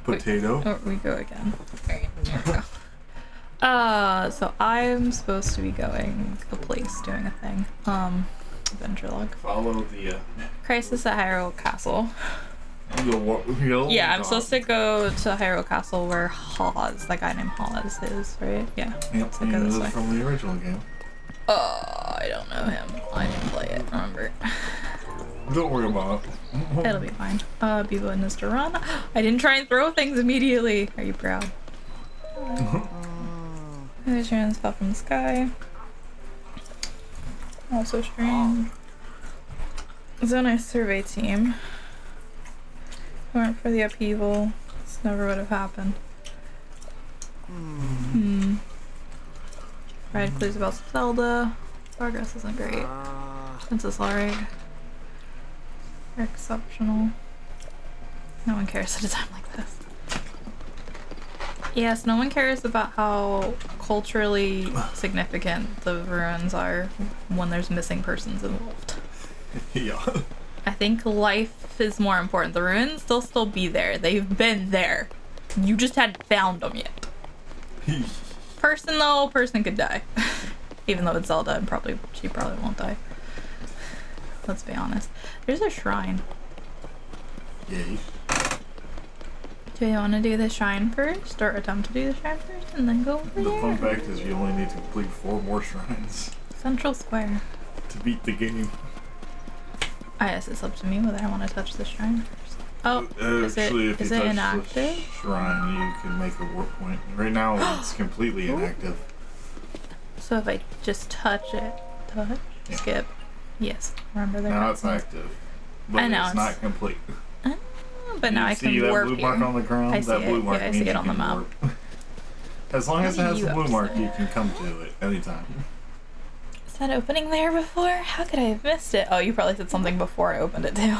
Potato. We go again. Alright, here we go. So I'm supposed to be going to a place doing a thing. Adventure log. Follow the Crisis at Hyrule Castle. Yeah, I'm supposed to go to Hyrule Castle where Hawes, that guy named Hawes is, right? Yeah. Yep, So go this way. from the original game. I don't know him. I didn't play it, remember. Don't worry about it. It'll be fine. Bevo needs to run. I didn't try and throw things immediately. Are you proud? The strands fell from the sky. Also strange. It's a nice survey team. If it weren't for the upheaval, this never would have happened. Provide clues about Zelda. Progress isn't great. Princess alright. They're exceptional. No one cares at a time like this. Yes, no one cares about how culturally significant the ruins are when there's missing persons involved. Yeah. I think life is more important. The ruins, they'll still be there. They've been there. You just hadn't found them yet. Person could die. Even though it's Zelda, and she probably won't die. Let's be honest. There's a shrine. Yay. Do you want to do the shrine first, or attempt to do the shrine first, and then go over The there? fun fact is you only need to complete 4 more shrines Central Square. to beat the game. I guess it's up to me whether I want to touch the shrine first. Oh, Actually, if you is it touch inactive? the shrine, you can make a warp point. Right now, it's completely inactive. So if I just touch it, Yeah. skip. Yes, remember that. Now it's active, but I know, it's not complete. But now I see can that warp blue here. mark on the ground? I see That blue it. mark Yeah, I means see it you on the can map. warp. As long as it What has do the you blue have mark, to you say? can come to it anytime. Is that opening there before? How could I have missed it? Oh, you probably said something before I opened it too.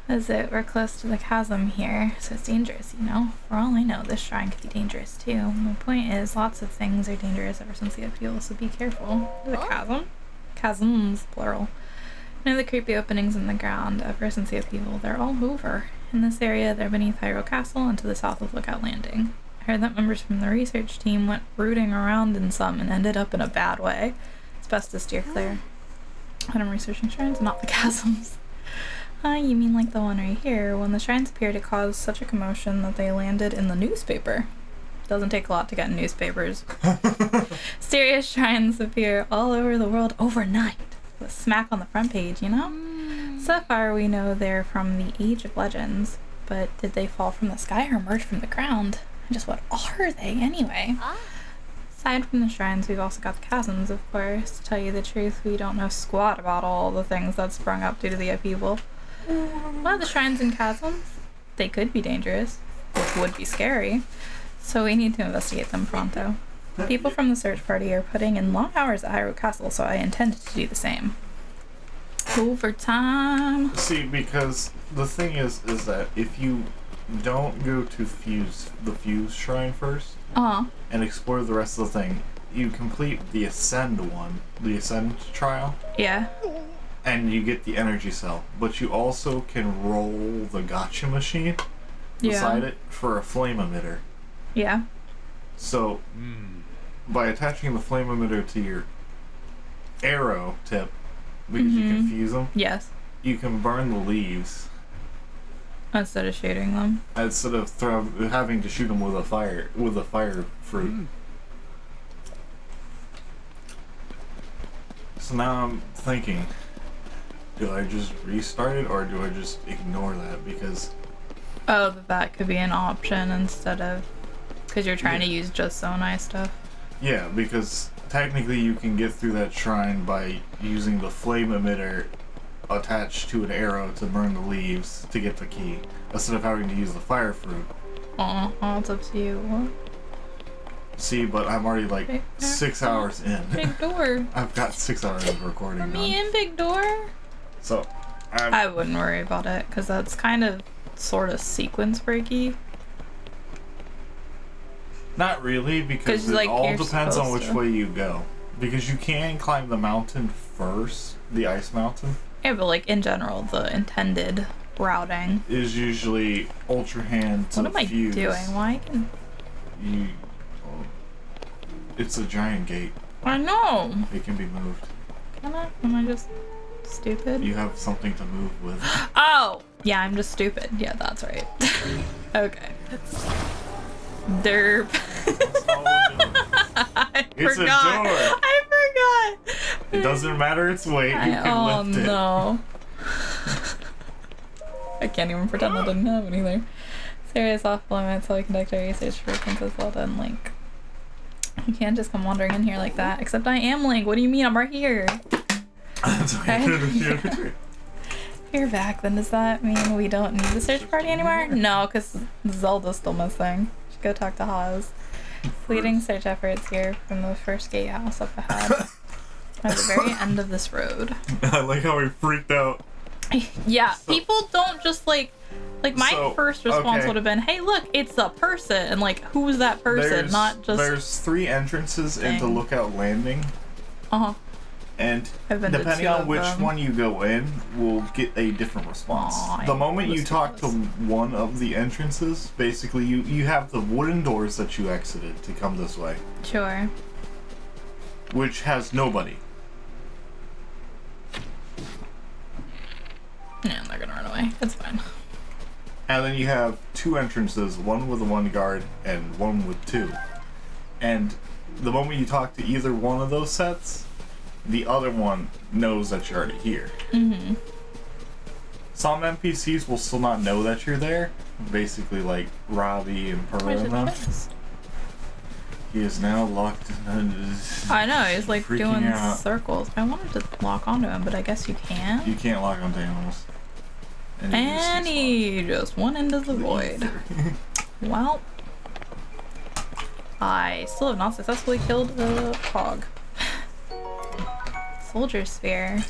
Is it? We're close to the chasm here, so it's dangerous, you know? For all I know, this shrine could be dangerous too. My point is, lots of things are dangerous ever since the upheaval, so be careful. The chasm? Chasms, plural. You know the creepy openings in the ground ever since the upheaval, they're all over. In this area, they're beneath Hyrule Castle and to the south of Lookout Landing. I heard that members from the research team went rooting around in some and ended up in a bad way. It's best to steer clear. When I'm researching shrines, not the chasms. You mean like the one right here? When the shrines appeared, it caused such a commotion that they landed in the newspaper. Doesn't take a lot to get in newspapers. Mysterious shrines appear all over the world overnight. With smack on the front page, you know? So far, we know they're from the Age of Legends. But did they fall from the sky or emerge from the ground? And just what are they, anyway? Aside from the shrines, we've also got the chasms, of course. To tell you the truth, we don't know squat about all the things that sprung up due to the upheaval. One of the shrines and chasms, they could be dangerous, which would be scary. So we need to investigate them pronto. People from the search party are putting in long hours at Hyrule Castle, so I intend to do the same. Overtime. See, because the thing is that if you don't go to the Fuse Shrine first and explore the rest of the thing, you complete the Ascend trial. Yeah. And you get the energy cell, but you also can roll the gotcha machine beside it for a flame emitter. Yeah. So, by attaching the flame emitter to your arrow tip, because you can fuse them, Yes. you can burn the leaves Instead of shooting them. instead of having to shoot them with a fire fruit. So now I'm thinking, do I just restart it or do I just ignore that? Because Oh, that could be an option instead of... Because you're trying to use just Zonai stuff. yeah, because technically you can get through that shrine by using the flame emitter attached to an arrow to burn the leaves to get the key, instead of having to use the fire fruit. Oh, it's up to you. What? See, but I'm already like 6 hours in. Big door. I've got 6 hours of recording For me done. and Big Door. So, I wouldn't worry about it, because that's kind of sort of sequence breaky. not really, because 'Cause, it like, all you're depends on which supposed to. way you go. Because you can climb the mountain first, the ice mountain. Yeah, but like in general, the intended routing is usually Ultra Hand to What am fuse. I doing? Why can... It's a giant gate. I know! It can be moved. Can I? Am I just stupid? You have something to move with. Oh! Yeah, I'm just stupid. Yeah, that's right. Okay. Derp. It's a door. I forgot. It doesn't matter its weight. You can lift it. Oh no. I can't even pretend I didn't have anything. Serious off limits, so we conduct our research for Princess Zelda and Link. You can't just come wandering in here like that. Except I am Link. What do you mean? I'm right here. Okay. If you're back, then does that mean we don't need the search party anymore? No, because Zelda's still missing. Should go talk to Haas. Leading search efforts here from the first gatehouse up ahead. At the very end of this road. I like how he freaked out. Yeah, people don't just like my first response would have been, hey look, it's a person, and like, who's that person? Not just... There's 3 entrances into Lookout Landing. And depending on which one you go in, will get a different response. The moment you talk to one of the entrances, basically you have the wooden doors that you exited to come this way. Sure. Which has nobody. Yeah, they're gonna run away. It's fine. And then you have 2 entrances, one with 1 guard and one with 2. And the moment you talk to either one of those sets, the other one knows that you're already here. Mm-hmm. Some NPCs will still not know that you're there. Basically like Robbie and Perona. He is now locked in. I know, he's like doing out. circles. I wanted to lock onto him, but I guess you can't. You can't lock onto animals. And he just went into the void. Well, I still have not successfully killed a hog. Soldier Sphere.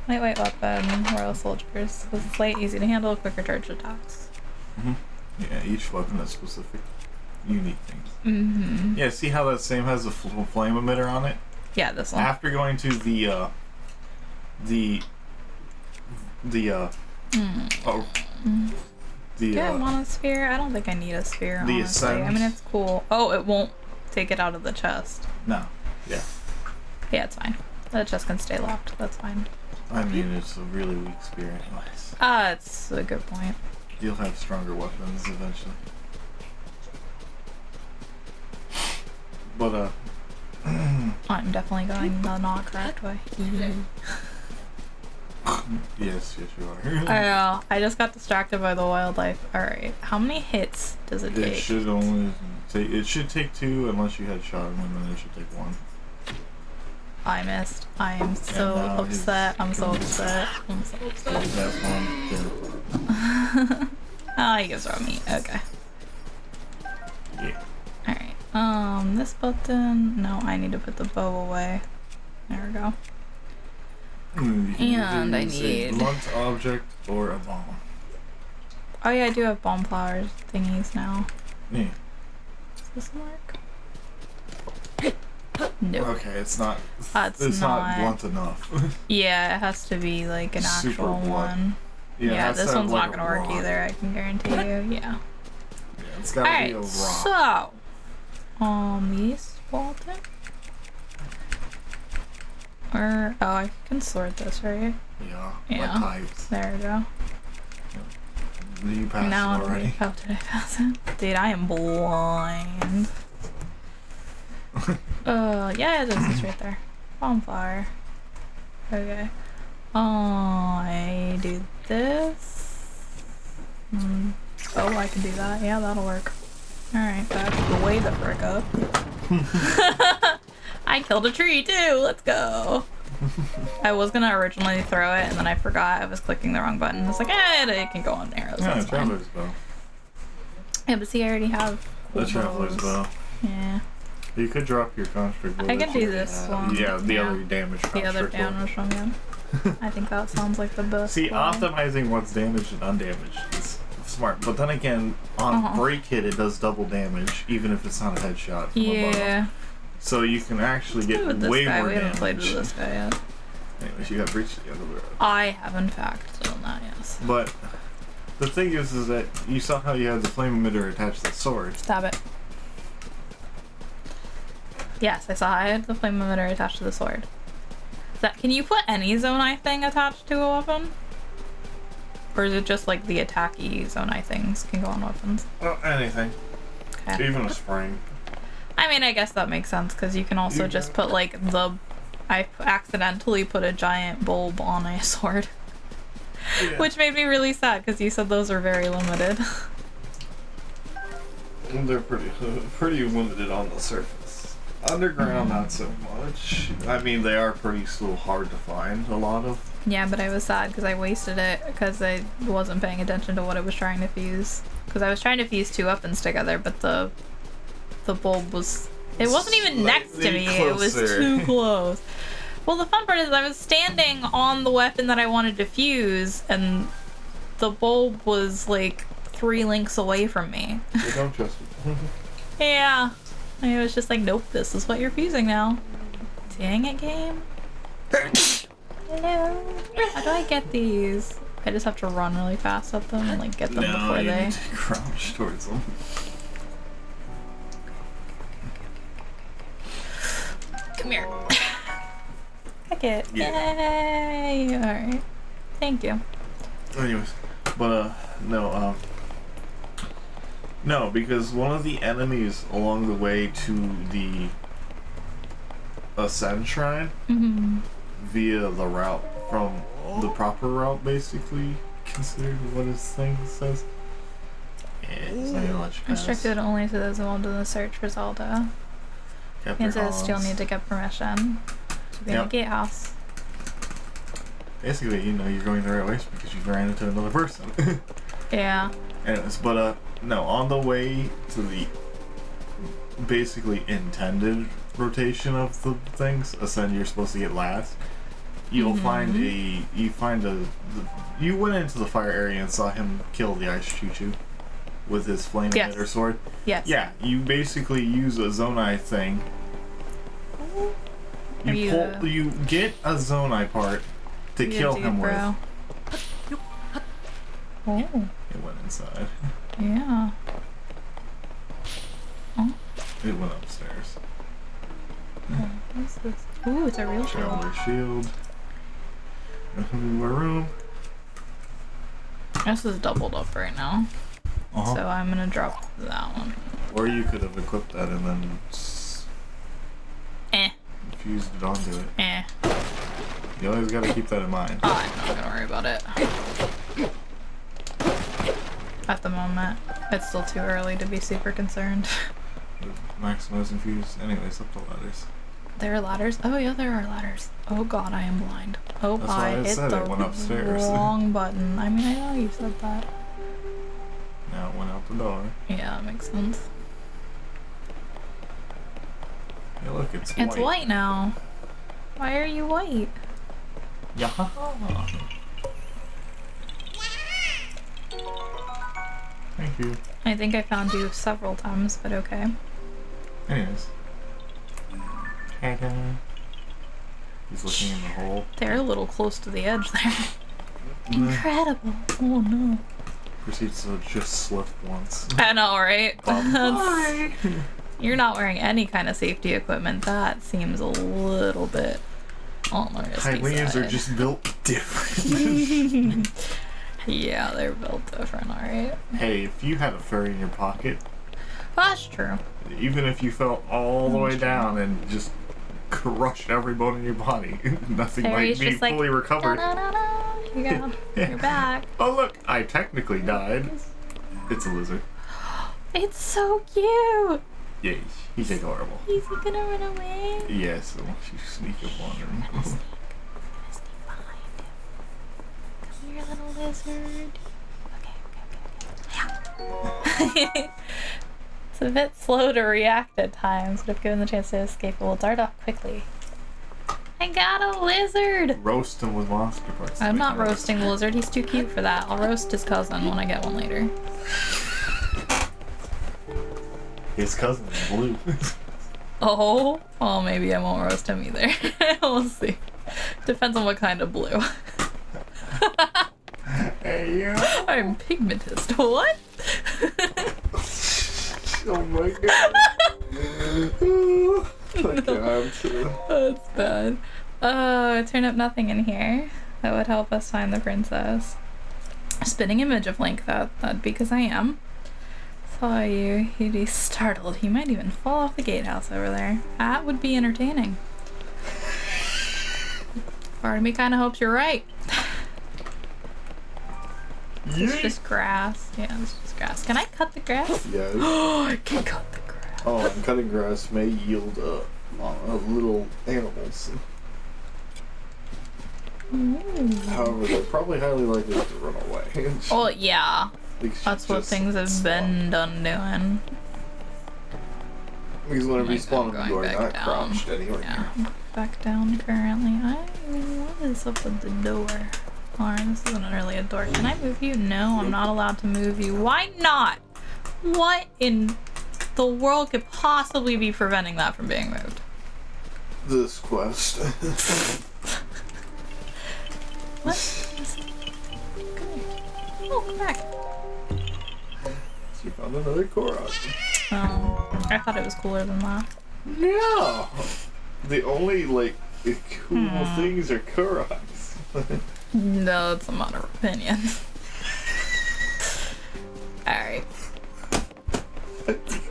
Lightweight weapon, Royal Soldiers. This is light, easy to handle, quicker charge attacks. Yeah, each weapon has specific, unique things. Mm-hmm. Yeah, see how that same has a flame emitter on it? Yeah, this one. After going to the Yeah, I want a sphere. I don't think I need a sphere, honestly. Ascent. I mean, it's cool. Oh, it won't take it out of the chest. No. Yeah. Yeah, it's fine. The chest can stay locked. That's fine. I mean, it's a really weak spear anyways. It's a good point. You'll have stronger weapons eventually. But, I'm definitely going the not correct way. yes, you are. I know. I just got distracted by the wildlife. Alright. How many hits does it take? It should only take... It should take 2 unless you had shot him, and then it should take 1. I missed. I am so upset. I'm so upset. I'm so upset. That's 1. Oh, he gives raw meat. Okay. Yeah. Alright. This button. No, I need to put the bow away. There we go. And I need a blunt object or a bomb. Oh yeah, I do have bomb flowers thingies now. Yeah. Does this work? Nope. Okay, it's not. It's not blunt enough. Yeah, it has to be like an Super actual blunt. one. Yeah, this one's not gonna work either. I can guarantee you. Yeah. Yeah, it's gotta be a rock. So, these Walton. Or I can sort this, right? Yeah. Yeah. What types? There we go. Did you pass Now it already? how did I pass it? Dude, I am blind. Yeah, it is. It's right there. Bomb flower. Okay. I do this. Oh, I can do that. Yeah, that'll work. Alright, back the way the frick up. I killed a tree too. Let's go. I was gonna originally throw it, and then I forgot I was clicking the wrong button. I was like, it can go on arrows. Yeah, that's fine. traveler's bow. Yeah, but see, I already have The traveler's bow. Yeah. You could drop your construct. I can do this one. Yeah, the other damage construct. The other damage one, yeah. I think that sounds like the best. See, way. optimizing what's damaged and undamaged is smart. But then again, on break hit, it does double damage, even if it's not a headshot from above. So you can actually get way more We haven't damage. played with this guy yet. Anyways, you got breached the other way. I have, in fact, done that, yes. But The thing is that you saw how you had the flame emitter attached to the sword. Stab it. Yes, I saw I had the flame emitter attached to the sword. Can you put any Zonai thing attached to a weapon? Or is it just like the attacky Zonai things can go on weapons? Well, anything. Okay. Even a spring. I mean, I guess that makes sense because you can also just put like I accidentally put a giant bulb on a sword. Yeah. Which made me really sad because you said those are very limited. They're pretty limited on the surface. Underground, not so much. I mean, they are pretty still hard to find, a lot of. Yeah, but I was sad because I wasted it because I wasn't paying attention to what it was trying to fuse. Because I was trying to fuse two weapons together, but the bulb was... It wasn't even next to me. Closer. It was too close. Well, the fun part is I was standing on the weapon that I wanted to fuse, and the bulb was like 3 links away from me. You don't trust me. Yeah. I was just like, nope, this is what you're fusing now. Dang it, game. Hello. How do I get these? I just have to run really fast at them and like get them before you they... need to crouch towards them. Come here. Heck it. Yeah. Yay! Alright. Thank you. Anyways, but no, because one of the enemies along the way to the Ascend Shrine via the route from the proper route, basically considered what his thing says. Yeah, it's not gonna let you pass. Restricted only to those involved in the search for Zelda. Kansas, you'll need to get permission to be in the gatehouse. Basically, you're going the right way because you ran into another person. Yeah. Anyways, but no, on the way to the basically intended rotation of the things, Ascend, you're supposed to get last. You'll find you went into the fire area and saw him kill the ice choo-choo with his flame emitter sword. Yes. Yeah, you basically use a Zonai thing. You get a Zonai part to kill him with. Oh. It went inside. Yeah. Oh. It went upstairs. What is this? Ooh, it's a real shield. Traveler shield. More room. This is doubled up right now. So I'm gonna drop that one. Or you could have equipped that and then fused it onto it. You always gotta keep that in mind. Oh, I'm not gonna worry about it. At the moment, it's still too early to be super concerned. Maximize and fuse. Anyways, up the ladders. There are ladders? Oh yeah, there are ladders. Oh god, I am blind. Oh, I hit the wrong button. I mean, I know you said that. Now it went out the door. Yeah, that makes sense. Hey, look, it's white. It's white now. Why are you white? Yeah. Thank you. I think I found you several times, but okay. Anyways. He's looking in the hole. They're a little close to the edge there. Incredible. Oh no. Proceeds to just slip once. I know, right? You're not wearing any kind of safety equipment. That seems a little bit on the risky Hylians side. are just built different. Yeah, they're built different, alright. Hey, if you had a fairy in your pocket... That's true. Even if you fell all the way down and just crushed every bone in your body, nothing Fairy's might be fully recovered. Here you go. You're back. Oh look, I technically died. It's a lizard. It's so cute! Yeah, he's adorable. Is he gonna run away? Yes, once you sneak up on him. I'm gonna sneak behind him. Come here, little lizard. Okay. It's a bit slow to react at times, but if given the chance to escape, it will dart off quickly. I got a lizard! Roast him with monster parts. I'm not roasting the lizard, he's too cute for that. I'll roast his cousin when I get one later. His cousin is blue. Oh? Well, maybe I won't roast him either. We'll see. Depends on what kind of blue. Hey, I'm pigmentist. What? Oh my god. That's bad. Oh, it turned up nothing in here. That would help us find the princess. Spitting image of Link, that'd be because I am. Saw you, he'd be startled. He might even fall off the gatehouse over there. That would be entertaining. Part of me kind of hopes you're right. It's just grass. Yeah, it's just grass. Can I cut the grass? Yeah. I can cut the grass. Oh, and cutting grass may yield little animals. However, they're probably highly likely to run away. Oh, yeah. That's what things have been done doing. Because whenever you spawn them, you are not crouched anywhere. Yeah, back down currently. What is up with the door? Alright, this isn't really a door. Can I move you? No, I'm not allowed to move you. Why not? What in the world could possibly be preventing that from being moved? This quest. What? Come here. Oh, come back. You found another Korok. Oh, I thought it was cooler than that. No! The only, cool things are Koroks. No, it's a matter of opinion. Alright.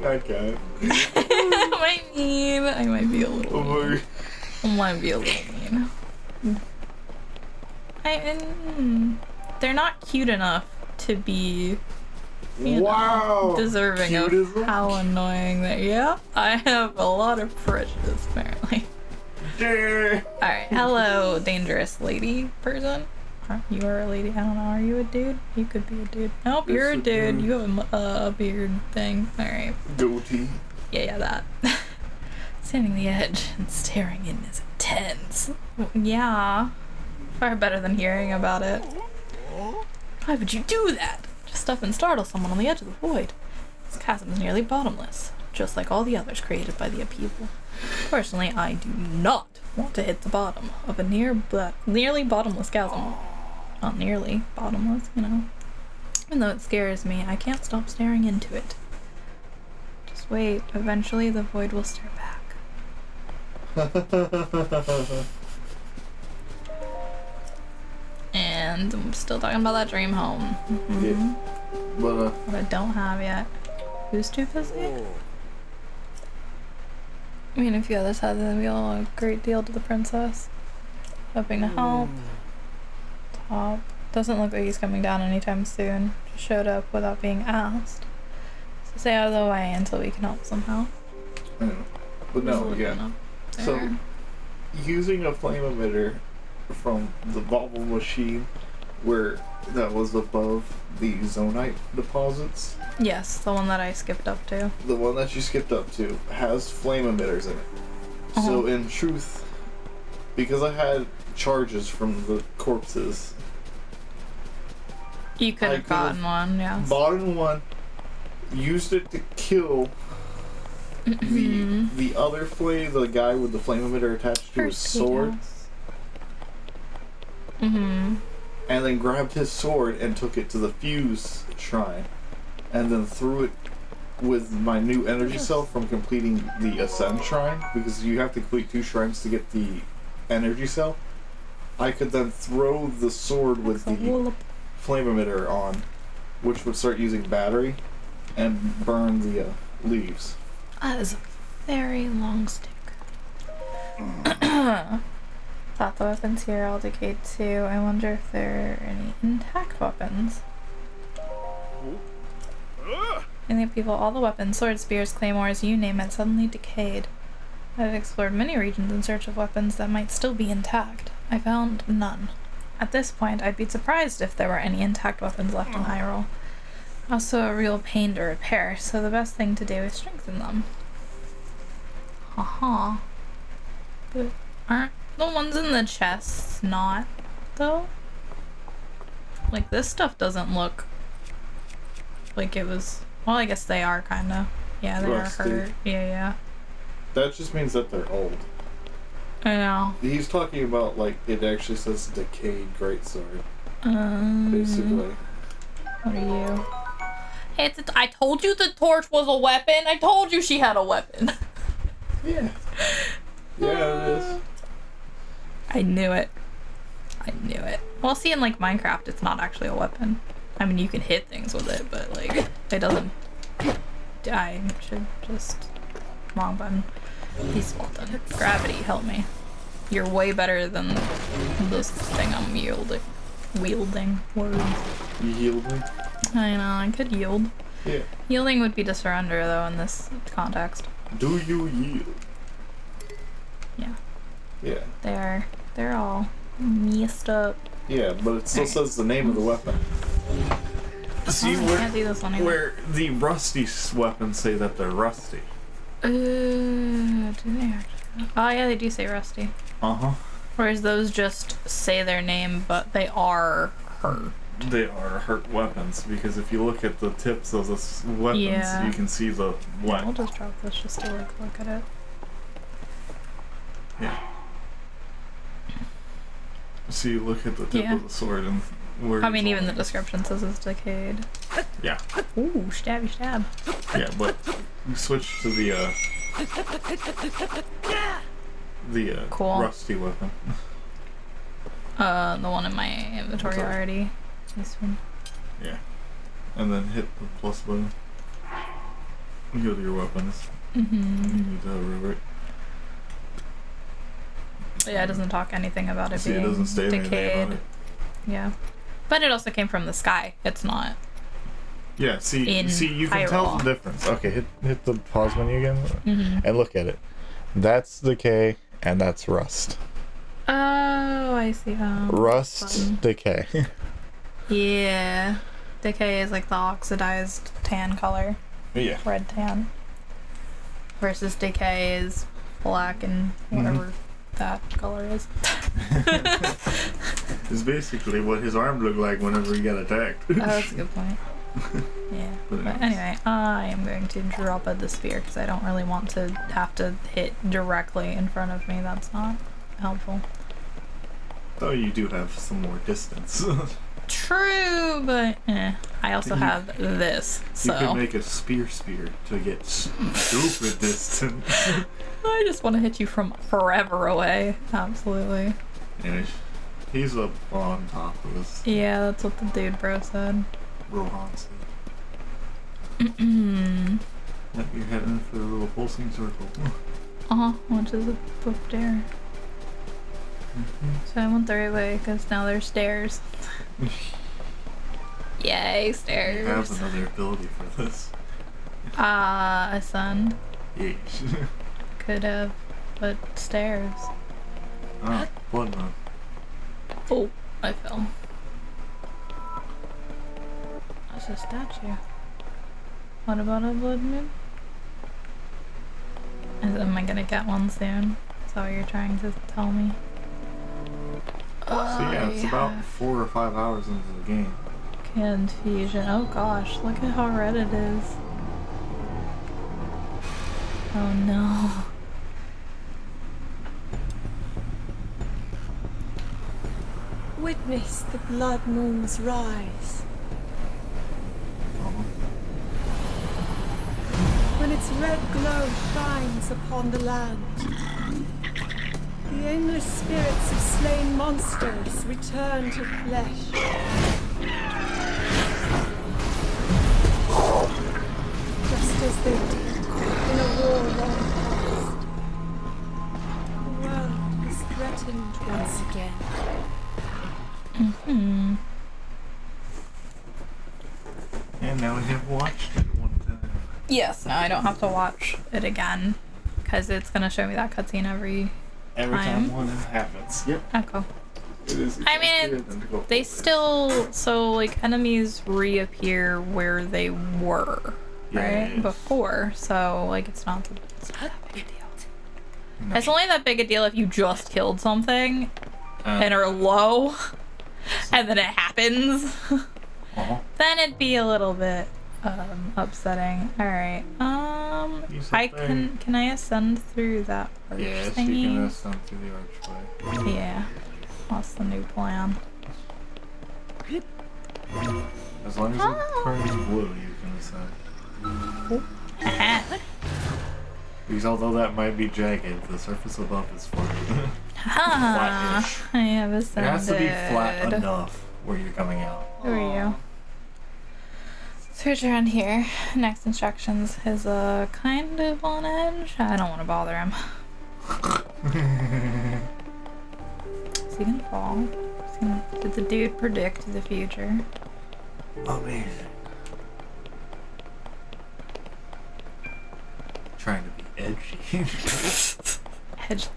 Okay. I might be a little mean. I might be a little mean. They're not cute enough to be, you know, deserving Cutism? of how annoying they. Yeah, I have a lot of prejudice apparently. Alright, hello, dangerous lady person. You are a lady. I don't know. Are you a dude? You could be a dude. Nope, you're a dude. You have a beard thing. Alright. Goatee. Yeah, that. Standing the edge and staring in is intense. Yeah. Far better than hearing about it. Why would you do that? Just up and startle someone on the edge of the void. This chasm is nearly bottomless, just like all the others created by the upheaval. Personally, I do not want to hit the bottom of a nearly bottomless chasm. Not nearly bottomless, you know. Even though it scares me, I can't stop staring into it. Just wait, eventually the void will stare back. And I'm still talking about that dream home. Yeah. But What I don't have yet. Who's too busy? I mean, if you others had, then we owe a great deal to the princess. Hoping to help. Top. Doesn't look like he's coming down anytime soon. Just showed up without being asked. So stay out of the way until we can help somehow. I know. But no, yeah. So, using a flame emitter from the bauble machine where that was above the zonite deposits. Yes, the one that I skipped up to. The one that you skipped up to has flame emitters in it. So in truth, because I had charges from the corpses, you could have gotten one, yes. Bought one, used it to kill the other flame, the guy with the flame emitter attached to his sword. And then grabbed his sword and took it to the fuse shrine. And then threw it with my new energy cell from completing the Ascend shrine. Because you have to complete 2 shrines to get the energy cell. I could then throw the sword with the flame emitter on, which would start using battery, and burn the leaves. That is a very long stick. Thought the weapons here all decayed too. I wonder if there are any intact weapons. In the people, all the weapons, swords, spears, claymores, you name it, suddenly decayed. I've explored many regions in search of weapons that might still be intact. I found none. At this point, I'd be surprised if there were any intact weapons left in Hyrule. Also a real pain to repair, so the best thing to do is strengthen them. Haha. But aren't the ones in the chests not, though? Like, this stuff doesn't look like it was... Well, I guess they are, kinda. Yeah, they are hurt. Yeah. That just means that they're old. I know. He's talking about, like, it actually says decayed greatsword. Basically. What are you? Hey, I told you the torch was a weapon. I told you she had a weapon. Yeah. Yeah, it is. I knew it. I knew it. Well, see, in like Minecraft, it's not actually a weapon. I mean, you can hit things with it, but like, it doesn't. I should just. Wrong button. Peaceful done. Gravity, help me. You're way better than this thing I'm wielding. Words. Yielding? I know, I could yield. Yeah. Yielding would be to surrender, though, in this context. Do you yield? Yeah. Yeah. They're all messed up. Yeah, but it still says the name of the weapon. See where the rusty weapons say that they're rusty. Do they actually? Oh yeah, they do say rusty. Whereas those just say their name, but they are hurt. They are hurt weapons because if you look at the tips of the weapons, you can see the what. Yeah, we'll just drop this just to look at it. Yeah. See, look at the tip of the sword and where. I mean, even the description says it's decayed. Yeah. Ooh, stabby stab. Yeah, but you switch to the cool. rusty weapon. The one in my inventory already. This one. Yeah. And then hit the plus button. Go to your weapons. Mm-hmm. You need to hover it. Yeah, it doesn't talk anything about it being it doesn't say decayed. anything about it. Yeah. But it also came from the sky. It's not. Yeah, see you can Hyrule. tell the difference. Okay, hit the pause menu again and look at it. That's decay and that's rust. Oh, I see. Rust, decay. Yeah. Decay is like the oxidized tan color. Yeah. Red tan. Versus decay is black and whatever that color is. It's basically what his arm looked like whenever he got attacked. Oh, that's a good point. Yeah. But anyway, I am going to drop the spear because I don't really want to have to hit directly in front of me. That's not helpful. Oh, you do have some more distance. True, but I also have this, so... You could make a spear to get stupid distance. I just want to hit you from forever away. Absolutely. And he's up on top of us. Yeah, that's what the dude bro said. Rohan said. Yep, you're heading for the little pulsing circle. Which is up there. So I went the right way because now there's stairs. Yay, stairs. You have another ability for this. Ascend. Yes. Could have, but stairs. Blood moon. Oh, I fell. That's a statue. What about a blood moon? Am I gonna get one soon? Is that what you're trying to tell me? So yeah, it's about 4 or 5 hours into the game. Confusion. Oh gosh, look at how red it is. Oh no. Witness the blood moon's rise. When its red glow shines upon the land, the aimless spirits of slain monsters return to flesh. Just as they did in a war long past. The world is threatened once again. And now we have watched it one time. Yes, now I don't have to watch it again because it's gonna show me that cutscene every time one happens. Yep. Oh, cool. It is. I mean, they still like enemies reappear where they were, right? Before, so like it's not that big a deal. No. It's only that big a deal if you just killed something and are low, and then it happens. Then it'd be a little bit upsetting. All right. Can I ascend through that arch thingy? You can ascend through the archway. Yeah. What's the new plan? As long as it turns blue, you can decide. Because although that might be jagged, the surface above is flat. Flat-ish. I have ascended. It has to be flat enough where you're coming out. There we go. Search around here. Next instructions is kind of on edge. I don't want to bother him. Is he gonna fall? Did the dude predict the future? Amazing. Trying to be edgy. Edgelord.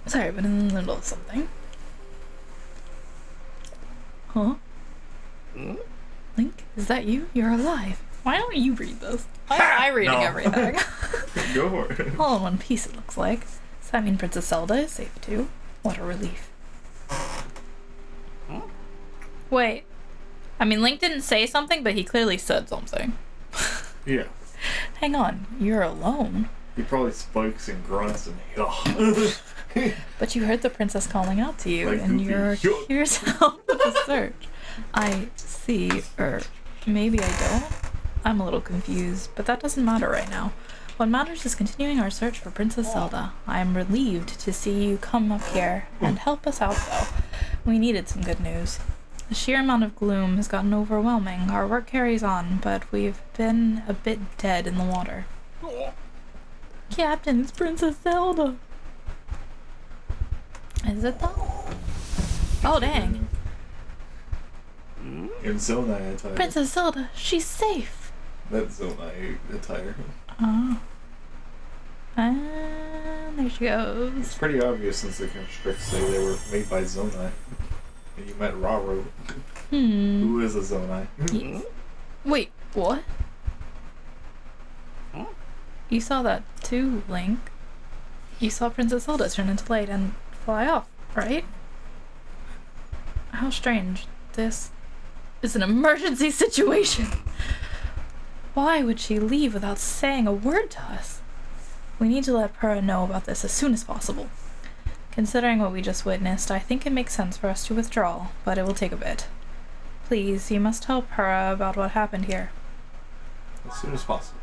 Sorry, but in the middle of something. Huh? Link, is that you? You're alive. Why don't you read this? Why am I reading everything? Go for it. All in one piece, it looks like. Does that mean Princess Zelda is safe too? What a relief. Wait. I mean, Link didn't say something, but he clearly said something. Yeah. Hang on, you're alone. He probably spikes and grunts and But you heard the princess calling out to you, like and Goofy. you're curious about the search. I see, or maybe I don't. I'm a little confused, but that doesn't matter right now. What matters is continuing our search for Princess Zelda. I am relieved to see you come up here and help us out, though. We needed some good news. The sheer amount of gloom has gotten overwhelming. Our work carries on, but we've been a bit dead in the water. Captain, it's Princess Zelda. Is it though? Oh dang. In Zonai attire. Princess Zelda, she's safe. That's Zonai attire. Oh. There she goes. It's pretty obvious since the constricts say they were made by Zonai. And you met Raro. Who is a Zonai? Yes. Wait, what? You saw that too, Link. You saw Princess Zelda turn into light and fly off, right? How strange. This is an emergency situation. Why would she leave without saying a word to us? We need to let Purah know about this as soon as possible. Considering what we just witnessed, I think it makes sense for us to withdraw, but it will take a bit. Please, you must tell Purah about what happened here. As soon as possible.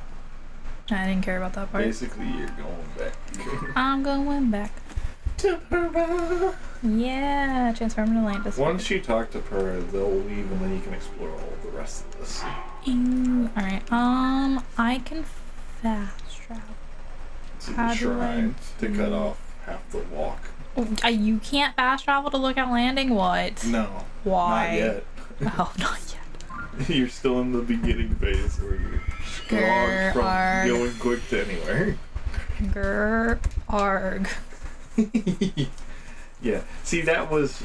I didn't care about that part. Basically, you're going back. I'm going back. To Purah. Yeah, transform into Atlantis. Once you talk to Purah, they'll leave and then you can explore all the rest of this. Alright, I can fast travel. To How the do shrine I to do- cut off half the walk. You can't fast travel to Lookout Landing? What? No. Why? Not yet. Oh, not yet. You're still in the beginning phase where you're gone from Arg. going quick to anywhere. Grr, arg. Yeah. See, that was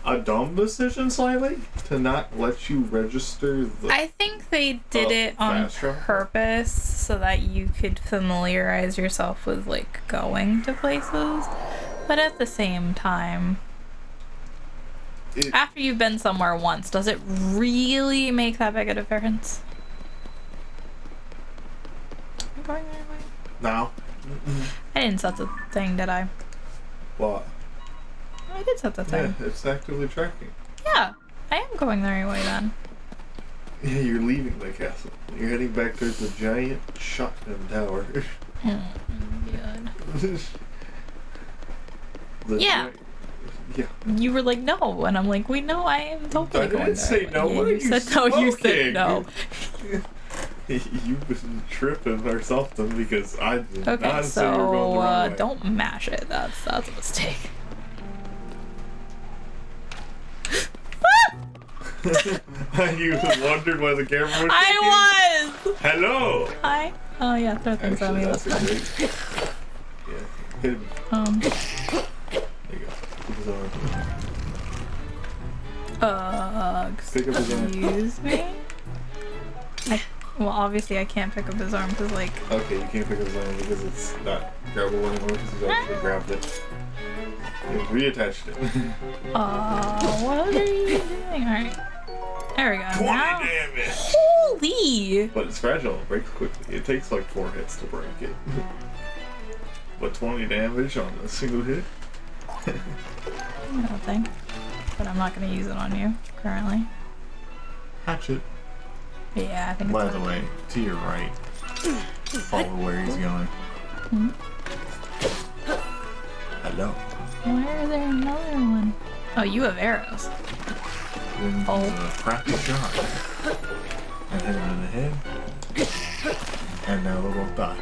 a dumb decision slightly to not let you register the... I think they did it on fast travel? purpose so that you could familiarize yourself with, like, going to places. But at the same time, after you've been somewhere once, does it really make that big a difference? I'm going the right way. No. I didn't set the thing, did I? What? I did set the thing. Yeah, it's actively tracking. Yeah, I am going the right way then. Yeah, you're leaving the castle. You're heading back towards the giant shotgun tower. Good. Yeah. Yeah. You were like, no, and I'm like, wait, no, I am totally I going didn't there. say no. Yeah, What are you you said no, you said smoking? no. You've been tripping or something because I did Okay, not say you were going the so wrong way. don't mash it. That's a mistake. You wondered why the camera was I was! Hello! Hi. Oh yeah, throw things at me. That's That's a fine. great... Yeah, hit him. There you go. Pick his arm. Pick up his arm. Excuse me? Well, obviously I can't pick up his arm because, like... Okay, you can't pick up his arm because it's not grabbable anymore because he's actually grabbed it. You reattached it. What are you doing? Alright. There we go. 20 Now... damage! Holy! But it's fragile, it breaks quickly. It takes like 4 hits to break it. What, 20 damage on a single hit? Nothing. But I'm not going to use it on you currently. Hatchet. Yeah, I think By it's the way, to your right. Follow where he's going. Hmm? Hello. Where is there another one? Oh, you have arrows. Then Oh. a crappy shot. And hit him in the head. And now they'll both die.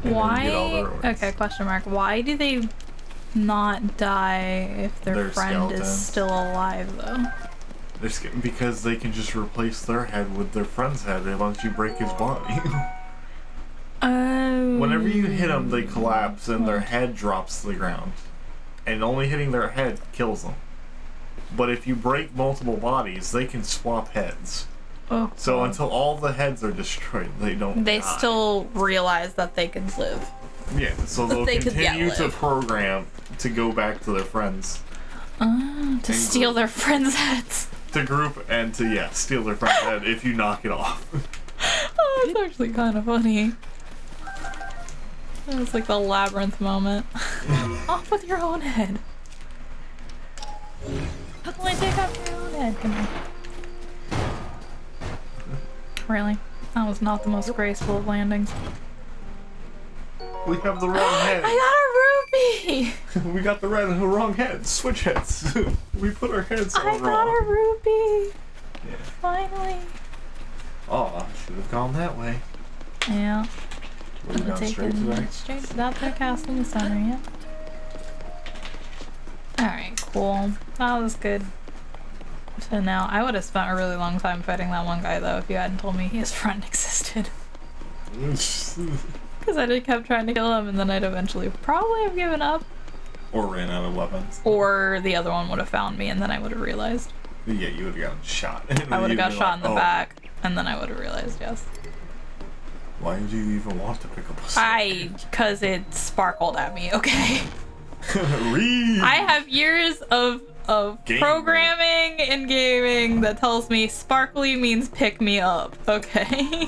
And then you get all their Why? organs. Okay, question mark. Why do they not die if their They're friend is skeletons. still alive, though? Because they can just replace their head with their friend's head once you break his body. Oh. Whenever you hit them, they collapse and their head drops to the ground. And only hitting their head kills them. But if you break multiple bodies, they can swap heads. Oh, So God. until all the heads are destroyed, they don't They die. still realize that they could live. Yeah, so they'll They could, continue to live. program to go back to their friends. To And steal group. their friends' heads. To group and to, steal their friend's head if you knock it off. Oh, that's actually kind of funny. That was like the labyrinth moment. Off with your own head. Only take off your own head. Come on. Really? That was not the most graceful of landings. We have the wrong head. I got a rupee! We got the wrong head. Switch heads. We put our heads all I got wrong. a rupee! Yeah. Finally. Oh, should have gone that way. Yeah. Were you going straight to that? Straight to that there castle in the center, yeah. Alright, cool. That was good to know. I would have spent a really long time fighting that one guy, though, if you hadn't told me his friend existed. Because I just kept trying to kill him, and then I'd eventually probably have given up. Or ran out of weapons. Or the other one would have found me, and then I would have realized. Yeah, you would have gotten shot. I would have You'd got be shot in like, the "Oh, back, and then I would have realized, yes. Why did you even want to pick up a stick? Because it sparkled at me, okay? Read! I have years of Game programming and gaming that tells me sparkly means pick me up, okay?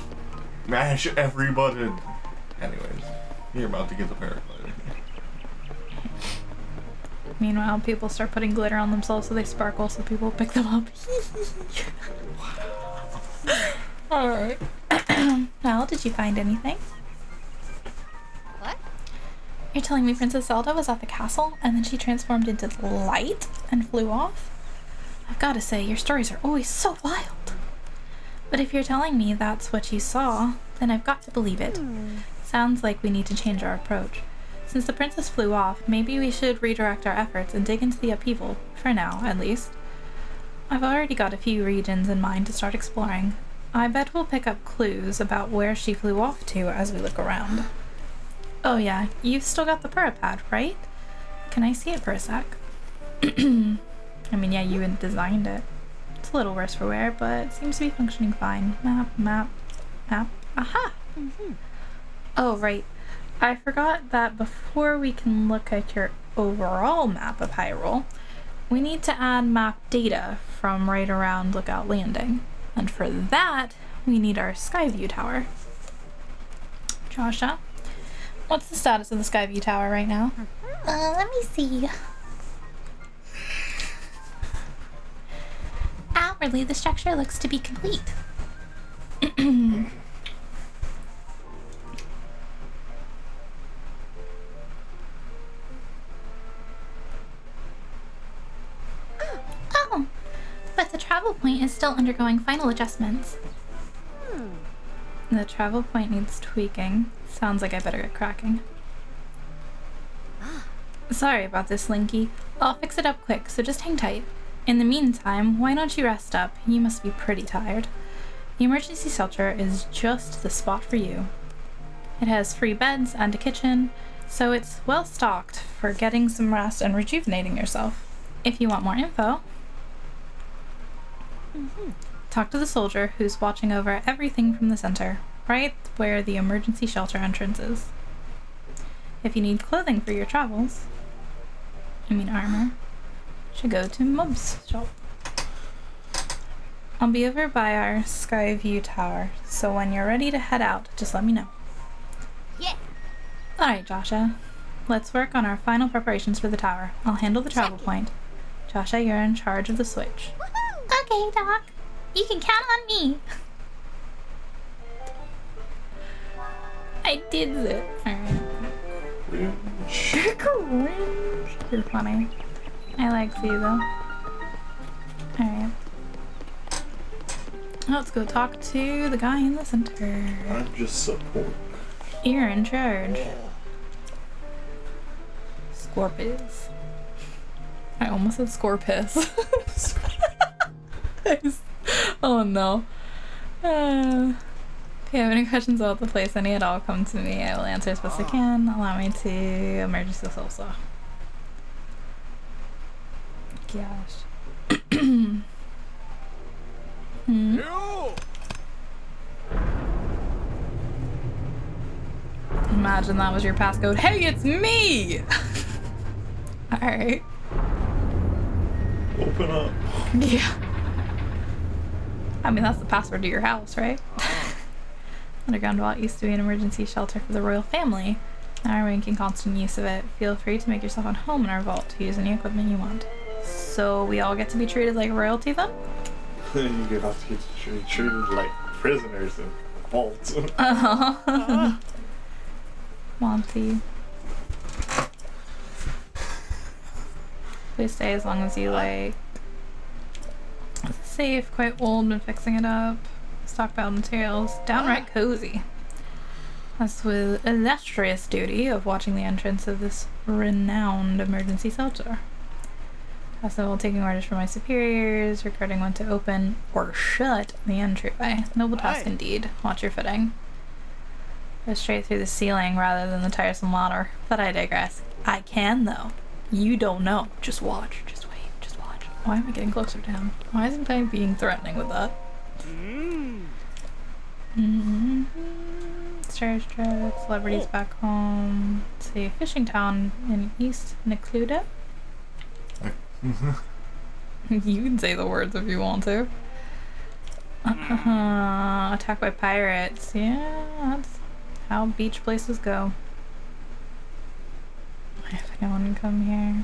Mash every button. Anyways, you're about to get the paraglider. Meanwhile, people start putting glitter on themselves so they sparkle so people pick them up. Alright. Well, did you find anything? What? You're telling me Princess Zelda was at the castle and then she transformed into light and flew off? I've got to say, your stories are always so wild. But if you're telling me that's what you saw, then I've got to believe it. Sounds like we need to change our approach. Since the princess flew off, maybe we should redirect our efforts and dig into the upheaval, for now, at least. I've already got a few regions in mind to start exploring. I bet we'll pick up clues about where she flew off to as we look around. Oh yeah, you've still got the Purapad, right? Can I see it for a sec? I mean, yeah, you had designed it. It's a little worse for wear, but it seems to be functioning fine. Map. Aha! Oh, right. I forgot that before we can look at your overall map of Hyrule, we need to add map data from right around Lookout Landing. And for that, we need our Skyview tower. Joshua, what's the status of the Skyview tower right now? Let me see. Outwardly, the structure looks to be complete. Oh, but the travel point is still undergoing final adjustments. The travel point needs tweaking. Sounds like I better get cracking. Sorry about this, Linky. I'll fix it up quick, so just hang tight. In the meantime, why don't you rest up? You must be pretty tired. The emergency shelter is just the spot for you. It has free beds and a kitchen, so it's well stocked for getting some rest and rejuvenating yourself. If you want more info, talk to the soldier who's watching over everything from the center, right where the emergency shelter entrance is. If you need clothing for your travels, armor, should go to Mub's shop. I'll be over by our Skyview tower, so when you're ready to head out, just let me know. Yeah. Alright, Joshua. Let's work on our final preparations for the tower. I'll handle the travel point. Joshua, you're in charge of the switch. Okay, Doc. You can count on me. I did it. Alright. Cringe. You're funny. I like you though. Alright. Let's go talk to the guy in the center. I'm just support. You're in charge. Scorpius. I almost said Scorpius. Oh no. If you have any questions about the place, any at all, come to me. I will answer as best I can. Allow me to emergency also. Gosh. Imagine that was your passcode. Hey, it's me! Alright. Open up. Yeah. I mean, that's the password to your house, right? Underground Vault used to be an emergency shelter for the royal family. Now we're making constant use of it. Feel free to make yourself at home in our vault to use any equipment you want. So we all get to be treated like royalty then? You get off to get treated like prisoners in vaults. Uh-huh. Monty. Please stay as long as you like. It's safe, quite old, been fixing it up. Stockpiled materials, downright cozy. As with illustrious duty of watching the entrance of this renowned emergency shelter. Also while taking orders from my superiors regarding when to open or shut the entryway. Noble task indeed. Watch your footing. Go straight through the ceiling rather than the tiresome ladder. But I digress. I can though. You don't know. Just watch. Just wait. Just watch. Why am I getting closer to him? Why isn't I being threatening with that? Star Trek, celebrities back home. Let's see, fishing town in East Necluda. You can say the words if you want to. Attacked by pirates. Yeah, that's how beach places go. If anyone can come here.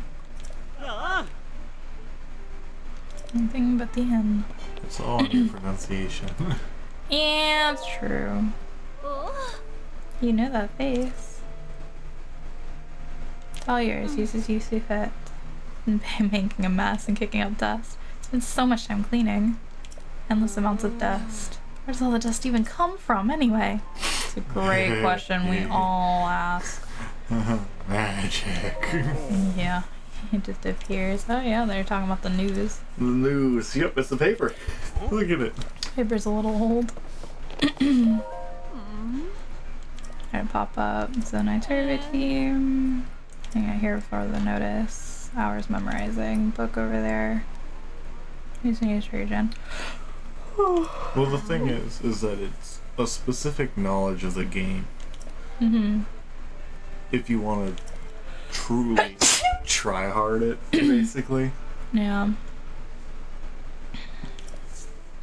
Anything but the end. It's all in your pronunciation. Yeah, it's true. You know that face. It's all yours. Use as you see fit. And making a mess and kicking up dust. Spend so much time cleaning. Endless amounts of dust. Where does all the dust even come from anyway? It's a great question we all ask. Magic. Yeah, it just appears. Oh yeah, they're talking about the news. The news. Yep, it's the paper. Look at it. Paper's a little old. Gonna pop up. Zone activity. I got here before the notice. Hours memorizing. Book over there. Using use region. Well, the thing is that it's a specific knowledge of the game. If you want to truly try hard it, basically. Yeah.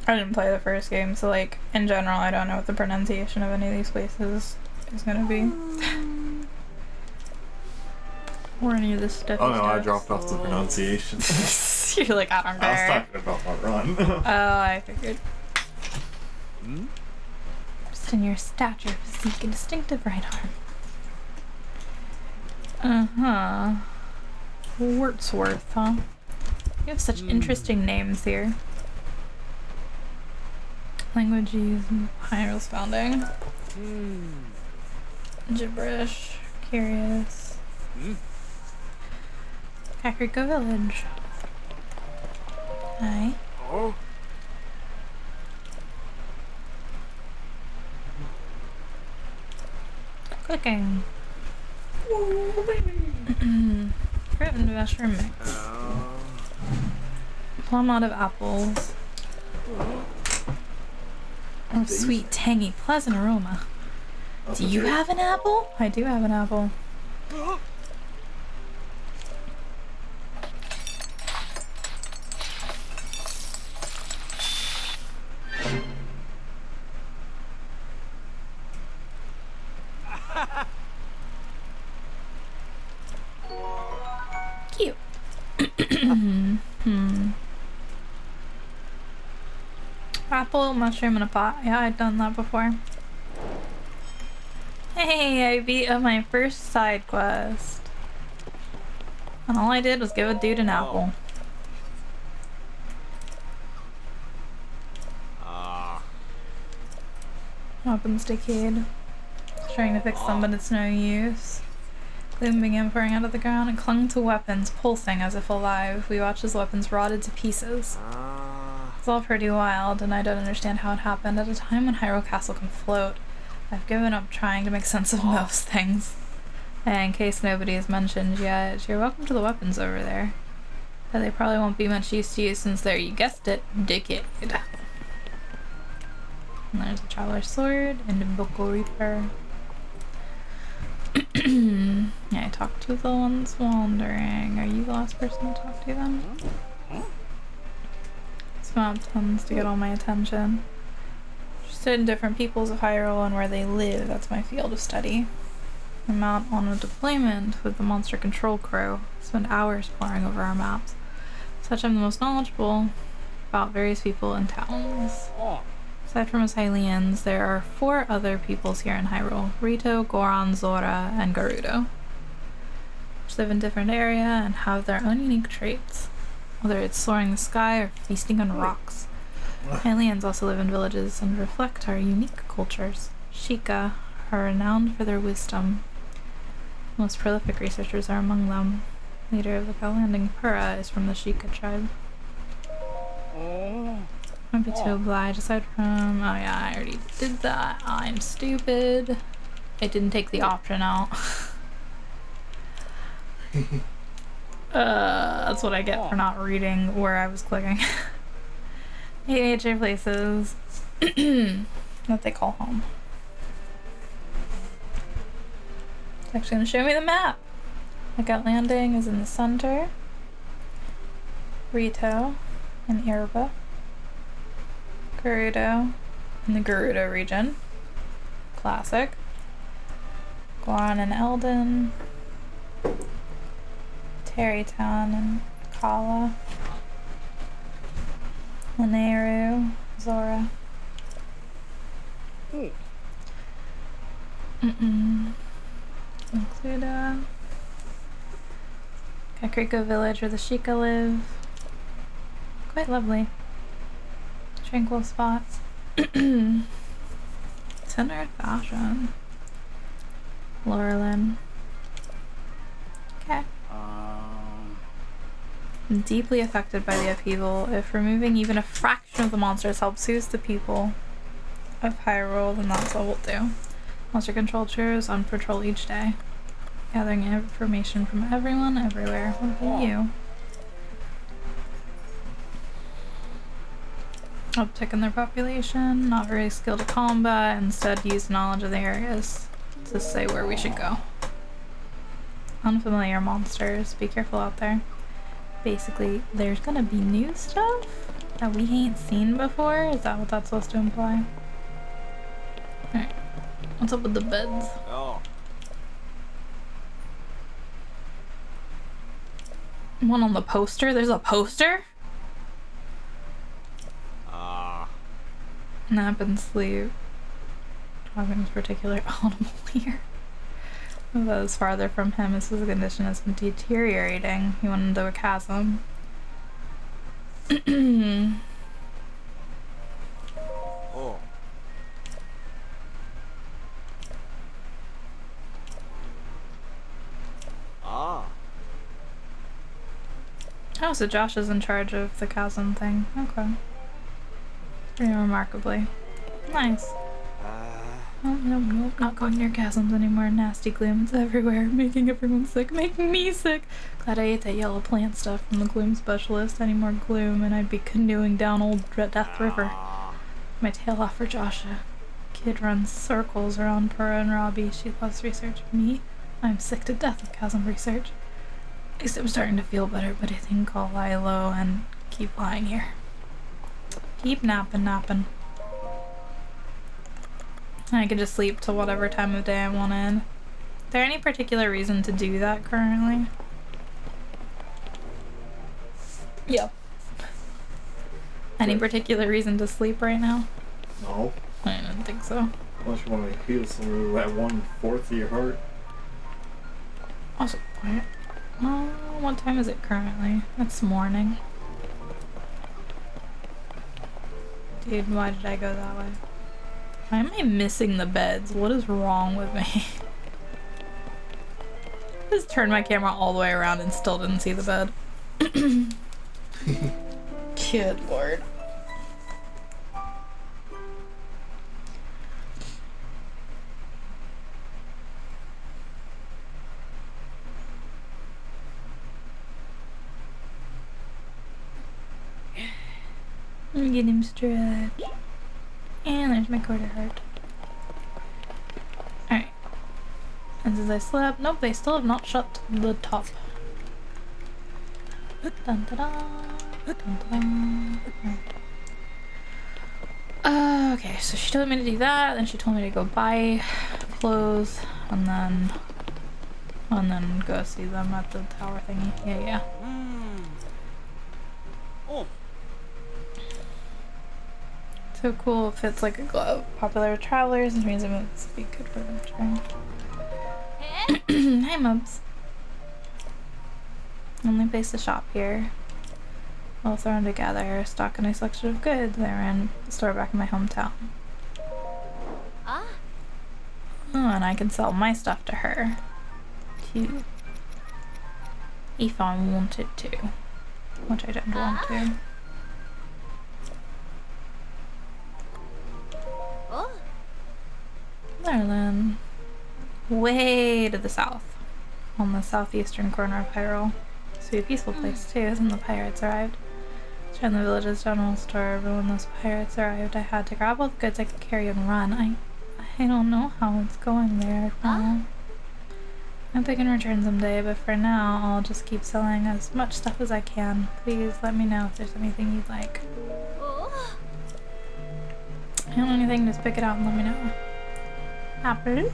I didn't play the first game, so like in general, I don't know what the pronunciation of any of these places is gonna be. Or any of this stuff. Oh no, I dropped off the pronunciation. You're like, I don't care. I was talking about my run. Oh, I figured. Just in your stature, physique, and distinctive right arm. Wordsworth, huh? You have such interesting names here. Language used in Hyrule's founding. Gibberish. Curious. Kakariko Village. Hi. Cooking. Fruit and mushroom mix. Plum out of apples. Oh, sweet, tangy, pleasant aroma. Do you have an apple? I do have an apple. Apple, mushroom, and a pot. Yeah, I've done that before. Hey, I beat my first side quest. And all I did was give a dude an apple. Weapons decayed. Trying to fix them, but it's no use. Gloom began pouring out of the ground and clung to weapons, pulsing as if alive. We watched as weapons rotted to pieces. It's all pretty wild, and I don't understand how it happened at a time when Hyrule Castle can float. I've given up trying to make sense of most things. And in case nobody has mentioned yet, you're welcome to the weapons over there. But they probably won't be much use to you since they're, you guessed it, decayed. And there's a Traveler's Sword and a Boko Reaper. Yeah, I talked to the ones wandering. Are you the last person to talk to them? This map tends to get all my attention. Interested in different peoples of Hyrule and where they live. That's my field of study. I'm out on a deployment with the monster control crew. Spend hours poring over our maps. Such I'm the most knowledgeable about various people and towns. Aside from us Hylians, there are 4 other peoples here in Hyrule. Rito, Goron, Zora, and Gerudo. Which live in different areas and have their own unique traits. Whether it's soaring in the sky or feasting on rocks. Hylians also live in villages and reflect our unique cultures. Sheikah are renowned for their wisdom. Most prolific researchers are among them. Leader of the Galanding Pura is from the Sheikah tribe. I'd be too obliged aside from... Oh yeah, I already did that. I'm stupid. It didn't take the option out. That's what I get for not reading where I was clicking. AHA places that they call home. It's actually going to show me the map. Lookout Landing is in the center. Rito and Irba. Gerudo in the Gerudo region. Classic. Goron and Eldon. Terrytown and Kala. Lanayru, Zora. Includa. Kakriko village where the Sheikah live. Quite lovely. Tranquil spot. Center of fashion. Laurelin. Okay. I'm deeply affected by the upheaval. If removing even a fraction of the monsters helps soothe the people of Hyrule, then that's what we'll do. Monster control tours on patrol each day. Gathering information from everyone, everywhere. What about you? Uptick in their population, not very skilled at combat, instead use knowledge of the areas to say where we should go. Unfamiliar monsters, be careful out there. Basically, there's gonna be new stuff that we ain't seen before? Is that what that's supposed to imply? Alright, what's up with the beds? One on the poster? There's a poster? Nap and sleep. Talking is particularly audible here. If that is farther from him, his physical condition has been deteriorating. He went into a chasm. Oh, so Josh is in charge of the chasm thing. Okay. Pretty remarkably. Nice. Nope, not going near chasms anymore. Nasty gloom, it's everywhere, making everyone sick, making me sick. Glad I ate that yellow plant stuff from the gloom specialist. Any more gloom and I'd be canoeing down old Death River. My tail off for Joshua. Kid runs circles around Pura and Robbie. She loves research. Me? I'm sick to death of chasm research. At least I'm starting to feel better, but I think I'll lie low and keep lying here. Keep napping. I can just sleep till whatever time of day I wanted. Is there any particular reason to do that currently? Yep. Any particular reason to sleep right now? No. I didn't think so. Unless you want to heal some of that 1/4 of your heart. Also quiet. What time is it currently? It's morning. Dude, why did I go that way? Why am I missing the beds? What is wrong with me? Just turned my camera all the way around and still didn't see the bed. Good lord. Let me get him stretched. And there's my quarter heart. Alright. And as I slept, nope, they still have not shut the top. Dun, da, da, dun, da, da. Okay, so she told me to do that, then she told me to go buy clothes, and then go see them at the tower thingy. Yeah. Oh. So cool, fits like a glove. Popular with travelers, and means it must be good for venturing. Hi, Mubs. Only place to shop here. All thrown together, stock a nice selection of goods. I ran the store back in my hometown. Oh, and I can sell my stuff to her. Too. If I wanted to. Which I don't want to. There then. Way to the south. On the southeastern corner of Hyrule. So a peaceful place too, and the pirates arrived. In the village's general store, but when those pirates arrived, I had to grab all the goods I could carry and run. I don't know how it's going there now. I hope I can return someday, but for now, I'll just keep selling as much stuff as I can. Please let me know if there's anything you'd like. I don't know anything, just pick it out and let me know. Apples.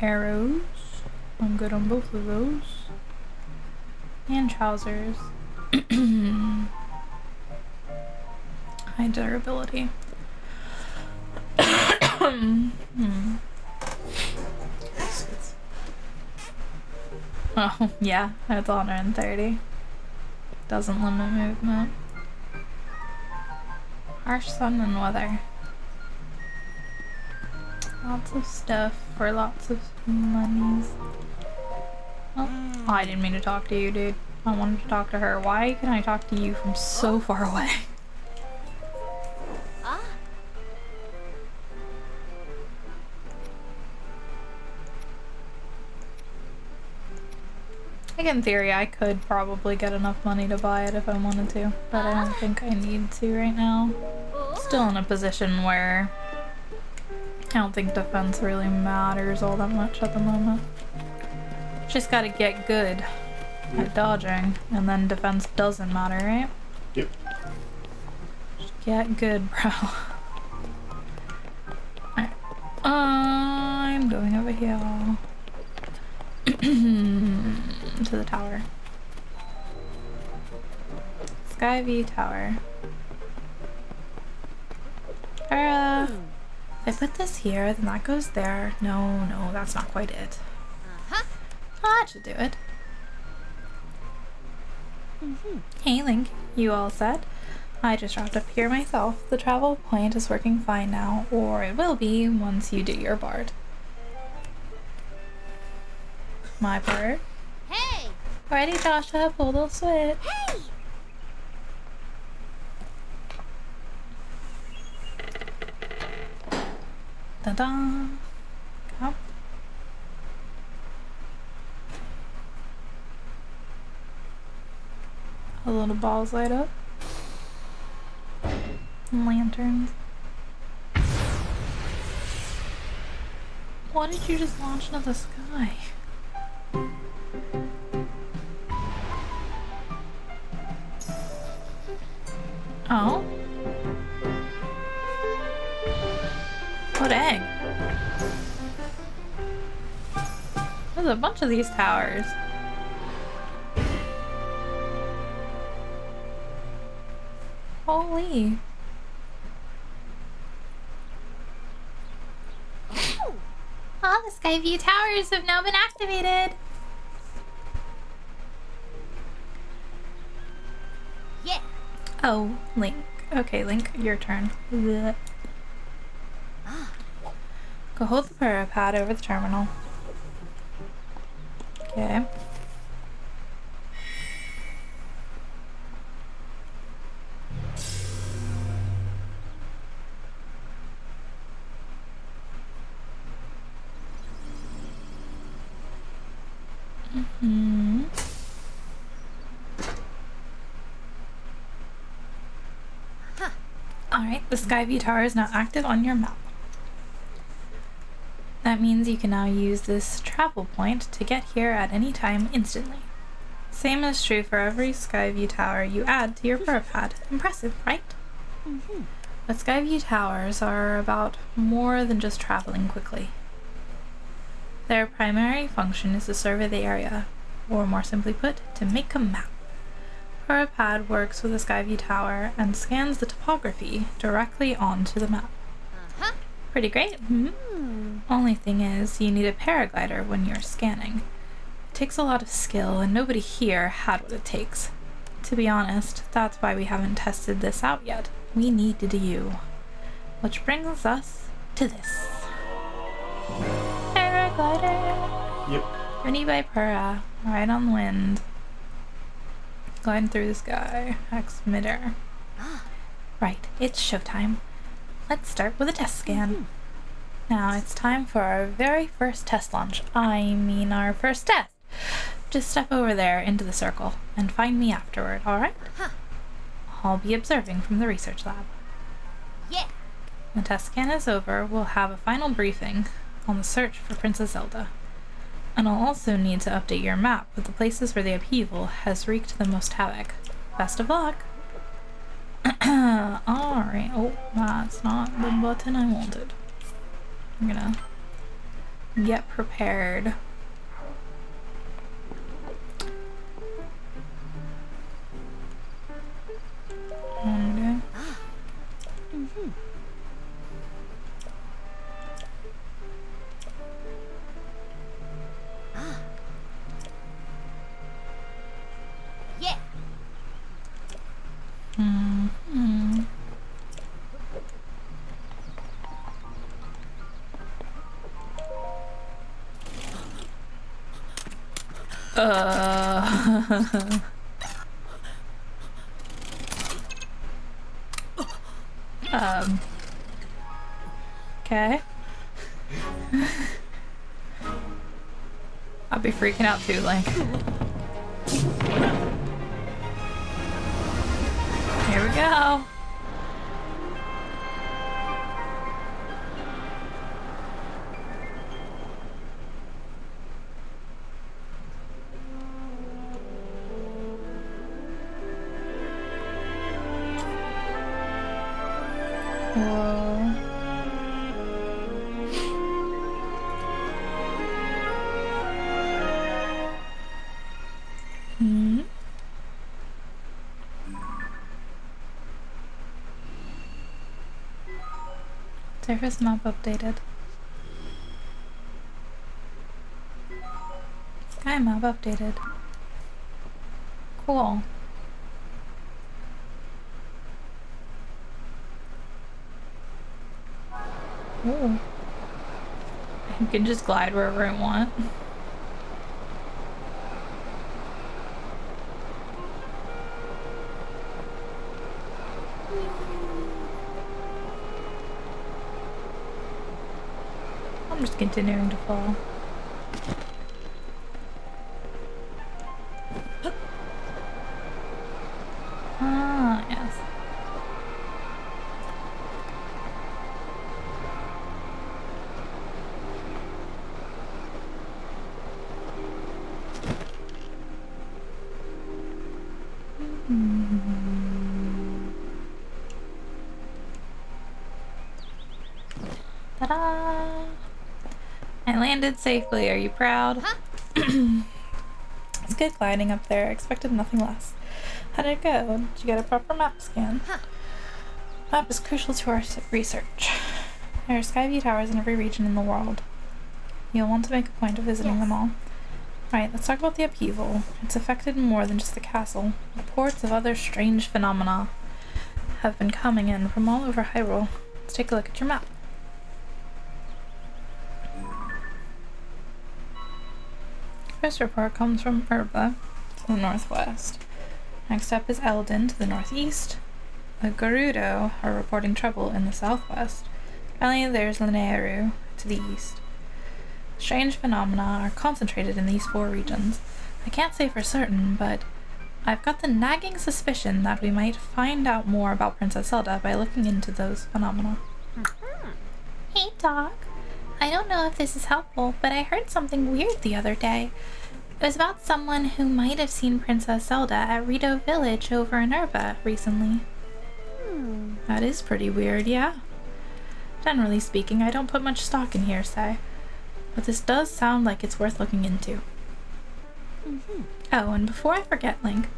Arrows. I'm good on both of those. And trousers. High durability. Oh, yeah, that's 130. Doesn't limit movement. Harsh sun and weather. Lots of stuff for lots of monies. Oh, I didn't mean to talk to you, dude. I wanted to talk to her. Why can I talk to you from so far away? Like in theory, I could probably get enough money to buy it if I wanted to, but I don't think I need to right now. Still in a position where I don't think defense really matters all that much at the moment. Just gotta get good at dodging, and then defense doesn't matter, right? Yep. Just get good, bro. Alright. I'm going over here. To the tower. Skyview Tower. If I put this here, then that goes there. No, that's not quite it. Oh, that should do it. Hey Link, you all set? I just dropped up here myself. The travel point is working fine now, or it will be once you do your part. My part? Hey! Ready, Joshua? Pull the switch. Hey! Ta-da! Up. A little balls light up. Lanterns. Why did you just launch into the sky? Oh? What egg? There's a bunch of these towers. Holy. All the Skyview towers have now been activated. Yeah. Oh, Link. Okay, Link, your turn. Blech. Go hold the para pad over the terminal. Okay. Alright, the Skyview Tower is now active on your map. That means you can now use this travel point to get here at any time instantly. Same is true for every Skyview Tower you add to your pad. Impressive, right? But Skyview Towers are about more than just traveling quickly. Their primary function is to survey the area, or more simply put, to make a map. Pad works with a Skyview Tower and scans the topography directly onto the map. Pretty great. Only thing is, you need a paraglider when you're scanning. It takes a lot of skill, and nobody here had what it takes. To be honest, that's why we haven't tested this out yet. We needed you. Which brings us to this. Paraglider! Yep. Ready by Pura, right on the wind. Gliding through the sky, X midair. Right, it's showtime. Let's start with a test scan. Now it's time for our very first test launch. I mean our first test. Just step over there into the circle and find me afterward, alright? I'll be observing from the research lab. Yeah. When the test scan is over, we'll have a final briefing on the search for Princess Zelda. And I'll also need to update your map with the places where the upheaval has wreaked the most havoc. Best of luck! Alright, oh, that's not the button I wanted. I'm gonna get prepared. Okay. Yeah. Okay. I'll be freaking out too, Link. Here we go. Whoa. Surface map updated. Sky map updated. Cool. Ooh. You can just glide wherever I want. I'm just continuing to fall. Ah, yes. Ta-da! I landed safely. Are you proud? It's good gliding up there. I expected nothing less. How did it go? Did you get a proper map scan? Map is crucial to our research. There are Skyview towers in every region in the world. You'll want to make a point of visiting them all. Right, let's talk about the upheaval. It's affected more than just the castle. Reports of other strange phenomena have been coming in from all over Hyrule. Let's take a look at your map. First report comes from Impa to the northwest. Next up is Eldin to the northeast. The Gerudo are reporting trouble in the southwest. Finally, there's Lindor to the east. Strange phenomena are concentrated in these 4 regions. I can't say for certain, but I've got the nagging suspicion that we might find out more about Princess Zelda by looking into those phenomena. Hey, Doc. I don't know if this is helpful, but I heard something weird the other day. It was about someone who might have seen Princess Zelda at Rito Village over in Impa recently. That is pretty weird, yeah. Generally speaking, I don't put much stock in hearsay, but this does sound like it's worth looking into. Oh, and before I forget, Link,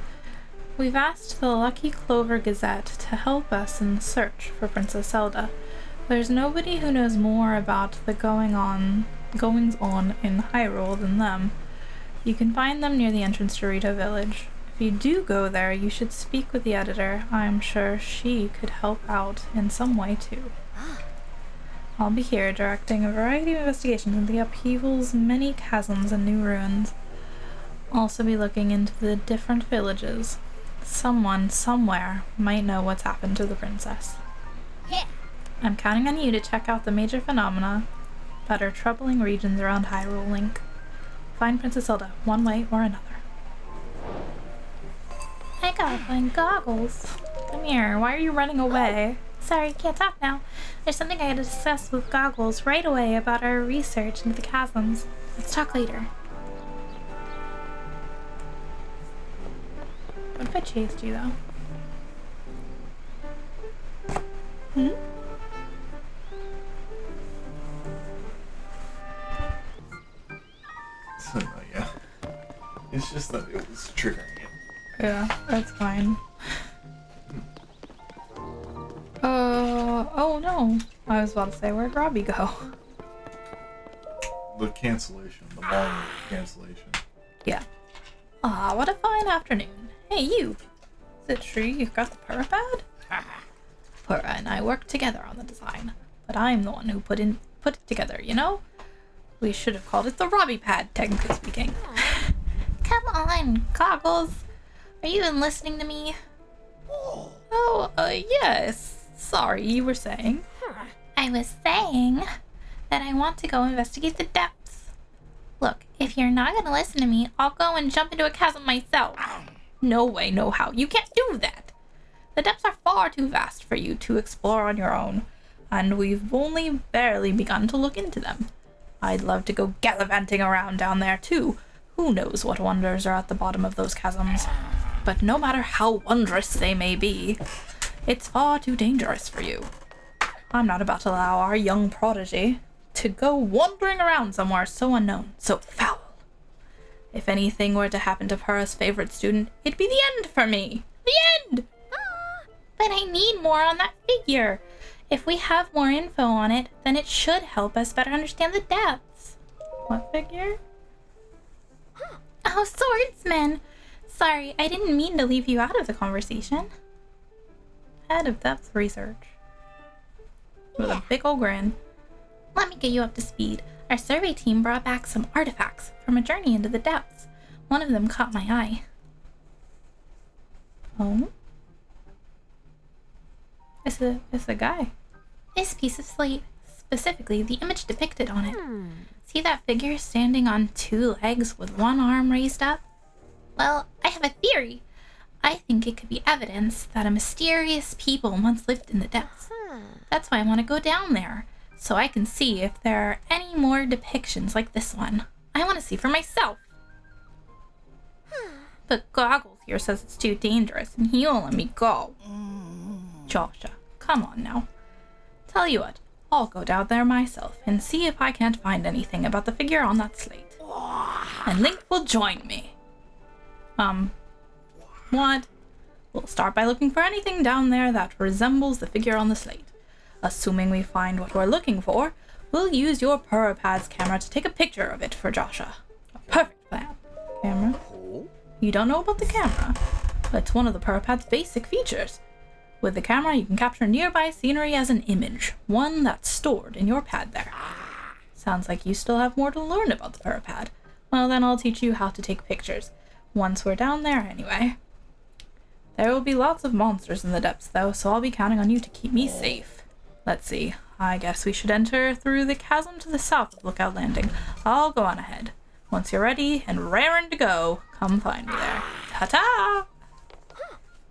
we've asked the Lucky Clover Gazette to help us in the search for Princess Zelda. There's nobody who knows more about the goings-on in Hyrule than them. You can find them near the entrance to Rito Village. If you do go there, you should speak with the editor. I'm sure she could help out in some way too. I'll be here directing a variety of investigations into the upheaval's many chasms and new ruins. I'll also be looking into the different villages. Someone, somewhere, might know what's happened to the princess. Yeah. I'm counting on you to check out the major phenomena that are troubling regions around Hyrule, Link. Find Princess Zelda, one way or another. I gotta find goggles. Come here, why are you running away? Sorry, can't talk now. There's something I gotta discuss with Goggles right away about our research into the chasms. Let's talk later. What if I chased you, though? So, yeah. It's just that it was triggering it. Yeah, that's fine. Oh no. I was about to say, where'd Robbie go? The cancellation, the volume cancellation. Yeah. Ah, what a fine afternoon. Hey, you! Is it true you've got the Purra pad? Purra and I worked together on the design, but I'm the one who put it together, you know? We should have called it the Robbie pad, technically speaking. Come on, Goggles. Are you even listening to me? Oh, yes. Sorry, you were saying? I was saying that I want to go investigate the depths. Look, if you're not gonna listen to me, I'll go and jump into a chasm myself. No way, no how. You can't do that. The depths are far too vast for you to explore on your own, and we've only barely begun to look into them. I'd love to go gallivanting around down there too. Who knows what wonders are at the bottom of those chasms. But no matter how wondrous they may be, it's far too dangerous for you. I'm not about to allow our young prodigy to go wandering around somewhere so unknown, so foul. If anything were to happen to Purra's favorite student, it'd be the end for me. The end! But I need more on that figure. If we have more info on it, then it should help us better understand the depths. What figure? Oh, swordsman! Sorry, I didn't mean to leave you out of the conversation. Head of depth research. With a big ol' grin. Let me get you up to speed. Our survey team brought back some artifacts from a journey into the depths. One of them caught my eye. Oh? It's a guy. This piece of slate, specifically the image depicted on it. See that figure standing on 2 legs with one arm raised up? Well, I have a theory. I think it could be evidence that a mysterious people once lived in the depths. That's why I want to go down there, so I can see if there are any more depictions like this one. I want to see for myself. But Goggles here says it's too dangerous, and he won't let me go. Joshua, come on now. Tell you what, I'll go down there myself and see if I can't find anything about the figure on that slate. And Link will join me. What? We'll start by looking for anything down there that resembles the figure on the slate. Assuming we find what we're looking for, we'll use your Purrpad's camera to take a picture of it for Joshua. A perfect plan. Camera? You don't know about the camera? It's one of the Purrpad's basic features. With the camera, you can capture nearby scenery as an image, one that's stored in your pad there. Sounds like you still have more to learn about the Purrpad. Well, then I'll teach you how to take pictures. Once we're down there, anyway. There will be lots of monsters in the depths, though, so I'll be counting on you to keep me safe. Let's see. I guess we should enter through the chasm to the south of Lookout Landing. I'll go on ahead. Once you're ready and raring to go, come find me there. Ta-ta!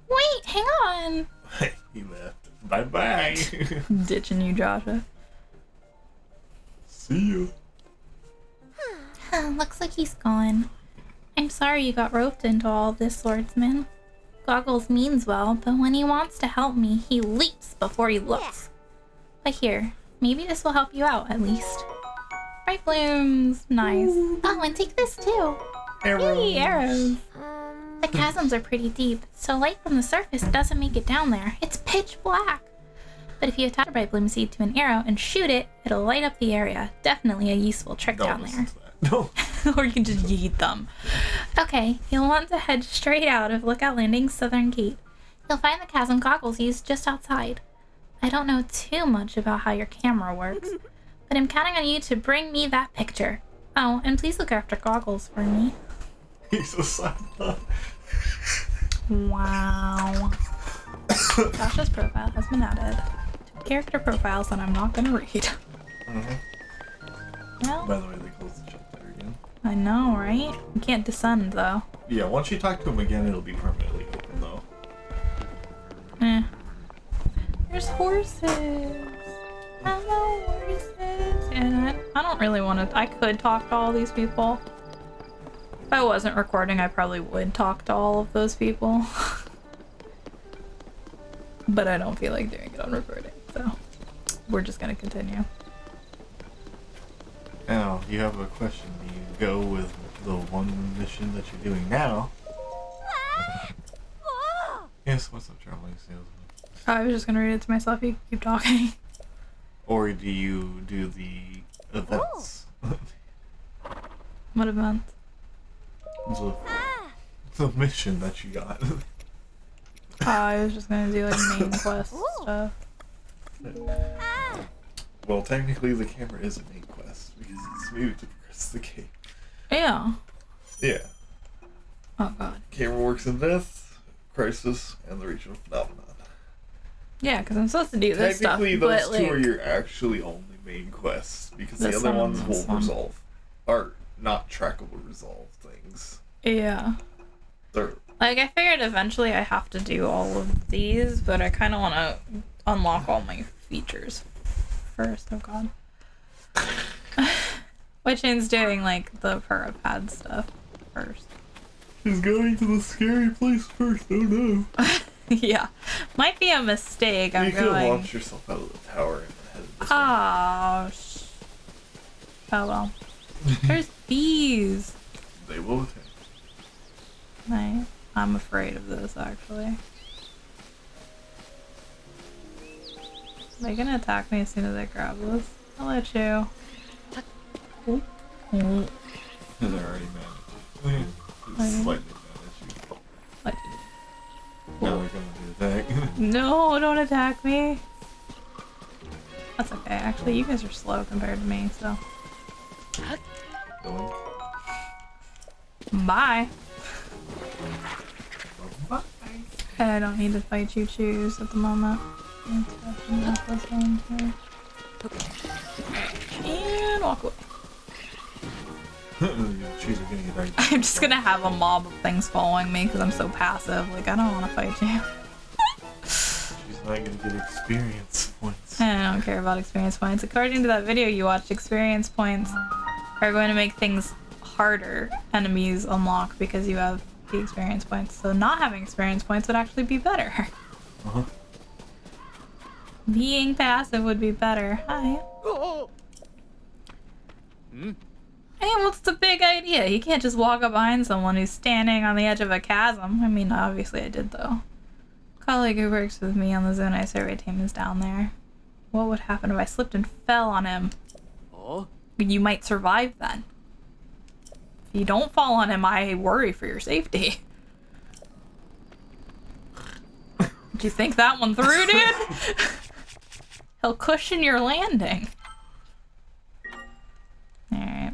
Wait, hang on. He left. Bye-bye. Ditching you, Joshua. See you. Looks like he's gone. I'm sorry you got roped into all this, swordsman. Goggles means well, but when he wants to help me, he leaps before he looks. But here, maybe this will help you out, at least. Bright blooms. Nice. Oh, and take this too. Arrows. Yay, arrows. The chasms are pretty deep, so light from the surface doesn't make it down there. It's pitch black. But if you attach a bright bloom seed to an arrow and shoot it, it'll light up the area. Definitely a useful trick down there. No. Or you can just yeet them. Okay, you'll want to head straight out of Lookout Landing's southern gate. You'll find the chasm goggles used just outside. I don't know too much about how your camera works, but I'm counting on you to bring me that picture. Oh, and please look after goggles for me. He's a silent. Wow. Josh's profile has been added to character profiles that I'm not going to read. Well, By the way, they closed the shop there again. I know, right? You can't descend, though. Yeah, once you talk to him again, it'll be permanently open, though. Eh. There's horses. Hello, horses. And I don't really want to... I could talk to all these people. If I wasn't recording, I probably would talk to all of those people. But I don't feel like doing it on recording, so we're just gonna continue. Now, you have a question. Do you go with the one mission that you're doing now? Yes, what's up, traveling salesman? I was just gonna read it to myself. You keep talking. Or do you do the events? What event? the mission that you got. I was just gonna do like main quest stuff. Well, technically the camera is a main quest because it's moved to progress the game. Yeah. Yeah. Oh god. Camera works in Death, Crisis, and the Regional Phenomenon. Yeah, because I'm supposed to do this stuff. Technically, those but, two like, are your actually only main quests because the This other one, ones this will one. resolve, are not trackable resolve things. Yeah. They're Like, I figured eventually I have to do all of these, but I kind of want to unlock all my features first. Oh god. Which means doing, like, the Purrpad stuff first. She's going to the scary place first. Oh no. Yeah. Might be a mistake. You I'm could going... launch yourself out of the tower and head this way. Oh, well. There's bees. They will attack. I'm afraid of this, actually. They're gonna attack me as soon as I grab this. I'll let you. Ooh. Ooh. They're already mad at you. Slightly mad at you. What? Now they're going to attack. No, don't attack me. That's okay. Actually, you guys are slow compared to me, so. Going. Bye. Bye. I don't need to fight you choose at the moment. And walk away. She's gonna get right. I'm just gonna have a mob of things following me because I'm so passive. Like, I don't want to fight you. She's not gonna get experience points. I don't care about experience points. According to that video you watched, experience points are going to make things harder enemies unlock because you have the experience points. So not having experience points would actually be better. Uh-huh. Being passive would be better. Hi. Hey, what's the big idea? You can't just walk up behind someone who's standing on the edge of a chasm. I mean, obviously I did, though. colleague who works with me on the Zonai survey team is down there. What would happen if I slipped and fell on him? Oh? You might survive then. If you don't fall on him, I worry for your safety. Did you think that one through, dude? He'll cushion your landing. Alright.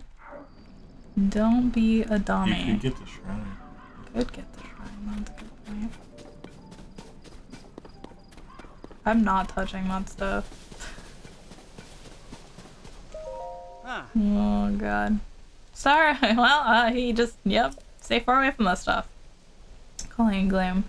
Don't be a dummy. You could get the shrine. Could get the shrine, that's a good point. I'm not touching that stuff. Ah. Oh god. Sorry, well, he just, yep, stay far away from that stuff. Calling gloom.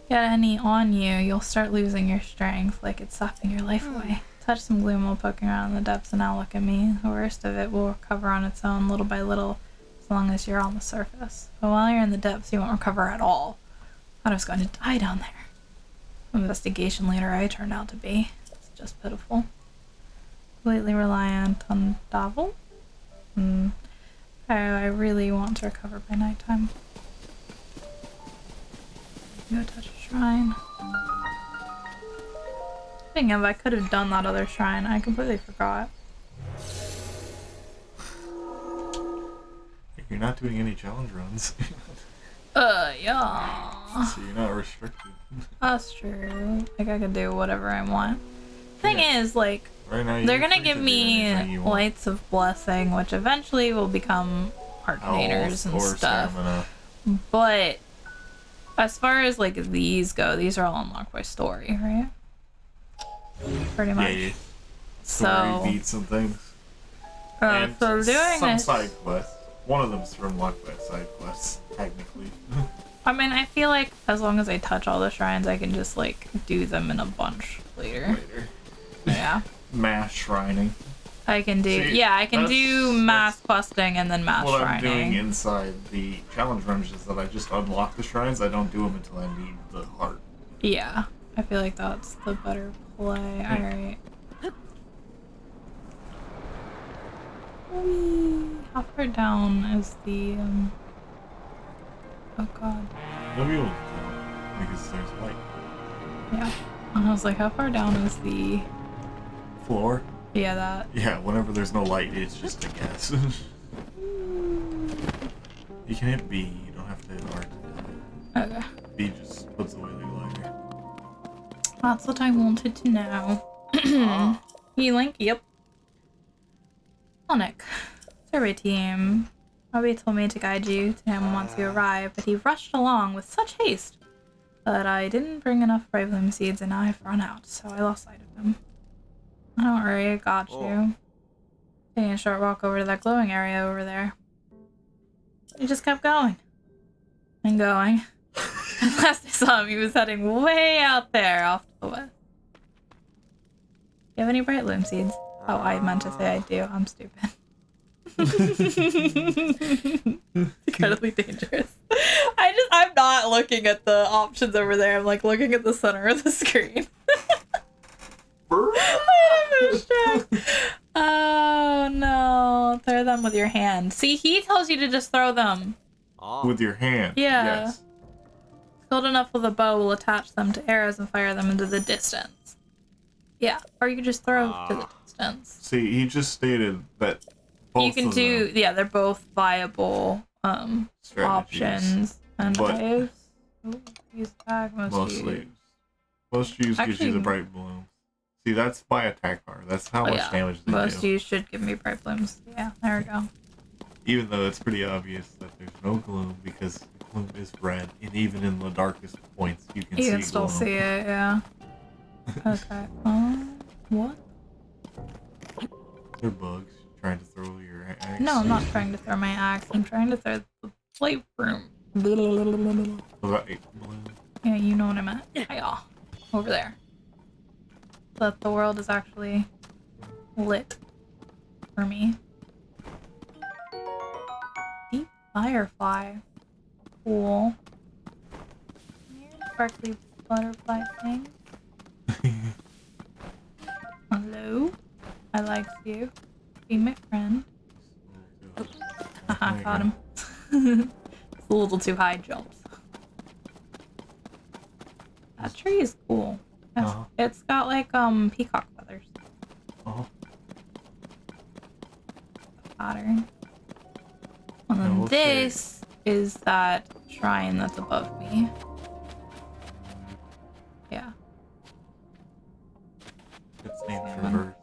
Get any on you, you'll start losing your strength, like it's sucking your life away. Touch some gloom while poking around in the depths and now look at me. The worst of it will recover on its own, little by little, as long as you're on the surface. But while you're in the depths, you won't recover at all. I thought I was going to die down there. Investigation leader I turned out to be. It's just pitiful. Completely reliant on Davil? I really want to recover by nighttime. Go touch a shrine. Speaking of, I could have done that other shrine. I completely forgot. You're not doing any challenge runs. Yeah. So you're not restricted. That's true. Like, I could do whatever I want. Thing is, like, Right now, they're you're gonna free give to do me anything you want. Lights of Blessing, which eventually will become Arcanators and Or stuff. stamina. But as far as like these go, these are all unlocked by story, right? Pretty much. Yeah. So, Story beats and things. And so doing some this, side quests. One of them's unlocked by side quests, technically. I mean, I feel like as long as I touch all the shrines, I can just like do them in a bunch later. Yeah. Mass shrining. I can do, See, yeah, I can do mass questing and then mass What shrining. I'm doing inside the challenge runs is that I just unlock the shrines. I don't do them until I need the heart. Yeah, I feel like that's the better play. Alright. How far down is the, oh god. You'll be able to tell because there's light. Yeah. I was like, how far down is the... Floor? Yeah, that. Yeah, whenever there's no light, it's just a guess. You can hit B, you don't have to hit R to do it. Okay. B just puts away the lighter. That's what I wanted to know. Healing, yep. Sonic. Survey team. Robbie told me to guide you to him once you arrive, but he rushed along with such haste that I didn't bring enough Brave Bloom seeds and now I've run out, so I lost sight of him. Don't worry, I got you. Taking a short walk over to that glowing area over there. He just kept going. And going. And last I saw him, he was heading way out there off to the west. Do you have any bright loom seeds? Oh, I meant to say I do. I'm stupid. Incredibly dangerous. I'm not looking at the options over there. I'm like looking at the center of the screen. Oh no. Throw them with your hand. See, he tells you to just throw them. With your hand. Yeah. Yes. Skilled enough with a bow will attach them to arrows and fire them into the distance. Yeah, or you can just throw to the distance. See, he just stated that both You can of do, them, yeah, they're both viable strategies, options. And but I use attack, most use. Most use gives Actually, you the bright bloom. See, that's by attack power. That's how much damage they most do. use should give me bright blooms. Yeah, there we go. Even though it's pretty obvious that there's no gloom because the gloom is red, and even in the darkest points you can see You can still gloom. see it, yeah. Okay. What? They're bugs trying to throw your axe. No, I'm not trying to throw my axe. I'm trying to throw the plate broom. Right. Yeah, you know what I meant. Yeah. Over there. But the world is actually lit for me. Deep firefly. Cool. Here's sparkly butterfly thing. Hello? I like you. Be my friend. Haha, got him. It's a little too high jumps. That tree is cool. It's got like peacock feathers. Pattern. And then this is that shrine that's above me. Yeah. It's named Traverse.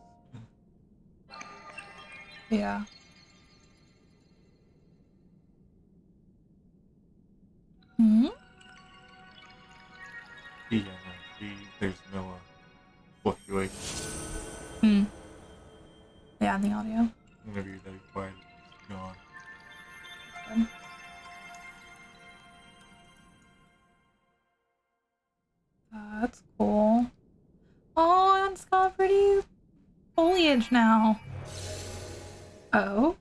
Yeah. Hmm? Yeah, see, there's no fluctuation. Hmm. Yeah, in the audio. Whenever you're that quiet, it's gone. Good. That's cool. Oh, it's got pretty foliage now. Oh.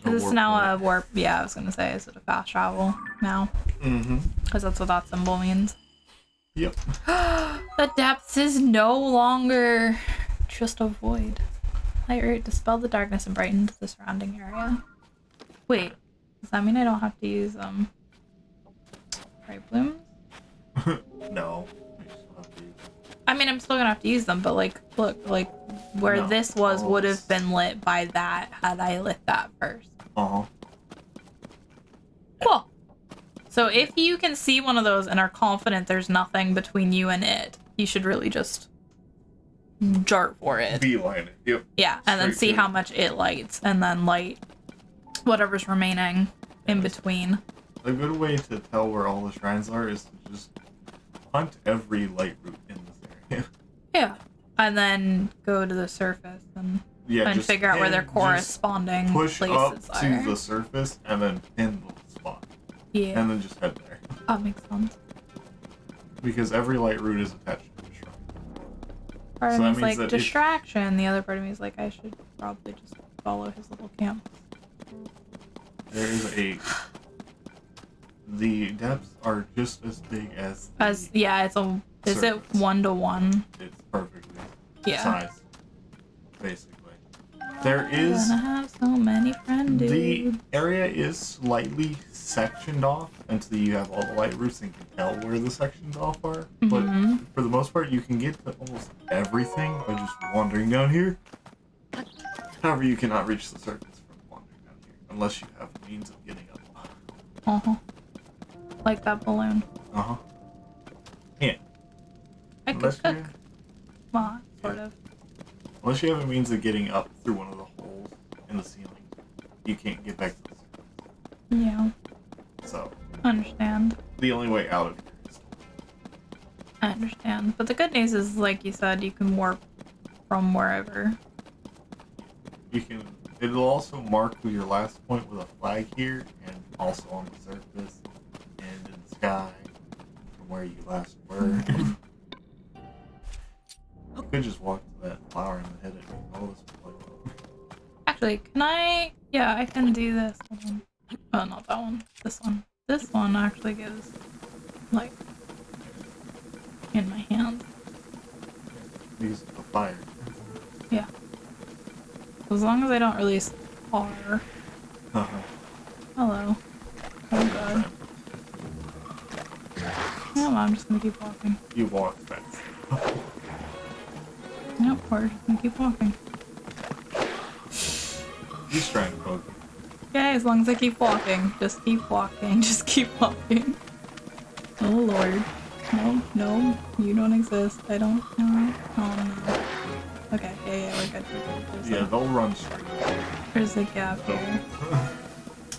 Is this now a warp? Yeah, I was gonna say, is it a fast travel now? Mm-hmm. Because that's what that symbol means. Yep. The depths is no longer just a void. Light root, dispel the darkness and brighten the surrounding area. Wait, does that mean I don't have to use bright blooms? No. You still have to use them. I mean, I'm still gonna have to use them, but like, look, like where this was would have been lit by that had I lit that first. Cool. So if you can see one of those and are confident there's nothing between you and it, you should really just dart for it. Beeline it. Yep. Yeah, and then see how much it lights, and then light whatever's remaining in between. A good way to tell where all the shrines are is to just hunt every light root in this area. Yeah. And then go to the surface and figure out where their corresponding push places up are. to the surface and then pin the spot. Yeah. And then just head there. That makes sense. Because every light root is attached to a shrine. Part of me is like distraction. The other part of me is like I should probably just follow his little camp. There is the depths are just as big as is it 1-to-1? It's perfectly size. Basically. There is gonna have so many friend dudes. The area is slightly sectioned off until you have all the light roots and can tell where the sections off are. But for the most part, you can get to almost everything by just wandering down here. However, you cannot reach the surface from wandering down here unless you have means of getting up. Like that balloon. Yeah. I could cook. Well, sort of. Unless you have a means of getting up through one of the holes in the ceiling, you can't get back to the surface. Yeah. So. Understand. The only way out of here is. I understand. But the good news is, like you said, you can warp from wherever. You can. It'll also mark your last point with a flag here, and also on the surface, and in the sky, from where you last were. You could just walk to that flower and hit it. All this would play. Actually, can I? Yeah, I can do this. Hold on. Oh, not that one. This one. This one actually gives, like, in my hand. Use the fire. Yeah. As long as I don't release fire. Hello. Oh god. No, I'm just gonna keep walking. You walk fast. Nope, we're just gonna keep walking. He's trying to poke you. Okay, as long as I keep walking. Just keep walking. Just keep walking. Oh lord. No, you don't exist. I don't know. Oh no. Okay, yeah, we're good. They'll run straight. There's a gap here.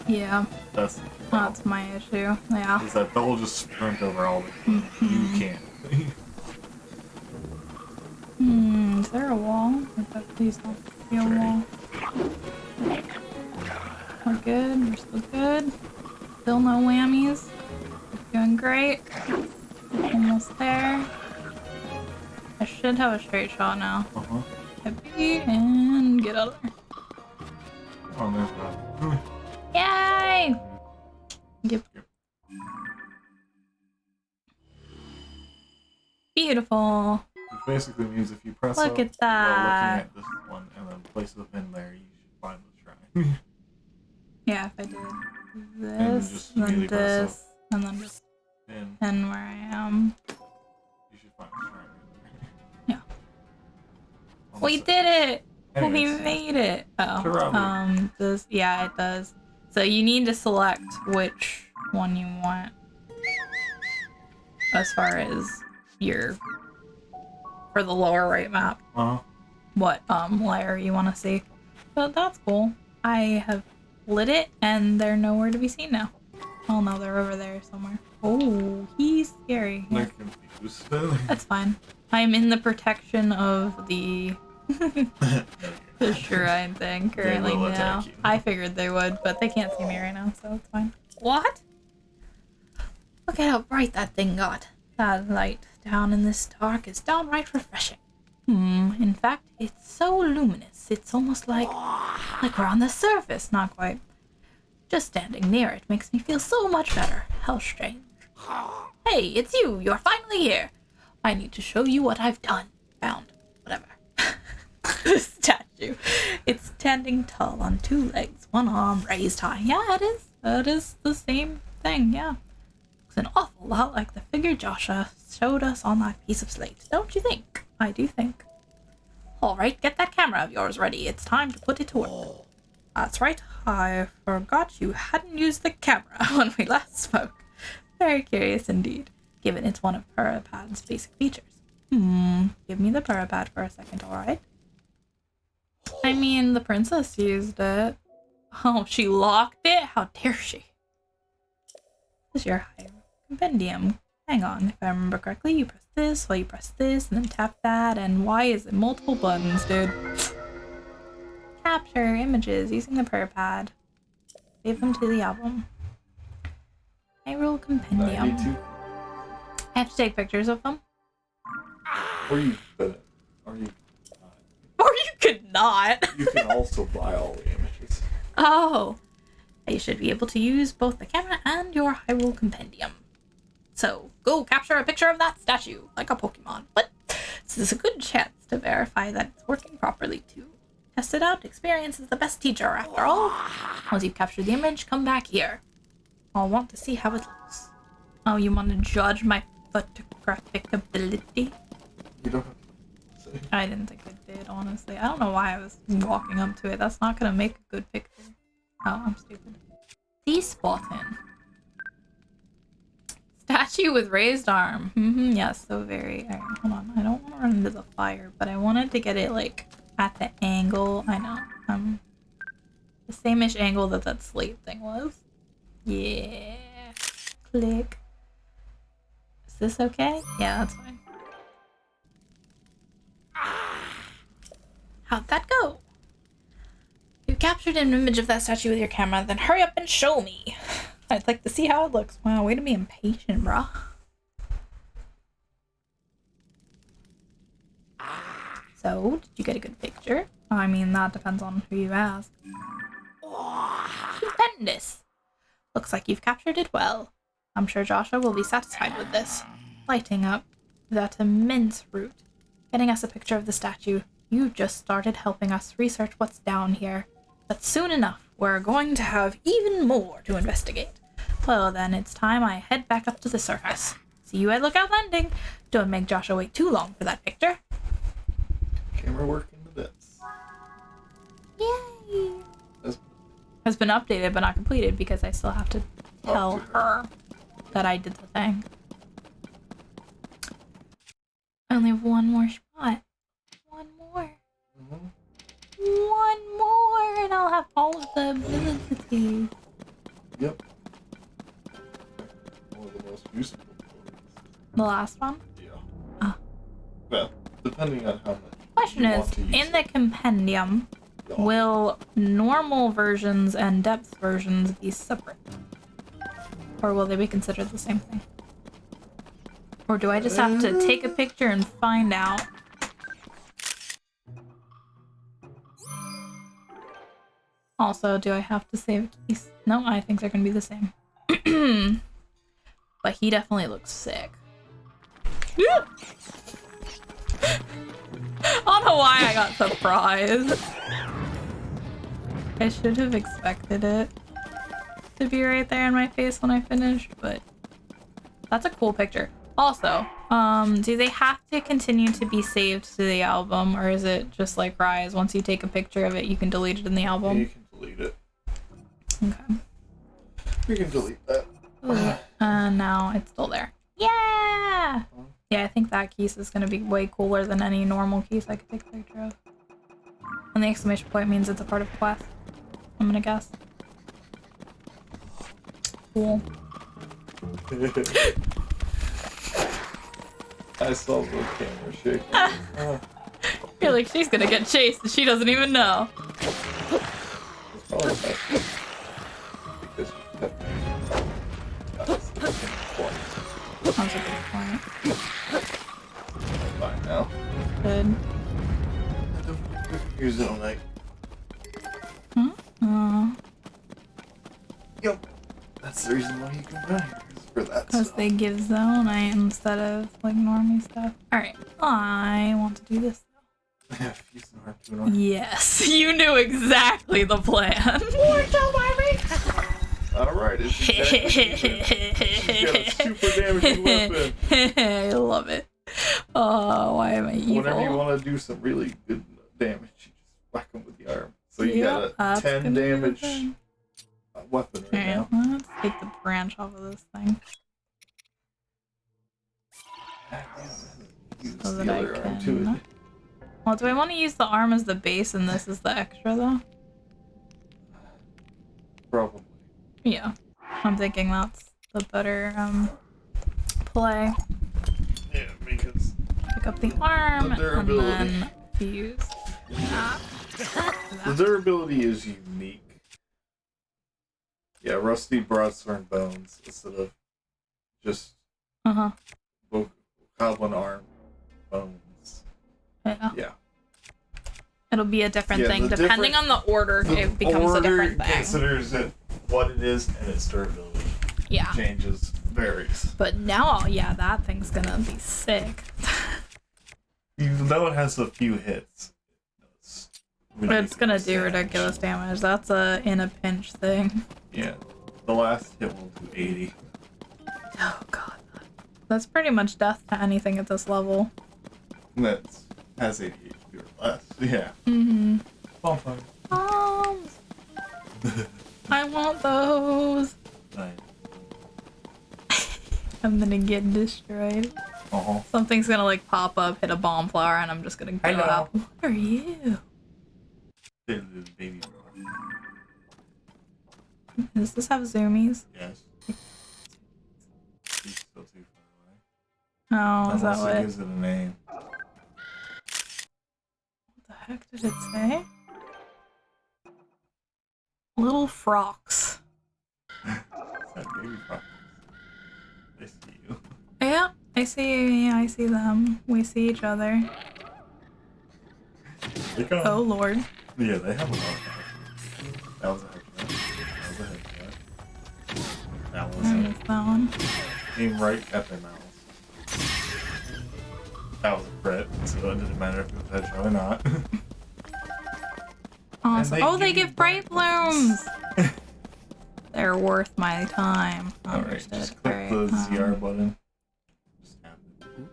Yeah. That's my issue. Yeah. Is that they'll just sprint over all the You can't. Is there a wall? Please don't be a wall. We're good. We're still good. Still no whammies. We're doing great. Almost there. I should have a straight shot now. Happy and get out of there. Oh, there's that. Yay! Yep. Beautiful. Which basically means if you press Look at that. while looking at this one and then place the pin there, you should find the shrine. Yeah, if I did And this, then this, and then just pin. pin where I am. Yeah. Almost We did it! Anyways. We made it! Hurrah. This, yeah, it does. So you need to select which one you want. As far as your... for the lower right map. What, layer you want to see. But that's cool. I have lit it, and they're nowhere to be seen now. Oh no, they're over there somewhere. Oh, he's scary. They're confused. That's fine. I'm in the protection of the the shrine thing currently will now. attack you. I figured they would, but they can't see me right now, so it's fine. What? Look at how bright that thing got. That light down in this dark is downright refreshing. In fact, it's so luminous, it's almost like we're on the surface. Not quite. Just standing near it makes me feel so much better. How strange. Hey, it's you! You're finally here! I need to show you what I've done. Found. Whatever. The statue. It's standing tall on 2 legs, 1 arm raised high. Yeah, it is. That is the same thing, yeah. Looks an awful lot like the figure Joshua showed us on that piece of slate, don't you think? I do think. Alright, get that camera of yours ready. It's time to put it to work. That's right. I forgot you hadn't used the camera when we last spoke. Very curious indeed, given it's one of Purapad's basic features. Give me the Purapad for a second, alright? I mean, the princess used it. Oh, she locked it? How dare she? This is your Hyrule compendium. Hang on, if I remember correctly, you press this while you press this, and then tap that, and why is it multiple buttons, dude? Capture images using the Purapad. Save them to the album. Hyrule compendium. I have to take pictures of them. Or you couldn't. Or you Or you could not. You can also buy all the images. Oh. You should be able to use both the camera and your Hyrule compendium. So, go capture a picture of that statue, like a Pokemon. But this is a good chance to verify that it's working properly too. Test it out. Experience is the best teacher, after all. Once you've captured the image, come back here. I'll want to see how it looks. Oh, you want to judge my photographic ability? You don't have to say. I didn't think I did, honestly. I don't know why I was walking up to it. That's not gonna make a good picture. Oh, I'm stupid. T-spotting. Statue with raised arm. Yes, so very... Alright, hold on. I don't want to run into the fire, but I wanted to get it, like, at the angle. I know. The same-ish angle that that slate thing was. Yeah. Click. Is this okay? Yeah, that's fine. How'd that go? You captured an image of that statue with your camera, then hurry up and show me. I'd like to see how it looks. Wow, way to be impatient, bruh. So, did you get a good picture? I mean, that depends on who you ask. Stupendous! Looks like you've captured it well. I'm sure Joshua will be satisfied with this. Lighting up that immense root. Getting us a picture of the statue. You just started helping us research what's down here. But soon enough, we're going to have even more to investigate. Well then, it's time I head back up to the surface. See you at Lookout Landing. Don't make Joshua wait too long for that picture. Camera working to bits. Yay! Has been updated but not completed because I still have to tell her that I did the thing. I only have one more spot. One more. One more and I'll have all of the abilities. Yep. One of the most useful abilities. The last one? Yeah. Well, depending on how much. Question is, in the compendium, will normal versions and depth versions be separate? Or will they be considered the same thing? Or do I just have to take a picture and find out? Also, do I have to save keys? No, I think they're gonna be the same. But he definitely looks sick. I don't know why I got surprised. I should have expected it to be right there in my face when I finished, but that's a cool picture. Also, Do they have to continue to be saved to the album, or is it just like Rise? Once you take a picture of it, you can delete it in the album? You can delete it. Okay. You can delete that. Now it's still there. Yeah! Yeah, I think that keys is gonna be way cooler than any normal keys I could take a picture of. And the exclamation point means it's a part of quest. I'm gonna guess. Cool. I saw the camera shaking. You're like, she's gonna get chased and she doesn't even know. It's probably best because you have that's a good point. That's a good point. Fine now. Good. Use it all night. Yep. That's the reason why you can buy it, is for that Because stuff. they give Zonite instead of like normie stuff. Alright, I want to do this though. Fuse and harpoon. Yes, you knew exactly the plan. Alright, it's exactly she's got a super damaging weapon. I love it. Oh, why am I evil? Whenever you want to do some really good damage, you just whack them with the arm. So you got a 10 damage weapon right now. Let's take the branch off of this thing. Use So the that I other arm to can... it. Well, do I want to use the arm as the base and this is the extra though? Probably. Yeah. I'm thinking that's the better play. Yeah, because Pick up the arm The durability. and then fuse. the durability is unique. Yeah, rusty broadsword bones instead of just goblin arm bones. Yeah. Yeah. It'll be a different Yeah, thing. the Depending on the order, it becomes a different thing. Considers it what it is, and its durability Yeah. changes, varies. But now, yeah, that thing's gonna be sick. Even though it has a few hits, It's gonna do damage. ridiculous damage. That's a in a pinch thing. Yeah, the last hit will do 80. Oh god. That's pretty much death to anything at this level. That has 80 HP or less. Yeah. Mm-hmm. Bonfire. I want those. Nice. I'm gonna get destroyed. Something's gonna like pop up, hit a bomb flower, and I'm just gonna go out. What are you? Baby. Does this have zoomies? Yes. He's still too far away. Oh, is that Unless what? it gives it a name. What the heck did it say? Little frocks. It's that baby frog. They see you. Yeah, I see. Yeah, I see them. We see each other. Oh lord. Yeah, they have a lot of that. That was a headshot. That was a headshot. That was I a missed that one. aim right at their mouths. That was a crit, so it didn't matter if it was headshot or not. Awesome. They give bright blooms! They're worth my time. Alright, just click the ZR button. Just tap it.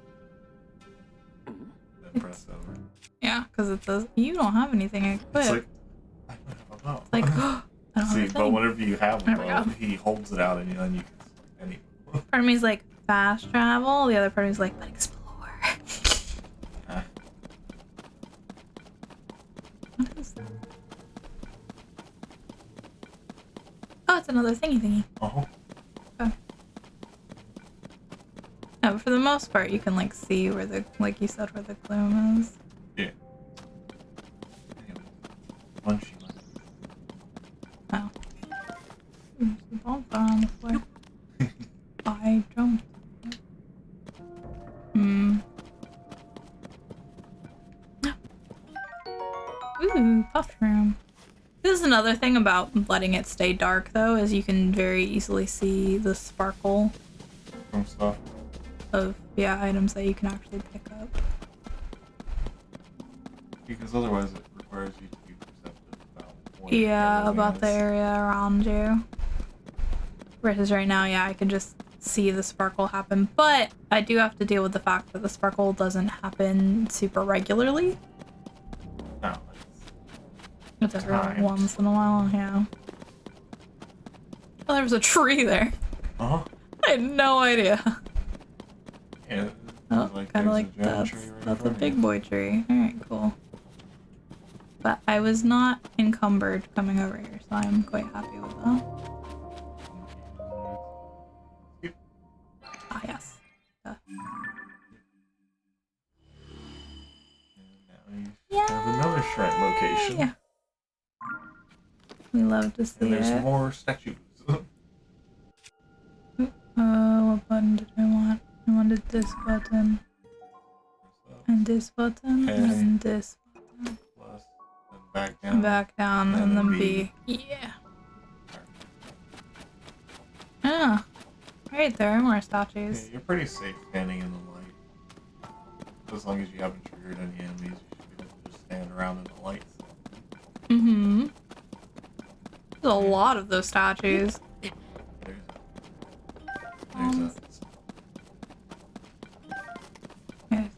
Then press over. Yeah, because it says, you don't have anything equipped. It's like, I don't have a bow. It's like, I don't have See, a but thing. whenever you have a There we bow, go. he holds it out and then you can... Part of me's like, fast travel. The other part of me's like, but explore. What is that? Oh, it's another thingy. Uh-huh. Oh. No, but for the most part, you can like see where the, like you said, where the gloom is. Yeah. Punchy. Oh. There's a bonfire on the floor. I don't. Ooh, puff room. This is another thing about letting it stay dark, though, is you can very easily see the sparkle From stuff. of, yeah, items that you can actually pick up. Because otherwise it requires you to be perceptive about what Yeah, everything about the is. area around you. Versus right now, yeah, I can just see the sparkle happen, but I do have to deal with the fact that the sparkle doesn't happen super regularly. No. It's every once in a while, yeah. Oh, there was a tree there. Uh-huh. I had no idea. Yeah. Oh, kind of there's like a giant that's, tree right in that's a front of big you. boy tree. Alright, cool. But I was not encumbered coming over here, so I'm quite happy with that. Ah, yes. And now you Yeah. have another shrine location. Yeah. We love to see And there's it. more statues. What button did I want? I wanted this button. And this button. Okay. And this button. Plus, and back down. And back down, And and then then B. Yeah. Ah. Right, there are more Yeah, statues. you're pretty safe standing in the light. As long as you haven't triggered any enemies, you should be able to just stand around in the light. Mm-hmm. There's a lot of those statues. There's a Okay.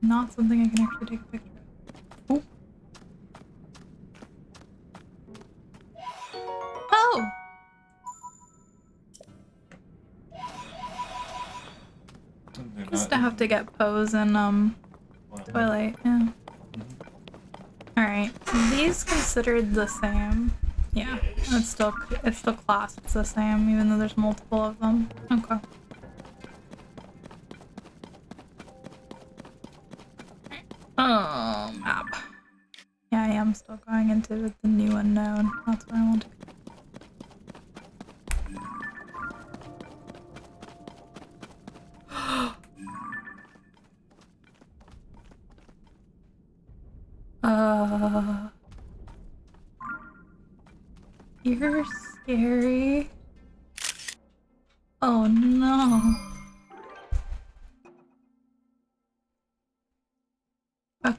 Not something I can actually take a picture of. Ooh. Oh! Used to have to get pose in Twilight, yeah. Alright, these considered the same. Yeah, it's still classed as the same, even though there's multiple of them. Okay. Oh, map. Yeah, I am still going into the new unknown. That's where I want to go. You're scary. Oh no. Okay.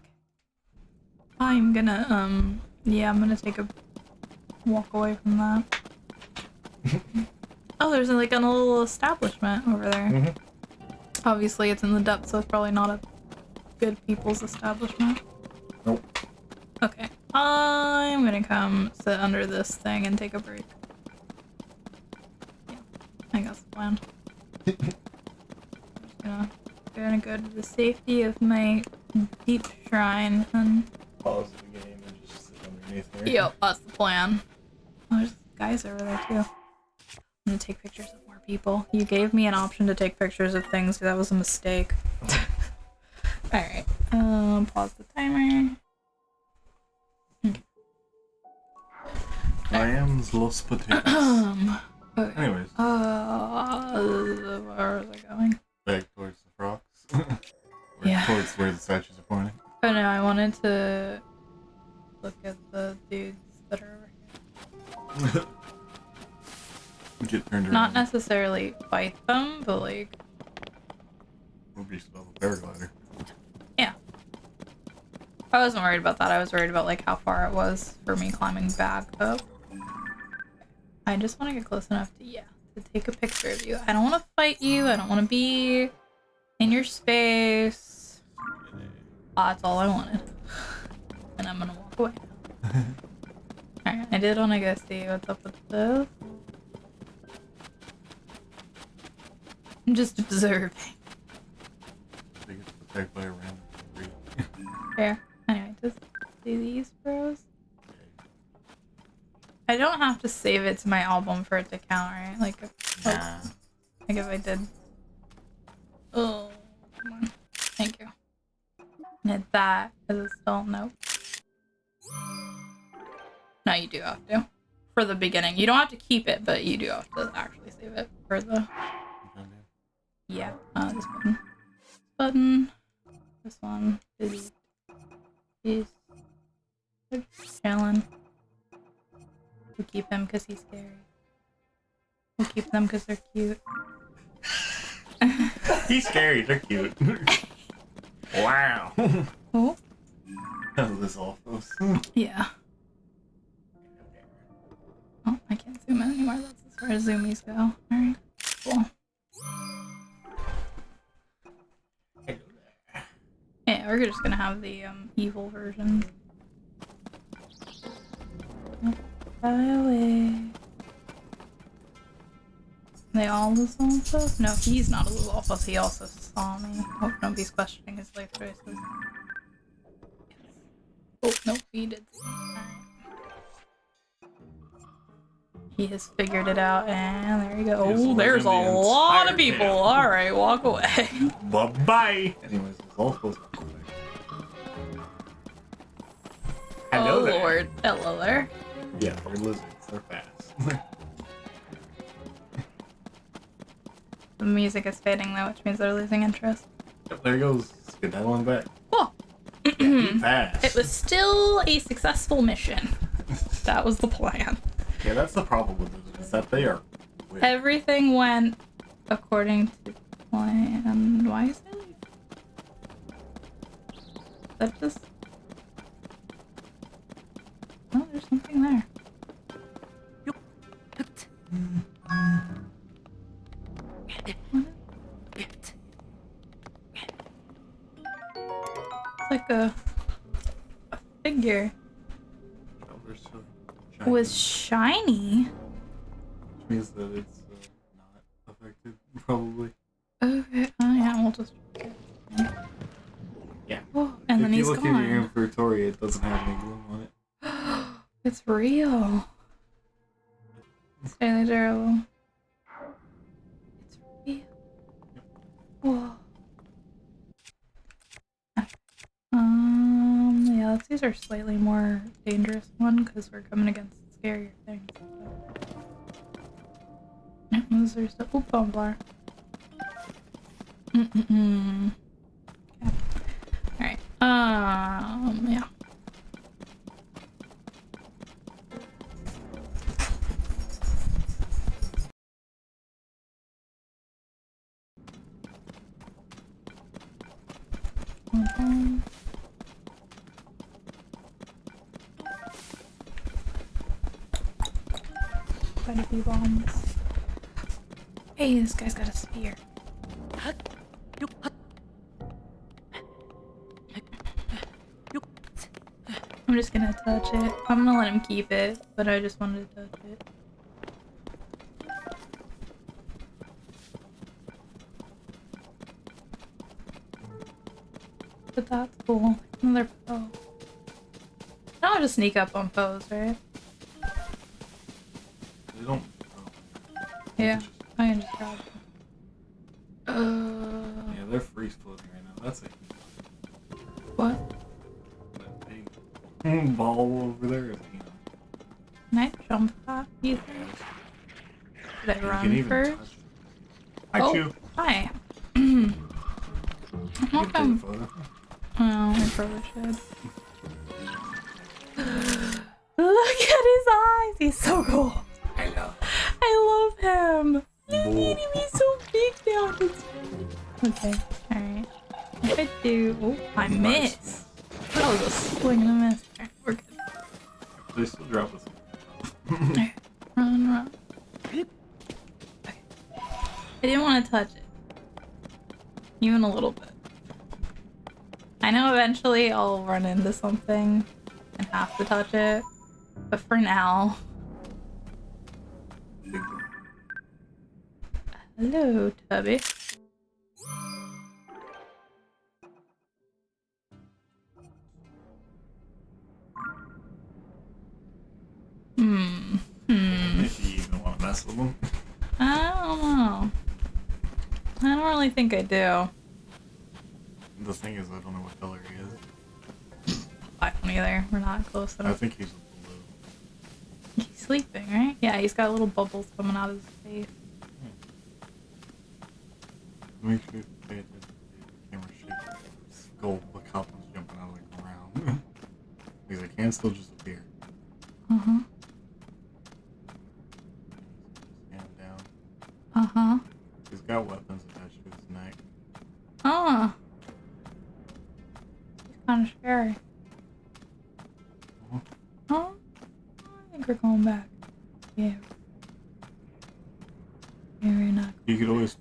I'm gonna, yeah, I'm gonna take a walk away from that. Oh, there's like a little establishment over there. Mhm. Obviously, it's in the depths, so it's probably not a good people's establishment. Nope. Okay. I'm gonna come sit under this thing and take a break. Yeah, I think that's the plan. I'm just gonna go to the safety of my deep shrine and... Pause the game and just sit underneath here. Yep, that's the plan. Oh, there's guys over there too. I'm gonna take pictures of more people. You gave me an option to take pictures of things, so that was a mistake. Alright, pause the timer. I am Los Potatoes. Okay. Anyways, Where was I going? back towards the frogs. Or Yeah. towards where the statues are pointing. Oh no, I wanted to look at the dudes that are over here. Get turned around. Not necessarily fight them, but like... Would be still a paraglider. Yeah. I wasn't worried about that. I was worried about like how far it was for me climbing back up. I just want to get close enough to, yeah, to take a picture of you. I don't want to fight you. I don't want to be in your space. That's all I wanted. And I'm gonna walk away now. Alright, I did want to go see what's up with this. I'm just observing. They get attacked by a random tree. Fair. Anyway, just do these bros. I don't have to save it to my album for it to count, right? Like if, Nah. like if I did. Oh, come on. Thank you. And hit that, because it's still nope. No, you do have to. For the beginning. You don't have to keep it, but you do have to actually save it for the... Yeah, this button. This button. This one. Delete. These. They're chilling. We'll keep him because he's scary. We'll keep them because they're cute. He's scary, they're cute. Wow. Oh? This all goes. Yeah. anymore. That's as far as zoomies go. Alright, cool. Yeah, we're just gonna have the evil version. Away. They all lose alphas? No, he's not a lose alphas. He also saw me. Hope nobody's questioning his life choices. Yes. Oh, no, he did. He has figured it out, and there you go. Oh, there's a lot of people. Alright, walk away. Bye-bye! Anyways, it's all supposed to be quick. Hello there. Lord. Hello there. Yeah, they're lizards. They're fast. The music is fading though, which means they're losing interest. Yep, there goes skedaddling back. Cool. Be fast. It was still a successful mission. That was the plan. Yeah, that's the problem with lizards, is that they are quick. Everything went according to plan. Why is it? That just... Oh, there's something there. It's like a figure. Oh, they're so It was shiny. Which means that it's not affected, probably. Okay, oh yeah, we'll just... Yeah. Oh, and then he's If you look at your gone. inventory, it doesn't have any gloom on it. It's real. It's fairly durable. It's real. Whoa. Yeah, let's use our slightly more dangerous one because we're coming against scarier things. Yep, those are still. Oop, bone bar. Okay. Alright. Yeah. Quite a few bombs. Hey, this guy's got a spear. I'm just gonna touch it. I'm gonna let him keep it, but I just wanted to touch it. But that's cool. Another foe. I don't just sneak up on foes, right? They don't. Yeah, I can just grab them. Yeah, they're freeze floating right now. That's a What? that big ball over there. Can I jump that? You think? Should I You can run even first? touch it. Hi, Oh, Chew. hi. I You don't know can if take a I'm... photo. Oh, I probably should. Look at his eyes! He's so cool. I know. I love him. He's so big now. Okay, alright. If I do... Oh, I miss. That was a swing and a miss. Alright, we're good. They still drop us. Alright, run. Okay. I didn't want to touch it. Even a little bit. I know eventually I'll run into something and have to touch it. But for now... Hello, Tubby. If you even want to mess with them. I don't know. I don't really think I do. The thing is, I don't know what color he is. I don't either. We're not close I enough. think he's blue. He's sleeping, right? Yeah, he's got little bubbles coming out of his face. Make sure you pay attention to the camera shape. Skull, the cobwebs jumping out of the ground. Because it can still just appear. Uh-huh. Hand down. Uh-huh. He's got weapons attached to his neck. Oh. He's kind of scary. Uh-huh. Oh, I think we're going back. Yeah. You could always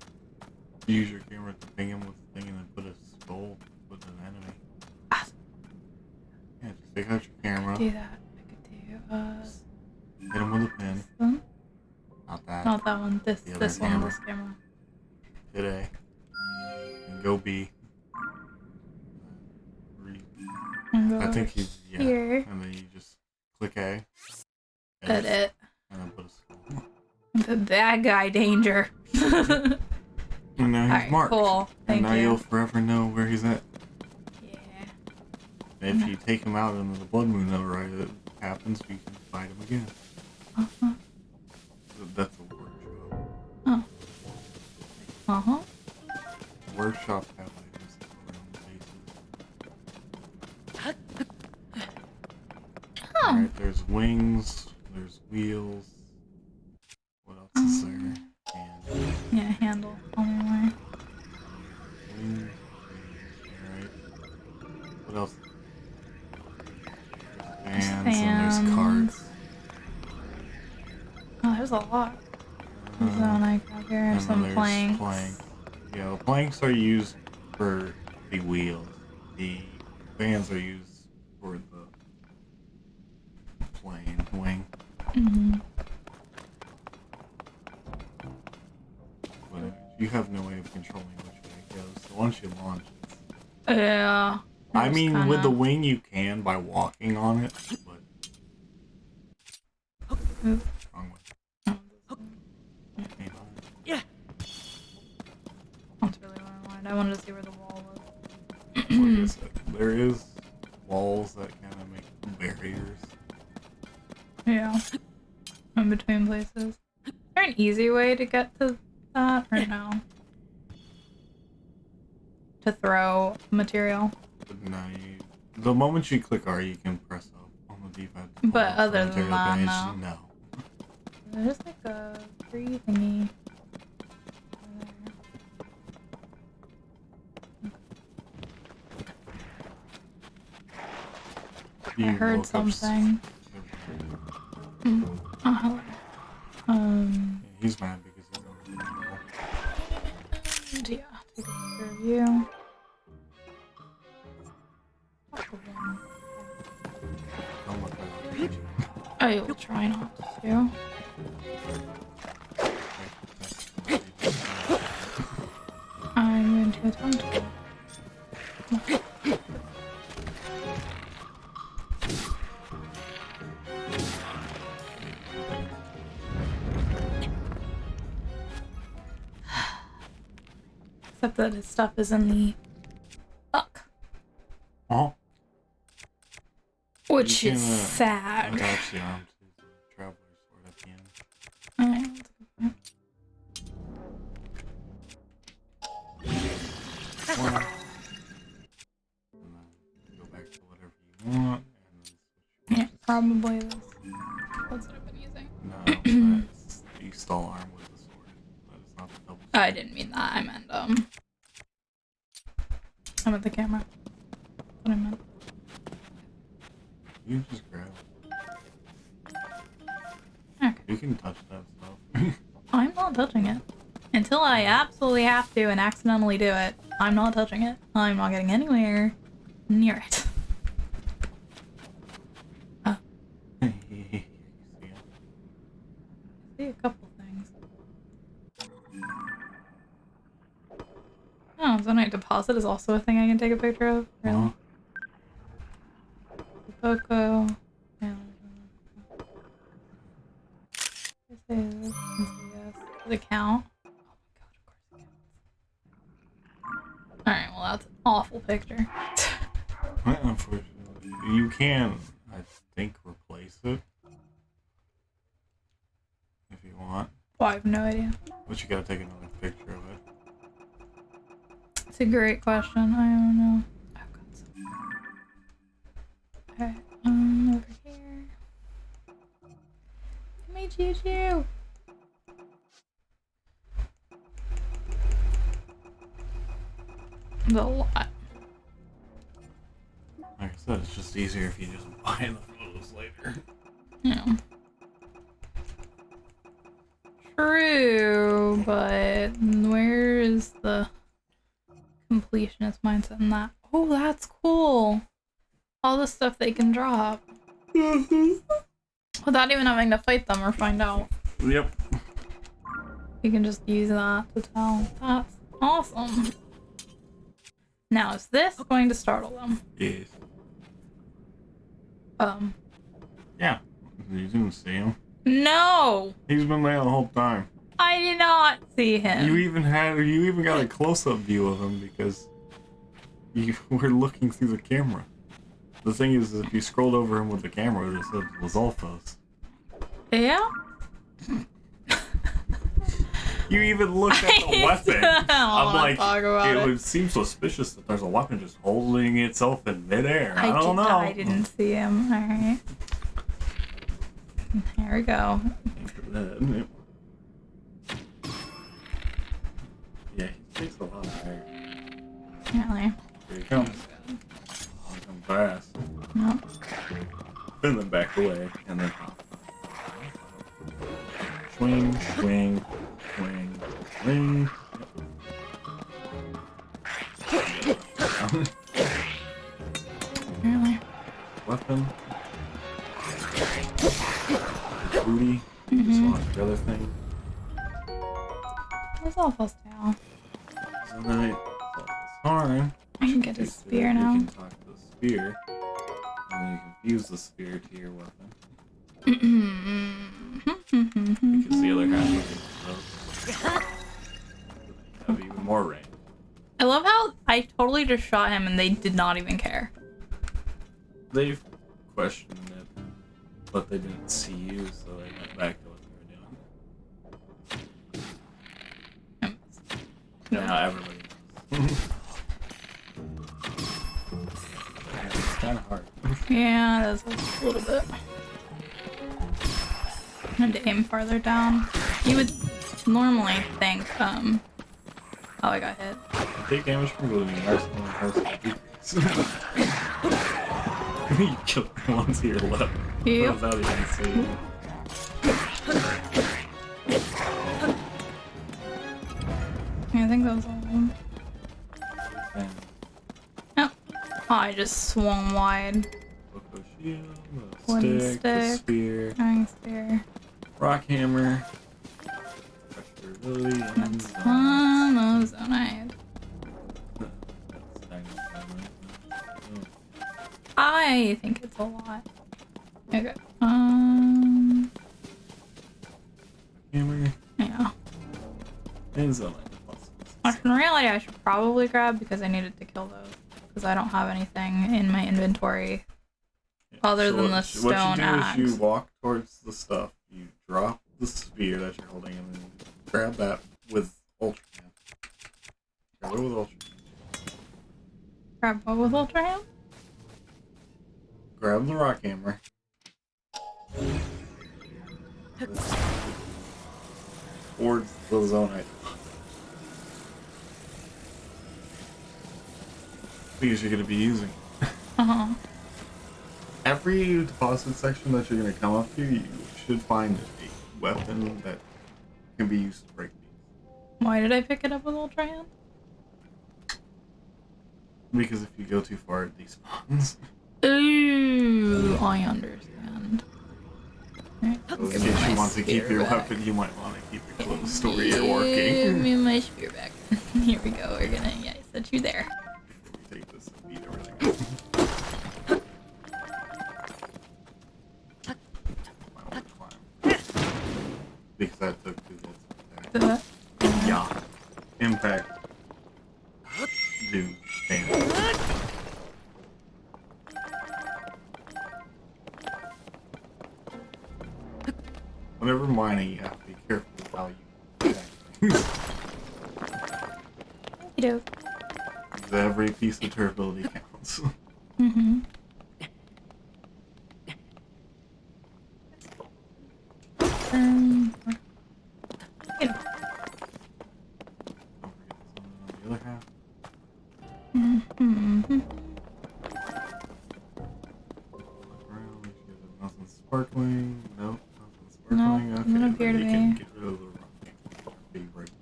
use your camera to ping him with the thing and then put a skull with an enemy. Yeah, just take out your camera. Do that. I could do, hit him with a pin. this one? Not that. Not that one. This The other this one, camera. this camera. Hit A. And go B. And go I think over yeah. here. And then you just click A. Edit. And then put a skull. The bad guy danger. And now he's Alright, marked. cool. Thank and now you. you'll forever know where he's at. Yeah. And if you take him out and the blood moon override happens, you can fight him again. Uh-huh. That's a workshop. Oh. Uh-huh. Workshop have items around the bases. Oh. Alright, there's wings, there's wheels. What else is there? And Yeah, handle. Only way. wings. Alright. What else? There's fans and there's cards. Oh, there's a lot. There's one I got here. And Some then there's planks. Yeah, the planks are used for the wheels. The fans are used for the plane wing. Mm-hmm. But you have no way of controlling which way it goes. So once you launch it, Yeah. I Just mean, with kinda- the wing you can by walking on it, but Oop. wrong way. Yeah. That's really what I wanted. I wanted to see where the wall was. Like I said, there is walls that kind of make barriers. Yeah. In between places. Is there an easy way to get to that or no? To throw material? But no, the moment you click R, you can press up on the D-pad. to pull But up the other than material that, page. no. No. There's like a free thingy. I You heard woke up something. Oh, hello. He's mad because he don't know. And yeah, take a picture of you. Don't look like that. I will try not to. I'm going to attempt to. Except that his stuff is in the book. Oh, Which You is can, sad. attach the arm to the traveler's sword at the end. Alright, that's a good point. And then go back to whatever you want, and then switch. Yeah, probably this. That's what I've been using. No, that's the stall arm with the sword. That is not the double sword. I didn't mean that. I meant, I meant the camera. That's what I meant. You just grab it. Okay. You can touch that stuff. I'm not touching it. Until I absolutely have to and accidentally do it, I'm not touching it. I'm not getting anywhere near it. Oh, See it? I see a couple things. Oh, Zonite deposit is also a thing I can take a picture of? Really? Uh-huh. Poco. Yeah. I say this and say yes. Does it count? Oh my god, of course it counts. Alright, well that's an awful picture. Unfortunately, you can, I think, replace it if you want, Well, I have no idea. but you gotta take another picture of it. It's a great question. I don't know. I've got some. Okay, over here. Me choo choo. There's a lot. Like I said, it's just easier if you just buy the photos later. Yeah. True, but where is the completionist mindset in that? Oh, that's cool. All the stuff they can drop. Without even having to fight them or find out. Yep. You can just use that to tell. That's awesome. Now, is this going to startle them? Yes. Yeah. You didn't see him. No! He's been there the whole time. I did not see him. You even got a close-up view of him because you were looking through the camera. The thing is, if you scrolled over him with the camera, it said Lizalfos. Yeah? You even looked at the weapon. I'm like, it would seem suspicious that there's a weapon just holding itself in midair. I don't know. I didn't see him. Alright. Here we go. Yeah, he takes a lot of air. Really? Here he comes. He'll come fast. No. And then back away, and then hop. Swing, swing, swing, swing. Really? Weapon. Booty. Just launch the other thing. Where's Alpha's tail? So then harm. I can get his spear now. You can talk to the spear. And then you can fuse the spear to your weapon. Because the other half of it have even more range. I love how I totally just shot him and they did not even care. They've questioned it, but they didn't see you, so they went back to what they were doing. Now everybody knows. It's kind of hard. Yeah, that's a little bit. I had to aim farther down. You would normally think, oh, I got hit. Take damage from gloomy. You killed the ones to your left. Yep. Without even seeing them. Yeah, I think that was all of them. Oh, I just swung wide. Wooden Stick, the spear, throwing spear. rock hammer. That's fun. Ozonite. I think it's a lot. Okay. Hammer. Yeah. And Zelda. In reality, I should probably grab because I needed to kill those. Because I don't have anything in my inventory other than the stone axe. What you do is you walk towards the stuff, you drop the spear that you're holding, and then grab that with Ultra Hand. Grab it with Ultra Hand. Grab what with Ultra Hand? Grab the rock hammer. Towards the zonite. Because you're going to be using. Uh-huh. Every deposit section that you're going to come up to, you should find a weapon that can be used to break these. Why did I pick it up with Ultra Hand? Because if you go too far, it despawns. Ooh, I understand. Right. So in case you want to keep your weapon, you might want to keep it close to where you're working. Give me my spear back. Here we go. We're gonna, yeah, set you there. Take this and beat everything. Because that took 2 hits. Yeah. Impact. Do damage. Whenever mining, you have to be careful with how you attack things. Dope. Every piece of durability counts. Mm-hmm. You know. The other half. Mm-hmm. Look around, make sure there's nothing sparkling. Nope, nothing No, sparkling. doesn't appear to you can be. get rid of the rock. Be right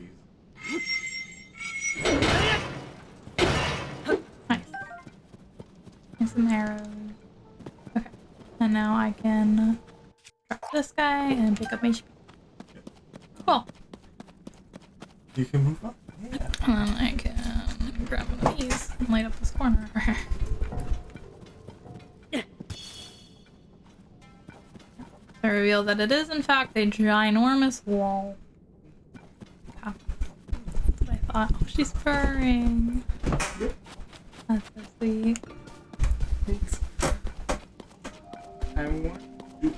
some arrows. Okay. And now I can drop this guy and pick up my HP. Cool. You can move up. Yeah. And then I can grab one of these and light up this corner. I reveal that it is in fact a ginormous wall. Yeah. That's what I thought. Oh, she's purring. That's so sweet. Thanks. I want you.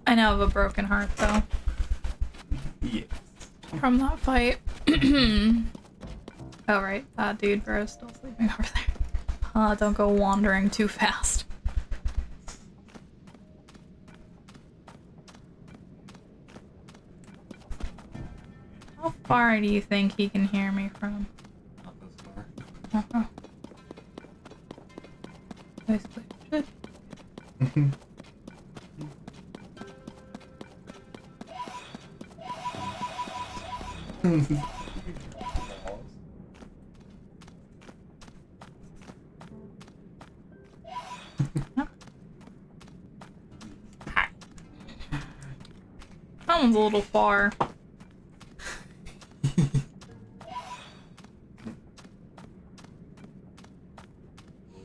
I now have a broken heart though. Yes. From that fight. Oh right, that dude bro's still sleeping over there. Don't go wandering too fast. How far do you think he can hear me from? Not this far. Basically, should. That one's a little far.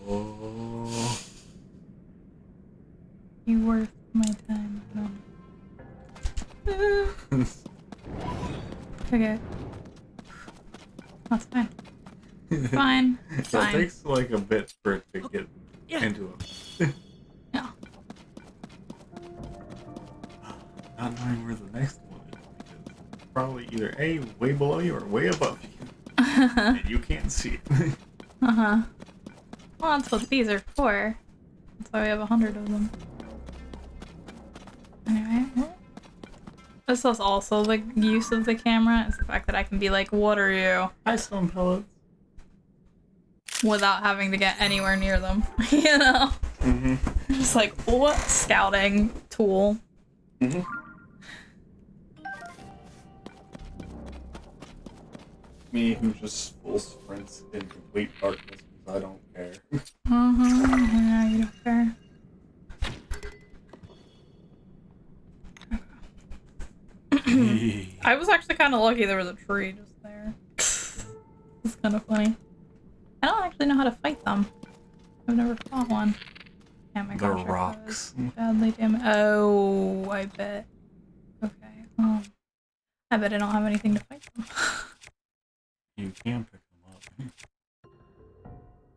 Oh. You worth my time. I don't know. Okay. That's fine. Fine. It Fine. takes like a bit for it to get into it. Yeah. Not knowing where the next one is because it's probably either A, way below you or way above you. And you can't see it. Uh-huh. Well, that's what these are for. That's why we have 100 of them. Anyway. This is also the use of the camera, is the fact that I can be like, what are you? Hi, stone pellets. Without having to get anywhere near them. You know? Mm-hmm. Just like, what? Scouting tool. Mm-hmm. Me who just full sprints in complete darkness because I don't care. Yeah, you don't care. I was actually kind of lucky there was a tree just there. It's kind of funny. I don't actually know how to fight them. I've never fought one. Yeah, my The gosh, rocks. badly damaged. Oh, I bet. Okay. I bet I don't have anything to fight them. You can pick them up.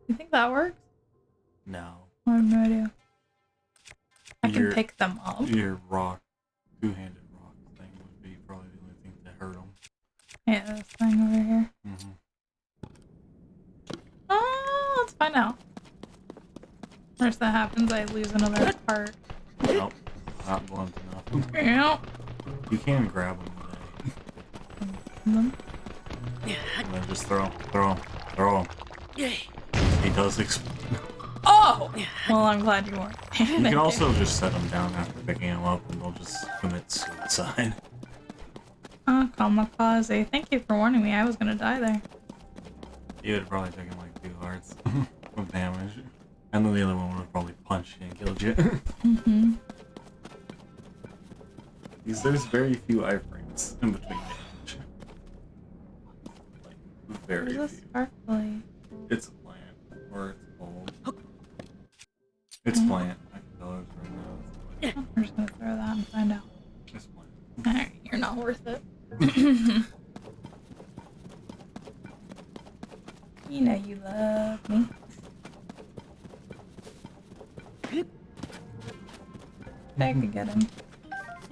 You think that works? No. I have no idea. I can Your- pick them up. Your rock, two-handed rock thing would be probably the only thing to hurt them. Yeah, this thing over here. Mm-hmm. Oh, let's find out. First that happens, I lose another part. Nope. Not blunt enough. Yeah. You can grab them Them. and then just throw them. He does explode. Oh! Well, I'm glad you weren't. You can also just set them down after picking them up and they'll just commit suicide. Oh, kamikaze. Thank you for warning me. I was gonna die there. You would have probably taken like 2 hearts of damage. And then the other one would have probably punched you and killed you. Mm-hmm. Because there's very few iframes in between damage. Like, very There's a few. sparkly. It's a plant. Or it's old. It's plant. I can tell it's right now. It's plant. I'm just gonna throw that and find out. It's plant. Alright, you're not worth it. You know you love me. I could get him.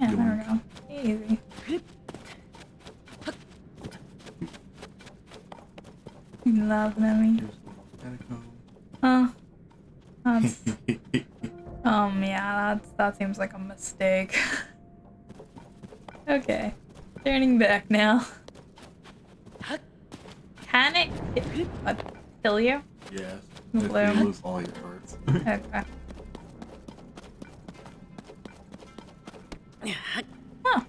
Yeah, there we go. Easy. You love me. Here's the little Huh. That's yeah, that seems like a mistake. Okay. Turning back now. Can it kill you? Yes. The If blue. you lose all your parts. Okay. Huh.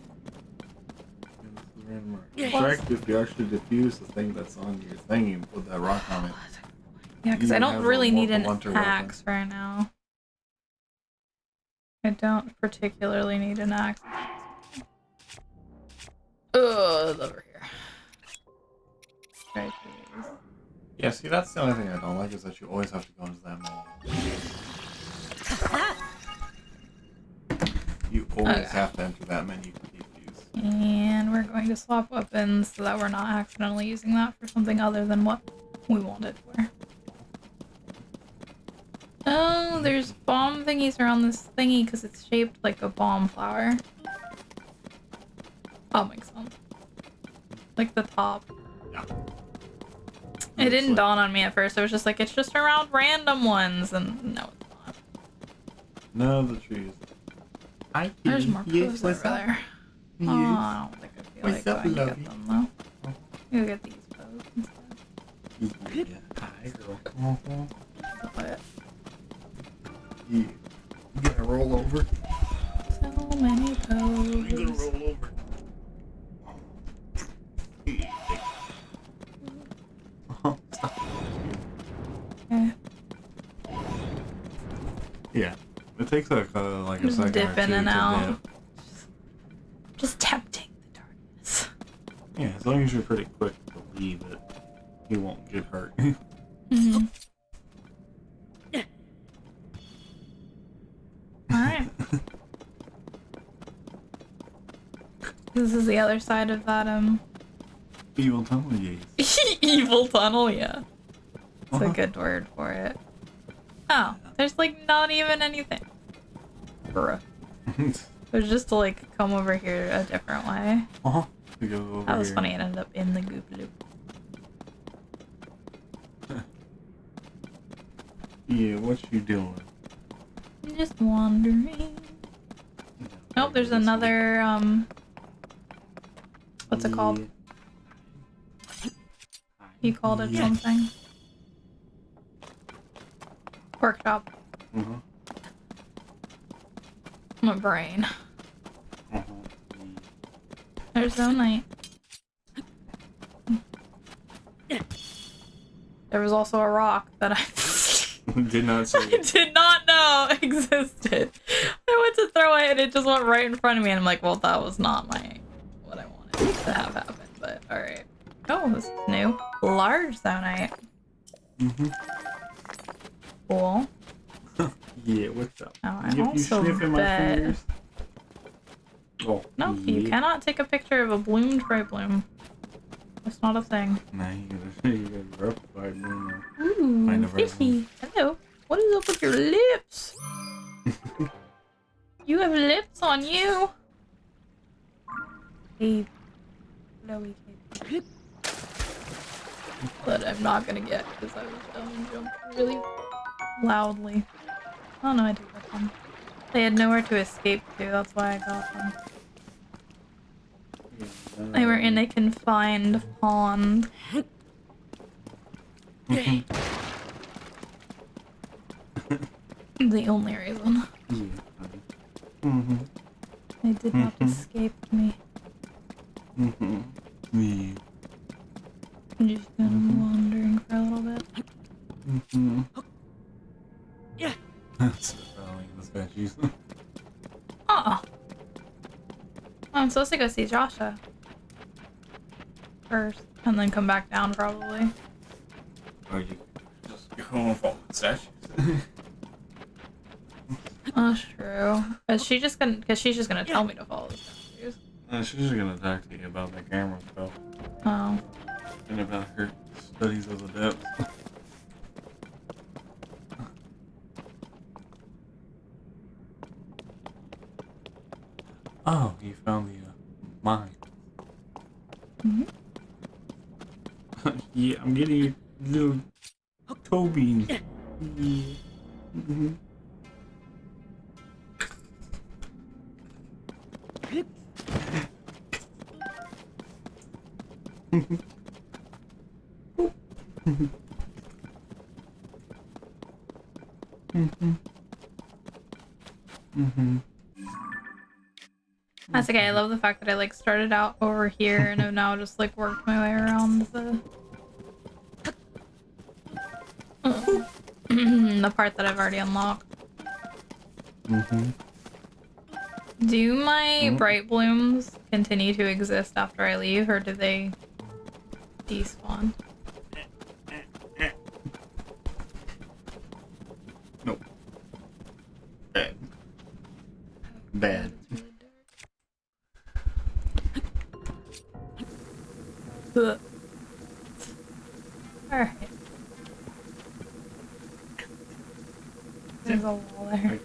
In fact, if you actually defuse the thing that's on your thing, you put that rock on it, Yeah, because I You don't have really a need more an blunter axe right now. I don't particularly need an axe. Oh, it's over here. Right, please. Yeah, see, that's the only thing I don't like is that you always have to go into that mall. You always have to enter that menu to keep these. And we're going to swap weapons so that we're not accidentally using that for something other than what we want it for. Oh, there's bomb thingies around this thingy because it's shaped like a bomb flower. Oh, makes sense. Like the top. Yeah. It didn't dawn on me at first. I was just like, it's just around random ones, and no, it's not. No, the trees. There's more clothes over there. Yes. Oh, I don't think I feel like going to get them though. Go get these clothes instead. Yeah. Hi, girl. But You gonna roll over? so many You gonna poses. roll over? Okay. Yeah. It takes like a Just second dip or in two and to out. dip. Just tempting the darkness. Yeah, as long as you're pretty quick to leave it, you won't get hurt. Mm-hmm. Alright. This is the other side of that, Evil tunnel, yes. evil tunnel, yeah. That's a Uh-huh. good word for it. Oh, there's like not even anything. Bruh. There's just to like come over here a different way. Uh-huh. To go over That was here. funny, it ended up in the goop loop. Yeah, what you doing? Just wandering. Oh, there's another, what's it called? You called it something. Workshop. Uh-huh. My brain. Uh-huh. There's Zonite. There was also a rock that I Did not see I it. did not know existed. I went to throw it and it just went right in front of me and I'm like, well, that was not what I wanted to have happen, but alright. Oh, this is new. Large Zonite. Mm-hmm. Cool. Yeah, what's up? Oh, I You also sniffing my bet... fingers? Oh, No, you yeah. cannot take a picture of a bloomed bright bloom. That's not a thing. Nah, you gotta rub by me. Ooh, Find a bright fishy. Hello. What is up with your lips? You have lips on you. Hey. Blowy cave. But I'm not gonna get because I was dumb and jumped really loudly. Oh no, I did get them. They had nowhere to escape to, that's why I got them. They were in a confined pond. The only reason. Mm-hmm. They did not escape me. Mm-hmm. Yeah. I'm just kind of wandering for a little bit. Mm-hmm. Yeah. Spelling the statues. Oh. I'm supposed to go see Joshua first, and then come back down probably. Or you just go and follow the statues. That's true. Is she just gonna? Cause she's just gonna tell me to follow the statues. She's just gonna talk to you about the camera stuff Oh. and about her studies of the depths. Oh, you found the mine. Mm-hmm. Yeah, I'm getting you little toe beans. Yeah. Mm-hmm. That's okay. I love the fact that I like started out over here and have now just like worked my way around the. The part that I've already unlocked. Do my bright blooms continue to exist after I leave, or do they despawn? Nope. Bad. Bad. Alright. There's a wall there.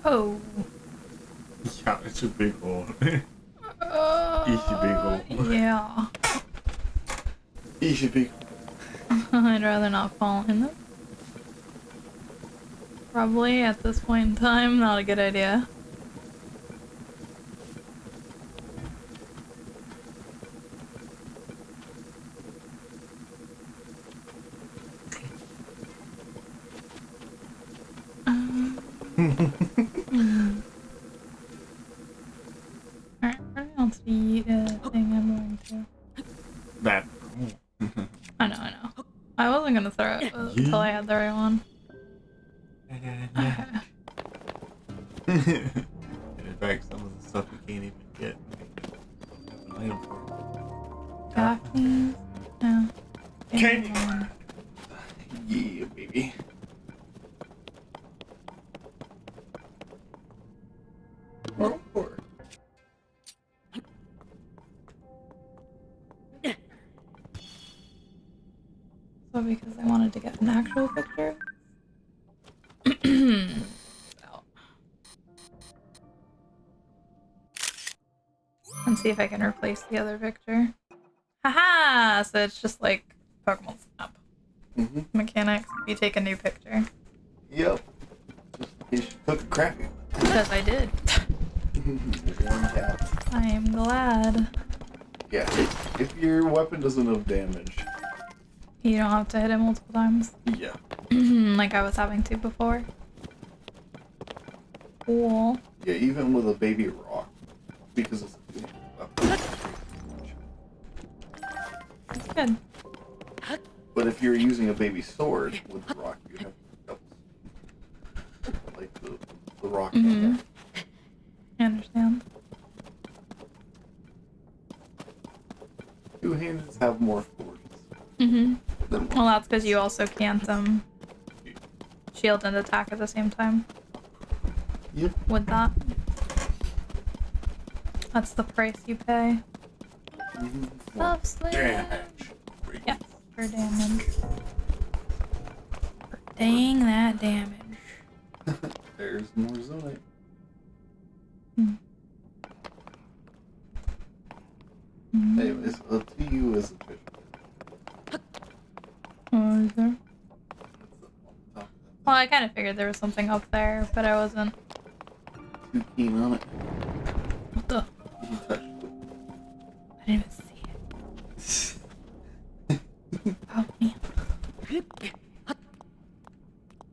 Oh. Yeah, it's a big hole. It's a big hole. Yeah. It's a big hole. I'd rather not fall in it. Probably at this point in time, not a good idea. Alright, where else do you thing I'm going to? That. I know. I wasn't gonna throw it until I had the right one. In fact, some of the stuff you can't even get. Have an item for. Daphne's? No. Candy! Yeah, baby. Oh, poor. So because I wanted to get an actual picture. And see if I can replace the other picture. Haha! So it's just like Pokemon Snap. Mechanics, you take a new picture. Yep. Just in case you took a crappy one. Because I did. One tap. I am glad. Yeah, if your weapon doesn't have damage. You don't have to hit it multiple times. Yeah. Like I was having to before. Cool. Yeah, even with a baby rock. Because it's a weapon. That's good. But if you're using a baby sword with the rock, you have doubles. Like the rock in there. I understand. Two-handeds have more force. Than Well, that's because you also can't shield and attack at the same time. Yep. With that. That's the price you pay. Love slam. Damage. Yes, for damage. For dang that damage. There's more zonite. Anyways, the TU is official. Oh, is there? Well, I kind of figured there was something up there, but I wasn't Too keen on it. What the? You touched it. I didn't even see it. Oh, man.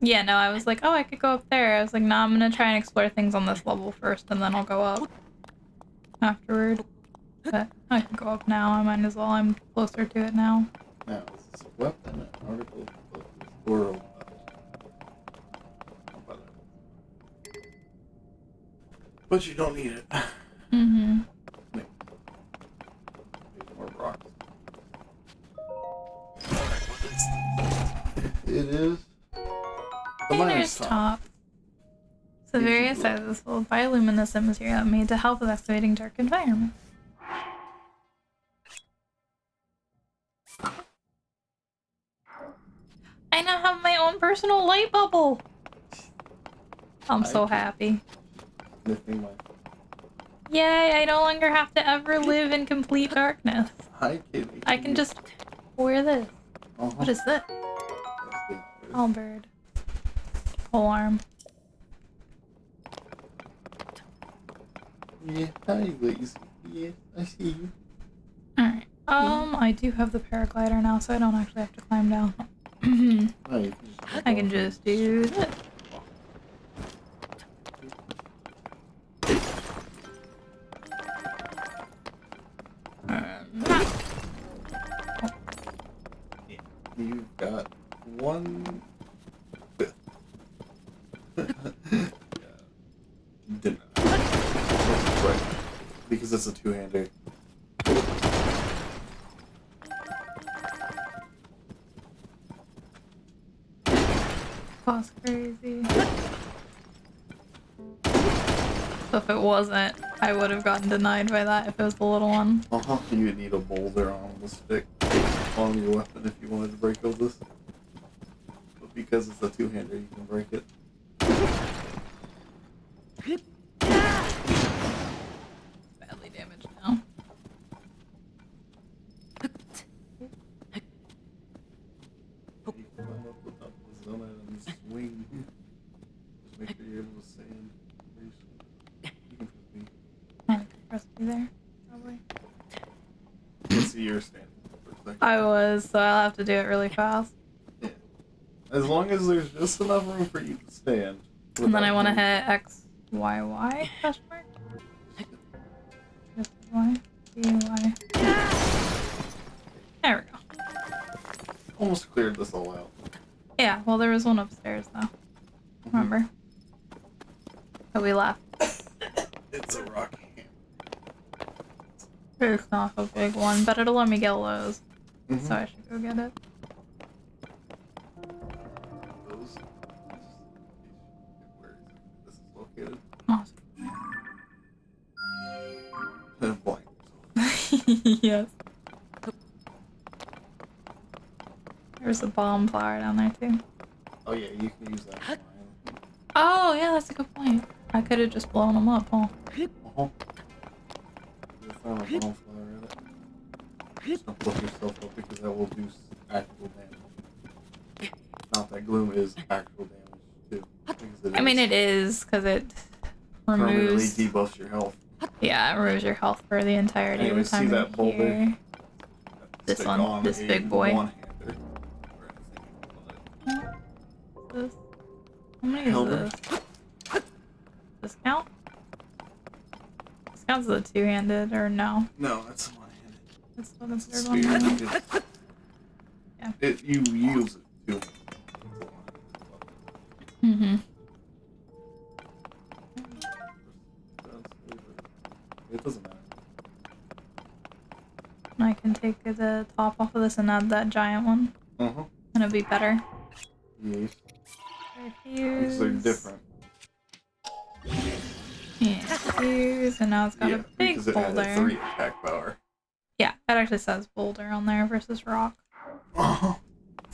Yeah, no, I was like, oh, I could go up there. I was like, nah, I'm gonna try and explore things on this level first, and then I'll go up afterward. But I can go up now. I might as well. I'm closer to it now. Now, is this a weapon, an article, or a weapon? But you don't need it. Make more rocks. It is the miner's top. So various sizes full of bioluminescent material made to help with excavating dark environments. I now have my own personal light bubble. I'm so happy. Sniffing my... Yay, I no longer have to ever live in complete darkness. Hi, kitty. I can just wear this. What is this? Halberd. Polearm. Yeah, hi, lazy. Yeah, I see you. Alright. I do have the paraglider now, so I don't actually have to climb down. No, you can just I can just do this. You've got 1/5. Didn't. Right. Because it's a two-hander. That's crazy. So if it wasn't, I would have gotten denied by that if it was the little one. You would need a boulder on the stick on your weapon if you wanted to break all this. But because it's a two-hander, you can break it. Badly damaged now. You can climb up the top of the zone and swing. Just make sure you're able to stand. You can put me. I press me there, probably. Let's see your stand for a second. I was, so I'll have to do it really fast. Yeah. As long as there's just enough room for you to stand. And then I want to moving. hit X, Y, Y, question mark? X, Y, B, Y. There we go. Almost cleared this all out. Yeah, well there was one upstairs though. Remember? But we left. It's a rocky hammer. It's not a big one, but it'll let me get lows. Mhm. So I should go get it. Those. Where this is located. Awesome. Blind. Yes. There's a bomb flower down there too. Oh yeah, you can use that. On Oh yeah, that's a good point. I could have just blown them up, huh? uh-huh. Just throw a bomb flower at it. Just don't blow yourself up because that will do actual damage. Not that gloom is actual damage too. Because I mean it is, because it permanently removes... debuffs your health. Yeah, it removes your health for the entirety Anyway, of the time see you're that boulder? here. This Stick one, on this a big boy. one-hander or anything. This. How many is Halberd. this? This count? This counts as a two-handed, or no? No, that's one-handed. That's what it's It's a third one. spear. Yeah. You use it too. Mm-hmm. It doesn't matter. I can take the top off of this and add that giant one, Uh-huh. and it'll be better. Yes. Fuse. Because they're different. Yeah, fuse, and now it's got Yeah, a big because it had a boulder. 3 attack power. Yeah, it actually says boulder on there versus rock. Uh-huh.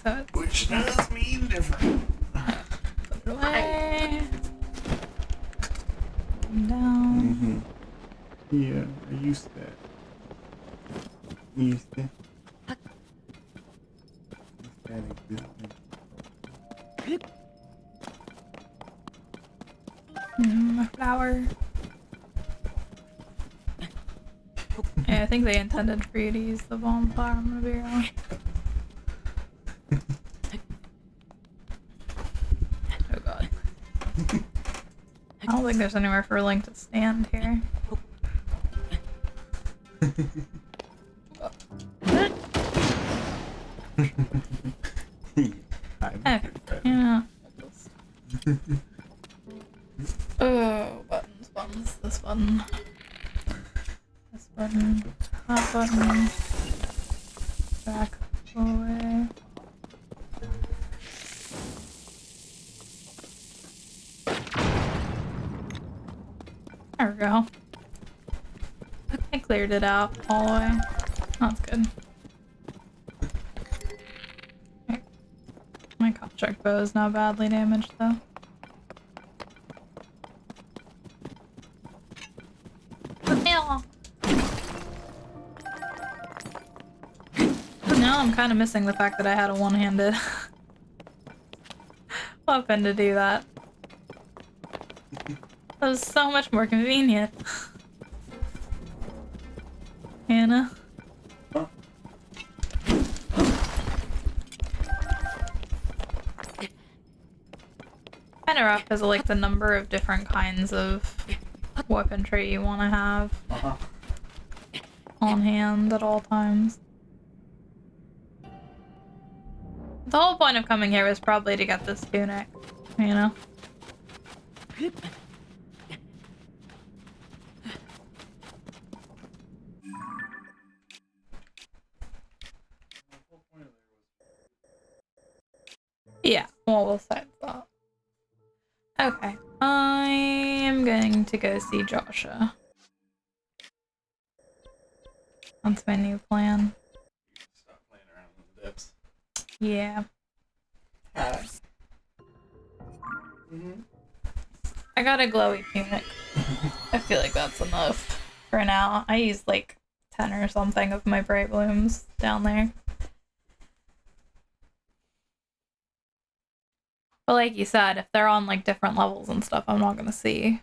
So it's Which does mean different. put it away. Come down. Mm-hmm. Yeah, I used that. Used that. My flower. Yeah, I think they intended for you to use the bomb flower. I'm gonna be wrong. Oh god. I don't think there's anywhere for Link to stand here. Okay. Yeah. Oh, buttons, buttons. This button. This button. That button. Back away. There we go. I cleared it out all the way. That's good. Okay. My contract bow is not badly damaged though. Now I'm kind of missing the fact that I had a one-handed weapon to do that. That was so much more convenient. Anna? Huh? kind of rough because of like the number of different kinds of weaponry you want to have on hand at all times. The whole point of coming here was probably to get this tunic, you know? Yeah, well, we'll side that. Okay, I am going to go see Joshua. That's my new plan. Stop playing around with the depths. Yeah. I got a glowy tunic. I feel like that's enough for now. I used like 10 or something of my bright blooms down there. But like you said, if they're on like different levels and stuff, I'm not gonna see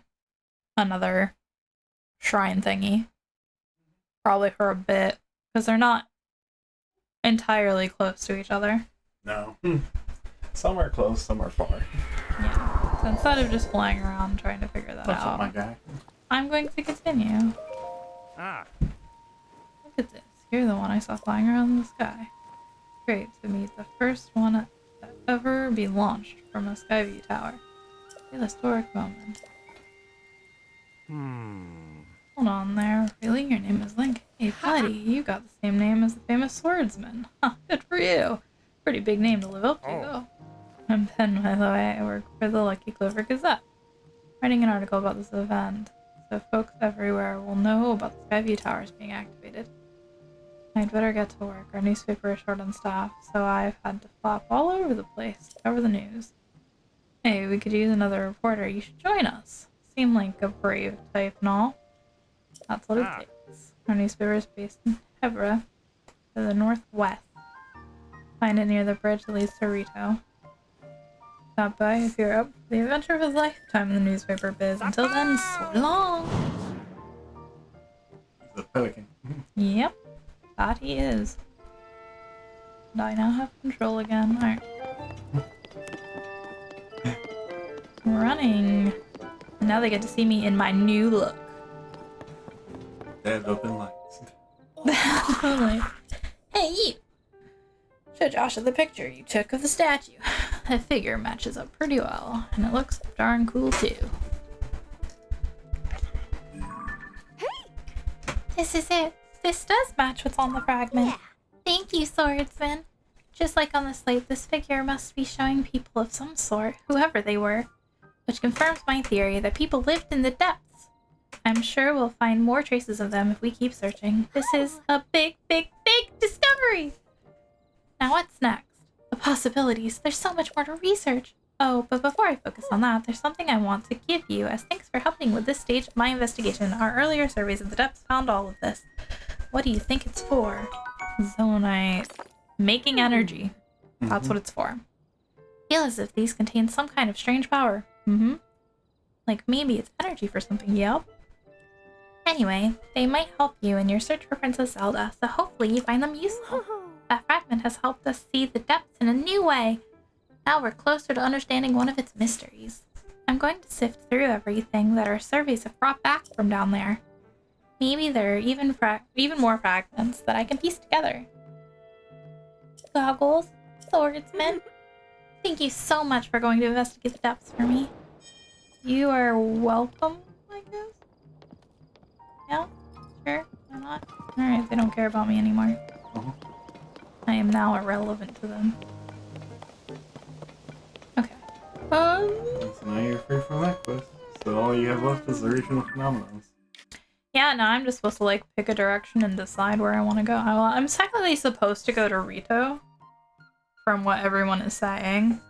another shrine thingy. Probably for a bit, because they're not entirely close to each other. No. Some are close, some are far. Yeah. So instead of just flying around trying to figure that What's up, out, my guy? I'm going to continue. Ah. Look at this. You're the one I saw flying around the sky. Great to meet the first one that ever be launched from a Skyview tower. A historic moment. Hold on there. Really? Your name is Link? Hey, buddy, you got the same name as the famous swordsman. Huh, good for you. Pretty big name to live up to, though. I'm Ben, by the way. I work for the Lucky Clover Gazette. Writing an article about this event, so folks everywhere will know about the Skyview towers being activated. I'd better get to work. Our newspaper is short on staff, so I've had to flop all over the place to cover the news. Hey, we could use another reporter. You should join us. Seem like a brave type and all. That's what it takes. Our newspaper is based in Hebra, to the northwest. Find it near the bridge that leads to Rito. Stop by if you're up for the adventure of a lifetime in the newspaper biz. Until then, so long! He's a pelican. Yep, that he is. And I now have control again. Alright. Running. And now they get to see me in my new look. Dead open lights. Totally. Hey, you! Show Joshua the picture you took of the statue. The figure matches up pretty well, and it looks darn cool too. This is it. This does match what's on the fragment. Yeah. Thank you, swordsman. Just like on the slate, this figure must be showing people of some sort, whoever they were, which confirms my theory that people lived in the depths. I'm sure we'll find more traces of them if we keep searching. This is a big, big, big discovery! Now what's next? The possibilities. There's so much more to research. Oh, but before I focus on that, there's something I want to give you as thanks for helping with this stage of my investigation. Our earlier surveys of the depths found all of this. What do you think it's for? Zonite. Making energy. That's what it's for. Feel as if these contain some kind of strange power. Like maybe it's energy for something. Yep. Anyway, they might help you in your search for Princess Zelda, so hopefully you find them useful. That fragment has helped us see the depths in a new way. Now we're closer to understanding one of its mysteries. I'm going to sift through everything that our surveys have brought back from down there. Maybe there are even more fragments that I can piece together. Goggles, swordsman. Thank you so much for going to investigate the depths for me. You are welcome, I guess? Yeah? Sure? Why not? Alright, they don't care about me anymore. I am now irrelevant to them. Okay. So now you're free from that quest. So all you have left is the regional phenomenons. Yeah, no, I'm just supposed to like pick a direction and decide where I want to go. I'm technically supposed to go to Rito, from what everyone is saying.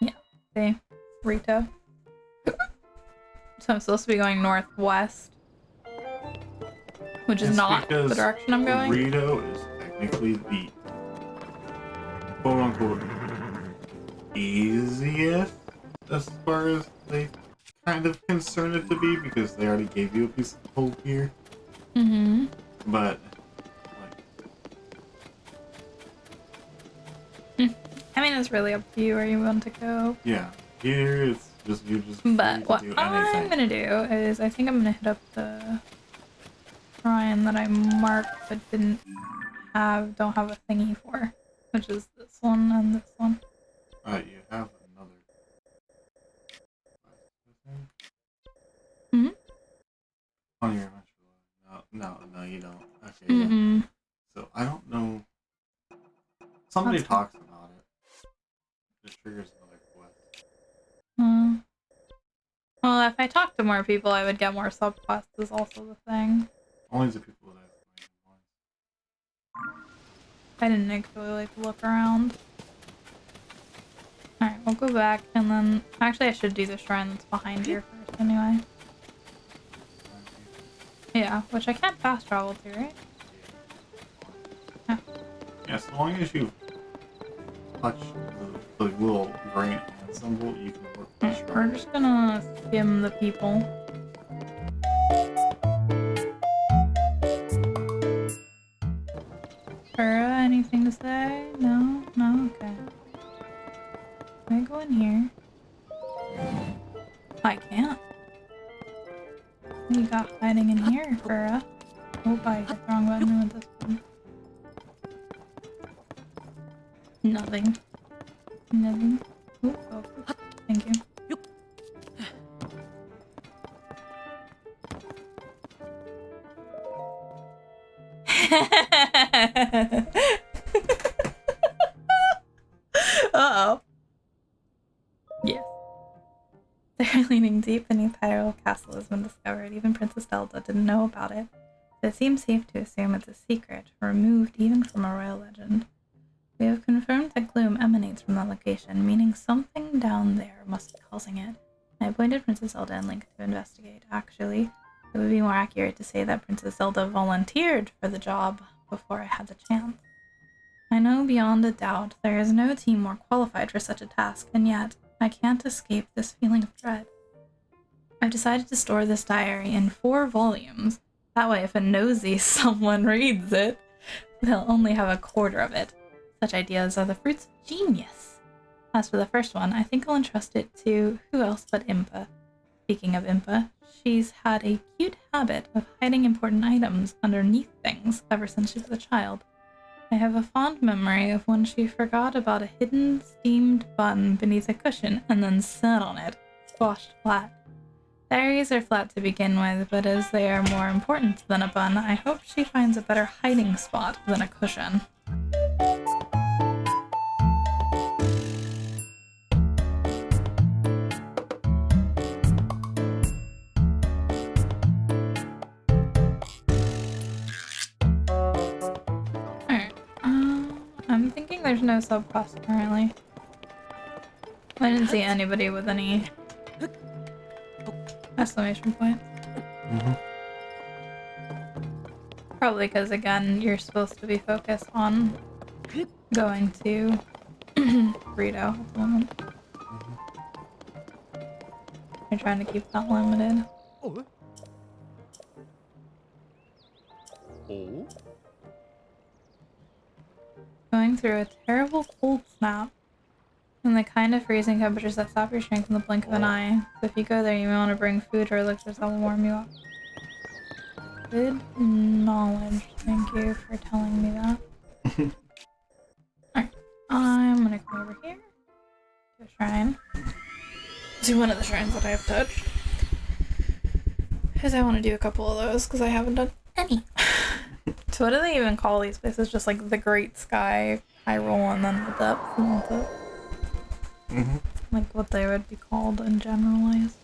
Yeah, see? Rito. So I'm supposed to be going northwest. Which is not the direction I'm going. Rito is technically the quote-unquote easiest as far as they kind of concern it to be, because they already gave you a piece of gold here. But, like... is really up to you where you want to go. Yeah. Here it's just you're just. But what do I'm gonna do is I think I'm gonna hit up the shrine that I marked but don't have a thingy for, which is this one and this one. You have another. Hmm? On your inventory. No, you don't. Okay, yeah. So I don't know. Somebody talks about it. It triggers another quest. Well, if I talk to more people, I would get more subquests is also the thing. Only the people that I didn't actually like look around. Alright, we'll go back and then actually I should do the shrine that's behind here first anyway. Yeah, which I can't fast travel to, right? Yeah. Yeah, as long as you touch the little green hand symbol, you can work the shrine. We're just gonna skim the people. Fura, anything to say? No? No? Okay. Can I go in here? I can't. What you got hiding in here, Fura? Oh, I hit the wrong button with this one. Nothing. Nothing. Oh, oh, thank you. Uh-oh. Yes. They're leaning deep beneath Hyrule Castle has been discovered. Even Princess Zelda didn't know about it. But it seems safe to assume it's a secret, removed even from a royal legend. We have confirmed that gloom emanates from that location, meaning something down there must be causing it. I appointed Princess Zelda and Link to investigate. Actually, it would be more accurate to say that Princess Zelda volunteered for the job before I had the chance. I know beyond a doubt there is no team more qualified for such a task, and yet I can't escape this feeling of dread. I've decided to store this diary in 4 volumes. That way, if a nosy someone reads it, they'll only have a quarter of it. Such ideas are the fruits of genius. As for the first one, I think I'll entrust it to who else but Impa. Speaking of Impa, she's had a cute habit of hiding important items underneath things ever since she was a child. I have a fond memory of when she forgot about a hidden steamed bun beneath a cushion and then sat on it, squashed flat. Diaries are flat to begin with, but as they are more important than a bun, I hope she finds a better hiding spot than a cushion. I'm thinking there's no subquest currently. I didn't see anybody with any exclamation points. Probably because, again, you're supposed to be focused on going to Rito at the moment. You're trying to keep that limited. Going through a terrible cold snap and the kind of freezing temperatures that stop your strength in the blink of an eye. So if you go there, you may want to bring food or elixirs that will warm you up. Good knowledge. Thank you for telling me that. Alright, I'm gonna come over here to a shrine. To one of the shrines that I have touched. Because I want to do a couple of those because I haven't done any. So what do they even call these places? Just like the Great Sky, Hyrule, and then the depths and the... Like what they would be called in generalized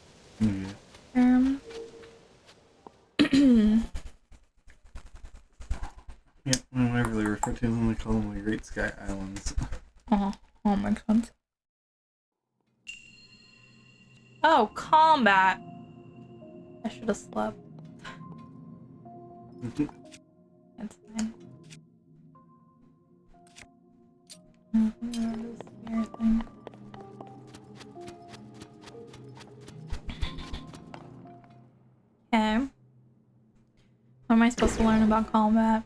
terms. Yeah, whenever they refer to them, they call them the Great Sky Islands. Oh, makes sense. Oh, combat! I should have slept. It's fine. This spear thing. Okay. What am I supposed to learn about combat?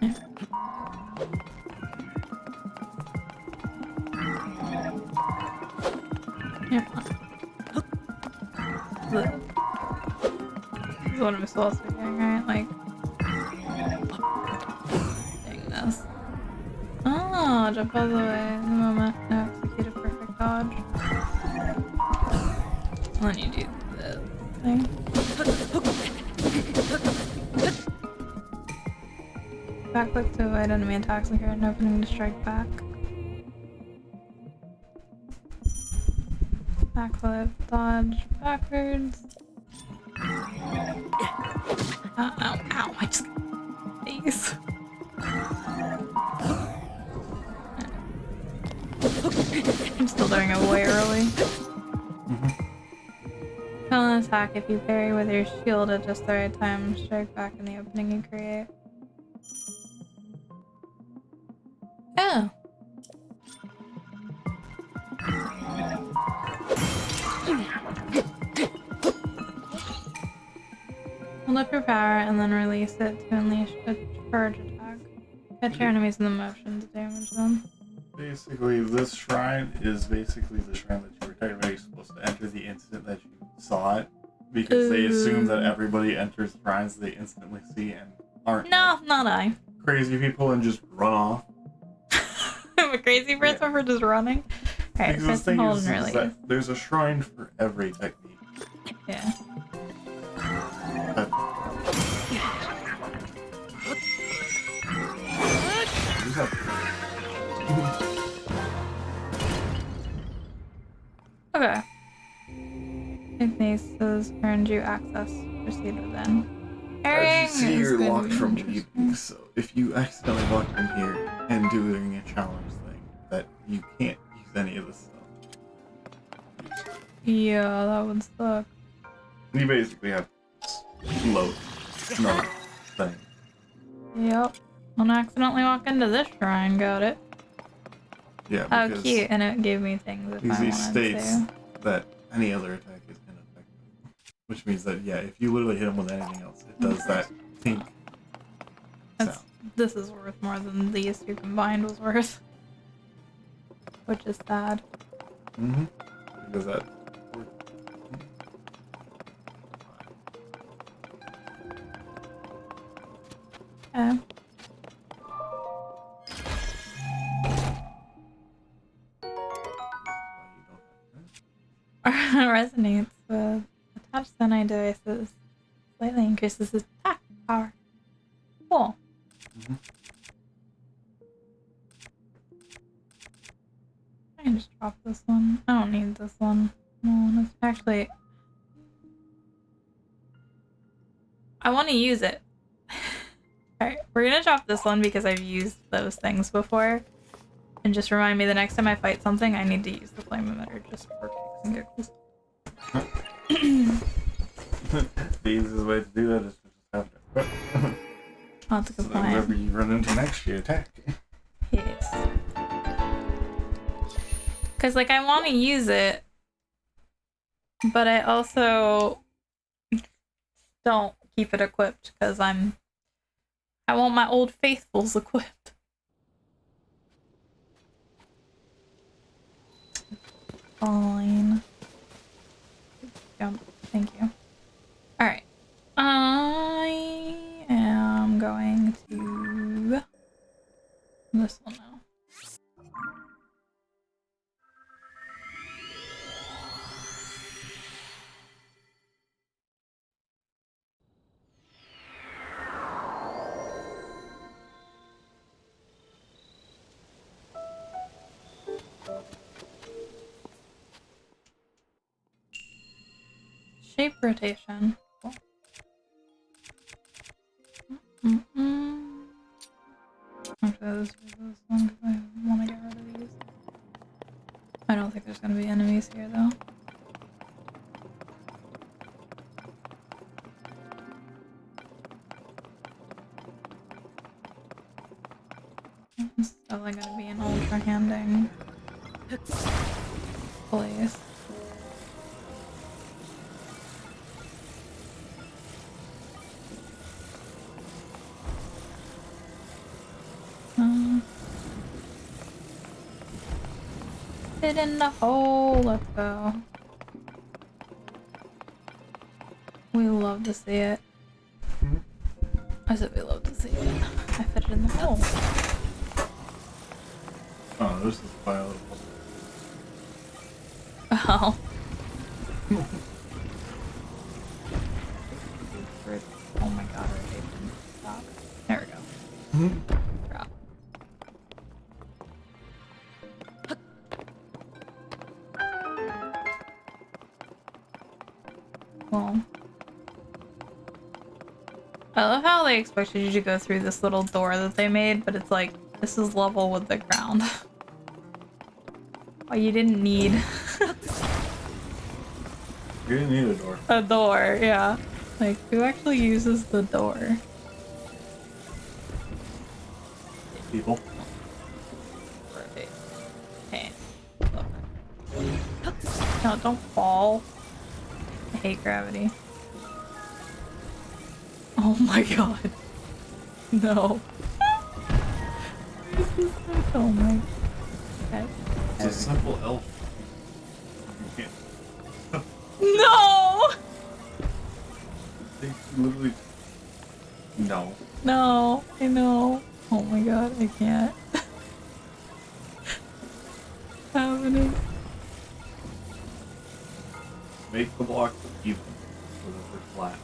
Yeah. This is what I'm supposed to be doing, right? Like, doing this. Oh, jump all the way the moment I execute a perfect dodge. And then you do this thing. Back click to avoid enemy attacks and create an opening to strike back. Backflip, dodge, backwards. Ow, ow, I just... Face. I'm still doing it way early. Kill an attack if you parry with your shield at just the right time. Strike back in the opening you create. Oh. Hold up your power and then release it to unleash a charge attack. Catch your enemies in the motion to damage them. Basically, this shrine is basically the shrine that you were technically supposed to enter the instant that you saw it. Because they assume that everybody enters shrines they instantly see and aren't No, not I. crazy people and just run off. I'm a crazy person for just running. Alright, Because press the and thing hold is and release. that there's a shrine for every technique. Yeah. Okay. Ignaces earned you access. Proceed within. As you see, you're going to locked be from interesting. leaving, so if you accidentally walk in here and doing a challenge thing, that you can't use any of this stuff. Yeah, that would suck. You basically have load no thing. Yep. Don't accidentally walk into this shrine, got it. Yeah, How because cute, and it gave me things if I he wanted states to. that any other attack is ineffective. Which means that, yeah, if you literally hit him with anything else, it does that pink sound. This is worth more than these two combined was worth. Which is sad. Mm-hmm. Because that... Okay. Resonates with attached Senai devices. Slightly increases his attack power. Cool. Mm-hmm. I can just drop this one. I don't need this one. No, it's actually... I want to use it. Alright, we're gonna drop this one because I've used those things before. And just remind me the next time I fight something, I need to use the flame emitter just for kicks and giggles. The easiest way to do that is to just have it equipped. Oh, that's a good So that point. whenever you run into next, you attack. Yes. Because, like, I want to use it, but I also don't keep it equipped because I want my old faithfuls equipped. Fine. Jump. Thank you. Alright. I am going to this one now. Shape rotation. Cool. Actually, this one because I want to get rid of these. I don't think there's going to be enemies here though. It's definitely going to be an ultra handing place. Fit in the hole. Let's go. We love to see it. I said we love to see it. I fit it in the hole. Oh, this is bio. Oh. Oh my god, our tape didn't stop. There we go. Drop. Well. I love how they expected you to go through this little door that they made, but it's like, this is level with the ground. Oh, you didn't need... You didn't need a door. A door, yeah. Like, who actually uses the door? People. Rotate. Hey. Look. No, don't fall. I hate gravity. Oh my god. No. This is so... Oh my... Okay. It's a simple elf. You can't. No! They literally. No. No, I know. Oh my god, I can't. Happening. Make the block even so that they're flat.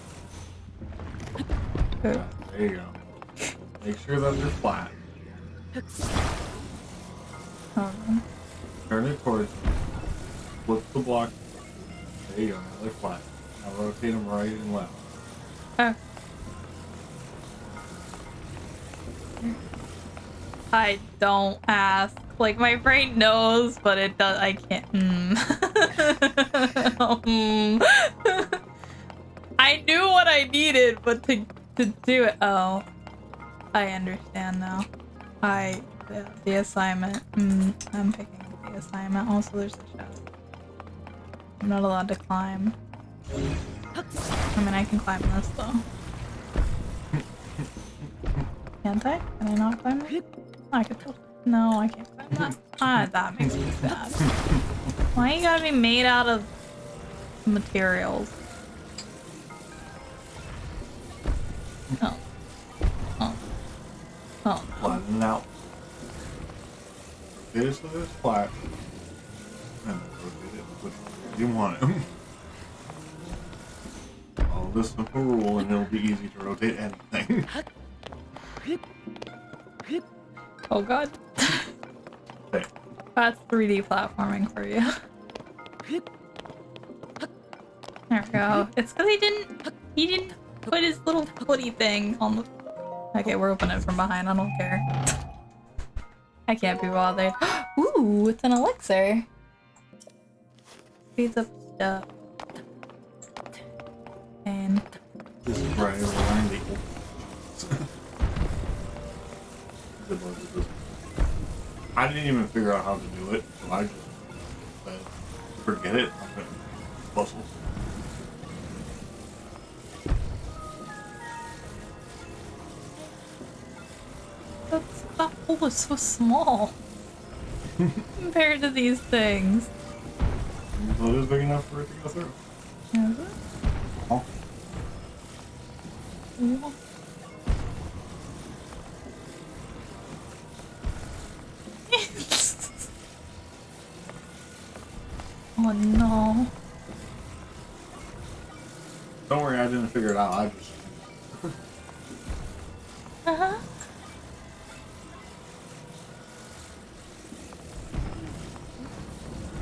Good. Yeah, there you go. Make sure that they're flat. Turn it towards them. Flip the block. There you go. Now they're flat. Now rotate them right and left. Oh. I don't ask. Like, my brain knows, but it does. I can't. I knew what I needed, but to do it. Oh. I understand now. The assignment. I'm picking the assignment. Also, there's the shadow. I'm not allowed to climb. I mean, I can climb this though. Can't I? Can I not climb it? I could. No, I can't climb that. Ah, that makes me sad. Why you gotta be made out of materials? Oh. Oh. Oh. Flatten it out. Rotate it so that it's flat. And then rotate it which you want it. Follow this simple rule and it'll be easy to rotate anything. Oh god. Okay. That's 3D platforming for you. There we go. It's because he didn't put his little footy thing on the... Okay, we're opening it from behind. I don't care. I can't be bothered. Ooh, it's an elixir. Speeds up stuff. And... This is where I learned the old Good luck with this. I didn't even figure out how to do it, so I just said, forget it. I'm gonna puzzle. That hole is so small compared to these things. So it is big enough for it to go through. Is it? Oh. Yeah. Oh no. Don't worry, I didn't figure it out. I just. Uh-huh.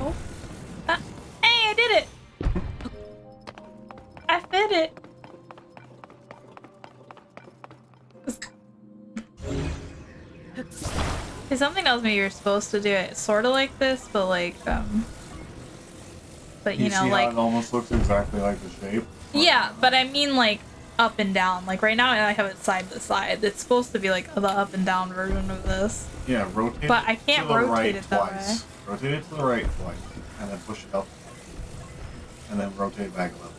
Oh. Hey, I did it! I fit it! If something tells me you're supposed to do it sort of like this, but like, but you know, see like... how it almost looks exactly like the shape? Yeah, but I mean like up and down. Like right now I have it side to side. It's supposed to be like the up and down version of this. Yeah, rotate But it I can't to the rotate right it that twice. Rotate it to the right twice, and then push it up, and then rotate back up.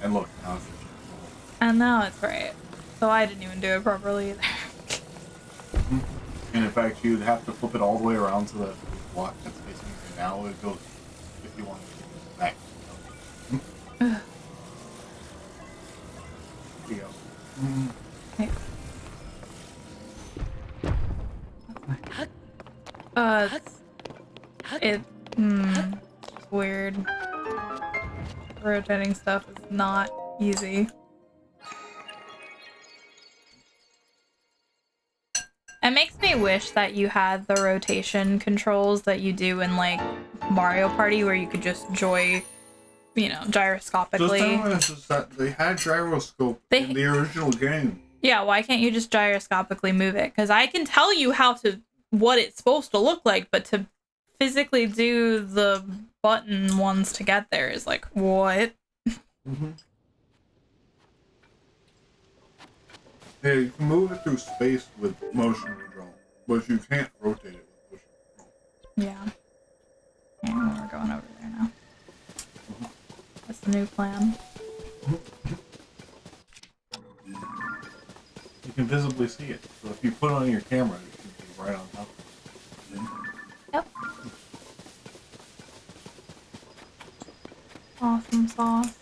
And look, now it's And now it's right. So I didn't even do it properly either. And in fact, you'd have to flip it all the way around to the block that's facing you now. It goes if you want to back. There you go. Okay. It's weird. Rotating stuff is not easy. It makes me wish that you had the rotation controls that you do in like Mario Party, where you could just gyroscopically. Just is that they had gyroscope in the original game. Yeah, why can't you just gyroscopically move it? Because I can tell you what it's supposed to look like, but to physically do the button ones to get there is like, what? Yeah, you can move it through space with motion control, but you can't rotate it with motion control. Yeah. Yeah, we're going over there now. That's the new plan. You can visibly see it, so if you put it on your camera, it should be right on top of it. Yep. Awesome sauce.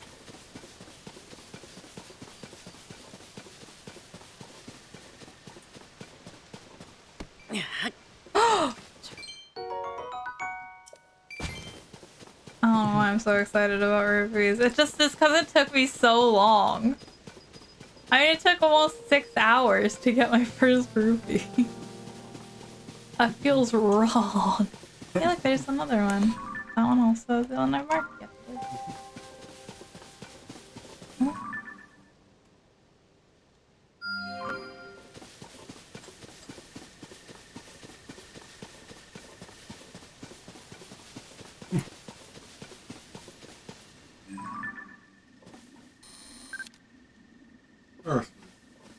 Oh, I'm so excited about rupees. It's just because it took me so long. I mean, it took almost 6 hours to get my first rupee. That feels wrong. Hey, look, there's another one. That one also is on our market. Yep.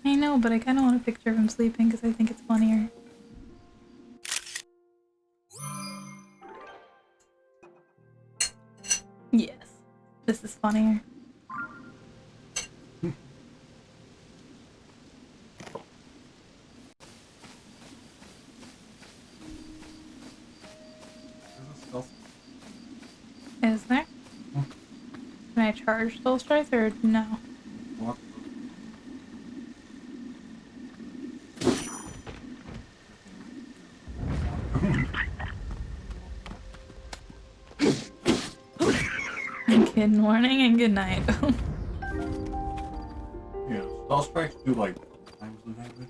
I know, but I kind of want a picture of him sleeping because I think it's funnier. Yes, this is funnier. Is there? Can I charge those strikes or no? What? Good morning and good night. Yeah, spell strikes do like times the damage.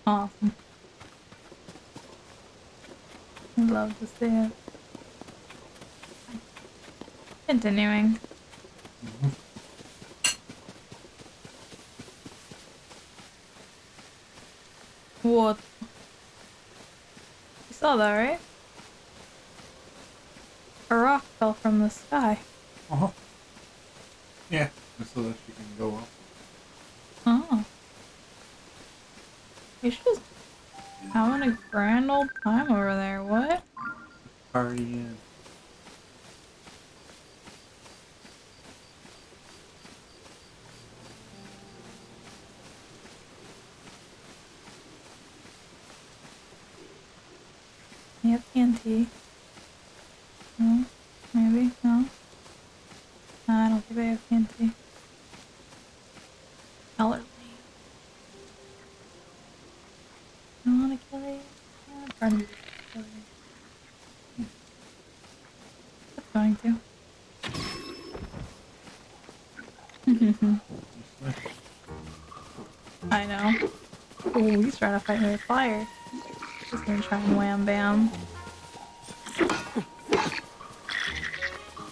Awesome. I'd love to see it. Continuing. What? You saw that, right? A rock fell from the sky. Yeah, so that she can go up. Oh. She's just having a grand old time over there. What? Party in. You have TNT. No? Maybe? No? No, I don't think I have TNT. Color me. I don't want to kill you. I'm trying to kill you. It's going to. I know. Ooh, he's trying to fight me with fire. Just gonna try and wham bam.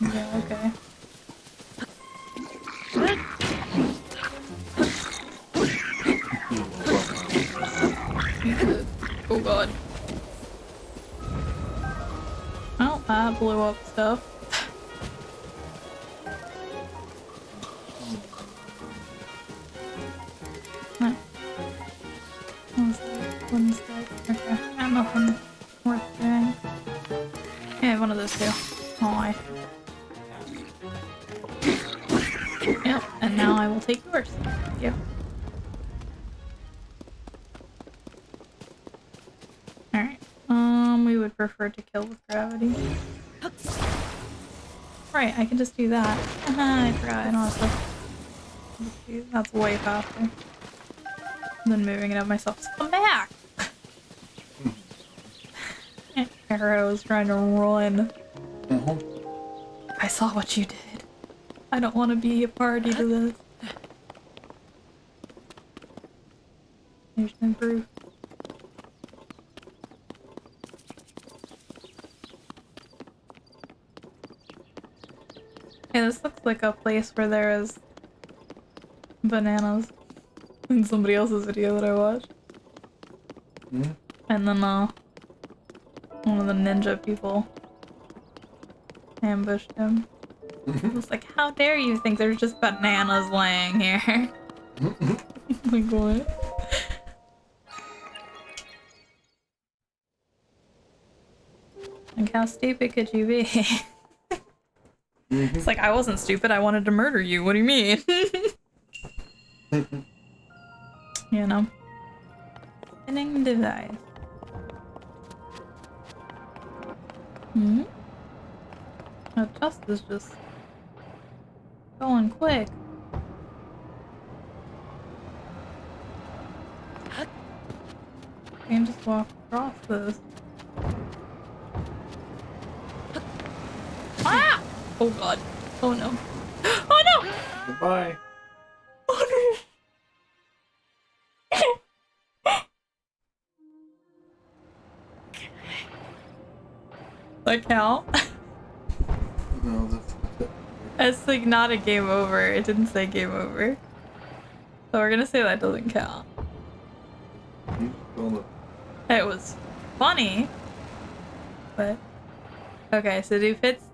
Yeah, okay. Oh god. Oh, that blew up stuff. No. One stack. Okay. Got nothing worth doing. Yeah, one of those two. Oh, I. Yep, and now I will take yours. Thank you. you would prefer to kill with gravity. Right, I can just do that. I forgot, I don't have to... That's way faster than moving it up myself. So come back! Arrow was trying to run. I saw what you did. I don't want to be a party to this. There's no proof. Yeah, this looks like a place where there is bananas in somebody else's video that I watched. And then one of the ninja people ambushed him. I was like, how dare you think there's just bananas laying here? Like, what? Like, how stupid could you be? It's like, I wasn't stupid, I wanted to murder you, what do you mean? You know? Spinning device. That dust is just going quick. I can just walk across this. Ah! Oh god. Oh no. Oh no! Goodbye. Oh no! Like how? No, It's like not a game over. It didn't say game over. So we're gonna say that doesn't count. It was funny. But okay, so do fits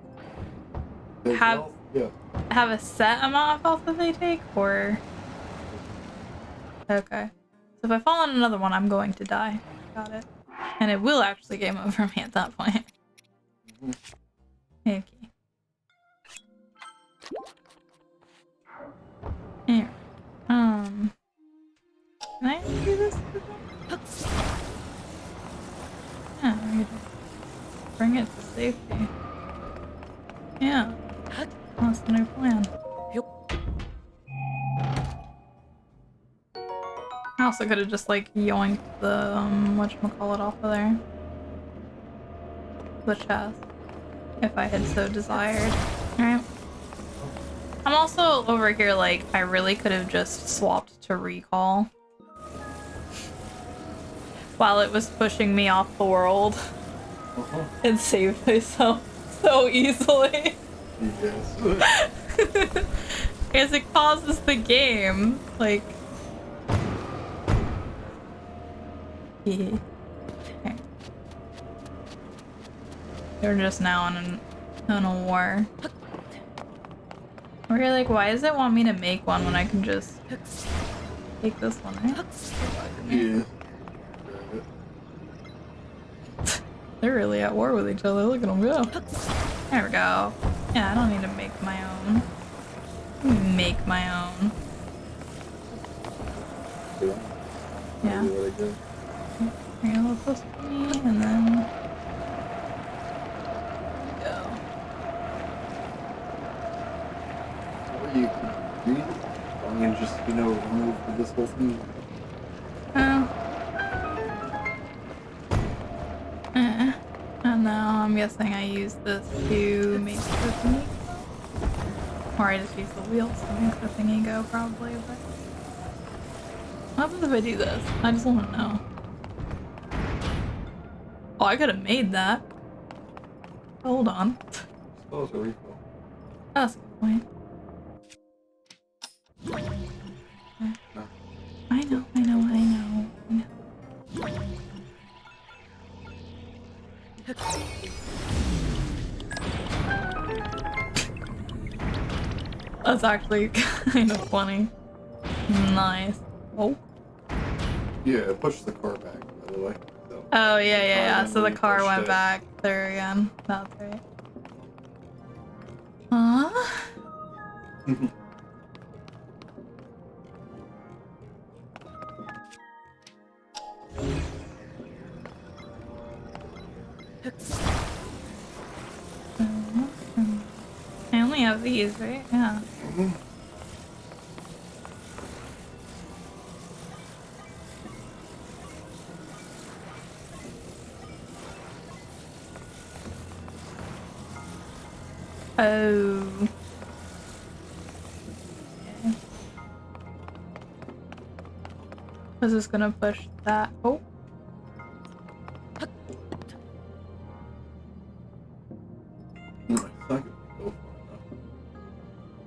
have a set amount of health that they take, or okay. So if I fall on another one, I'm going to die. Got it. And it will actually game over me at that point. Okay. Here. Can I do this? Yeah, I could bring it to safety. Yeah. That's the new plan. I also could have just like yoinked the whatchamacallit off of there. The chest. If I had so desired. Alright. I'm also over here like, I really could have just swapped to recall. While it was pushing me off the world. And saved myself so easily. Yes. Because it pauses the game. Like... Okay. They're just now in a war. We're like, why does it want me to make one when I can just take this one, right? Yeah. They're really at war with each other. Look at them go. There we go. Yeah, I don't need to make my own. Make my own. Yeah. Bring it a little closer to me, and then go. Or you could read it. I'm gonna just, remove this whole thing. And now I'm guessing I use this to make the thingy go. Or I just use the wheels to make the thingy go, probably, but... What happens if I do this? I just want to know. Oh, I could have made that. Hold on. Suppose a recall. That's a good point. No. I know. That's actually kind of funny. Nice. Oh. Yeah, it pushed the car back, by the way. So. Oh, yeah. So the car pushed went it. back there again. That's right. Huh? I only have these, right? Yeah. Oh. Okay. This is gonna push that. Oh.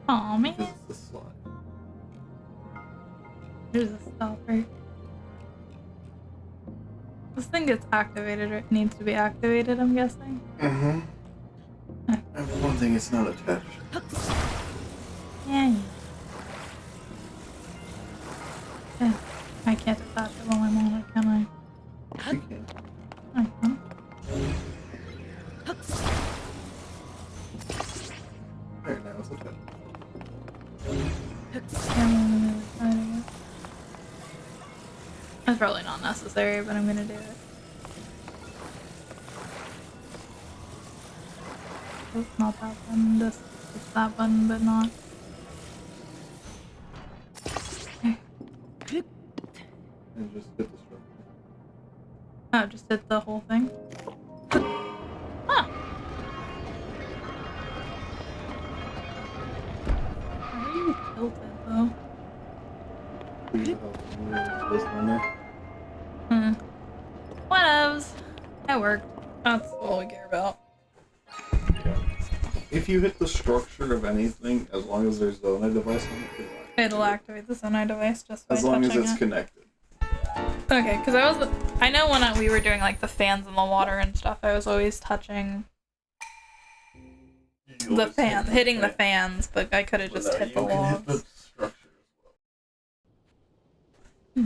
Aw, man. This is the slide. There's a stopper. This thing gets activated, or it needs to be activated, I'm guessing. Mm-hmm. Okay. And one thing, it's not attached. Yeah. Yeah. I can't attach it while I'm on it, can I? You can. I can. Alright, now it's attached. Yeah, I'm on the other side of it. That's probably not necessary, but I'm gonna do it. Oh, not that button. This it's that button, but not. And just hit the structure. Oh, just hit the whole thing. Huh. Why are you tilted though? Whatevs. That worked. That's all we care about. Yeah. If you hit the structure of anything, as long as there's Zelda device on it, It'll activate the Sonai device just by as long as touching it's it. connected. Okay, because I know when we were doing like the fans in the water and stuff, I was always touching the fan, hitting the fans, but I could have just hit the walls. Hit the structure as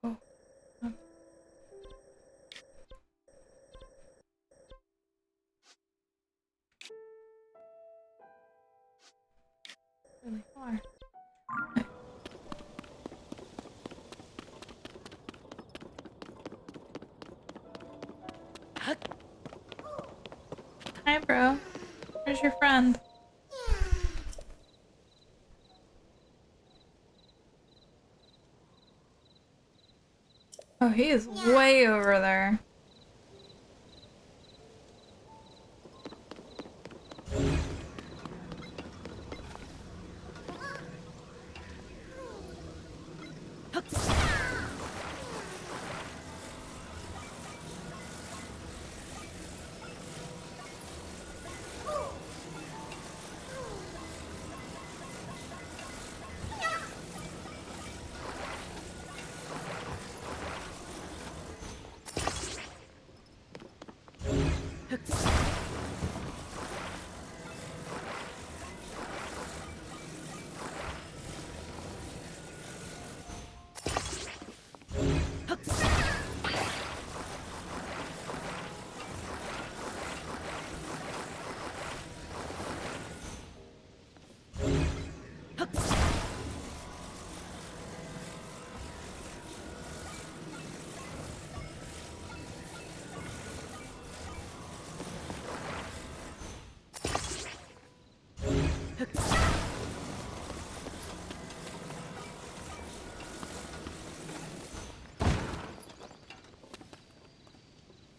well. Oh. Really far. Hi, bro. Where's your friend? Oh, he is way over there.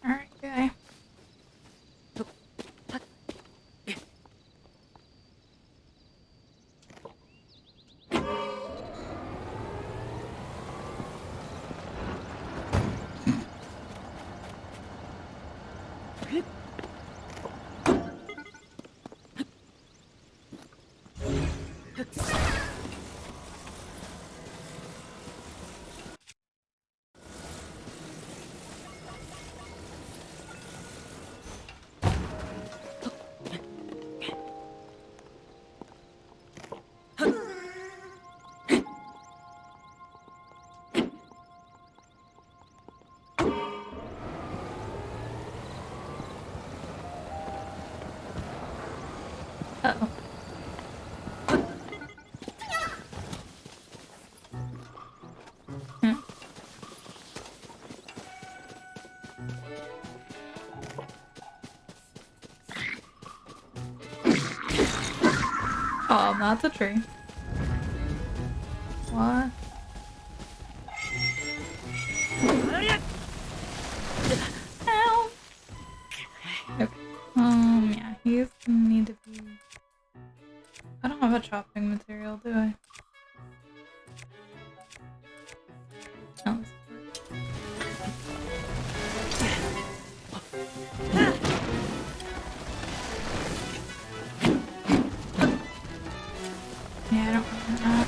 Alright, okay. Uh-oh. Oh, that's a tree. What? Ow. Okay. Yeah, he's gonna need to be... I don't have a chopping material, do I? Oh, yeah, I don't have that.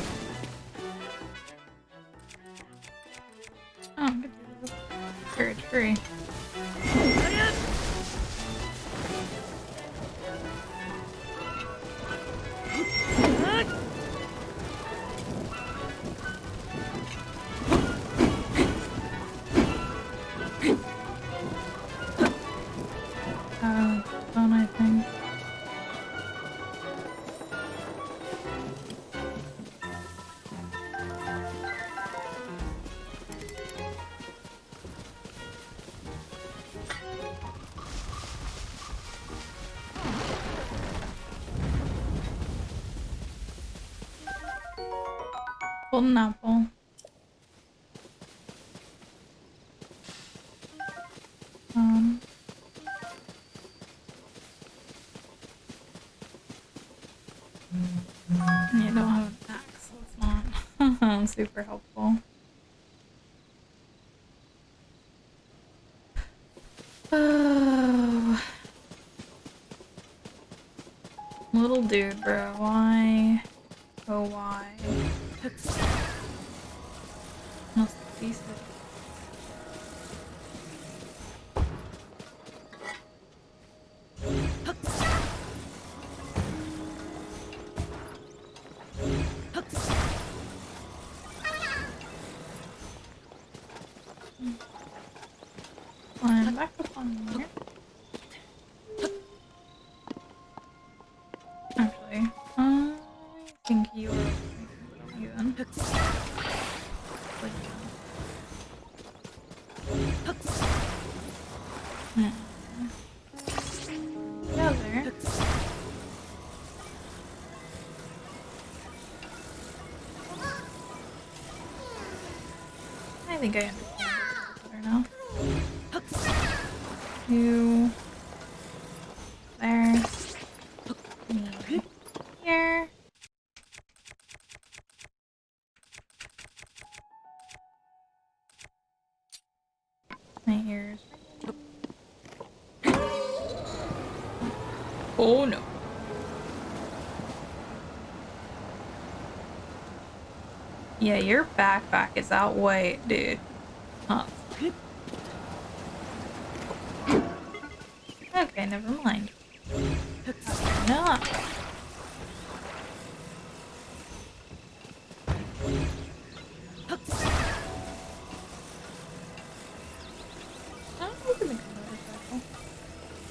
Oh, I'm good to do this. Tree. Fun, I think. Golden apple. You don't have an axe, so it's not super helpful. Oh. Little dude, bro, why? Oh, why? Must be sick. I'm back up on here. Actually, I think you are even. Yeah. Go there. I think I understand it better now. You there. Me here. My ears. Oh no. Yeah, your backpack is out white, dude. Huh. Okay, never mind. No.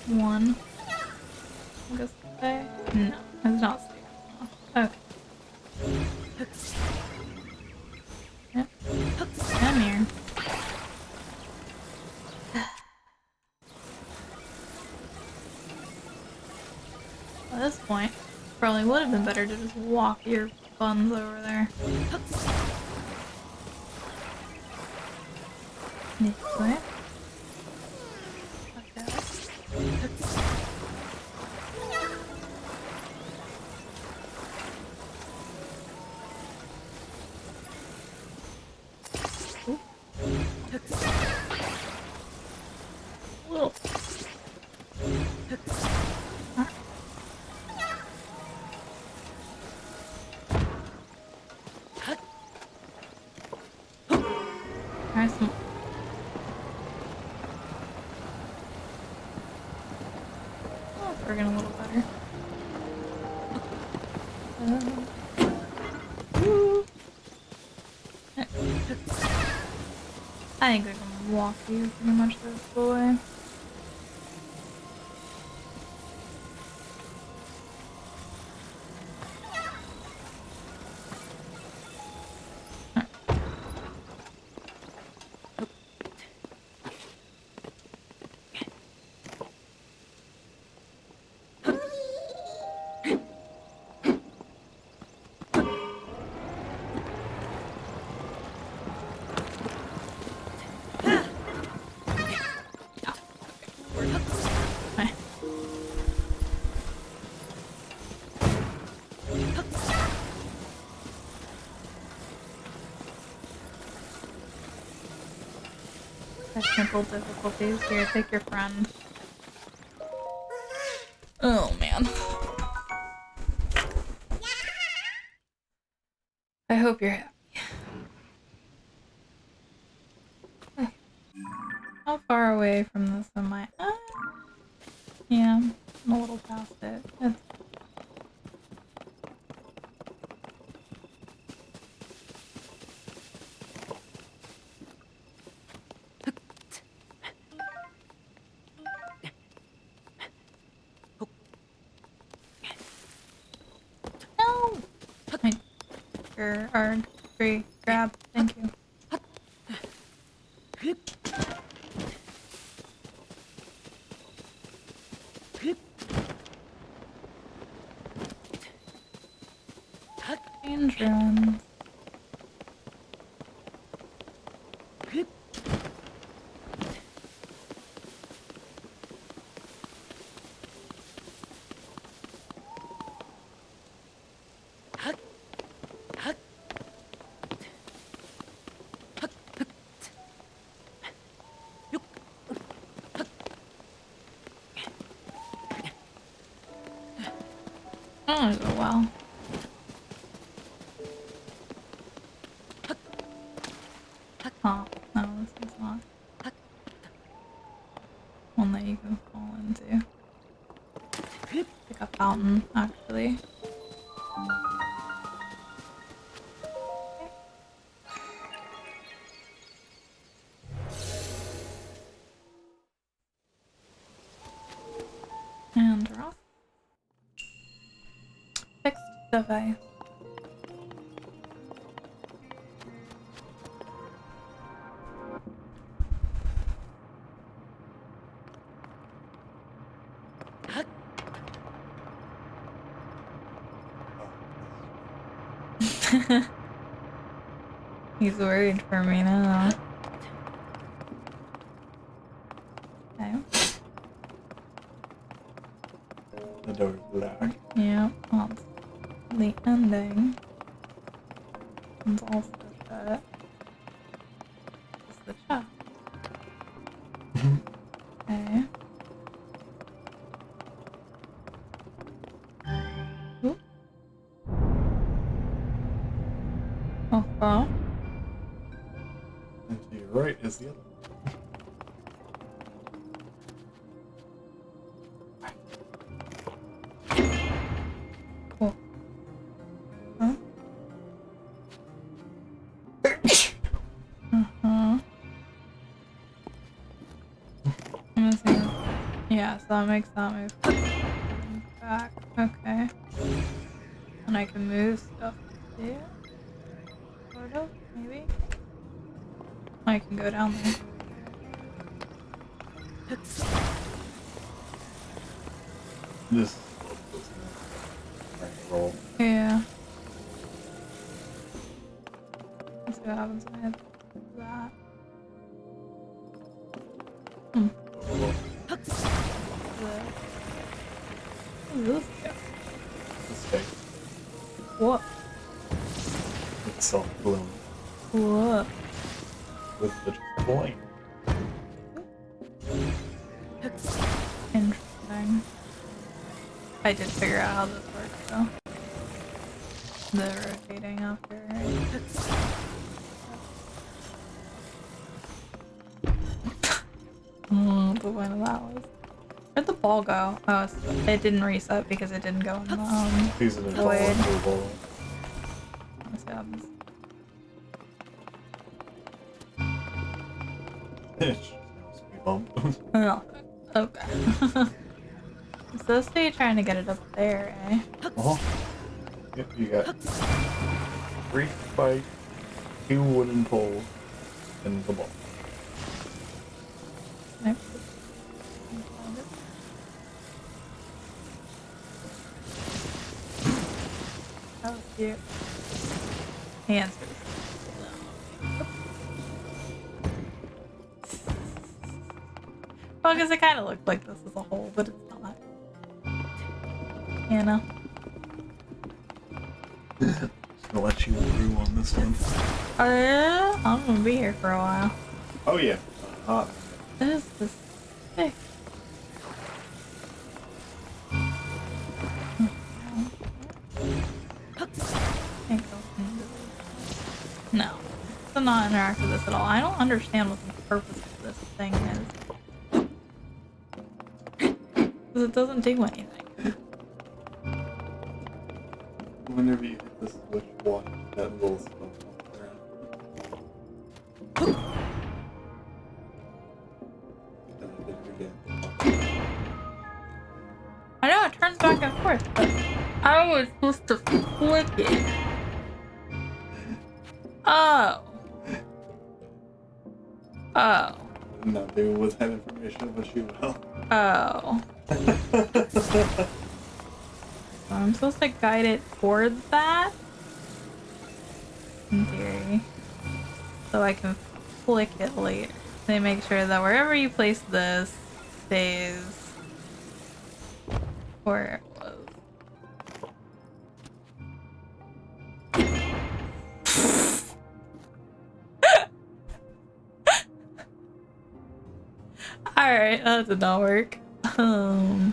One. I guess I... No, it's not stable enough. Okay. Yep. Come here. At this point, probably would have been better to just walk your buns over there. This way. Working a little better. I think they're gonna walk you pretty much the way. Technical difficulties. Here, take your friend. Oh man. I hope you're happy. How far away from this am I? Yeah, I'm a little past it. It's no! Arg, free, grab, thank you. Change runs. Oh, go well. Oh, no, this is not one that you can fall into. Like a fountain, actually. And we're off. Fixed device. He's worried for me now. Okay. The door's black. Yeah, well, the ending. It's also shut. It's the shop. Okay. Oop. Oh, And to your right is the other. cool. Huh? Uh-huh. I'm missing. Yeah, so that makes that move back. Okay. And I can move stuff too. Sort of, maybe. I can go down there. This roll. Yeah. Let's see what happens when I hit that. What is this? This thing. What? It's self-blown What? with the point. Interesting. I did figure out how this works though. The rotating after. What the point of that was. Where'd the ball go? Oh, it didn't reset because it didn't go in the These are the void. ball. Let's see what happens. It's just speed bump. Oh, okay. It's supposed to be trying to get it up there, eh? Oh. Yep, you got 3 spikes, 2 wooden poles, and the ball. Nope. That was cute. He answered. Well, because it kind of looked like this as a whole, but it's not. You know? Just gonna let you through on this one. I'm gonna be here for a while. Oh yeah. hot. This is sick. Can't go into this. No. To not interact with this at all. I don't understand what the purpose of this thing is. Because it doesn't do anything. Whenever you hit this switch, watch that little spell come around. And I did it again. I know it turns back and forth, but I was supposed to flick it. Oh. Oh. Not deal with that information, but you will. Oh. So I'm supposed to guide it towards that? In theory. So I can flick it later. They make sure that wherever you place this stays where it was. Alright, that did not work. So,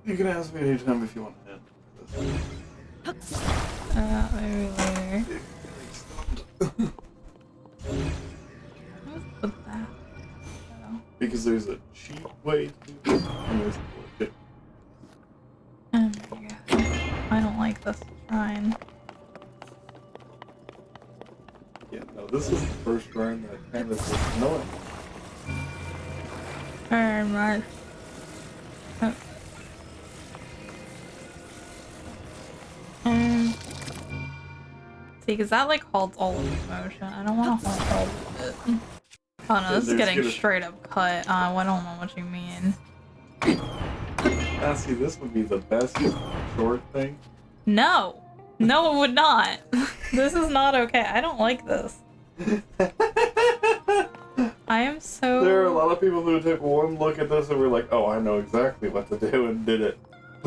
you can ask me anytime if you want to end this. Maybe later. Let's put that. Because there's a cheap way to do this, and there's a legit. Oh my god. I don't like this shrine. Yeah, no, this is the first shrine that kind of was annoying. Very much. See, because that like halts all of the motion. I don't want to halt all of it. Oh no, this is getting straight up cut. I don't know what you mean. See, this would be the best short thing. No! No, it would not. This is not okay. I don't like this. I am so... There are a lot of people who took one look at this and were like, oh, I know exactly what to do, and did it.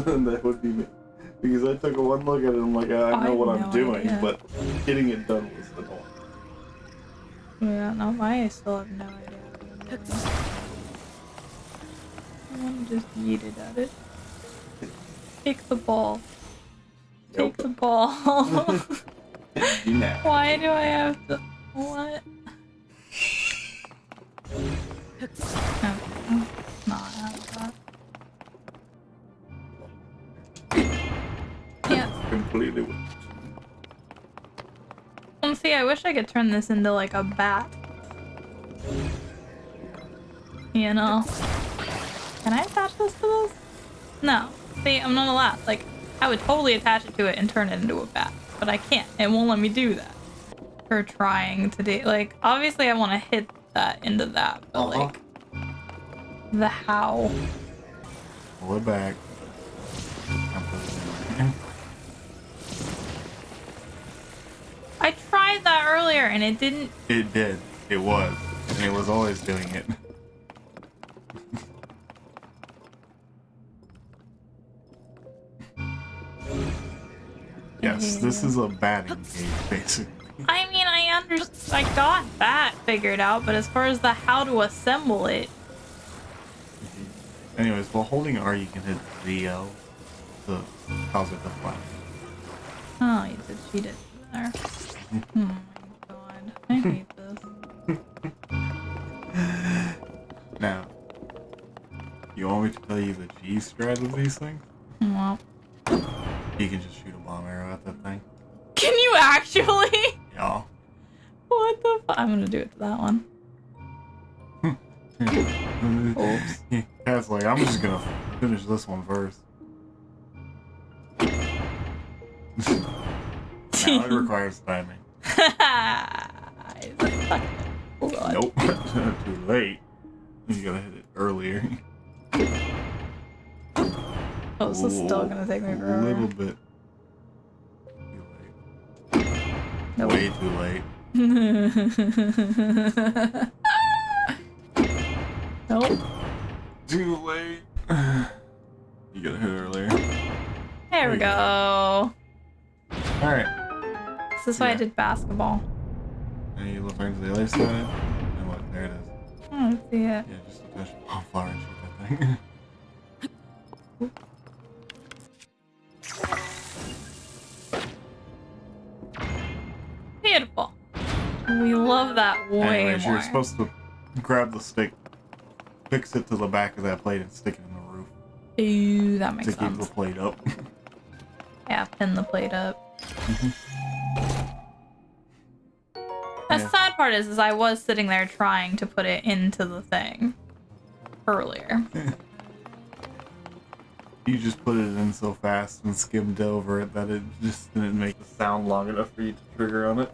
And that would be me. Because I took one look at it and I'm like, I know what I'm doing, idea. But getting it done was annoying. Yeah, no, I still have no idea what I'm doing. I want to just yeet it at it. Take the ball. Take the ball. Why do I have to... What? Okay, not have that. Yeah. Completely. See, I wish I could turn this into like a bat. You know? Can I attach this to this? No. See, I'm not allowed. Like, I would totally attach it to it and turn it into a bat. But I can't. It won't let me do that. For trying to do... Like, obviously I want to hit that into that. But like... The how. Pull it back. I tried that earlier and it didn't... It did. It was. And it was always doing it. Yes, this is a batting cage, basically. I mean, I got that figured out, but as far as the how to assemble it... Anyways, while holding R, you can hit ZL to cause it to fly. Oh, you did cheat it there. Oh my god. I hate this. Now, you want me to tell you the G strat of these things? Well... You can just shoot a bomb arrow at that thing. Can you actually? Yeah. What the fuck? I'm gonna do it to that one. Oops. Yeah, Cat's like, I'm just gonna finish this one first. Now it requires timing. Oh god. Nope. Too late. You gotta hit it earlier. Oh, this is still gonna take me forever. A little bit. Too late. Nope. Way too late. Nope. Too late. You gotta hit it earlier. There we go. Alright. This is why I did basketball. And you look right to the other side. And look, there it is. I don't see it. Yeah, just a touch of flower with that thing. Beautiful. We love that way Anyways, more. you're supposed to grab the stick, fix it to the back of that plate, and stick it in the roof. Ooh, that makes to keep sense. the plate up. Yeah, pin the plate up. The Yeah. sad part is I was sitting there trying to put it into the thing earlier. You just put it in so fast and skimmed over it that it just didn't make the sound long enough for you to trigger on it.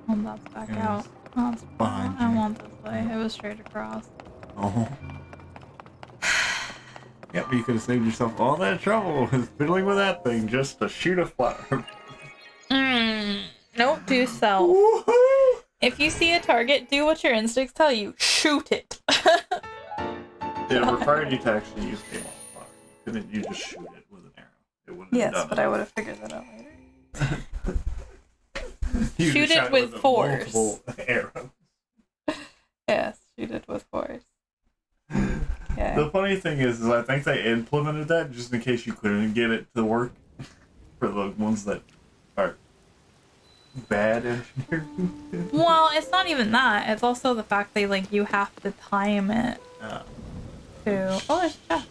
Oh, that's back Yes. out. Oh, that's Behind I you. want this way. It was straight across. Oh. Yep, you could have saved yourself all that trouble with fiddling with that thing just to shoot a flower. Note to self. Woohoo! If you see a target, do what your instincts tell you. Shoot it. It required you to actually use a flower. You just shoot it with an arrow. It wouldn't have Yes, done but it. I would have figured that out later. You Shoot just it shot with force. multiple arrows. Yes, shoot it with force. Yeah. The funny thing is I think they implemented that just in case you couldn't get it to work for the ones that are bad engineering. Well, it's not even that. It's also the fact that like you have to time it to. Oh, there's a chest.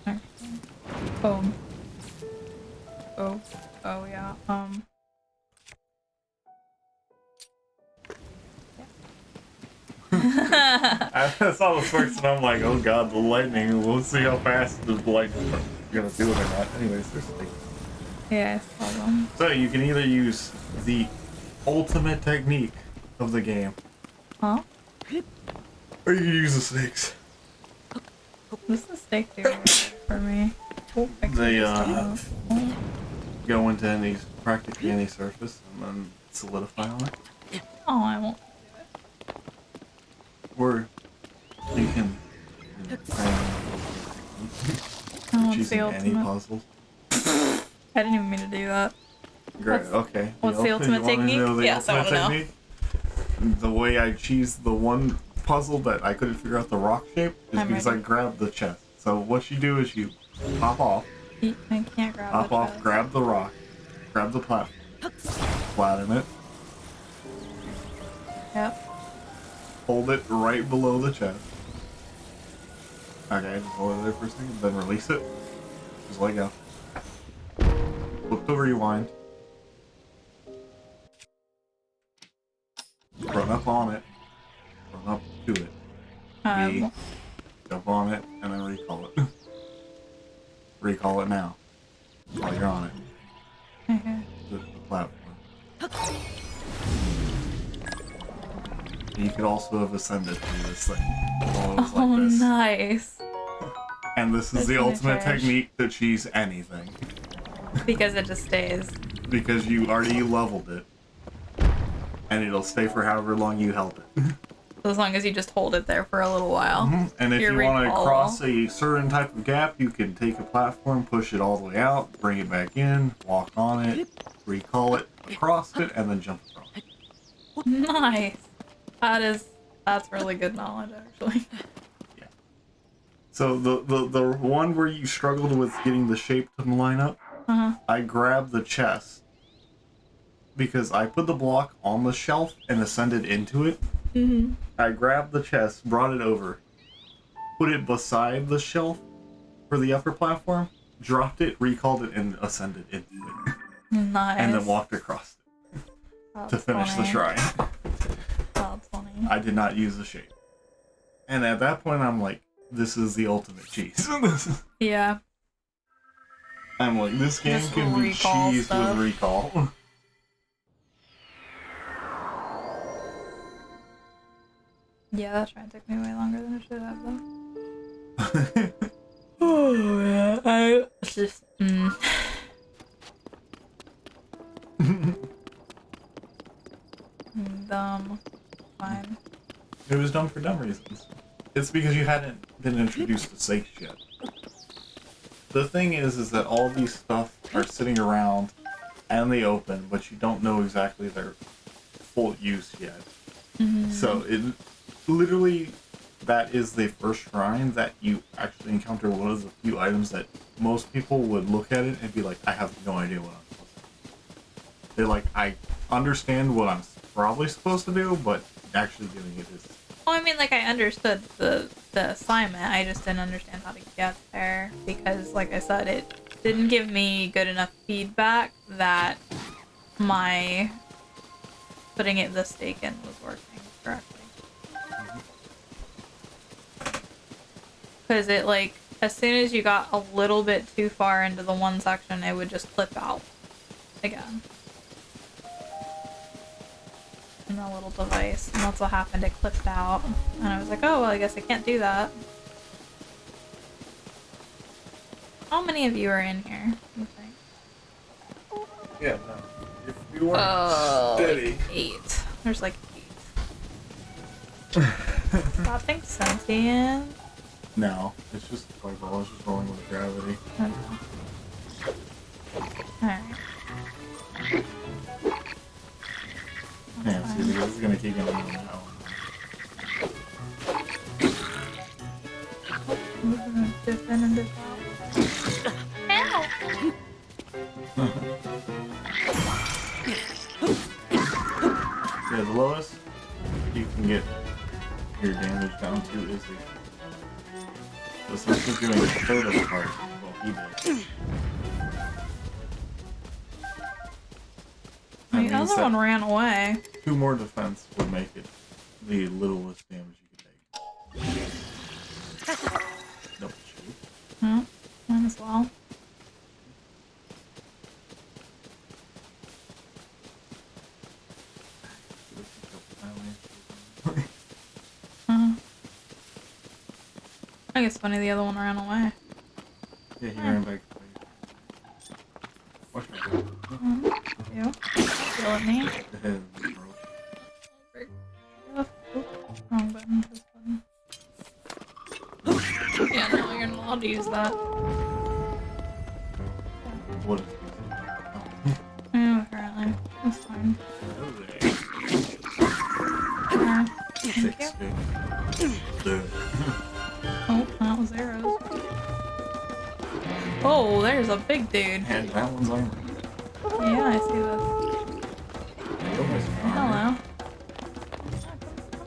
Yeah. Oh. Oh yeah. I saw the sparks and I'm like, oh god, the lightning. We'll see how fast the lightning is gonna do it or not. Anyways, there's like. Yeah, I saw them. So you can either use the ultimate technique of the game, Huh? or you can use the snakes. This is steak too weird for me. Oh, I They can go into practically any surface and then solidify on it. Oh, I won't. Or you can I won't choosing see any ultimate. puzzles. I didn't even mean to do that. Great. What's- Okay. what's the ultimate you wanna technique? know the Yes, I ultimate wanna know. technique? The way I cheesed the one puzzle that I couldn't figure out the rock shape is I'm because ready. I grabbed the chest. So what you do is you hop off, I can't grab hop the off, chest. grab the rock, grab the platform, flatten it, Yep. hold it right below the chest. Okay, just hold it there for a second, then release it. Just let go. Flip the rewind. Run up on it. Run up to it. B, jump on it, and then recall it. Recall it now. While you're on it. Okay. The platform. You could also have ascended through this thing. While it was Oh, like this. nice. And this is That's the kinda ultimate trash. technique to cheese anything. Because it just stays. Because you already leveled it. And it'll stay for however long you held it. As long as you just hold it there for a little while. And if Your you want to recall. cross a certain type of gap, you can take a platform, push it all the way out, bring it back in, walk on it, recall it, across it, and then jump across. Nice. That's really good knowledge, actually. So the one where you struggled with getting the shape to line up, I grabbed the chest because I put the block on the shelf and ascended into it. I grabbed the chest, brought it over, put it beside the shelf for the upper platform, dropped it, recalled it, and ascended into it. Nice. And then walked across it That's to finish the funny. shrine. That's funny. I did not use the shape. And at that point, I'm like, this is the ultimate cheese. Yeah. I'm like, this game Just can be recall cheesed stuff. with recall. Yeah, that shrine took me way longer than it should have, though. Oh, yeah. It's just, Dumb. Fine. It was done for dumb reasons. It's because you hadn't been introduced to Sakes yet. the thing is that all these stuff are sitting around and they open, but you don't know exactly their full use yet. So it literally, that is the first shrine that you actually encounter one of the few items that most people would look at it and be like, I have no idea what I'm supposed to do. They're like, I understand what I'm probably supposed to do, but actually doing it is... Well, I mean, like, I understood the assignment, I just didn't understand how to get there, because, like I said, it didn't give me good enough feedback that my putting it the stake in was working correctly. Because it, like, as soon as you got a little bit too far into the one section, it would just clip out again. And a little device, and that's what happened, it clipped out. And I was like, oh, well, I guess I can't do that. How many of you are in here, you think? Yeah, no. If you weren't steady... Like 8. There's like 8. That thing's sentient. No, it's just like I was just rolling with gravity. Okay. Alright. Yeah, see, this is gonna keep going on now. Dip in and dip out. Ow! Yeah, the lowest you can get your damage down to is the... So since he's doing a third of the part, well, he did. The other one ran away. 2 more defense would make it the littlest damage you could take. Nope, shoot. No, mine as well. I guess it's funny the other one ran away. Yeah, he ran back. Watch my God. You? Yell at me? The head broke. Wrong button. This button. Yeah, no, you're not allowed to use that. What is Yeah, apparently. That's fine. Thank you. Dude. Oh, that was arrows. Oh, there's a big dude. And that one's armor. Yeah, I see this. Hello.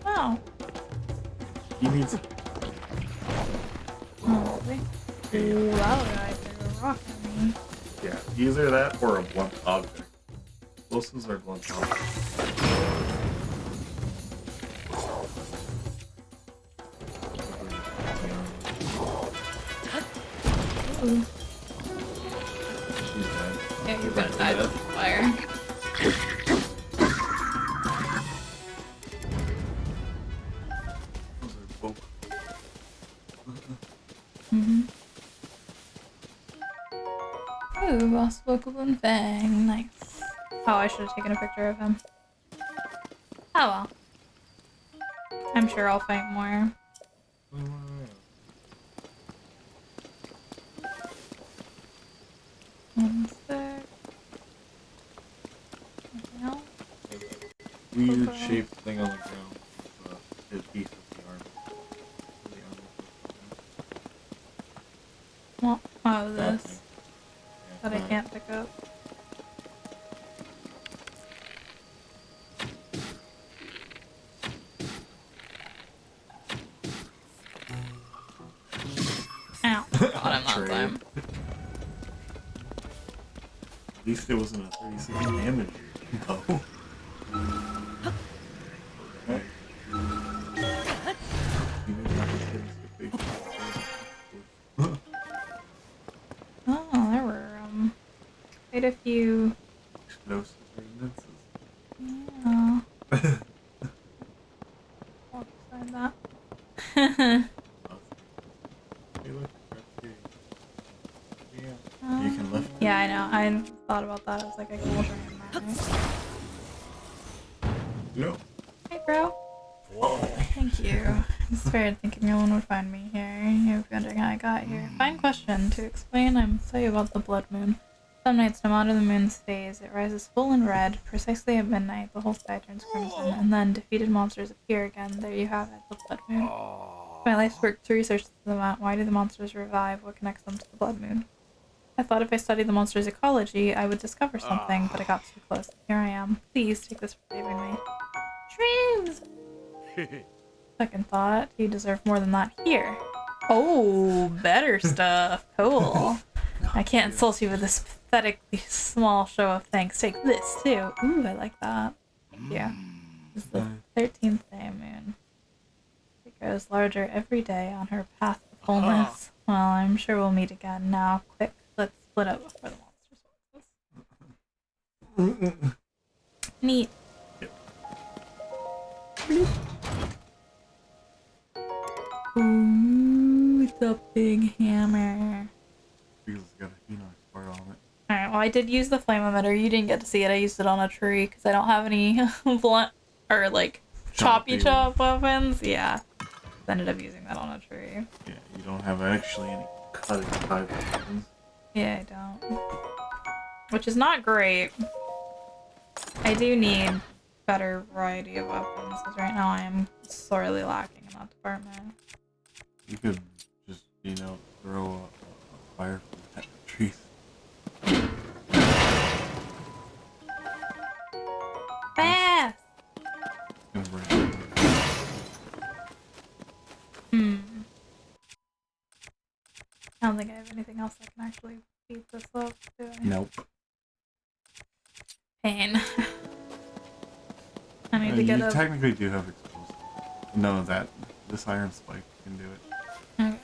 Wow. He needs... Oh, that guy threw a rock at me. Yeah, either that or a blunt object. Explosives are blunt objects. Ooh. He's dead. Yeah, you're gonna die with fire. Those are both. Ooh, boss Pokemon Fang. Nice. Oh, I should have taken a picture of him. Oh well. I'm sure I'll fight more. One sec. Anything else? Weird Okay. shaped thing on the ground. His piece of the armor. What? Oh, That this. thing. That I can't pick up. Ow. Got him that Trade. time. At least it wasn't a 36 damage. No. Right. Oh, there were, quite a few. Explosive resonances. Yeah. Walk beside that. Hey, look, that's good. Yeah. You can lift. Yeah, I know. I thought about that. I was like, I can walk around that, right? No. Hey, bro. Whoa. Thank you. It's weird thinking no one would find me here. You're wondering how I got here. Fine question. To explain, I'm tell you about the blood moon. Some nights, no matter the moon's phase, it rises full and red. Precisely at midnight, the whole sky turns crimson, and then defeated monsters appear again. There you have it, the blood moon. My life's work to research them out. Why do the monsters revive? What connects them to the blood moon? I thought if I studied the monster's ecology, I would discover something, but I got too close. Here I am. Please take this for saving me. Dreams! Second thought, you deserve more than that. Here. Oh, better stuff. Cool. I can't insult you with this pathetically small show of thanks. Take this, too. Ooh, I like that. Thank you. This is the 13th day moon. It grows larger every day on her path to fullness. Well, I'm sure we'll meet again. Now, quick, let's split up before the monsters watch us. Neat. Ooh, it's a big hammer. Because it's got a Phoenix part on it. Alright, well I did use the flame emitter. You didn't get to see it. I used it on a tree because I don't have any blunt or like choppy chop weapons. Yeah. I ended up using that on a tree. Yeah, you don't have actually any cutting type weapons. Yeah, I don't. Which is not great. I do need better variety of weapons because right now I am sorely lacking in that department. You could just, throw a fire from the trees. Fast! I don't think I have anything else that can actually beat this up, do I? Nope. Pain. I need to get you a... technically do have explosives. No, this iron spike can do it. Okay.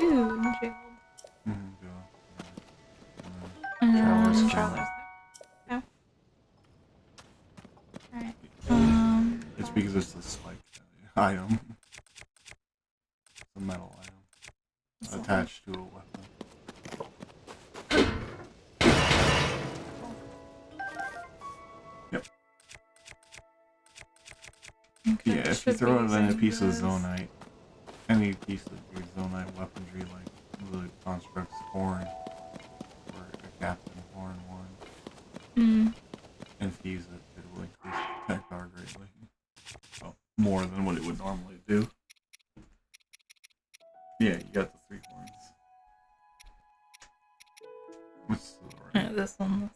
Ooh, shield. Traveler's Note. Alright. It's because it's a spike item. It's a metal item. Attached to a weapon. Yep. Okay, Yeah, if you throw it in a piece of zonite, any piece of your zonite weaponry, like the construct's horn, or a captain horn one, infuse it, it will increase the attack power greatly. Well, more than what it would normally do. Yeah, you got the 3 horns. What's the right? This one.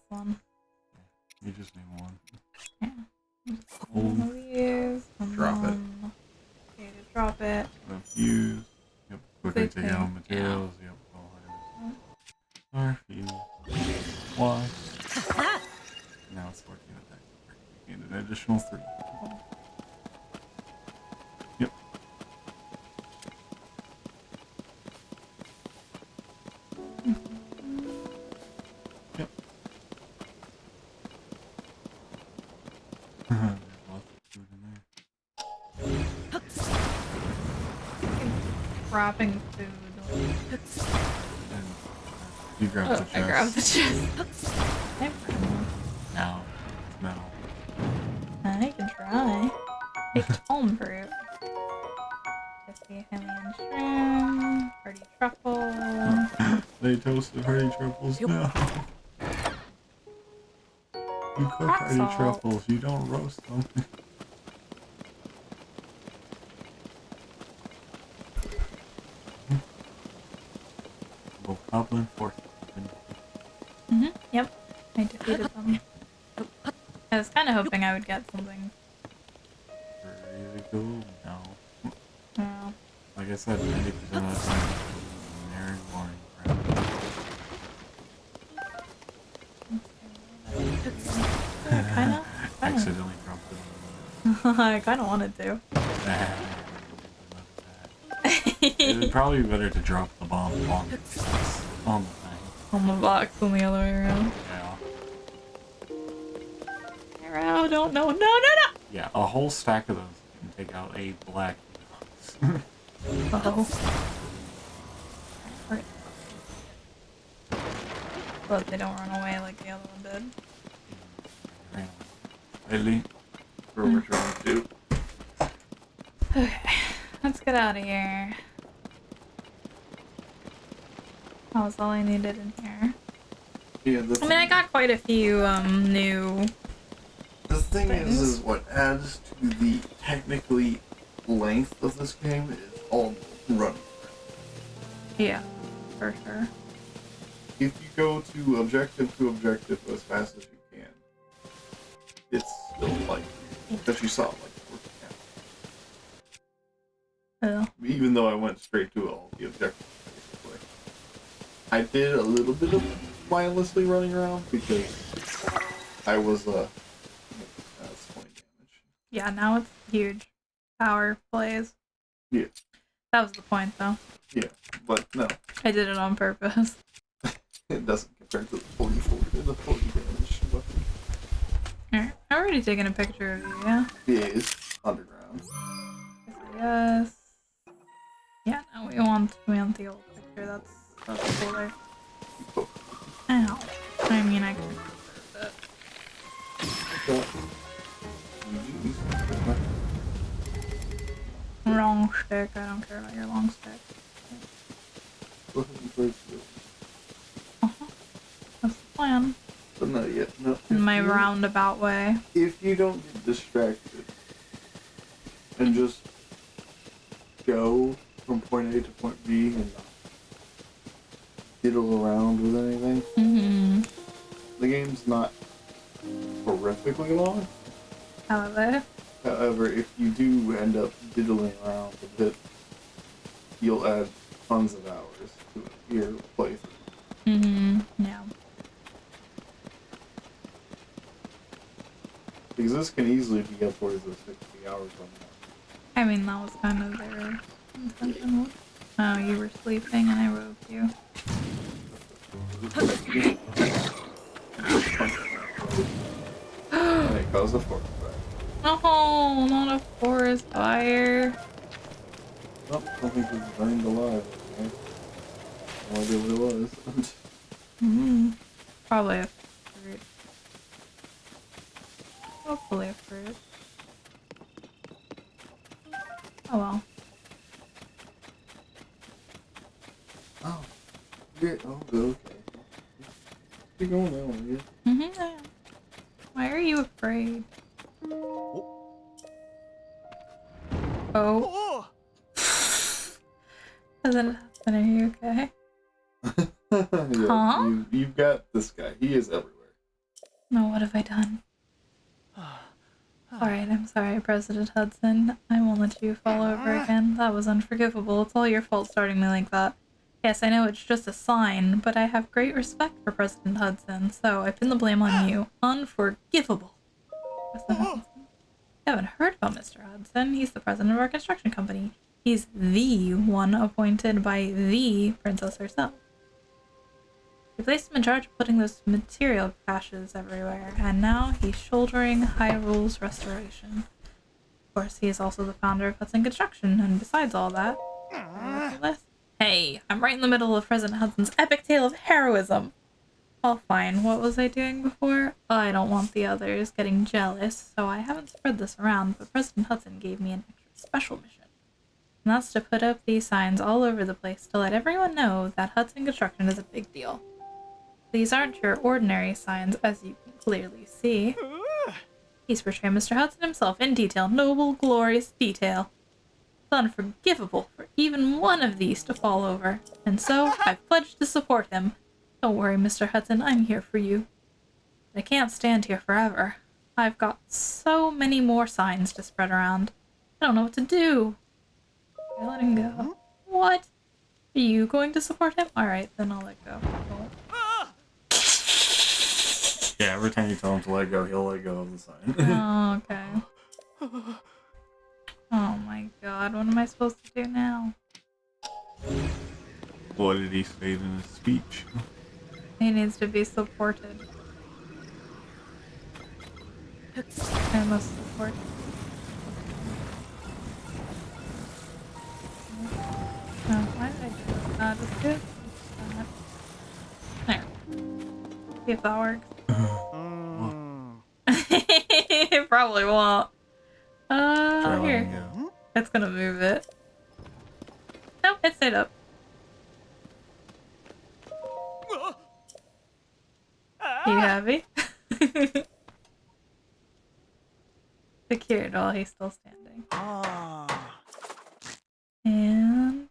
You just need one. Yeah. One of these. Drop it. Okay, to drop it. Fuse. Yep. Quickly take out materials. Yep. All fuse. Why? Now it's 14 attack. You need an additional 3. Yep. Yep. There's lots of food in there. Wrapping food. And you grab the chest. I grabbed the chest. Now it's metal. I can try. Baked home fruit. Crispy Himalayan shrimp. Hearty truffle. They toasted hardy truffles now. You cook Rock hardy salt. truffles, you don't roast them. Goblin force. Yep. I defeated them. I was kind of hoping I would get something. Really cool? No. Oh. Like I said, 90% of the time, very boring crap. Accidentally dropped it on I kind of wanted to. It'd probably be better to drop the bomb on the thing. On the box than the other way around. Yeah. Arrow, don't know. No! Yeah, a whole stack of those can take out a black box. Uh-oh. But they don't run away like the other one did. Really? What we're trying to do. Okay. Let's get out of here. That was all I needed in here. Yeah, I mean, I got quite a few new. The thing things. is what adds to the technically length of this game is all running. Yeah, for sure. If you go to objective as fast as you can, it's still like that you saw like working out. Yeah. Even though I went straight to all the objectives, basically. I did a little bit of mindlessly running around because I was that's 20 damage. Yeah, now it's huge. Power plays. Yeah. That was the point, though. Yeah, but no, I did it on purpose. it doesn't compare to the 40 damage weapon. Alright, I've already taken a picture of you, yeah? Yeah, it's underground. Yes. Yeah, no, we want the old picture. That's cooler. Ow. I mean, I can preserve it. Wrong stick. I don't care about your long stick. That's the plan. But not yet. No. In my roundabout way. If you don't get distracted and just go from point A to point B and not diddle around with anything, the game's not horrifically long. However, if you do end up diddling around a bit, you'll add tons of hours to your playthrough. Yeah. Because this can easily be upwards of 60 hours on that. I mean, that was kind of their intention. Oh, you were sleeping and I woke you. And it caused a forest fire. Oh, not a forest fire. Nope, I don't think it was burned alive. Okay? No idea what it was. Probably a fruit. Hopefully a fruit. Oh well. Oh. Yeah, oh, okay. Keep going that way, yeah. Why are you afraid? Oh. Doesn't happen. Are you okay? Yeah, Huh? You've got this guy. He is everywhere. No, what have I done? Alright, I'm sorry, President Hudson. I won't let you fall over again. That was unforgivable. It's all your fault starting me like that. Yes, I know it's just a sign, but I have great respect for President Hudson, so I pin the blame on you. Unforgivable. President Hudson. You haven't heard about Mr. Hudson. He's the president of our construction company. He's the one appointed by the princess herself. We placed him in charge of putting those material caches everywhere, and now he's shouldering Hyrule's restoration. Of course, he is also the founder of Hudson Construction, and besides all that... Hey, I'm right in the middle of President Hudson's epic tale of heroism! Well, fine, what was I doing before? I don't want the others getting jealous, so I haven't spread this around, but President Hudson gave me an extra special mission. And that's to put up these signs all over the place to let everyone know that Hudson Construction is a big deal. These aren't your ordinary signs, as you can clearly see. He's portrayed Mr. Hudson himself in detail, noble, glorious detail. It's unforgivable for even one of these to fall over, and so I've pledged to support him. Don't worry, Mr. Hudson, I'm here for you. But I can't stand here forever. I've got so many more signs to spread around. I don't know what to do. I let him go. What? Are you going to support him? Alright, then I'll let go. Yeah, every time you tell him to let go, he'll let go of the sign. Oh, okay. Oh my god, what am I supposed to do now? What did he say in his speech? He needs to be supported. I must support him. Oh, why did I do that? Just do it. There. See if that works. It probably won't. Here. It's gonna move it. It stayed up. Are you happy? Secured while he's still standing. And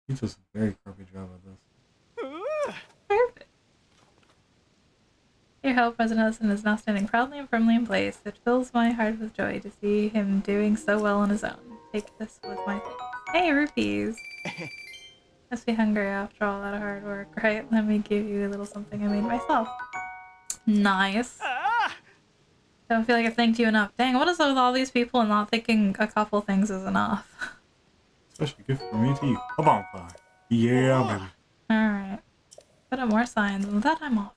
He does a very crappy job at this. perfect. Your help, President Hudson, is now standing proudly and firmly in place. It fills my heart with joy to see him doing so well on his own. Take this with my thanks. Hey, rupees! Must be hungry after all that hard work, right? Let me give you a little something I made myself. Nice. Don't feel like I've thanked you enough. Dang, what is up with all these people and not thinking a couple things is enough? Special gift from me to you. A bonfire. Yeah, baby. Alright. Put up more signs, and with that I'm off.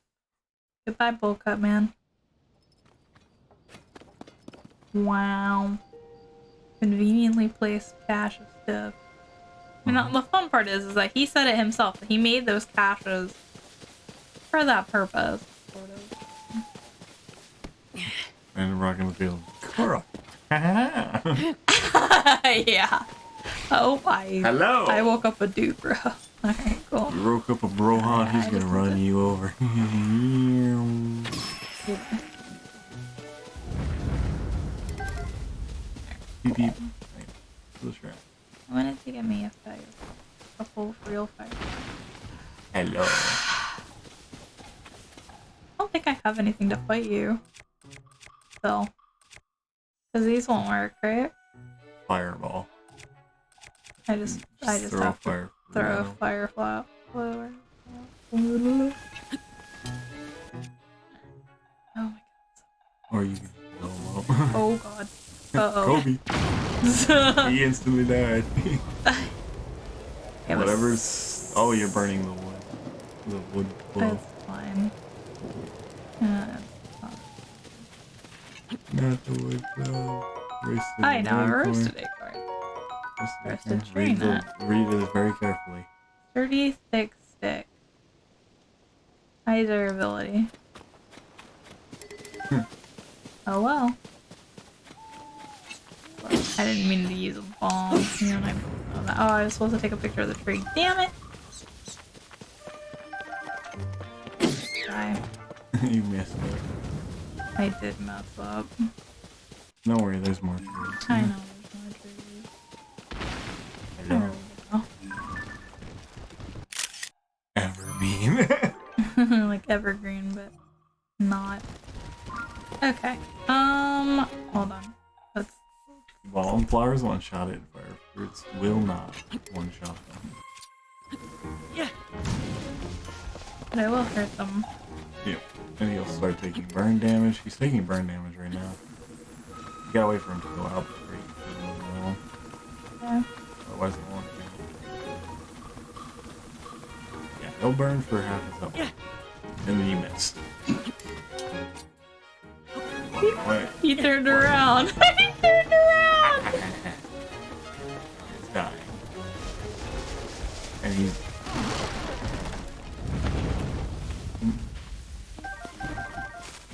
Goodbye, bowl cut man. Wow. Conveniently placed cache of stuff. I mean, the fun part is that he said it himself. That he made those caches for that purpose, sort of. And rocking the field. Cora. Yeah. Oh, Hello. I woke up a dude, bro. Alright, cool. You woke up a brohan, he's gonna run you over. Beep beep. I wanted to get me a fire. A full real fire. Hello. I don't think I have anything to fight you. So. Because these won't work, right? Fireball. I just throw have fire. to throw a fire flower. Oh my god. Or you can blow him up. Oh god. Uh-oh. Kobe. He instantly died. Yeah, Whatever's... Oh, you're burning the wood. The wood glow. That's fine. Not the wood glow. I know, roasted acorn. Roasted tree nut. Read it very carefully. Sturdy, thick stick. High durability. Oh well. I didn't mean to use a bomb. You know, oh, I was supposed to take a picture of the tree. Damn it! Die. You messed up. I did mess up. Don't worry, there's more trees. I know there's more trees. Hello. Everbean. Like evergreen, but not. Okay. Hold on. Let's. Wildflowers one-shot it. Fire fruits will not one-shot them. Yeah. But I will hurt them. Yep. And he'll start taking burn damage. He's taking burn damage right now. You gotta wait for him to go out before you can Yeah. Otherwise it won't. Yeah, he'll burn for half his health. Yeah. And then you missed. Wait. He turned around. He turned around. He's dying. And he's...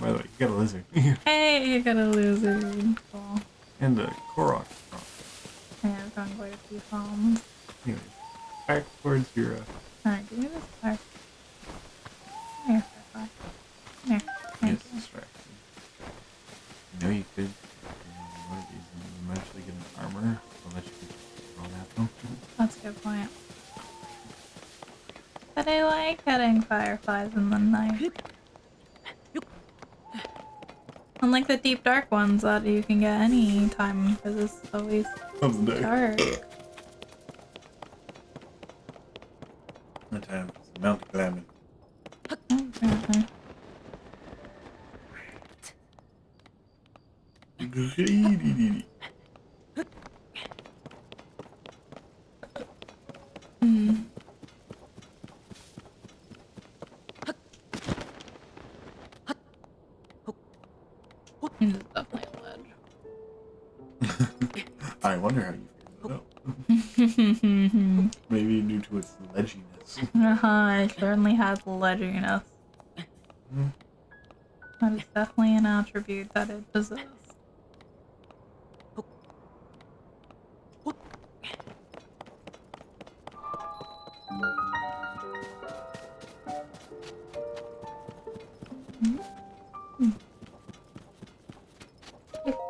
By the way, you got a lizard. Hey, you got a lizard. Cool. And a Korok. Yeah, I've gotten quite a few palms. Anyways, back towards your... Alright, give me this fire. Come here, Firefly. Come here. Thank you. distracted. You know you could one of these and eventually get an armor so that you can run at them. That's a good point. But I like getting fireflies in the night. Unlike the deep dark ones that you can get any time because it's always dark. That time it's Mount Glamour. Okay. This is definitely a ledge. I wonder how you figured that out. Maybe due to its ledginess. It certainly has ledginess. That is definitely an attribute that it possesses.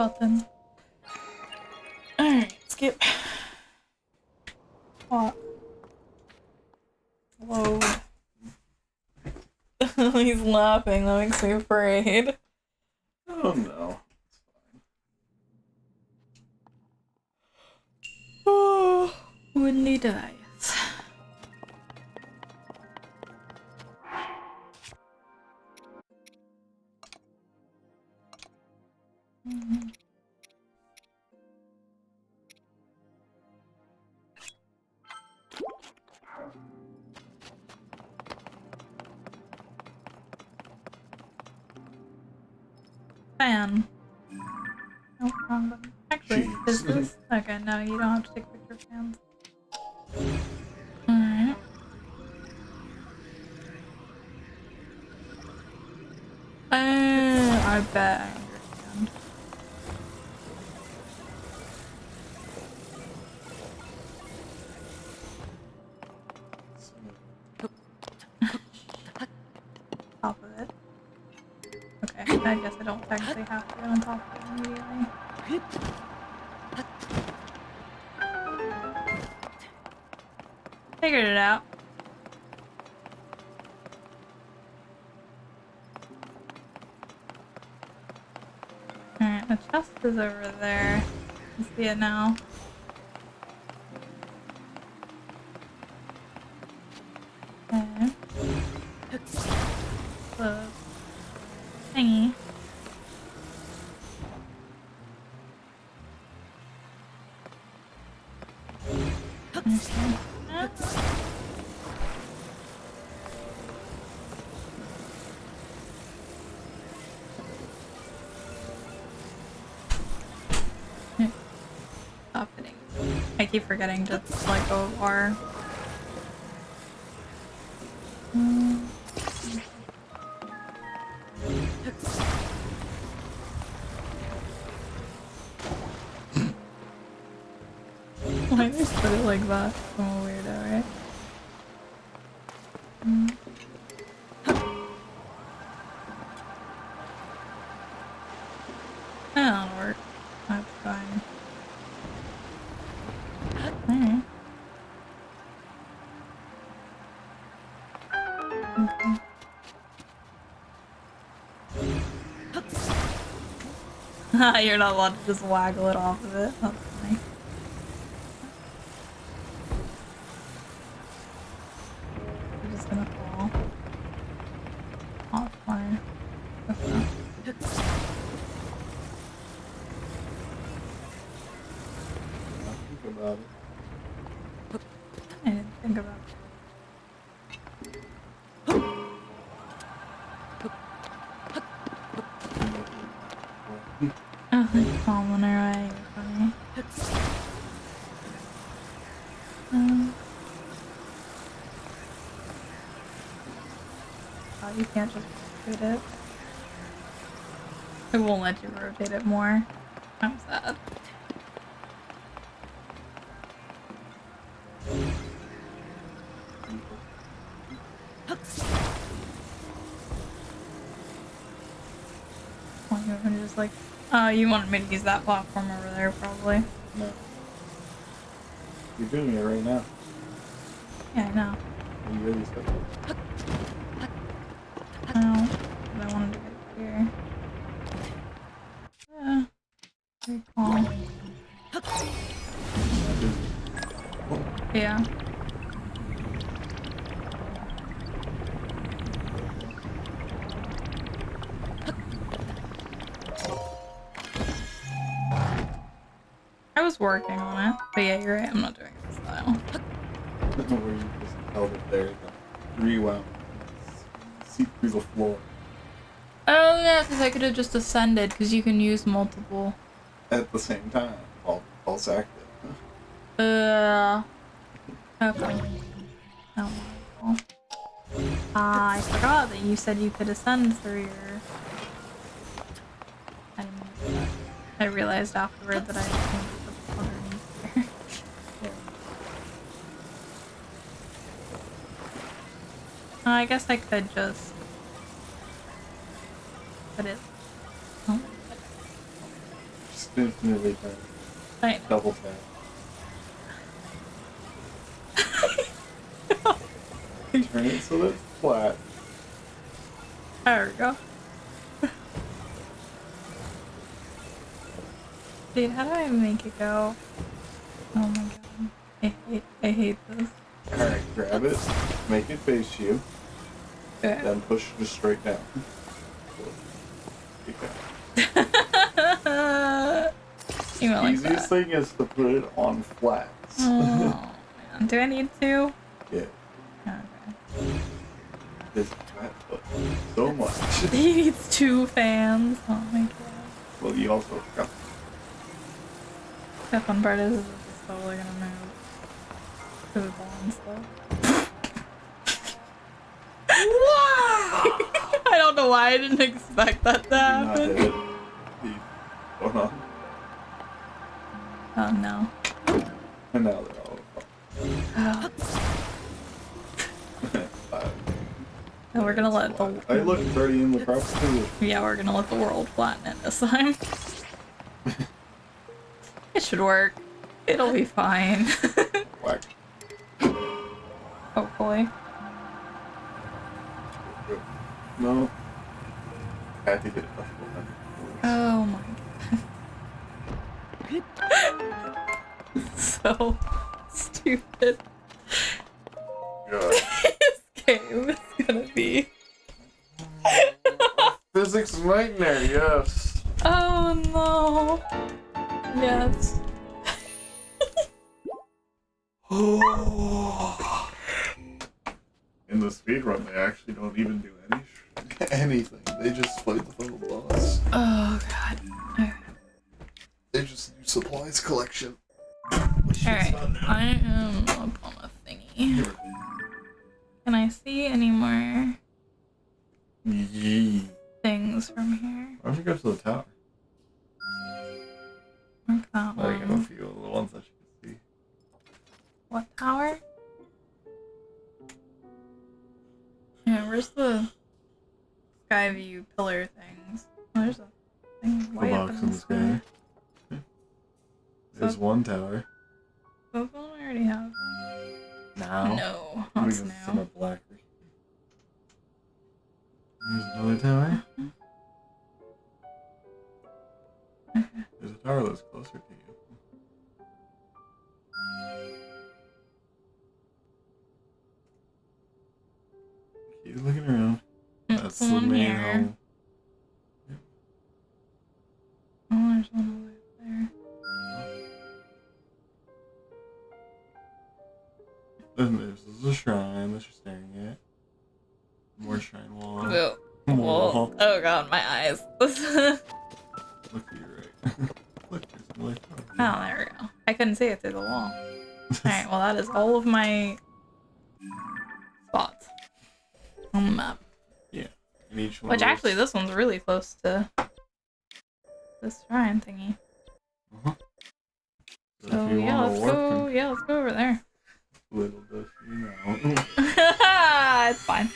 button. Alright, skip. What? Load. He's laughing, that makes me afraid. Oh no. Oh, windy device. Fan. No, wrong button. Actually, Jeez. is this? Okay, no, you don't have to take a picture of fans. Alright. I bet I understand. Top of it. Okay, I guess I don't technically have to go on top of it immediately. Figured it out. Alright, the chest is over there. I see it now. Okay. The thingy. Stop hitting. I keep forgetting to let go of R. Why did I put it like that? I'm a weirdo, right? That'll work. That's fine. Alright. Okay. You're not allowed to just waggle it off of it. That's funny. You're just gonna fall. Oh, fine. That's not. Think about it. I didn't think about it. Oh, it's falling away. Funny. Oh, you can't just rotate it. It won't let you rotate it more. I'm sad. Well, you're gonna just like, you wanted me to use that platform over there, probably. No. You're doing it right now. Yeah, I know. You really stuck it. I know, but I wanted to get it here. Yeah. Very calm. Yeah. I was working on it, but yeah, you're right, I'm not doing it style. Where you just held it there, rewound, see through the floor. Oh yeah, because I could have just ascended, because you can use multiple. At the same time, all active. Okay. Oh, well. I forgot that you said you could ascend through your... I didn't know that. I realized afterward that I didn't put underneath here. I guess I could just put it. Oh. Just infinitely tap. Right. Double tap. Turn it so that it's flat. There we go. Dude, how do I make it go? Oh my god. I hate this. Alright, grab it, make it face you, Okay. then push just straight down. You went like Easiest that. thing is to put it on flats. Oh, man. Do I need to? Yeah, Okay. this flat foot so much. He needs 2 fans. Oh my god. Well, you also got The fun part is it's totally gonna move. Because it's on stuff. Wow! I don't know why I didn't expect that to not hit happen. it. Hold on. Oh no. And now they're all Oh. And we're gonna let the I looked dirty in the proper too. yeah, we're gonna let the world flatten it this time. It should work. It'll be fine. Whack. Hopefully. No. I had to get it. Oh my god. So stupid. God. This game is gonna be. Physics nightmare, yes. Oh no. Yes. In the speedrun, they actually don't even do anything. They just fight the final boss. Oh god. Okay. They just do supplies collection. Alright. I am up on a thingy. Can I see any more Yee. things from here? Why don't you go to the tower? Like that I got a one. few of the ones that you can see. What tower? Yeah, where's the Skyview pillar things? Oh, there's a thing The way up box in in the the sky. sky. There's one tower. Those one I already have. Now. No, Because that's it's in a new. black. There's another tower. There's a tower that's closer to you. Keep looking around. That's the one main here. home. Oh, there's one over there. Then there's a shrine that you're staring at. More shrine wall. Whoa. More Whoa. wall. Oh god, my eyes. Oh, Look to your right. Look, there's some light. there we go. I couldn't see it through the wall. Alright, well that is all of my spots on the map. Yeah. And each one Which of those- actually, this one's really close to this shrine thingy. Uh-huh. So So if you yeah, want let's to work go. Yeah, let's go over there. little does you know. It's fine.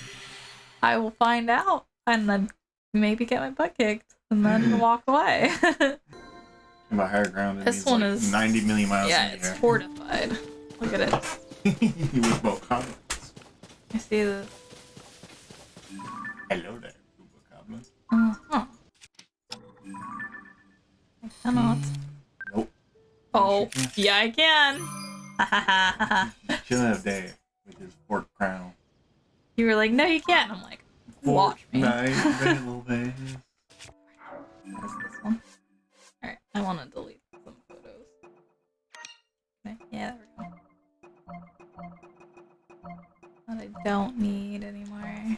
I will find out and then maybe get my butt kicked and then walk away. And by higher ground, it This means one like is 90 million miles yeah, in the it's air. fortified. Look at it. With both comments. I see the. Hello there, Google comment. Uh-huh. I cannot. Nope. Oh, Yes, yeah, I can. Chilling up there with his fork crown. You were like, no, you can't. I'm like, watch me. Nice, little baby. What is this one? Alright, I want to delete some photos. Okay, yeah, there we go. That I don't need anymore.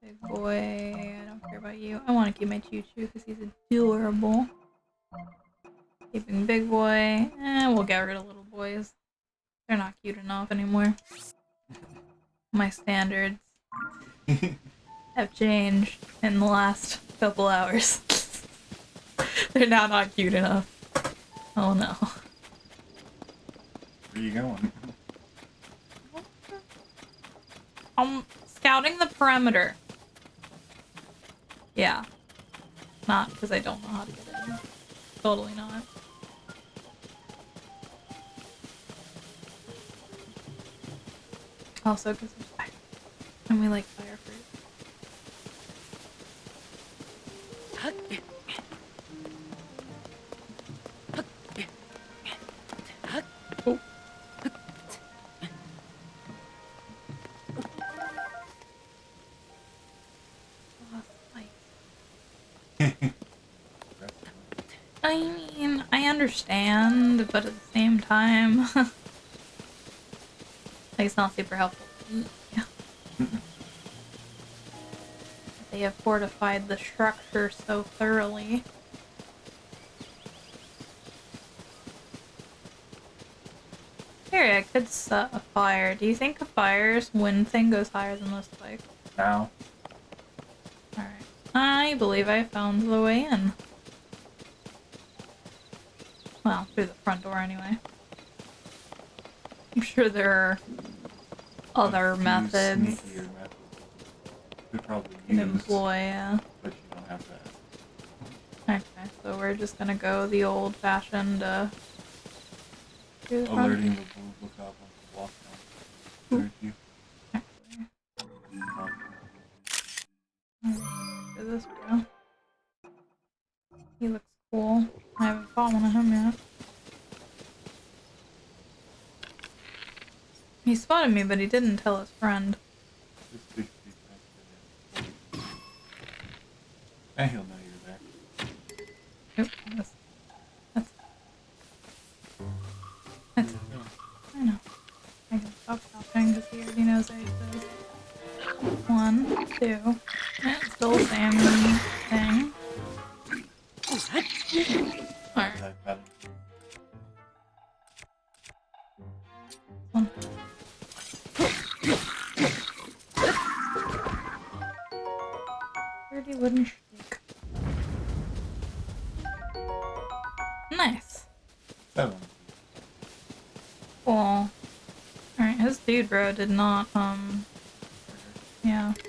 Big boy, I don't care about you. I want to keep my choo-choo because he's adorable. Keeping big boy. We'll get rid of little boys. They're not cute enough anymore. My standards have changed in the last couple hours. They're now not cute enough. Oh no. Where you going? I'm scouting the perimeter. Yeah. Not because I don't know how to get in. Totally not. Also, because there's fire. And we like fire fruit. Oh. I mean, I understand, but at the same time, like it's not super helpful. Yeah. They have fortified the structure so thoroughly. Here, I could set a fire. Do you think a fire's wind thing goes higher than the spike? No. Alright. I believe I found the way in. Well, through the front door anyway. I'm sure there are other methods Sneakier methods you could probably you use, can employ, yeah. but you don't have that. Okay, so we're just gonna go the old-fashioned, through the front. Alerting the blue lookout once you walk down. Heard you. For this bro. He looks cool. I haven't fought one of him yet. He spotted me, but he didn't tell his friend. Just be nice. And he'll know you're there. Oop, that's I know. I can stop talking because he already knows I exist. 1, 2. It's still the same thing. Alright. One. Dirty wooden shake. Nice. 7. Cool. Alright, his dude bro did not, yeah. He's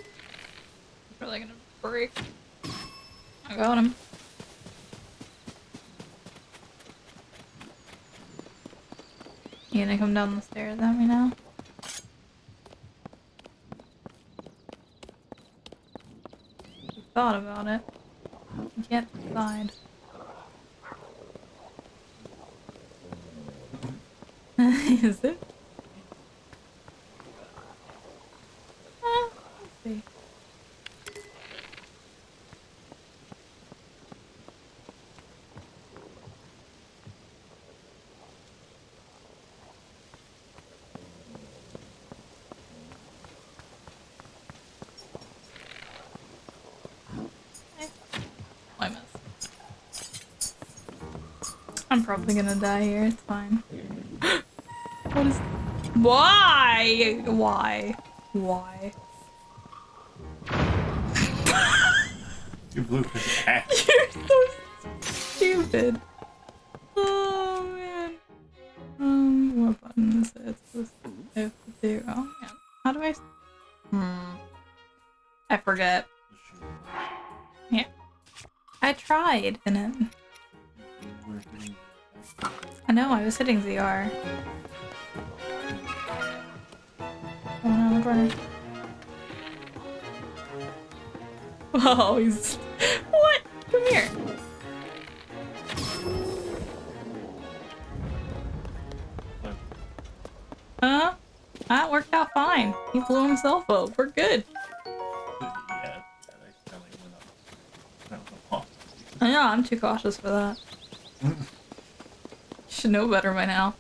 probably gonna break. I got him. You gonna come down the stairs at me now? You thought about it. You can't decide. Is it? Let's see. I missed. I'm probably gonna die here, it's fine. What is... Why? Why? Why? You blew his ass. You're so stupid. Oh man. What button is it? It's supposed to do. Oh man. How do I... I forget. Yeah. I tried, and it... I know, I was hitting ZR. Going on the corner. Oh, he's... What? Come here. Huh? That worked out fine. He blew himself up. We're good. Yeah, that accidentally went up. That was a pop. I know, I'm too cautious for that. Should know better by now.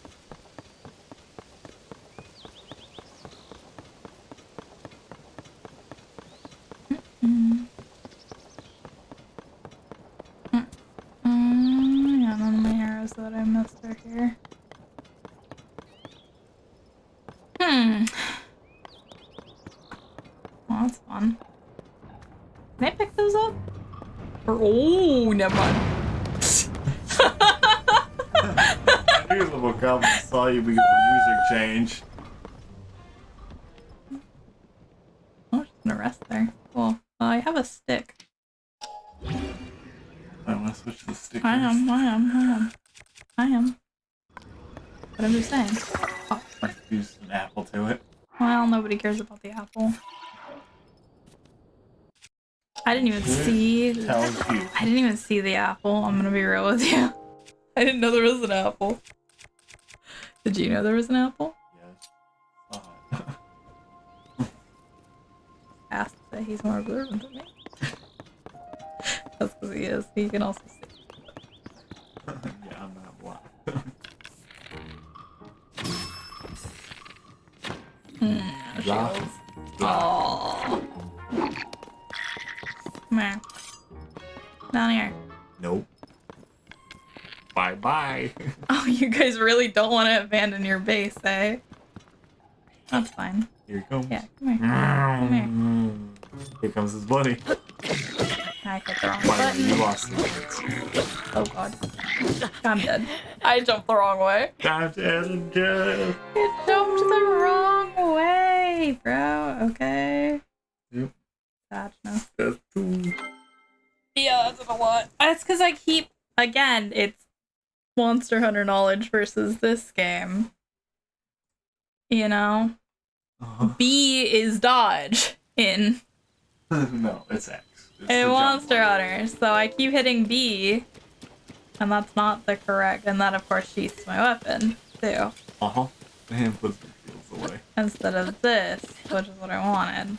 Yeah, none of my arrows that I missed are here. Well, that's fun. Can I pick those up? Or, oh, never mind. I knew the little goblin saw you because the music changed. Oh, she's gonna rest there. Cool. I have a stick. I don't want to switch the stickers? I am. But I'm just saying. Oh. Use an apple to it. Well, nobody cares about the apple. I didn't even see. I didn't even see the apple. I'm gonna be real with you. I didn't know there was an apple. Did you know there was an apple? Yes. Asked that he's more observant than me. That's because he is. He can also see. Yeah, I'm not blind. Shields. Aww. Come here. Down here. Nope. Bye-bye. Oh, you guys really don't want to abandon your base, eh? That's fine. Here he comes. Yeah, come here. Come here. Here comes his buddy. I hit the wrong Finally, button. you lost the Oh god. I'm dead. I jumped the wrong way. Time to end the job. You jumped the wrong way, bro. Okay. Yep. Sadness. That's cool. Yeah, that's a lot. That's because I keep, again, it's Monster Hunter knowledge versus this game. You know? B is dodge in No, it's X. It's in the Monster jump Hunter. So I keep hitting B, and that's not the correct, and that of course sheaths my weapon, too. And puts the shields away. Instead of this, which is what I wanted.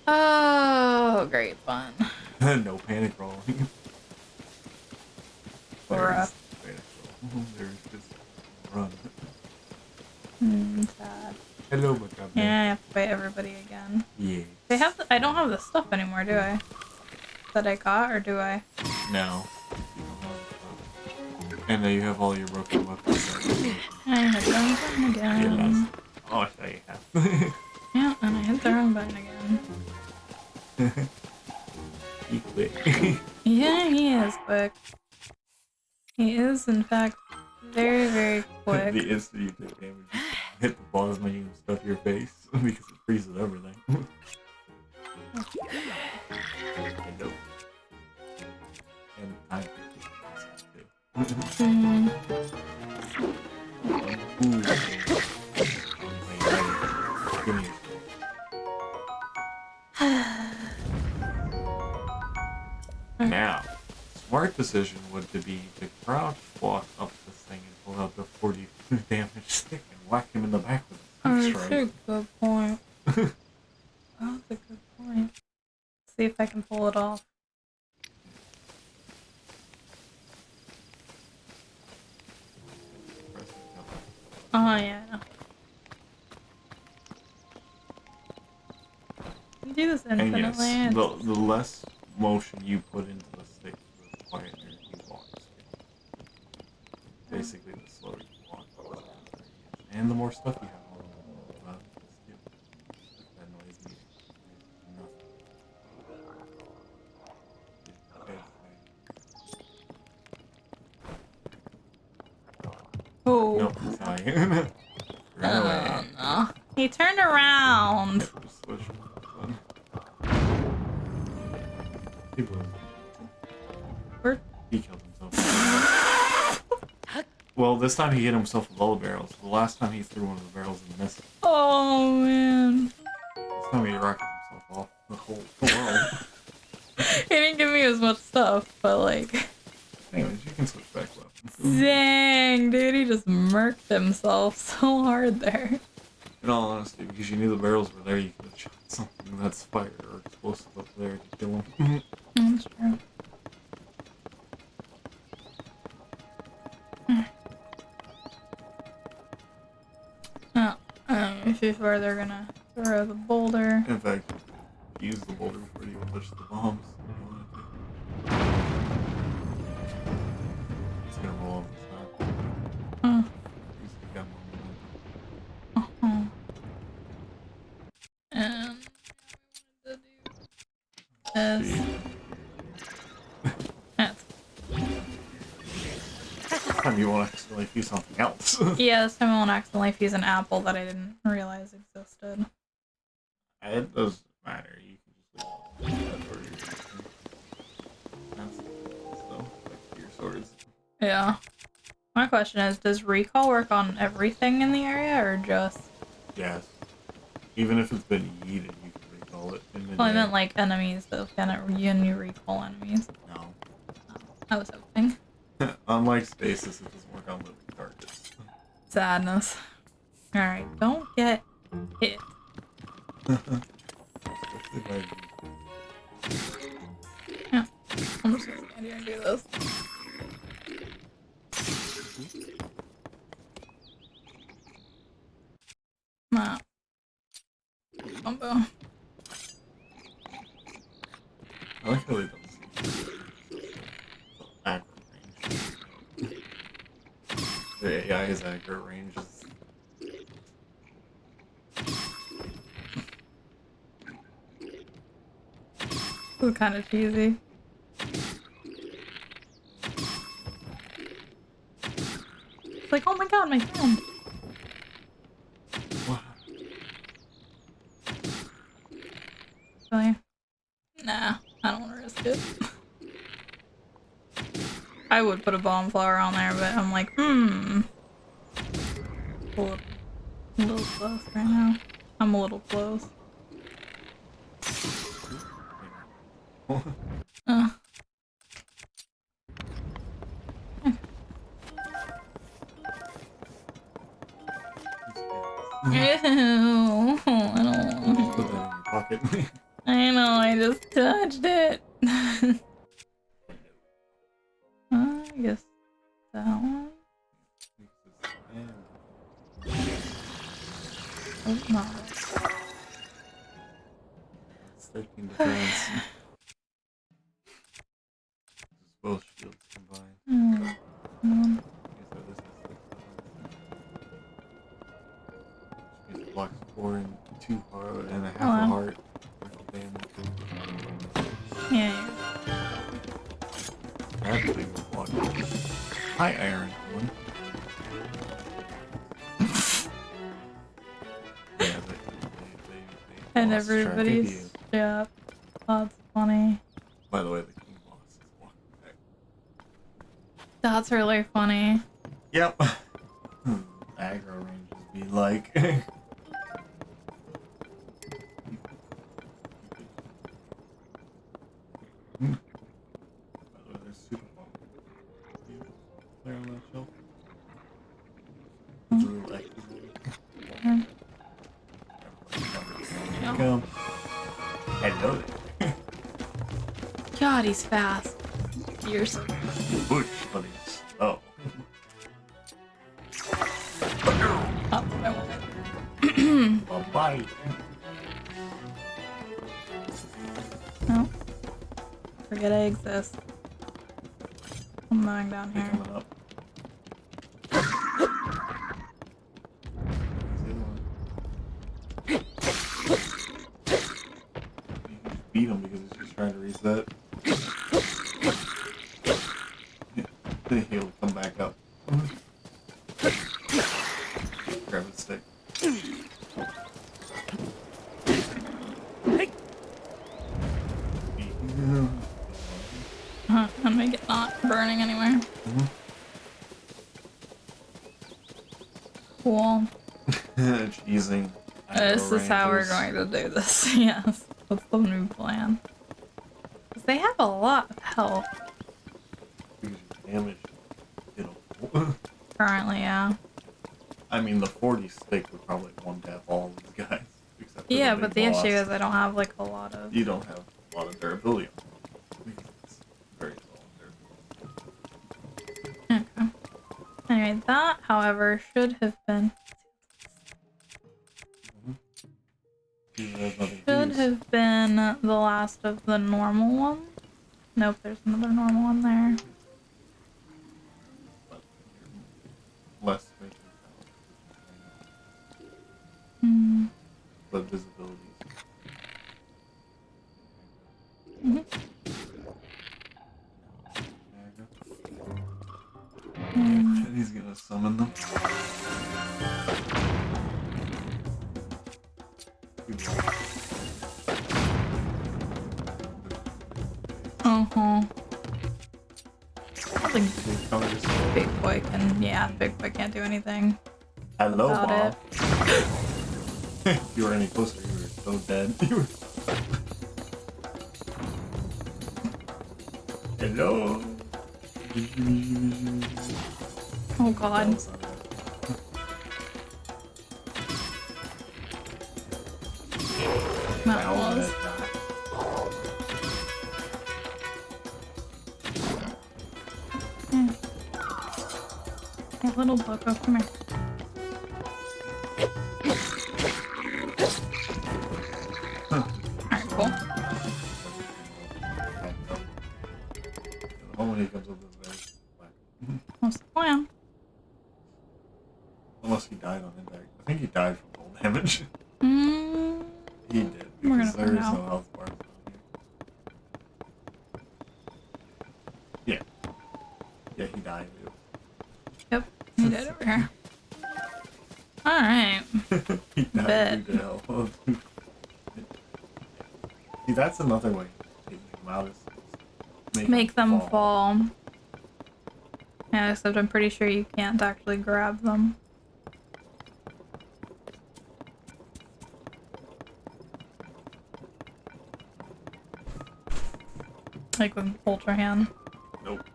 Oh, great fun. No panic rolling. Rough. There's just run. Sad. Hello, my god. Yeah, I have to fight everybody again. Yeah. They have. I don't have the stuff anymore, do I? That I got, or do I? No. And now you have all your broken weapons. I hit the wrong button again. Oh, I thought you have. Yeah, and I hit the wrong button again. He quit. Yeah, he is quick. He is, in fact, very, very quick. The instant you take damage, you hit the balls when you stuff your face because it freezes everything. And time Give me Now, smart decision would be to crouch walk up this thing and pull out the 40 damage stick and whack him in the back with it. That's a good point. That's a good point. Let's see if I can pull it off. Oh, yeah, I know. You do this infinitely. And yes, the less motion you put into the stick, the quieter you walk. Basically, the slower you walk, and the more stuff you have on. That noise means nothing. Oh. Nope, sorry. Run away. No. He turned around. Where? He killed himself. Well, this time he hit himself with all the barrels. The last time he threw one of the barrels and missed it. Oh, man. This time he rocketed himself off the whole world. He didn't give me as much stuff, but like... Anyways, you can switch back weapons. Dang, dude, he just murked himself so hard there. In all honesty, because you knew the barrels were there, you could have shot something that's fire or explosive up there to kill him. That's true. Before they're gonna throw the boulder. In fact, use the boulder before you even touch the bombs. If you wanted to. It's gonna roll off the side. Use the gun momentum. And this. That's. This time you won't accidentally use something else. Yeah, this time I won't accidentally fuse an apple that I didn't realize existed. It doesn't matter. You can just leave it. So, like your swords. Yeah. My question is, does recall work on everything in the area or just... Yes. Even if it's been yeeted, you can recall it. Well, I meant like enemies though. Can you recall enemies? No. Oh, I was hoping. Unlike stasis, it doesn't work on living targets. Sadness. Alright, don't get hit. Especially by you. Yeah. I'm just gonna stand here and do this. Nah. Combo. I like how they don't see accurate range. The AI's accurate range is... This is kind of cheesy. It's like, oh my god, my friend. What? Really? Nah, I don't want to risk it. I would put a bomb flower on there, but I'm like, a little close right now. I'm a little close. Ew, I don't. Put that in your pocket. I know, I just touched it. I guess that one. Oh, no. It's 13 defense. Both shields combined. Which means it blocks 4 and 2 heart and a half a heart worth of damage. Yeah. That's a big block. Hi, Iron One. Yeah, they And lost track of everybody's you. yeah. That's funny. By the way, the king boss is walking back. That's really funny. Yep. Aggro ranges be like. By the way, there's super bomb. There on that shelf. There's a little extra. Come. Hello there. God, he's fast. You're so Bush buddies. Oh. up. I want it. Bye-bye. No. Forget I exist. I'm moving down here. Coming up. Beat him because he's just trying to reset. Then he'll come back up. Grab his stick. And make it not burning anywhere. Cool. Cheesing. This is how we're going to do this. Yes. That's the new plan. 'Cause they have a lot of health. Because your damage. It'll. Currently, yeah. I mean, the 40 stick would probably one-tap all of these guys. Except for Yeah, the but big the boss. issue is I don't have like a lot of... You don't have a lot of durability. Because it's very low in durability. Okay. Anyway, that, however, should have been... Should have been the last of the normal ones. Nope, there's another normal one there. Less space. Hmm. But visibility. He's gonna summon them. Uh-huh. think Big colors. Big Boy can, yeah, Big Boy can't do anything Hello, about Mom. it. You were any closer, you were so dead. You were... Hello. Oh god. That was. Hey, little Boko, come here. Alright, cool. Oh, he comes up with this What's the plan? Unless he died on impact. I think he died from full damage. He did, We're gonna because there find is out. no health bars on here. Yeah. Yeah, he died, dude. Yep, he did over here. Alright. He died Bet. due to health. See, that's another way of taking them out is Make them fall. Yeah, except I'm pretty sure you can't actually grab them. Like with Ultra Hand. Nope.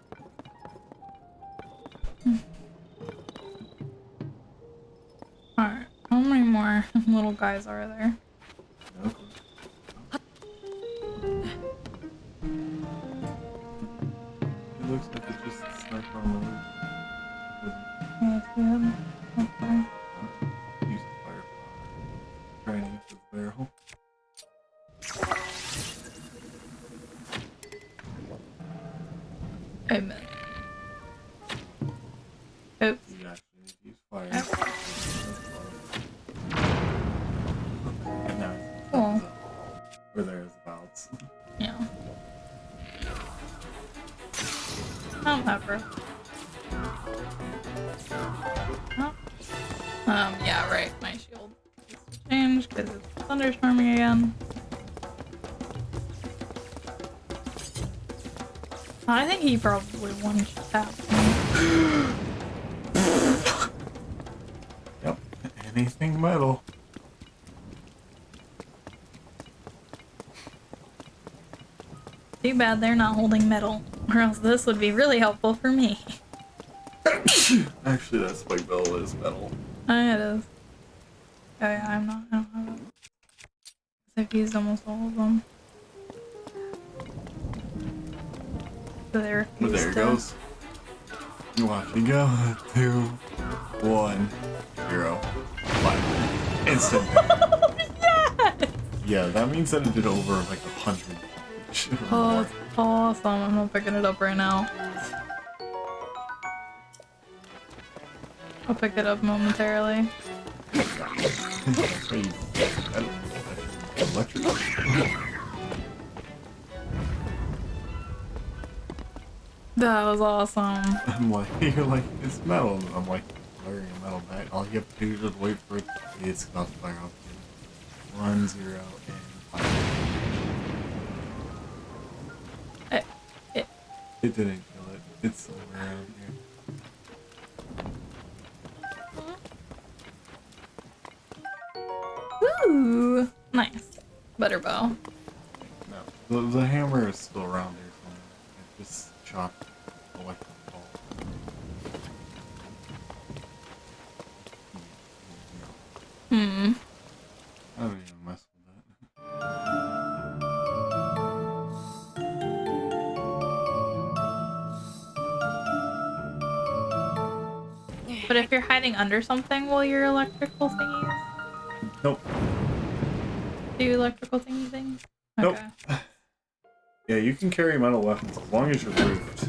Alright, how many more little guys are there? Nope. It looks like it's just a sniper on the roof. Yeah, I see them. Okay. Use a fire training for the barrel. Amen. Oops. You actually need to use fire. And now it's Cool. where there's valves. Yeah. I'll have her. Oh. Yeah, right. My shield needs to change because it's thunderstorming again. I think he probably one-tapped me. Yep. Anything metal. Too bad they're not holding metal, or else this would be really helpful for me. Actually, that spike bell is metal. Oh, it is. Oh yeah, I don't have it. 'Cause I've used almost all of them. So they refuse But there it to- goes. You watch it go. 2, 1, 0. 5. Instant. Yes! Yeah, that means that it did over like 100. Oh, it's awesome. I'm not picking it up right now. I'll pick it up momentarily. That's why you electric. That was awesome. I'm like, you're like, it's metal. And I'm like, wearing a metal bag. All you have to do is just wait for it to see its cost fire off. 1, 0, and 5. It didn't kill it. It's somewhere around here. Ooh, nice. Better bow. No, the hammer is still around here somewhere. It just chopped the electric ball. Hmm. I don't even mess with that. But if you're hiding under something, will your electrical thingies Nope. do electrical thingy things? Nope. Okay. Yeah, you can carry metal weapons as long as you're roofed.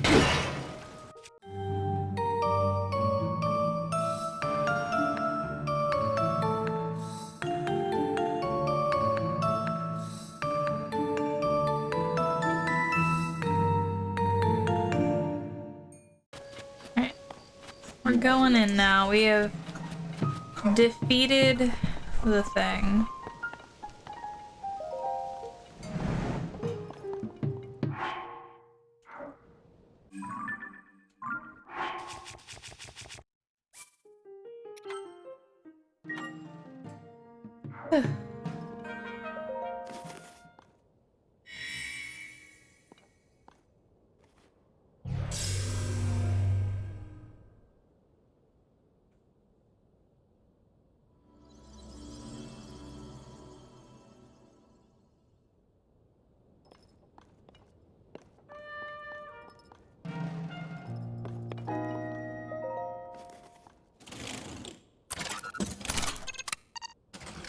Alright. We're going in now. We have defeated the thing.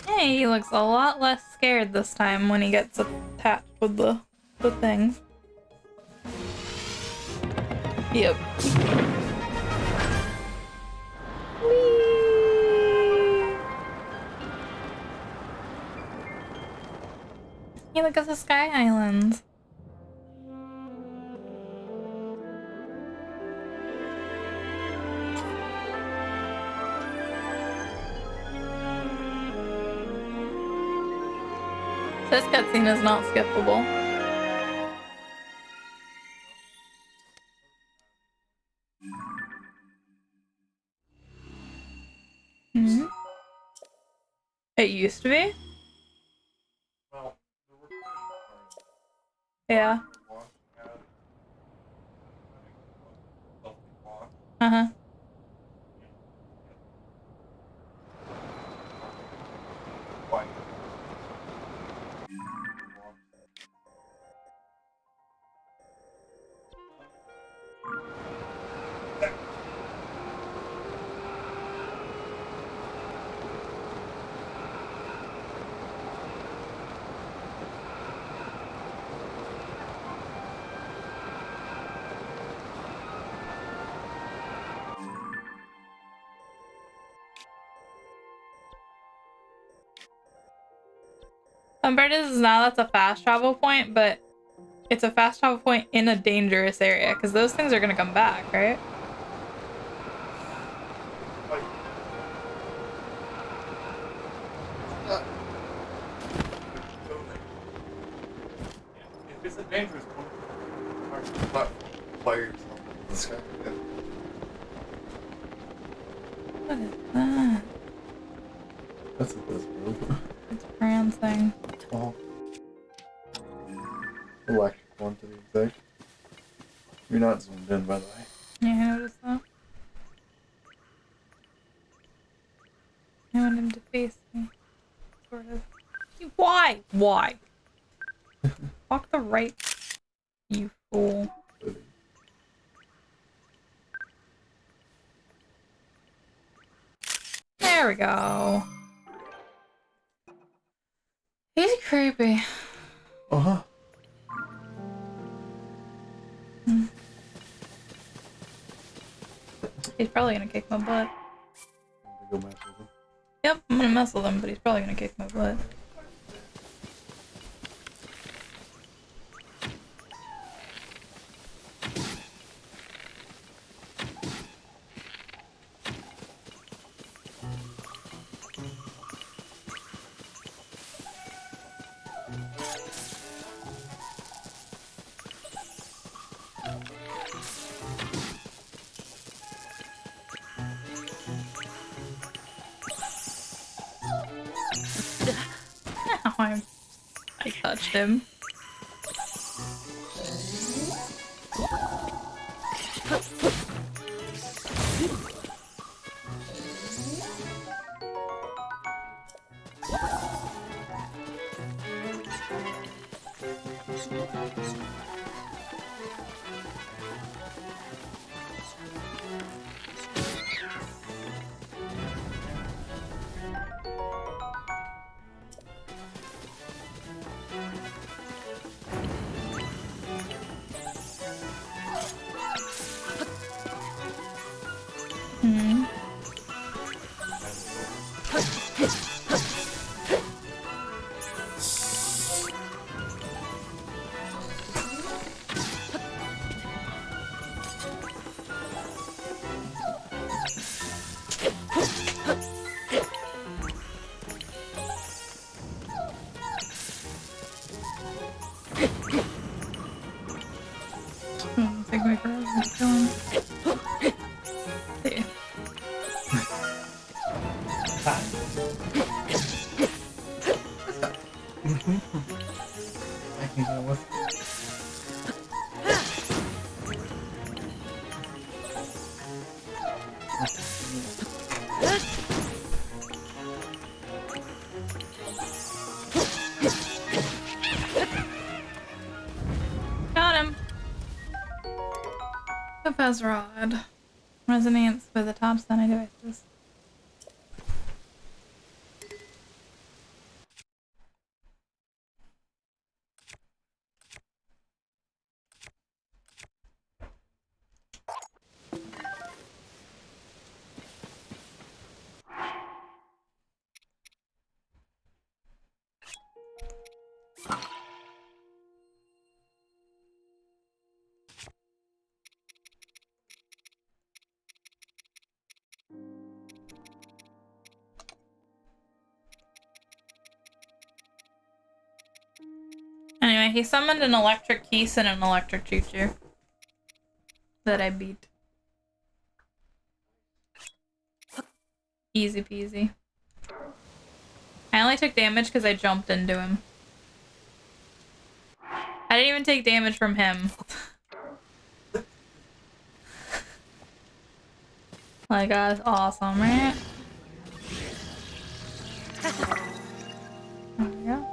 Hey, he looks a lot less scared this time when he gets attached with the thing. Yep. Whee! Hey, look at the Sky Islands. This cutscene is not skippable. Hmm? It used to be? Yeah. Uh-huh. Fun part is now that's a fast travel point, but it's a fast travel point in a dangerous area, because those things are gonna come back, right? If it's a dangerous one, fire yourself in the sky. What is that? That's what this bro. It's prancing. Oh. Electric one to be exact. You're not zoomed in, by the way. Yeah, I noticed that. I want him to face me. Sort of. Why? Why? Walk the right, you fool. There we go. He's creepy. Uh-huh. He's probably gonna kick my butt. Go mess with him. Yep, I'm gonna mess with him, but he's probably gonna kick my butt. I touched him. Take my girl and kill him. See. Topaz Rod. Resonates with the top stunning devices. Anyway, he summoned an electric Keese and an electric Choo-Choo that I beat. Easy peasy. I only took damage because I jumped into him. I didn't even take damage from him. Like, that's awesome, right? There we go.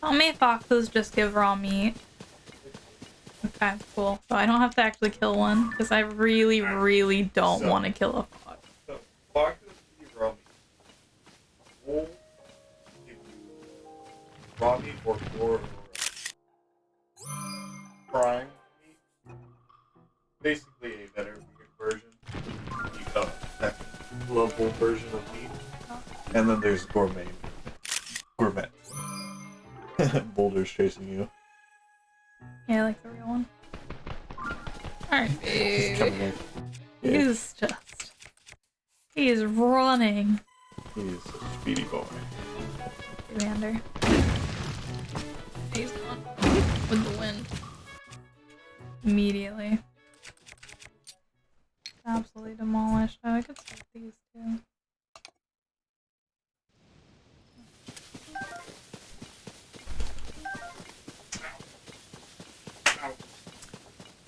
How many foxes just give raw meat? Okay, cool. So I don't have to actually kill one, because I really, really don't want to kill a fox. So, foxes give you raw meat. Wolves give you raw meat or prime meat. Basically a better version. You got a second level version of meat. And then there's gourmet. Gourmet. Boulder's chasing you. Yeah, I like the real one. Alright, baby. Yeah. He's running. He's a speedy boy. Commander. He's gone. With the wind. Immediately. Absolutely demolished. Oh, I could save these too.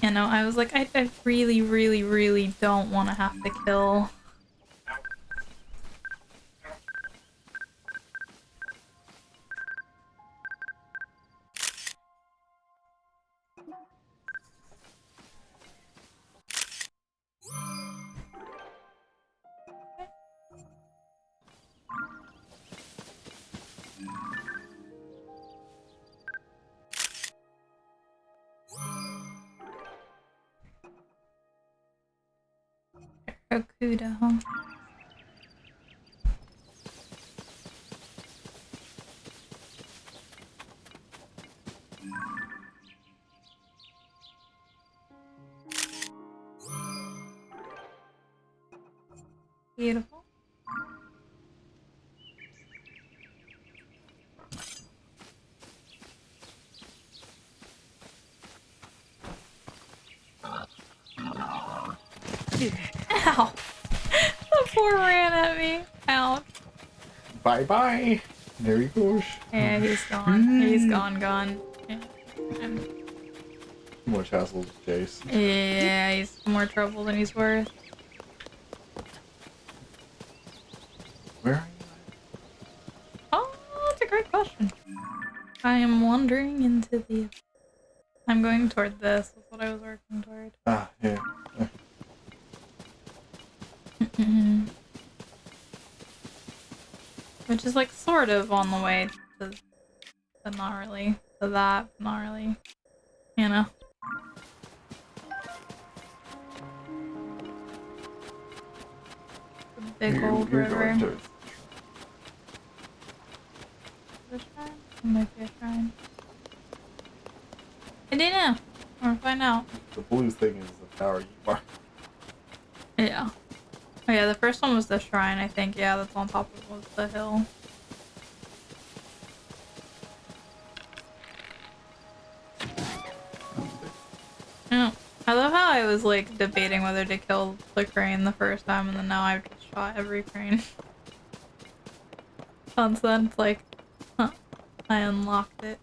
You know, I was like, I really, really, really don't want to have to kill. Okuda, huh? Beautiful. Ow! The poor ran at me. Ouch. Bye bye. There he goes. Yeah, he's gone. He's gone. Yeah. More hassles to chase. Yeah, he's more trouble than he's worth. Where are you? Oh, that's a great question. I am wandering into the... I'm going toward this. That's what I was working toward. Ah, yeah. Which is like sort of on the way to not really. To that, not really. You know. The big old You're river. going to- The shrine? It might be a shrine. I don't know. We'll find out. The blue thing is the tower you mark. Yeah. Oh yeah, the first one was the shrine, I think. Yeah, that's on top of was the hill. Yeah. I love how I was like debating whether to kill the crane the first time and then now I've just shot every crane. response then. It's like, huh, I unlocked it.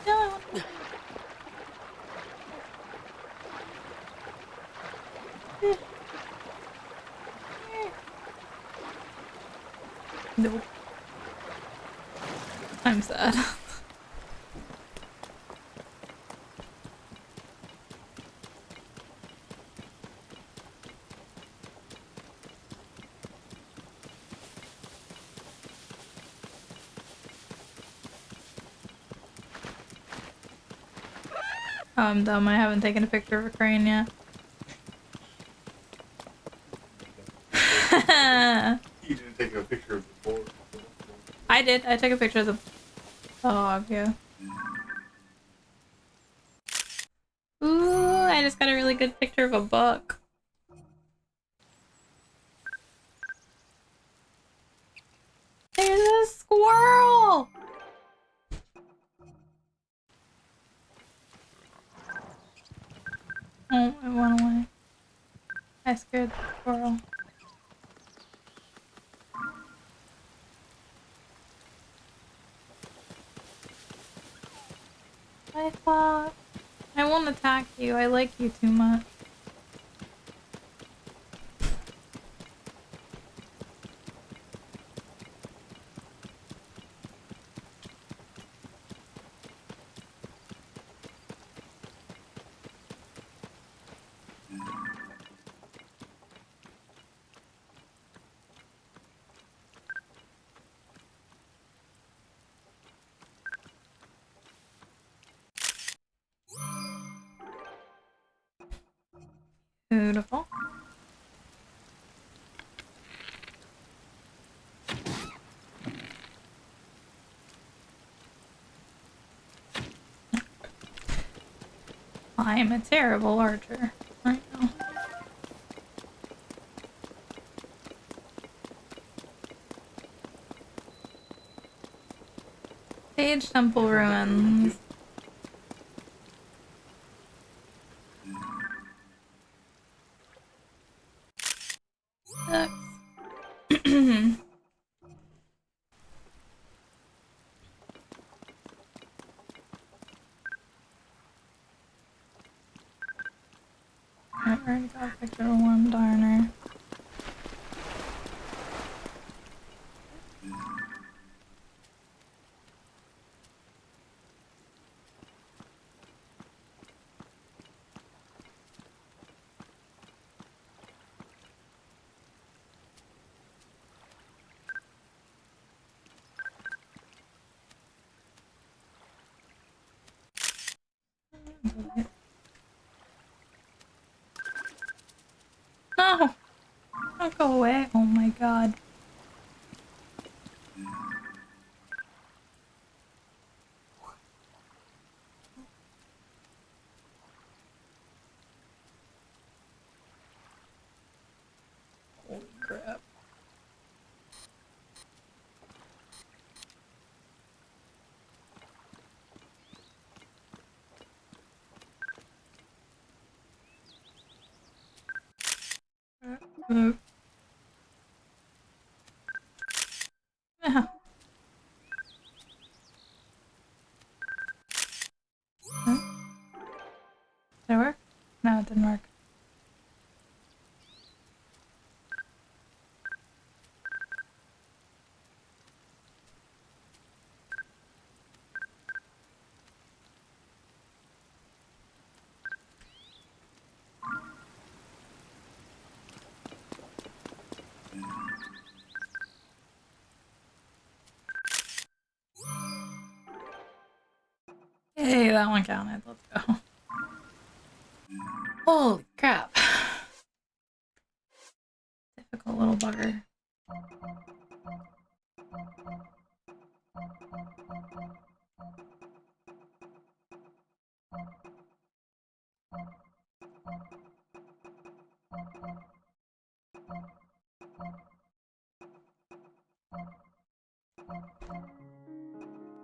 No. Nope. I'm sad. Oh, I'm dumb. I haven't taken a picture of a crane yet. You didn't take a picture of the board. I did. I took a picture of the dog, yeah. Ooh, I just got a really good picture of a buck. There's a squirrel! Oh, it went away. I scared the squirrel. I thought I won't attack you. I like you too much. Beautiful. I am a terrible archer right now. Sage Temple Ruins. Sucks. I already got a picture of one, darner. No! Don't go away. Oh my god. Holy crap. Yeah. Huh? Did it work? No, it didn't work. Hey, that one counted. Let's go. Holy crap. Difficult little bugger.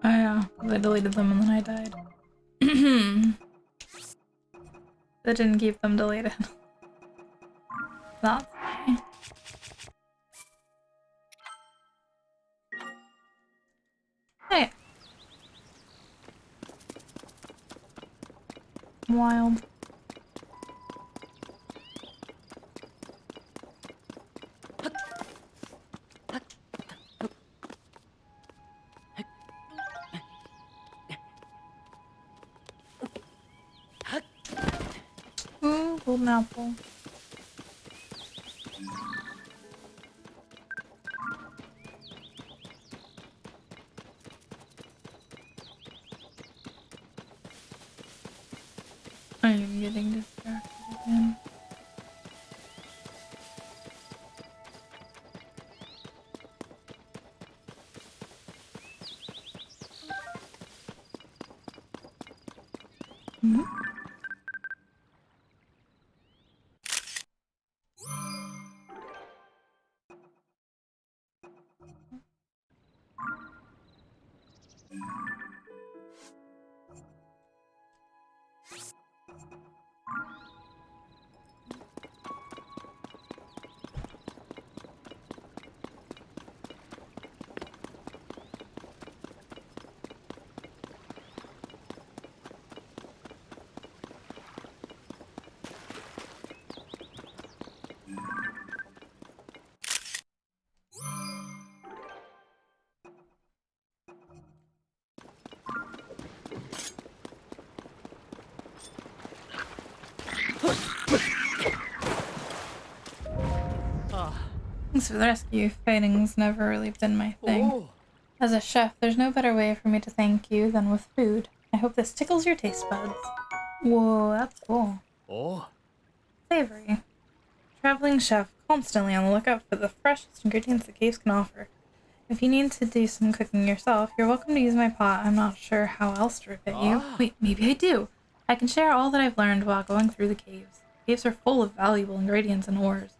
Oh yeah, I deleted them and then I died. that didn't keep them deleted. That's funny. Hey. Wild. Ooh, golden apple. I'm getting distracted again. Hmm? Thanks for the rescue. Fighting's never really been my thing. Oh. As a chef, there's no better way for me to thank you than with food. I hope this tickles your taste buds. Whoa, that's cool. Oh. Savory. Traveling chef, constantly on the lookout for the freshest ingredients the caves can offer. If you need to do some cooking yourself, you're welcome to use my pot. I'm not sure how else to repay you. Wait, maybe I do. I can share all that I've learned while going through the caves. Caves are full of valuable ingredients and ores.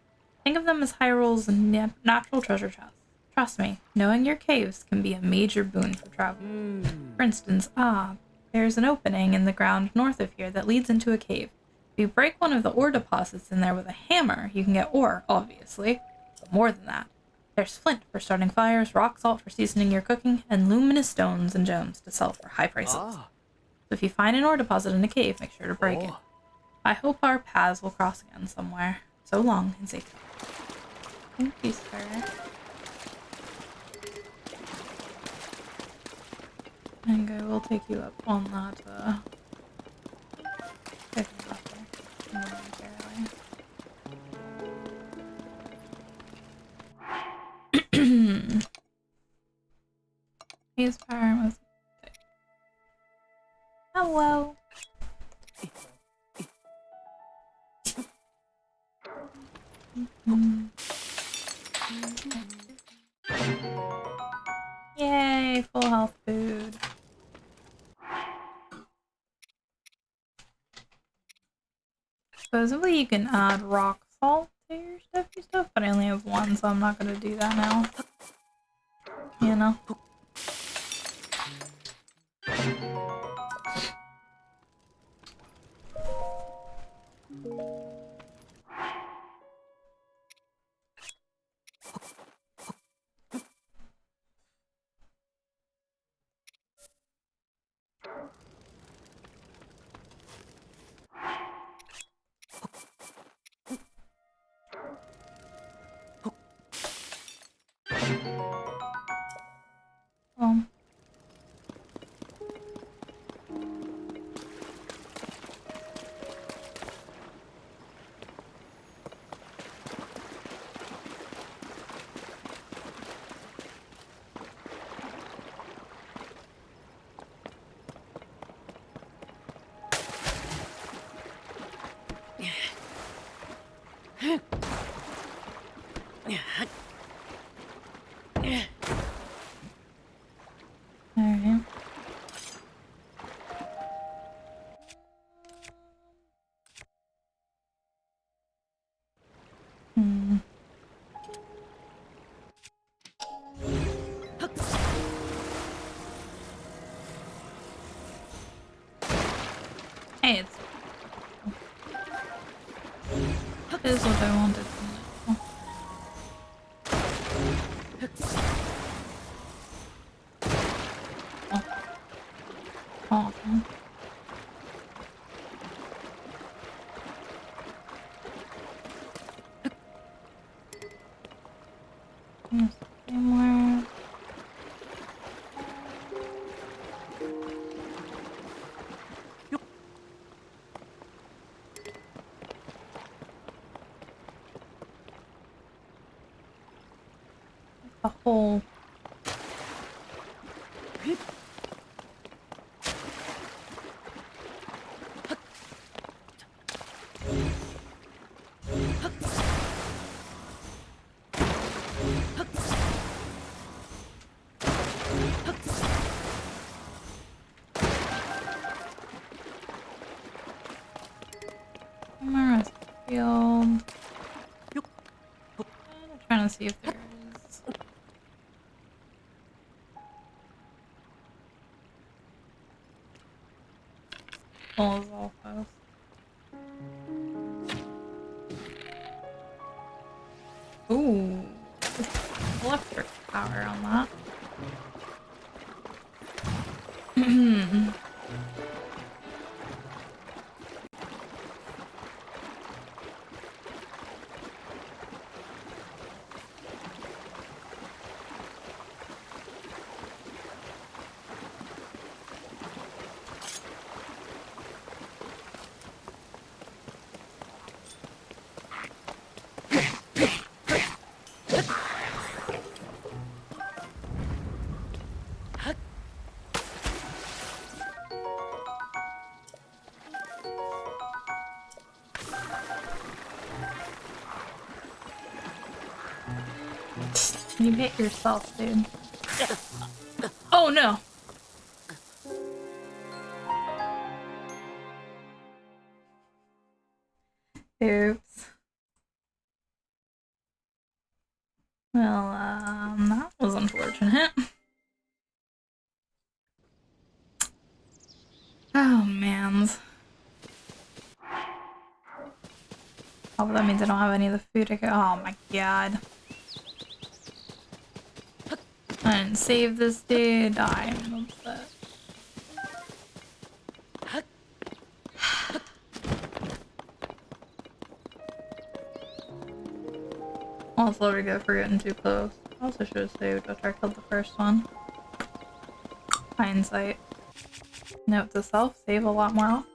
Think of them as Hyrule's natural treasure chests. Trust me, knowing your caves can be a major boon for travel. For instance, there's an opening in the ground north of here that leads into a cave. If you break one of the ore deposits in there with a hammer, you can get ore, obviously. But more than that, there's flint for starting fires, rock salt for seasoning your cooking, and luminous stones and gems to sell for high prices. So if you find an ore deposit in a cave, make sure to break it. I hope our paths will cross again somewhere. So long and safety. Thank you, sir. And I will take you up on that, picking offer momentarily. His power was... Hello. Yay, full health food. Supposedly you can add rock salt to your stuff, but I only have one, so I'm not gonna do that now. You know? Alright. Hey, it's... That is what I wanted to know. Oh. Oh. Somewhere. A hole. Field. I'm trying to see if there is. All is all close. Ooh, electric power on that. You hit yourself, dude. Oh no! Oops. Well, that was unfortunate. Oh, man. Oh, but that means I don't have any of the food I could. Oh my god. I didn't save this dude. I'm upset. Also, let me go for getting too close. I also should have saved after I killed the first one. Hindsight. Note to self, save a lot more often.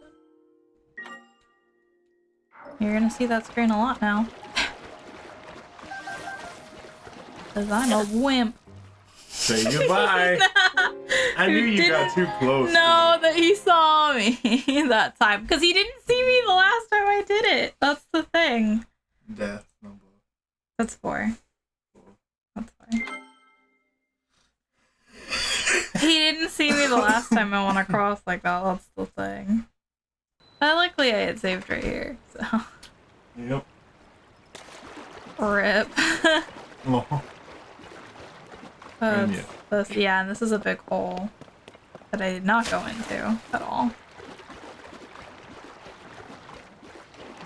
You're gonna see that screen a lot now. Cause I'm a wimp. Say goodbye. I knew you got too close. No, that he saw me that time. Because he didn't see me the last time I did it. That's the thing. Death number. That's 4. That's fine. He didn't see me the last time I went across like that. That's the thing. Luckily I had saved right here, so. Yep. RIP. Oh. Yeah, and this is a big hole that I did not go into at all.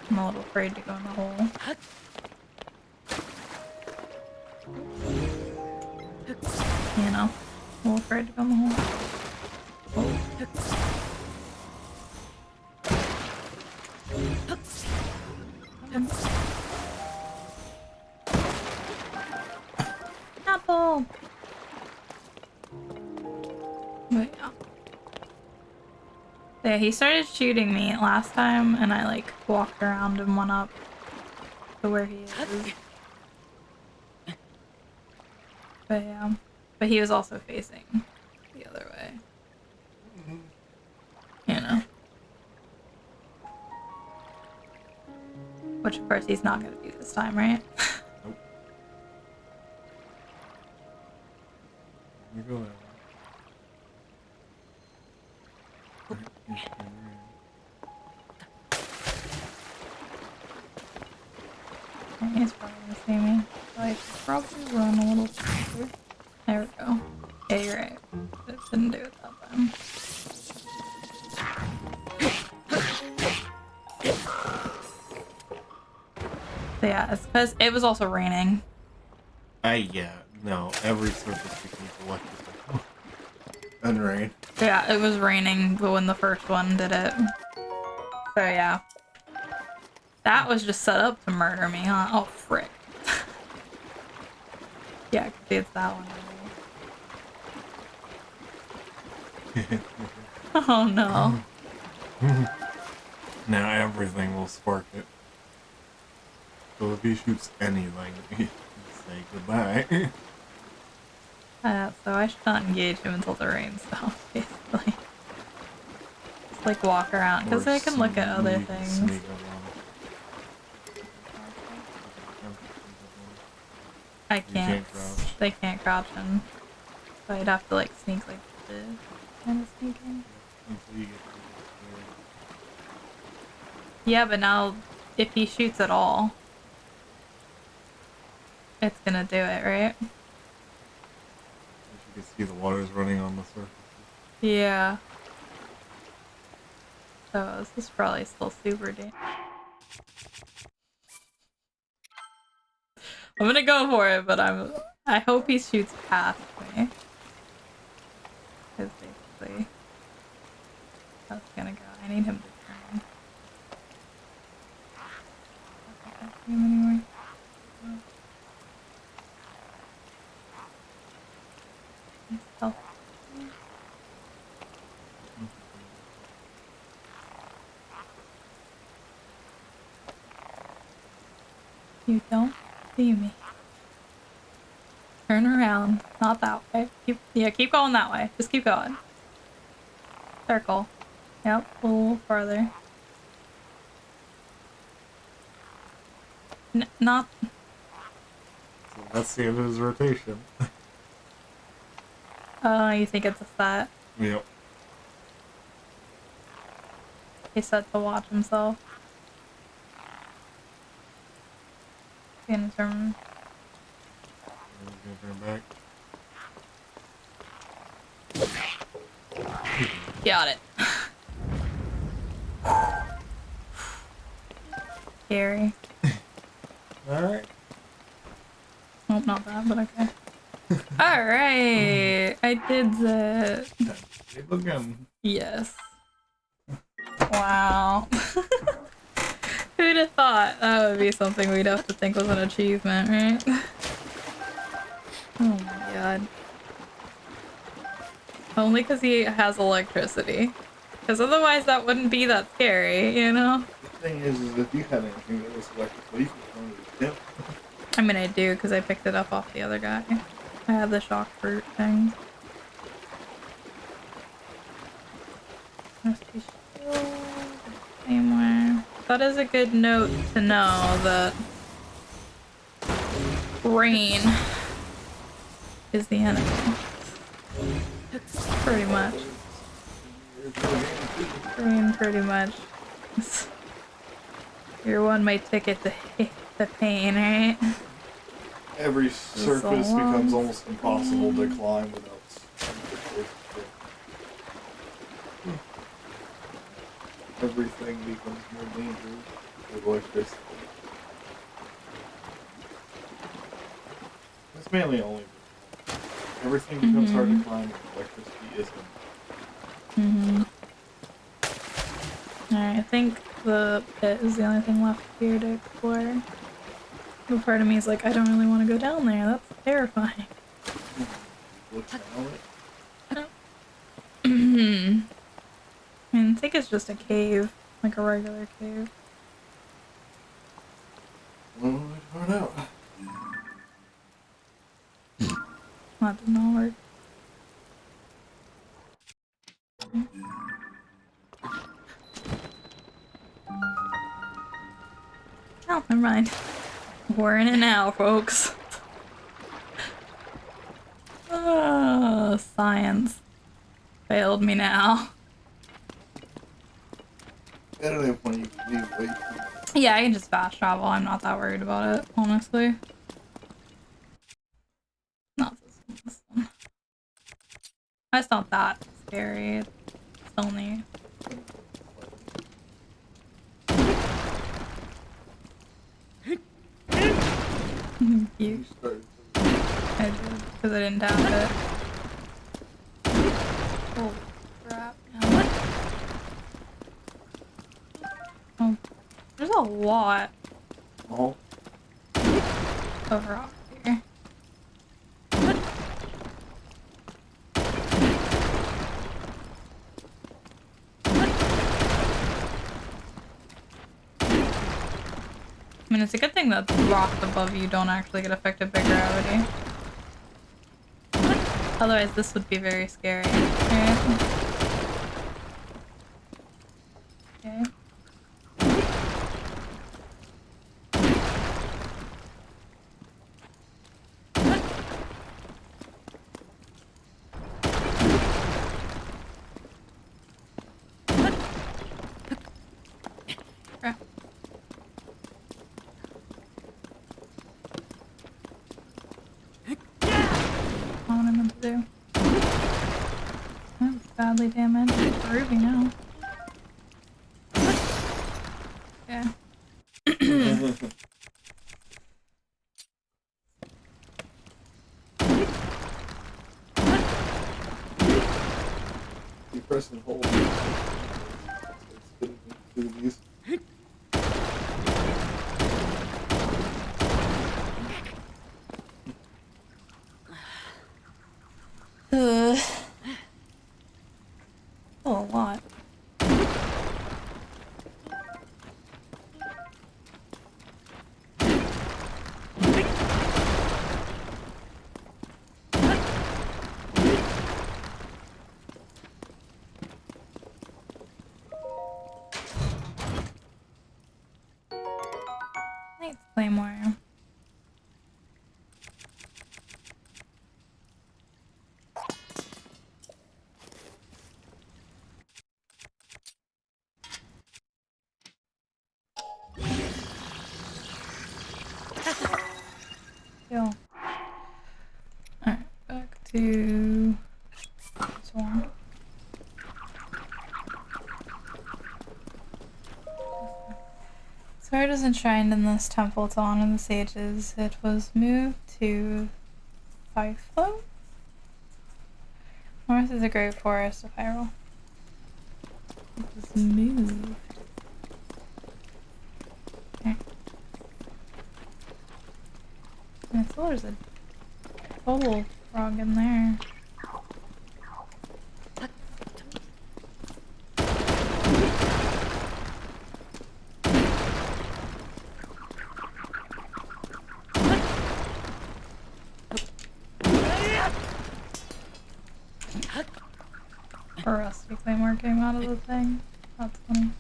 I'm a little afraid to go in the hole. You know, a little afraid to go in the hole. Oh. Apple! But yeah. Yeah, he started shooting me last time, and I like walked around and went up to where he is. But yeah. But he was also facing the other way. You know. Which of course he's not gonna be this time, right? Nope. You go there. He's probably gonna see me. So I should probably run a little faster. There we go. Yeah, you're right. It didn't do it that time. Because it was also raining. Yeah, no, every surface becomes electrical. And rain. Yeah, it was raining when the first one did it. So yeah. That was just set up to murder me, huh? Oh, frick. Yeah, I can see it's that one. Oh no. Now everything will spark it. So if he shoots anything, say goodbye. So I should not engage him until the rain stops, basically. Just like walk around, because I can look at other things. Sneak up on him. I You can't. can't crouch. They can't crouch him. So I'd have to like sneak like this. Kind of sneaking. Until you get to the Yeah, but now if he shoots at all, it's gonna do it, right? you can see the water's running on the surface. Yeah. So this is probably still super dangerous. I'm gonna go for it, but I hope he shoots past me. Because basically that's gonna go. I need him to turn. I can't see him anymore. Oh. You don't see me. Turn around. Not that way. Keep going that way. Just keep going. Circle. Yep, a little farther. Not. So that's the end of his rotation. Oh, you think it's a set? Yep. He's set to watch himself. He's gonna turn. He's gonna turn back. Got it. Scary. Alright. Oh, not that, but okay. Alright! I did that. Table gun. Yes. Wow. Who'd have thought that would be something we'd have to think was an achievement, right? Oh my god. Only because he has electricity. Because otherwise that wouldn't be that scary, you know? The thing is if you had anything that was electrical, you could throw it at him. I mean, I do, because I picked it up off the other guy. I have the shock fruit thing. Same way. That is a good note to know that rain is the enemy. Pretty much. Rain, pretty much. You're one my ticket to the pain, right? Every surface becomes almost impossible to climb without. Everything becomes more dangerous with electricity. That's mainly only. Everything becomes hard to climb with electricity isn't. Alright, I think the pit is the only thing left here to explore. But part of me is like, I don't really want to go down there. That's terrifying. Looks down it. I mean, I think it's just a cave, like a regular cave. Well, I don't know. That did not work. Oh, never mind. We're in it now, folks. Oh, science failed me now. I don't know when you can leave late. Yeah, I can just fast travel. I'm not that worried about it, honestly. Not this one. That's not that scary. It's only. You I did, because I didn't tap it. Oh, crap. No. Oh, there's a lot Oh. of rock here. I mean, it's a good thing that the rocks above you don't actually get affected by gravity. Otherwise, this would be very scary. Okay. Okay. Crap. What am I meant to do? Oh, badly damaged. Ruby now. Yeah. You press and hold. These. Oh, a lot. Thanks, Claymore. Yo. Alright, back to this one. Sword is enshrined in this temple to honor the sages. It was moved to Fiflo? North is a great forest of Hyrule. It was moved. Okay. I thought there's a total frog in there. A rusty claymore came out of the thing. That's funny.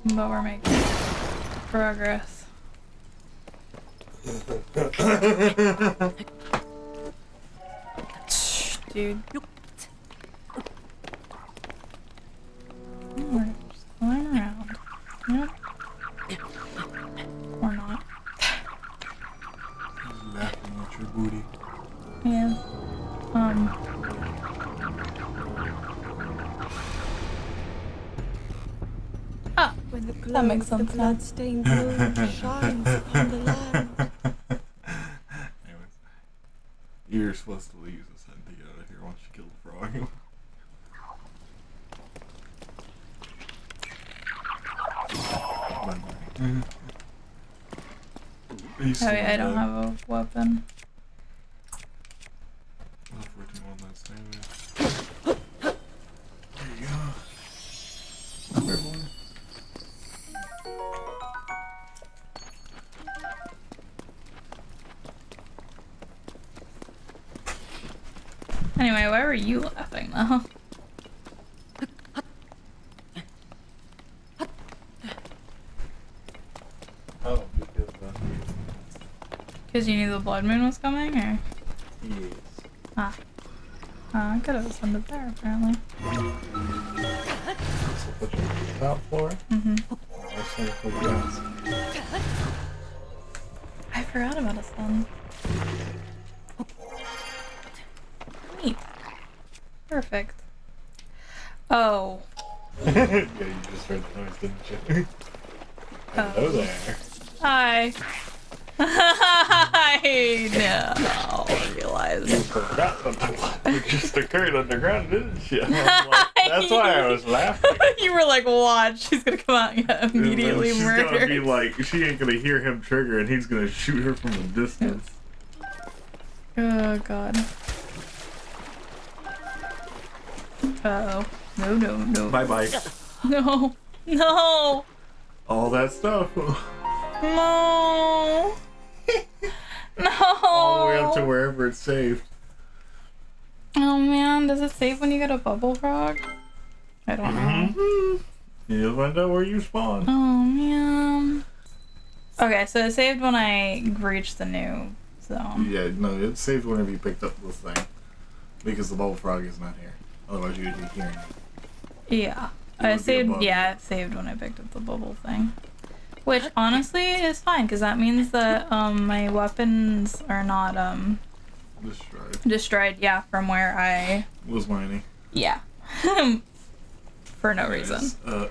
But we're making progress. Dude. We're just going around. Yep. Or not. Laughing at your booty. Yeah. Ah, When the glow that makes of the sense now. bloodstained moon shines upon the land. Anyways, you're supposed to use this end to get out of here once you kill the frog. Oh yeah, I don't have a weapon. Oh, 14 one last time. There you go. There, boy. Anyway, why were you laughing though? Oh, because Because you knew the blood moon was coming, or? Yes. Ah. Oh, I could have ascended there, apparently. So put your top floor. I forgot about a sun. Neat. Perfect. Oh. Yeah, you just heard the noise, didn't you? Hello there. Hi. I now realize. You forgot what just occurred underground, didn't you? Like, that's why I was laughing. You were like, watch, she's gonna come out and get immediately She's murdered. gonna be like, she ain't gonna hear him trigger and he's gonna shoot her from a distance. Oh god. Uh-oh. No, no, no. Bye-bye. No. No. All that stuff. No. No. All the way up to wherever it's saved. Oh man, does it save when you get a bubble frog? I don't know. You'll find out where you spawn. Oh man. Okay, so it saved when I reached the new zone. Yeah, no, it saved whenever you picked up this thing. Because the bubble frog is not here. Otherwise you'd be hearing it. Yeah. It saved when I picked up the bubble thing. Which honestly is fine, because that means that my weapons are not destroyed, yeah, from where I was mining. Yeah. For no reason. Yeah.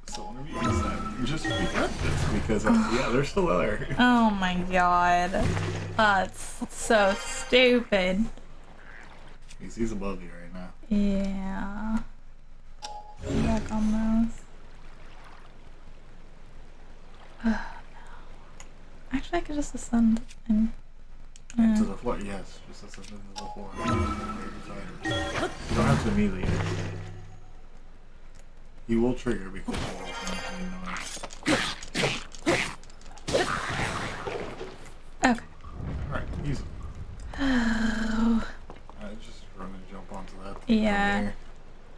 So whenever you use that, just be careful because yeah, they're still there. Oh my god. That's so stupid. He's above you right now. Yeah. Back on those. Actually, I could just ascend and... Into the floor, yes. Just ascend into the floor. You don't have to immediately exit. He will trigger because you will Okay. Alright, easy. Alright, just run and jump onto that. Yeah.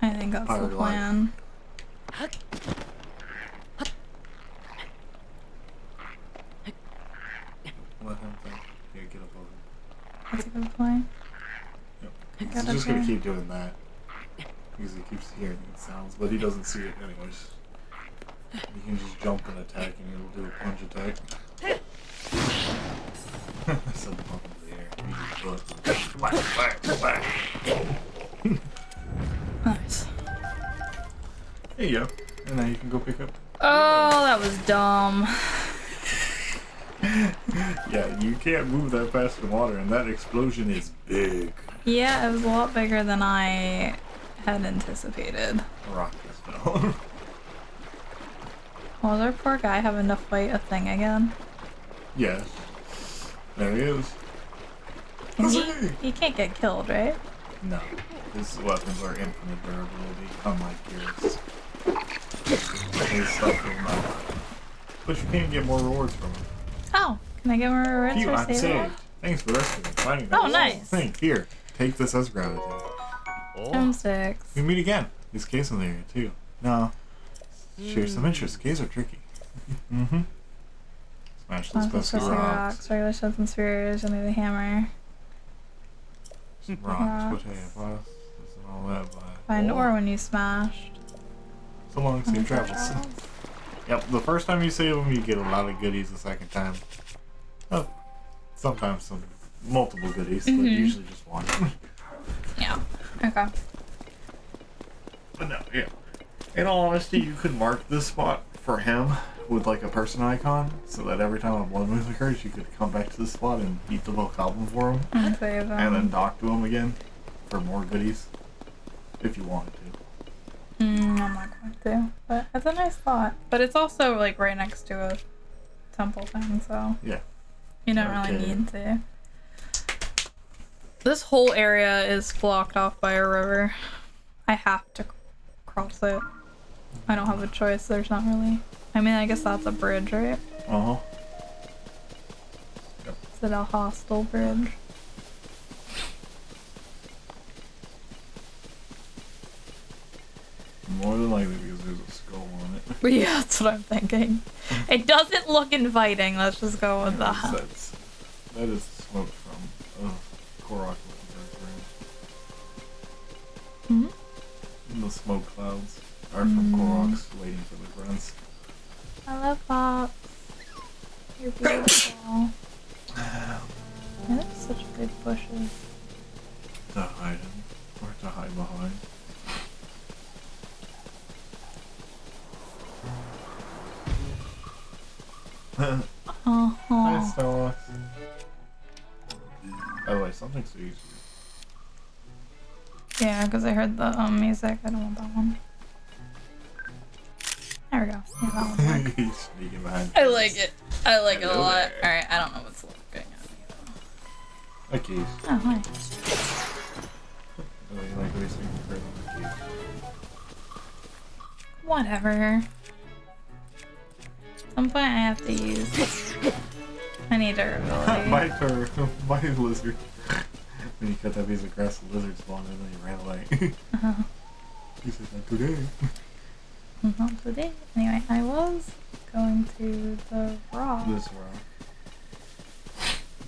I think that's the plan. Let him think. Yeah, get up over him. That's a good point. Yep. He's just gonna keep doing that. Because he keeps hearing the sounds, but he doesn't see it anyways. You can just jump and attack and it'll do a punch attack. Send him up into the air. He just whack. Nice. There you go. And now you can go pick up. Oh, that was dumb. Yeah, you can't move that fast in water, and that explosion is big. Yeah, it was a lot bigger than I had anticipated. A rock just fell. Will our poor guy having to fight a thing again? Yes. There he is. He can't get killed, right? No. His weapons are infinite durability, unlike yours. His stuff will not. But you can get more rewards from him. Oh, can I get more rewards Phew, for I'm saving? saved. Thanks for rescuing me. Finding that nice. thing. Here, take this as gratitude. M6. We meet again. There's caves in the area too. No. Share some interest. Caves are tricky. Mm-hmm. Smash those pesky rocks. Regular shields and spears. You'll need a hammer. Some rocks. Potato plus. And all that. Find ore when you smashed. So long, safe travels. Yep, the first time you save them, you get a lot of goodies. The second time, well, sometimes some multiple goodies, but usually just one. Yeah. Okay. But no, yeah. In all honesty, you could mark this spot for him with like a person icon, so that every time a blood moon occurs, you could come back to this spot and beat the little goblin for him, And save and then dock to him again for more goodies, if you wanted to. I'm not going to, but it's a nice spot. But it's also like right next to a temple thing, so Yeah. you don't really need to. This whole area is blocked off by a river. I have to cross it. I don't have a choice. There's not really. I mean, I guess that's a bridge, right? Uh-huh. Yep. Is it a hostile bridge? More than likely because there's a skull on it. But yeah, that's what I'm thinking. It doesn't look inviting. Let's just go with that. That is smoke from. Hmm? The smoke clouds are from Koroks waiting for the grunts. I love Fox. You're beautiful. They have such big bushes. To hide in, or to hide behind. Hi, Stella. By the way, something's so easy. Yeah, because I heard the music. I don't want that one. There we go. Yeah, that one. He's sneaking behind. I like it. I like it a Hello lot. there. Alright, I don't know what's looking at me though. A keys. Oh, hi. Really like wasting for the keys. Whatever. At some point I have to use. I need durability. My turn. My lizard. When you cut that piece of grass, the lizard spawned and then you ran away. He said, not today. Not today. Anyway, I was going to the rock. This rock.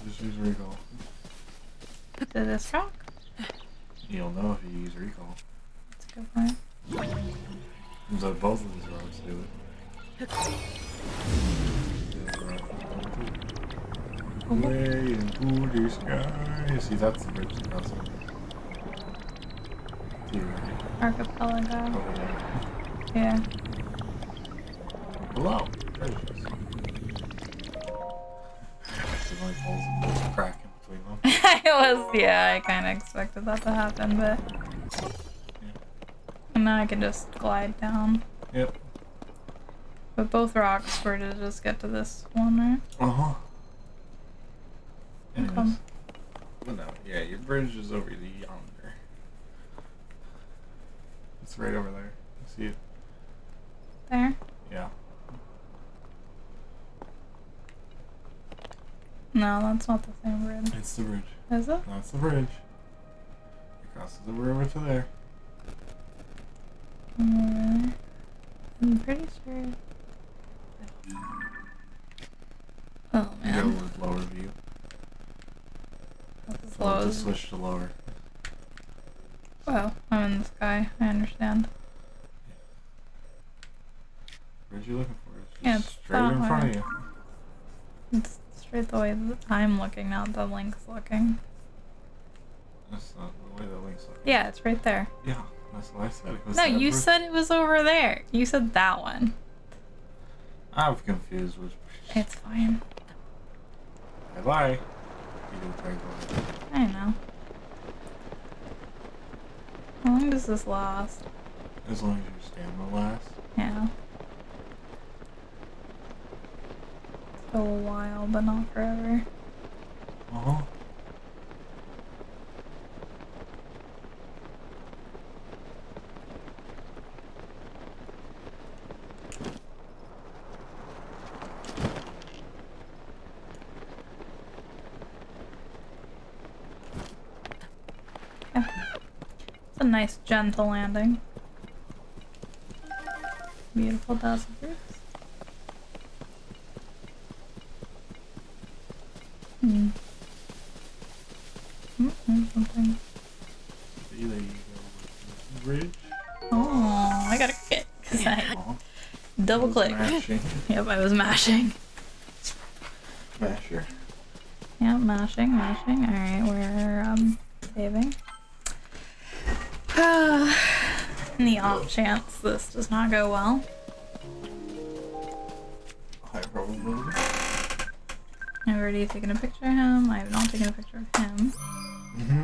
Just use recall. To this rock? You'll know if you use recall. That's a good point. So both of these rocks do it. Way into the sky. See, that's the bridge across it. See, Archipelago. over there. Yeah. Hello. Treasures. It only falls in this crack in between them. Yeah, I kind of expected that to happen, but. And now I can just glide down. Yep. But both rocks were to just get to this one, right? Uh-huh. Anyways. Okay. But no, yeah, your bridge is over yonder. It's right over there. You see it? There? Yeah. No, that's not the same bridge. It's the bridge. Is it? That's the bridge. It crosses the river to there. Really? I'm pretty sure. Oh You go man. with lower view. That's as So low just as. switch to lower. Well, I'm in the sky. I understand. Bridge you looking for? It's just Yeah, it's straight that in front way. of you. It's straight the way that I'm looking, not the Link's looking. That's not the way that Link's looking. Yeah, it's right there. Yeah, that's what I said. It was No, that you bridge. said it was over there. You said that one. I'm confused which bridge. It's fine. Bye bye. You do try to go ahead. I know. How long does this last? As long as your stamina lasts. Yeah. A little while, but not forever. Uh-huh. Yeah. It's a nice, gentle landing. Beautiful dazzle fruits. Something. See, there you go with the bridge. Oh, I got a kick. 'Cause I Uh-huh. double click. Mashing. Yep, I was mashing. Masher. Yeah, mashing. Alright, we're saving. In the off chance this does not go well. High probability. I've already taken a picture of him. I have not taken a picture of him. Mm-hmm.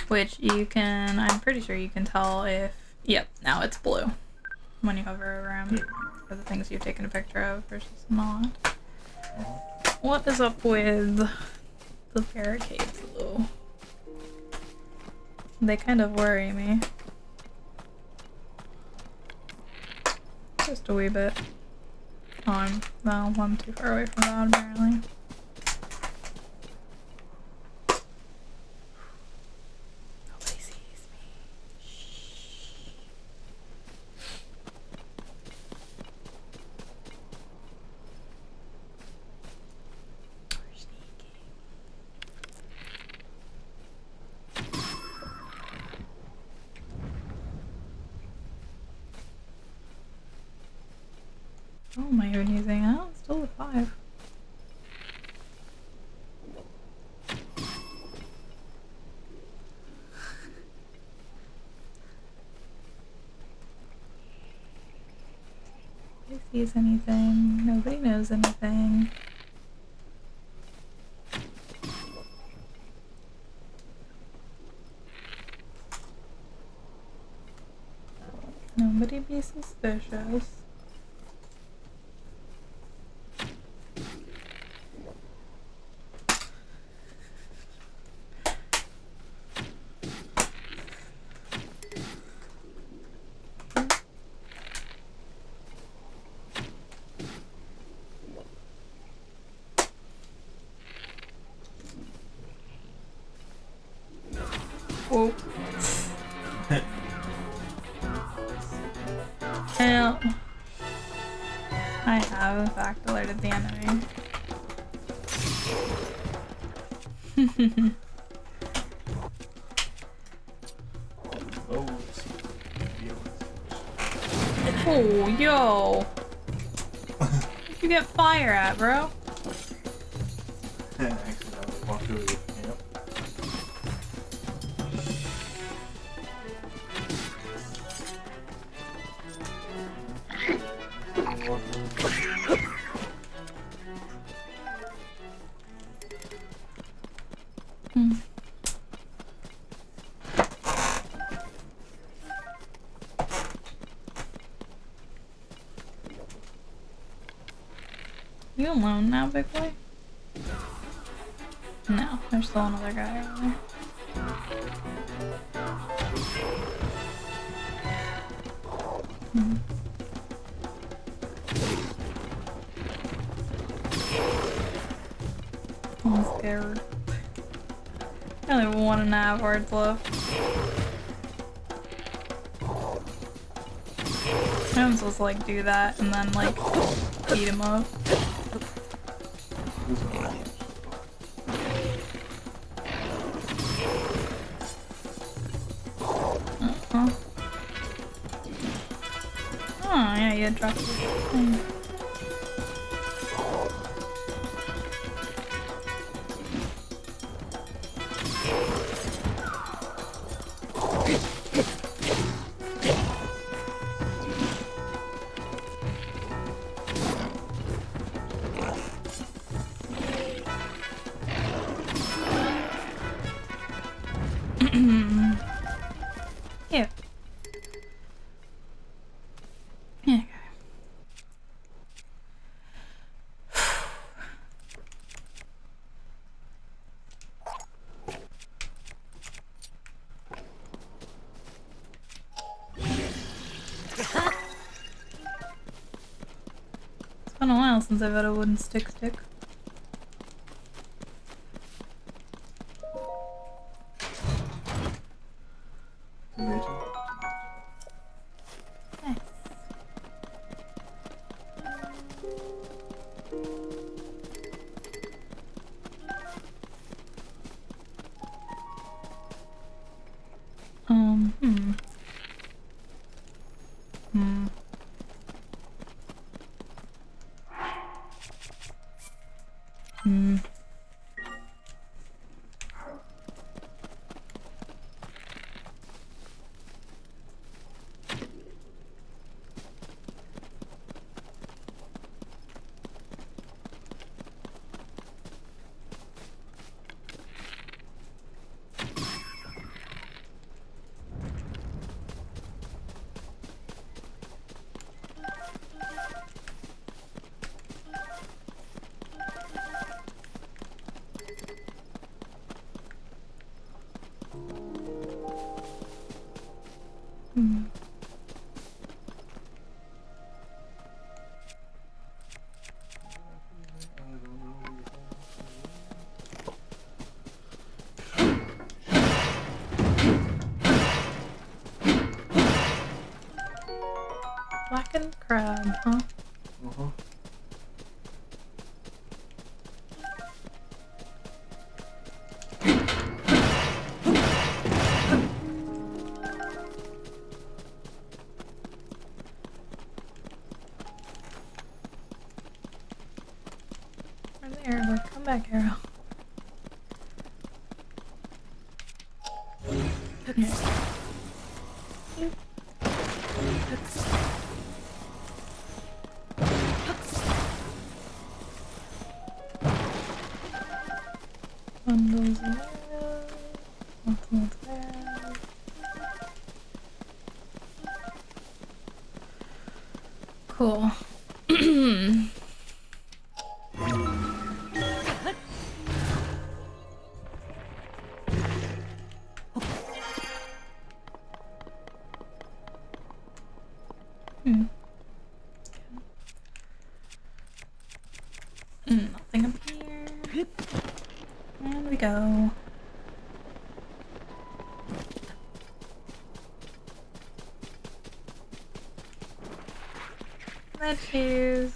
Which you can, I'm pretty sure you can tell if, yep, now it's blue. When you hover over him. For the things you've taken a picture of versus not. What is up with the barricades though? They kind of worry me. Just a wee bit. Oh, I'm too far away from that apparently. Nobody sees me. Shh. We're sneaking. Oh, am I even using? Oh, still a 5. Nobody sees anything. Nobody knows anything. Nobody be suspicious. Oh. I have, in fact, alerted the enemy. Oh, yo! Where'd you get fire at, bro? Actually, I walked over the camp. You alone now, big boy? No, there's still another guy over there. I'm scared. I only have 1.5 words left. I'm supposed to like do that and then like beat him up. Oh yeah, you dropped the thing. Yeah. Yeah. It's been a while since I've had a wooden stick. Nice. Hmm. Blackened crab, huh? back arrow. Bundles there. Bundles there. Cool. Nothing up here. And we go. Let's choose.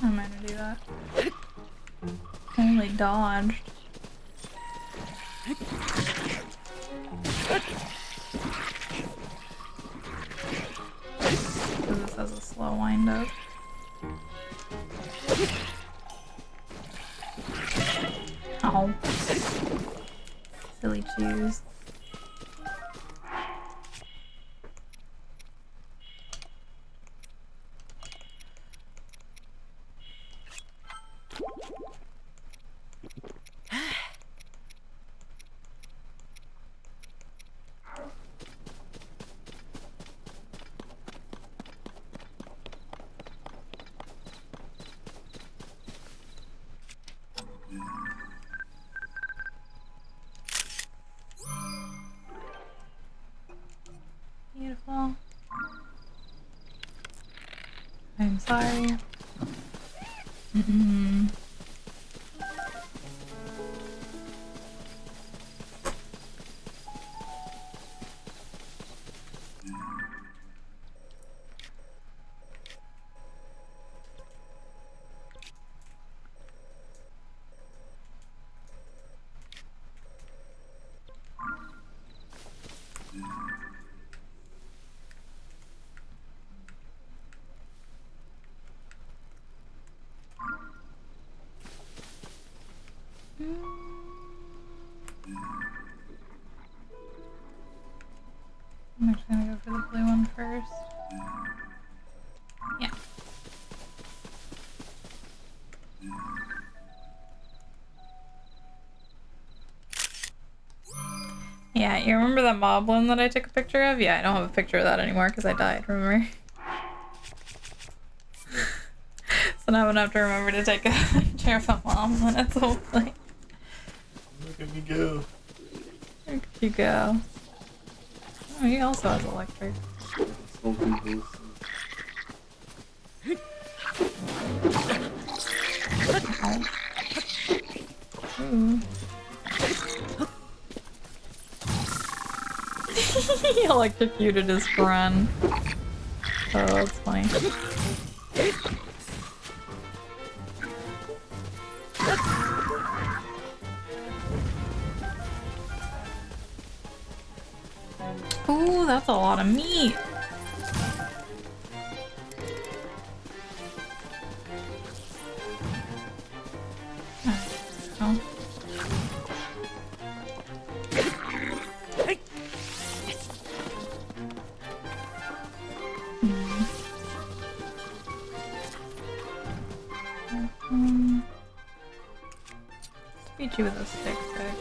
I'm gonna do that. Only dodged. Because this has a slow wind up. Ow. Silly shoes. Beautiful. I'm sorry. I'm actually gonna go for the blue one first. Yeah. Yeah, you remember that moblin that I took a picture of? Yeah, I don't have a picture of that anymore because I died, remember? So now I'm gonna have to remember to take a picture of a moblin at some point. Look at me go. Where could you go? Oh, he also has electric. Ooh. He electrocuted his friend. Oh, that's funny. Ooh, that's a lot of meat. Oh. Beat you with a stick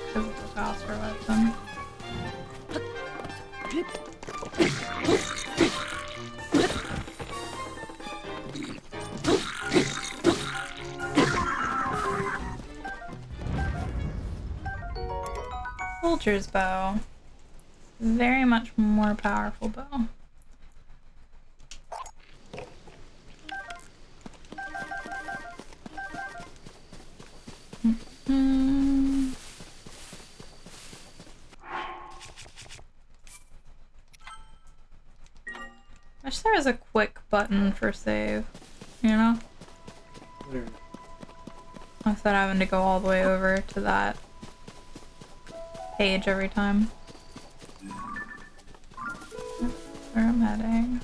because it's a faster weapon. Soldier's bow. Very much more powerful bow. Wish there was a quick button for save, you know? There. Instead of having to go all the way over to that page every time. That's where I'm heading.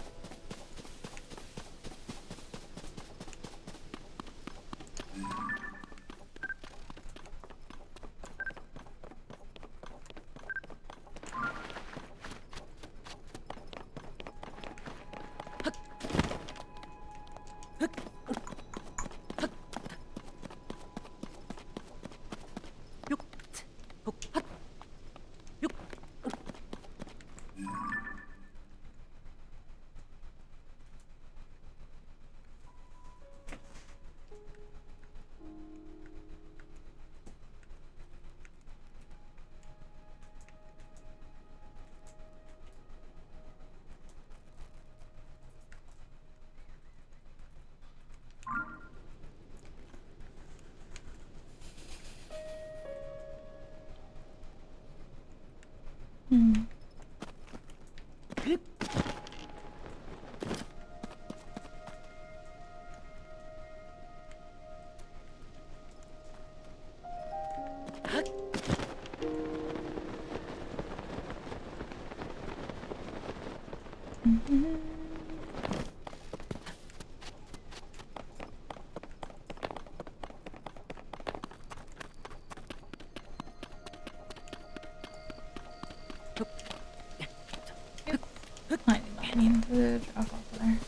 I did not mean to drop off there.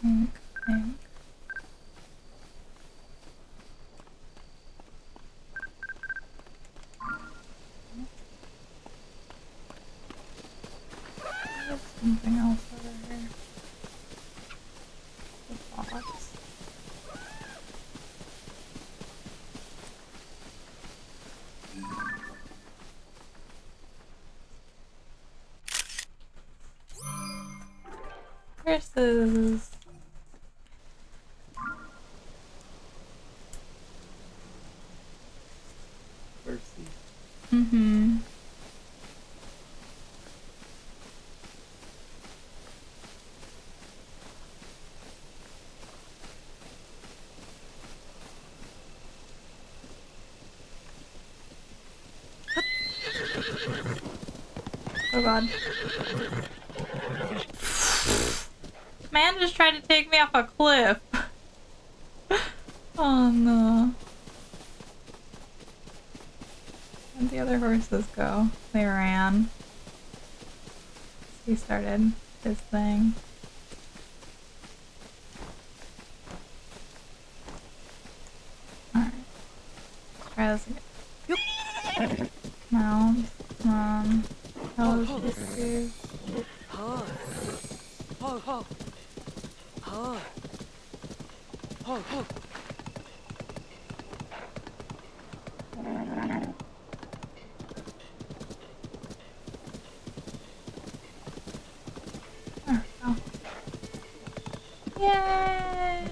Think. There's something else over here. The box. Horses. Mm-hmm. Oh god. Man just tried to take me off a cliff. Oh no. Where'd the other horses go? They ran. He started his thing. Alright. Let's try this again. No. How was this? Yay!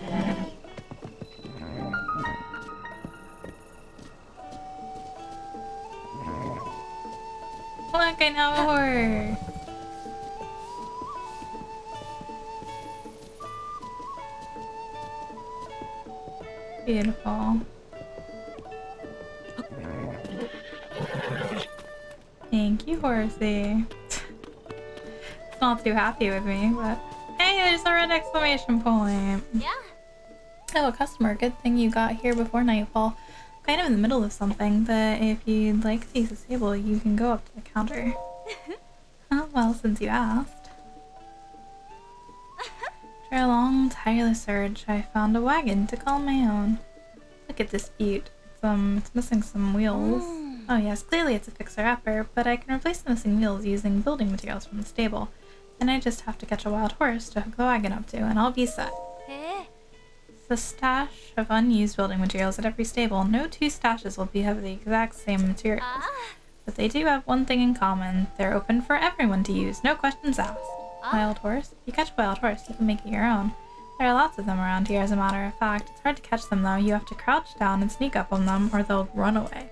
Look, I know a horse. Beautiful. Thank you, horsey. It's not too happy with me, but hey, there's a red exclamation point. Yeah. Oh, a customer. Good thing you got here before nightfall. Kind of in the middle of something, but if you'd like to use this table, you can go up to the counter. Oh, well, since you asked. After a long, tireless search, I found a wagon to call my own. Look at this beaut. It's missing some wheels. Oh yes, clearly it's a fixer-upper, but I can replace the missing wheels using building materials from the stable. Then I just have to catch a wild horse to hook the wagon up to, and I'll be set. It's a stash of unused building materials at every stable. No two stashes will have the exact same materials. But they do have one thing in common. They're open for everyone to use, no questions asked. Wild horse? If you catch a wild horse, you can make it your own. There are lots of them around here, as a matter of fact. It's hard to catch them, though. You have to crouch down and sneak up on them, or they'll run away.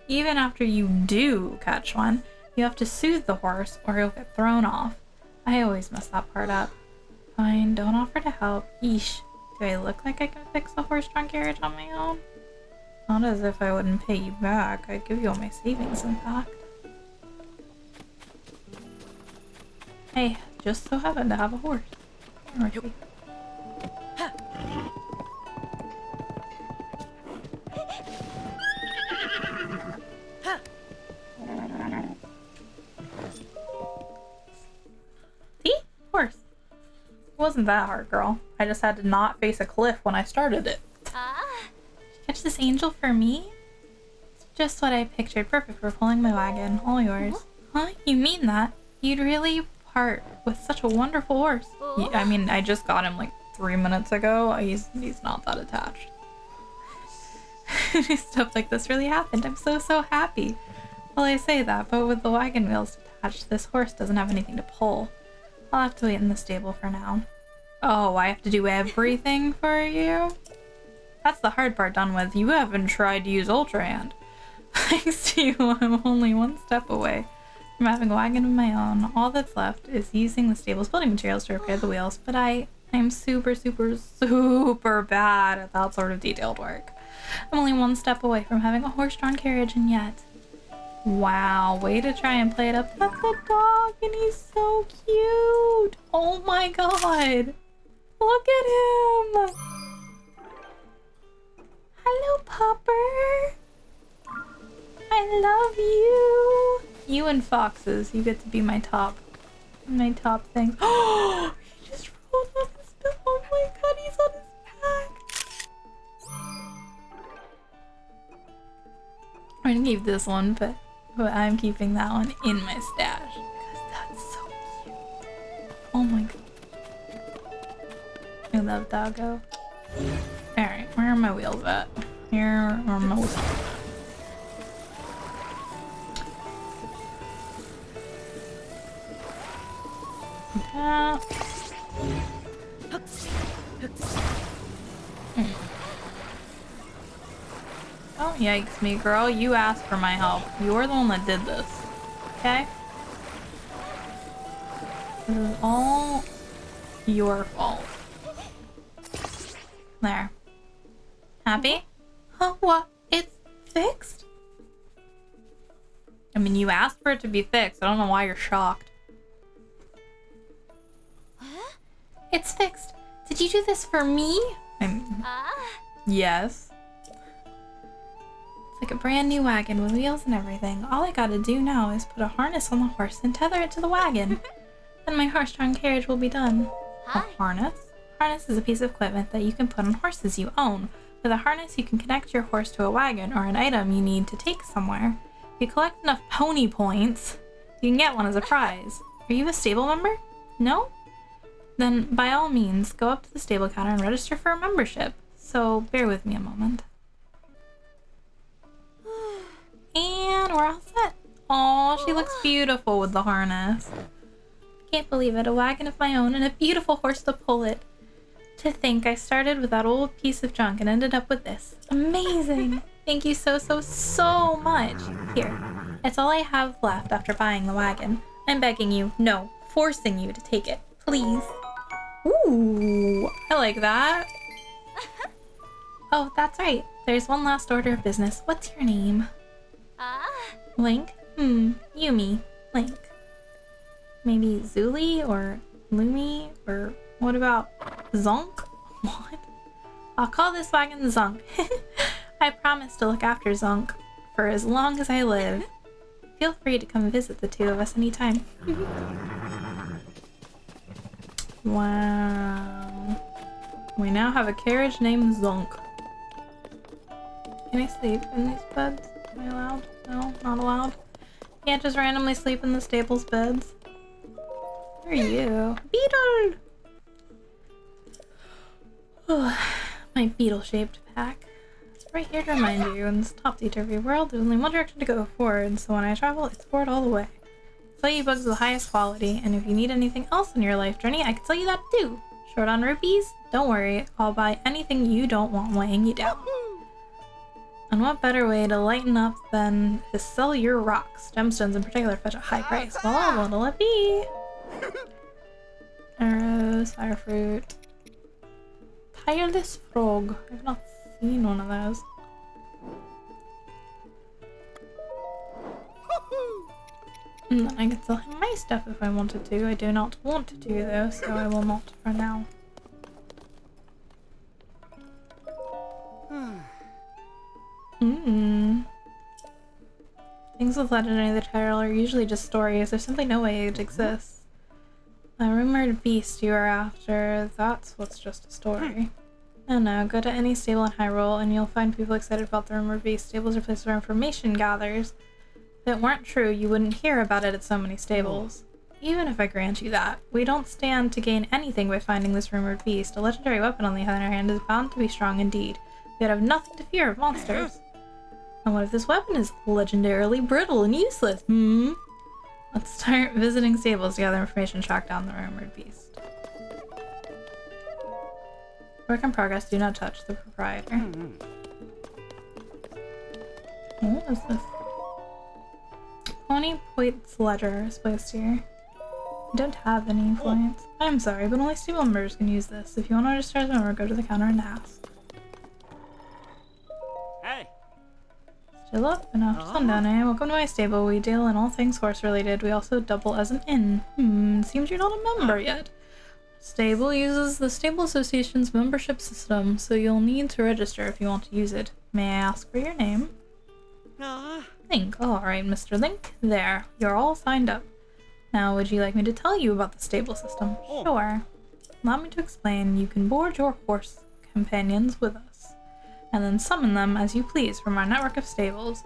Even after you do catch one, you have to soothe the horse, or he'll get thrown off. I always mess that part up. Fine, don't offer to help. Yeesh. Do I look like I can fix a horse-drawn carriage on my own? Not as if I wouldn't pay you back. I'd give you all my savings, in fact. Hey, just so happen to have a horse. Horsey. wasn't that hard, girl. I just had to not face a cliff when I started it. Catch this angel for me? It's just what I pictured. Perfect for pulling my wagon. All yours. Huh? You mean that? You'd really part with such a wonderful horse. Yeah, I mean, I just got him like 3 minutes ago. He's not that attached. Stuff like this really happened. I'm so happy. Well, I say that, but with the wagon wheels detached, this horse doesn't have anything to pull. I'll have to wait in the stable for now. Oh, I have to do everything for you? That's the hard part done with. You haven't tried to use Ultra Hand. Thanks to you, I'm only one step away from having a wagon of my own. All that's left is using the stable's building materials to repair the wheels, but I'm super bad at that sort of detailed work. I'm only one step away from having a horse-drawn carriage, and yet... Wow, way to try and play it up. That's a dog, and he's so cute! Oh my god! Look at him! Hello, Popper! I love you! You and foxes, you get to be my top things. Oh! He just rolled on his bill. Oh my god, he's on his back! I'm gonna keep this one, but I'm keeping that one in my stash. Because that's so cute. Oh my god. I love doggo. Alright, where are my wheels at? Here are my wheels. Yeah. Oh, yikes me, girl. You asked for my help. You're the one that did this. Okay? This is all your fault. There. Happy? Huh? What? It's fixed? I mean, you asked for it to be fixed. I don't know why you're shocked. It's fixed. Did you do this for me? Yes. It's like a brand new wagon with wheels and everything. All I gotta do now is put a harness on the horse and tether it to the wagon. Then my horse-drawn carriage will be done. A harness? Harness is a piece of equipment that you can put on horses you own. With a harness, you can connect your horse to a wagon or an item you need to take somewhere. If you collect enough pony points, you can get one as a prize. Are you a stable member? No? Then, by all means, go up to the stable counter and register for a membership. So, bear with me a moment. And we're all set. Aw, she looks beautiful with the harness. Can't believe it, a wagon of my own and a beautiful horse to pull it. To think I started with that old piece of junk and ended up with this. Amazing! Thank you so much. Here, it's all I have left after buying the wagon. I'm begging you, no, forcing you to take it. Please. Ooh, I like that. Oh, that's right. There's one last order of business. What's your name? Link? Yumi. Link. Maybe Zuli or Lumi or what about Zonk? What? I'll call this wagon Zonk. I promise to look after Zonk for as long as I live. Feel free to come visit the two of us anytime. Wow. We now have a carriage named Zonk. Can I sleep in these beds? Am I allowed? No, not allowed. Can't just randomly sleep in the stable's beds. Who are you? Beetle! My beetle-shaped pack. It's right here to remind you, in this topsy-turvy world, there's only one direction to go, forward, so when I travel, it's forward all the way. Sell you bugs of the highest quality, and if you need anything else in your life journey, I can sell you that too. Short on rupees? Don't worry, I'll buy anything you don't want weighing you down. And what better way to lighten up than to sell your rocks? Gemstones in particular fetch a high price. Well, what'll it be? Arrows, fire fruit. Tireless frog. I've not seen one of those. And then I could sell him my stuff if I wanted to. I do not want to though, so I will not for now. Things with Legendary the Title are usually just stories. There's simply no way it exists. The rumored beast you are after, that's what's just a story. Oh no, go to any stable in Hyrule and you'll find people excited about the rumored beast. Stables are places where information gathers. If it weren't true, you wouldn't hear about it at so many stables. Even if I grant you that, we don't stand to gain anything by finding this rumored beast. A legendary weapon, on the other hand, is bound to be strong indeed. We'd have nothing to fear of monsters. And what if this weapon is legendarily brittle and useless? Let's start visiting stables to gather information and track down the rumored beast. Work in progress, do not touch the proprietor. What is this? Pony points ledger is placed here. I don't have any points. I'm sorry, but only stable members can use this. If you want to register as a member, go to the counter and ask. Hey. Still up and after sundown, eh? Welcome to my stable. We deal in all things horse related. We also double as an inn. Seems you're not a member yet. Stable uses the Stable Association's membership system, so you'll need to register if you want to use it. May I ask for your name? Link. Alright, Mr. Link. There. You're all signed up. Now, would you like me to tell you about the stable system? Sure. Allow me to explain. You can board your horse companions with us, and then summon them as you please from our network of stables.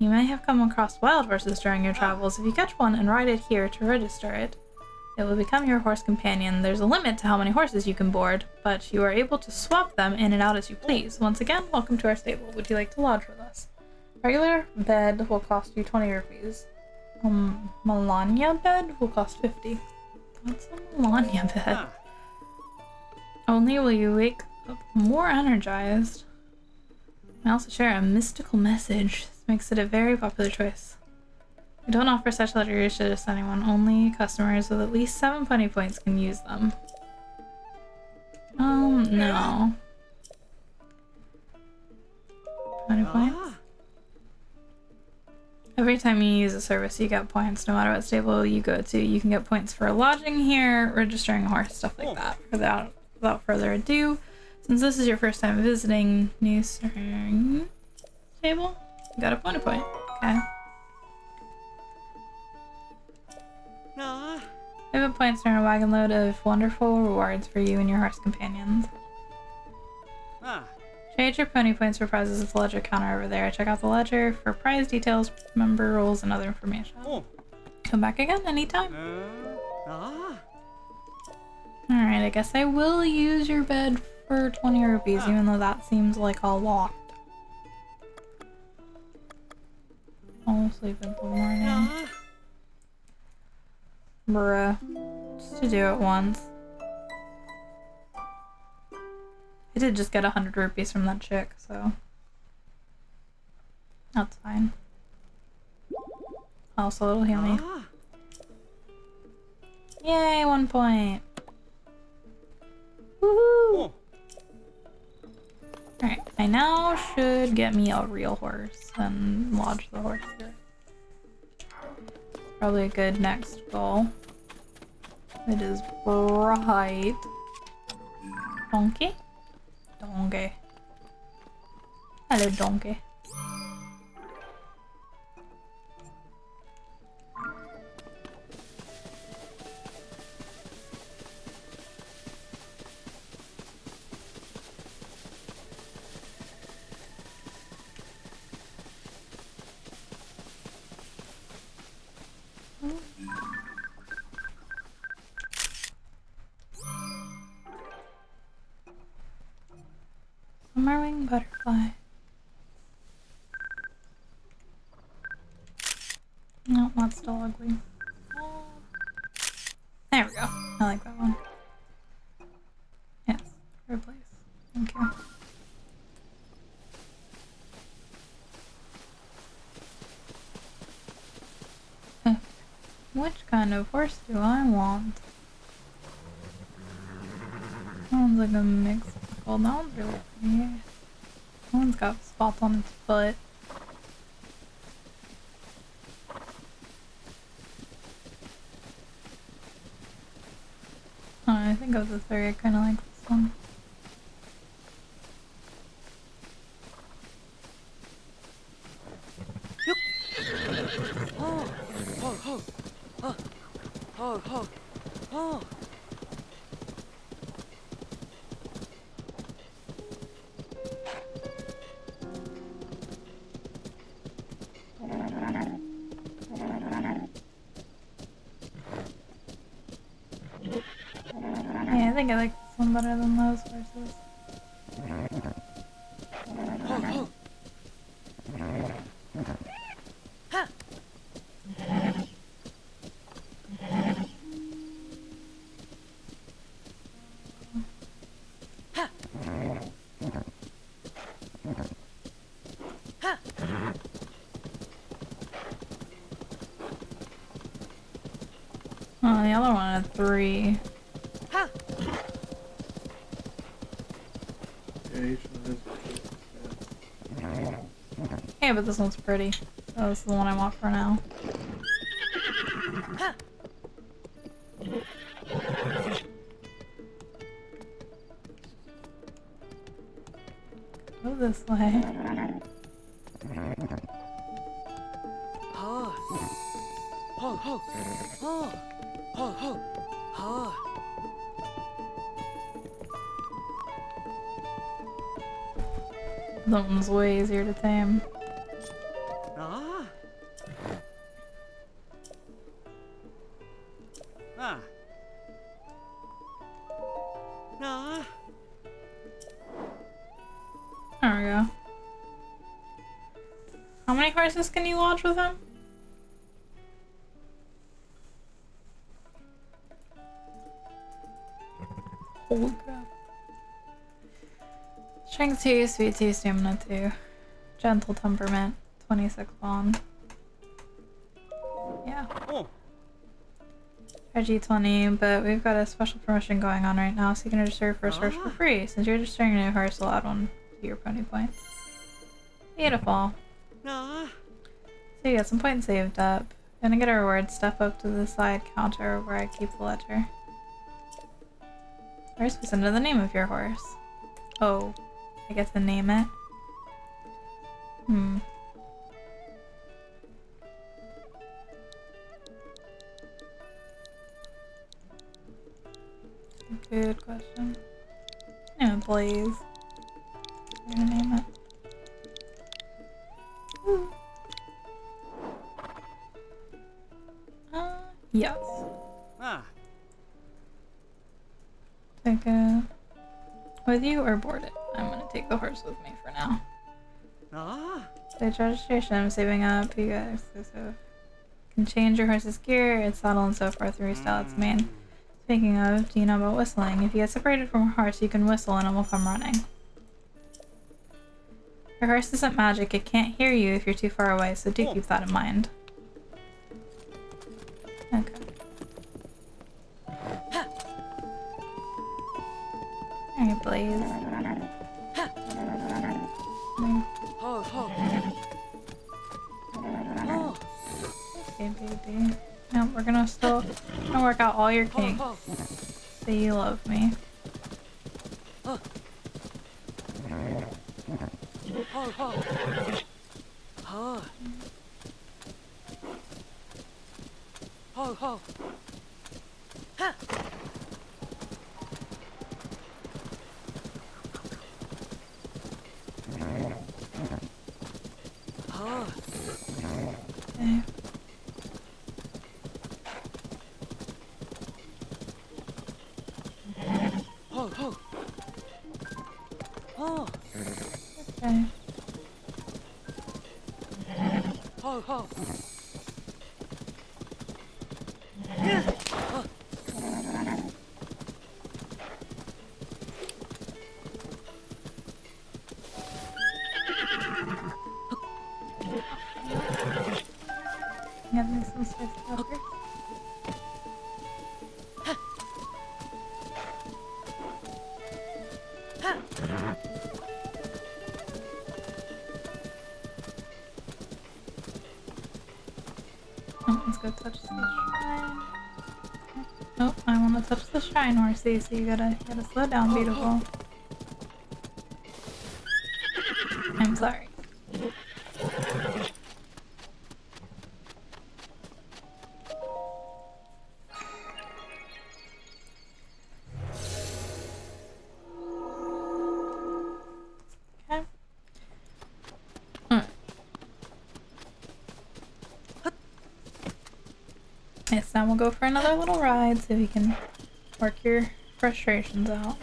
You may have come across wild horses during your travels. If you catch one and ride it here to register it, it will become your horse companion. There's a limit to how many horses you can board, but you are able to swap them in and out as you please. Once again, welcome to our stable. Would you like to lodge with us? Regular bed will cost you 20 rupees. Melania bed will cost 50. What's a Melania bed? Only will you wake up more energized. I also share a mystical message. This makes it a very popular choice. We don't offer such luxuries to just anyone. Only customers with at least 7 pony points can use them. No. Pony points? Every time you use a service, you get points, no matter what stable you go to. You can get points for lodging here, registering a horse, stuff like that. Without further ado, since this is your first time visiting New Serenne Stable, you got a pony point. Okay. 7 points to earn a wagon load of wonderful rewards for you and your horse companions. Trade your pony points for prizes at the ledger counter over there. Check out the ledger for prize details, member rules, and other information. Come back again anytime. Alright, I guess I will use your bed for 20 rupees, even though that seems like a lot. I'll sleep until morning. Bruh. Just to do it once. I did just get 100 rupees from that chick, so that's fine. Also, it'll heal me. Yay, 1 point. Woohoo! Alright, I now should get me a real horse and lodge the horse here. Probably a good next goal. It is bright. Donkey? Donkey. Hello, donkey. Summerwing butterfly. No, that's still ugly. There we go. I like that one. Yes, replace. Thank you. Which kind of horse do I want? That one's like a mix. Well, that one's really pretty. That one's got spots on its foot. Oh, I think of the three, I kind of like this one. think I like this one better than those horses. Oh, the other one had 3. Yeah, but this one's pretty. So this is the one I want for now. Go this way. That one's way easier to tame. There we go. How many horses can you launch with him? Holy crap. Strength 2, Speed 2, Stamina 2. Gentle Temperament, 26 Bond. Yeah. Energy 20, but we've got a special promotion going on right now, so you can register your first horse for free. Since you're registering a new horse, we'll add one to your pony points. Beautiful. So you got some points saved up. Gonna get a reward, step up to the side counter where I keep the ledger. First, we send in the name of your horse. Oh, I get to name it? Good question. Name it Blaze. I'm gonna name it. Ooh. Yes. Take it with you or board it. I'm gonna take the horse with me for now. Stage registration, I'm saving up. You got exclusive. Can change your horse's gear, its saddle, and so forth, and restyle its mane. Speaking of, do you know about whistling? If you get separated from a horse, you can whistle and it will come running. Your horse isn't magic, it can't hear you if you're too far away, so do keep that in mind. Okay. Alright, Blaze. Okay, baby. No, we're gonna work out all your kinks. So you love me. Okay. Okay. Get me some spice pepper. Oh, let's go touch the shrine. Oh, I want to touch the shrine, horsey, so you gotta slow down, beautiful. I'm sorry. Okay. Yes, now we'll go for another little ride so we can work your frustrations out.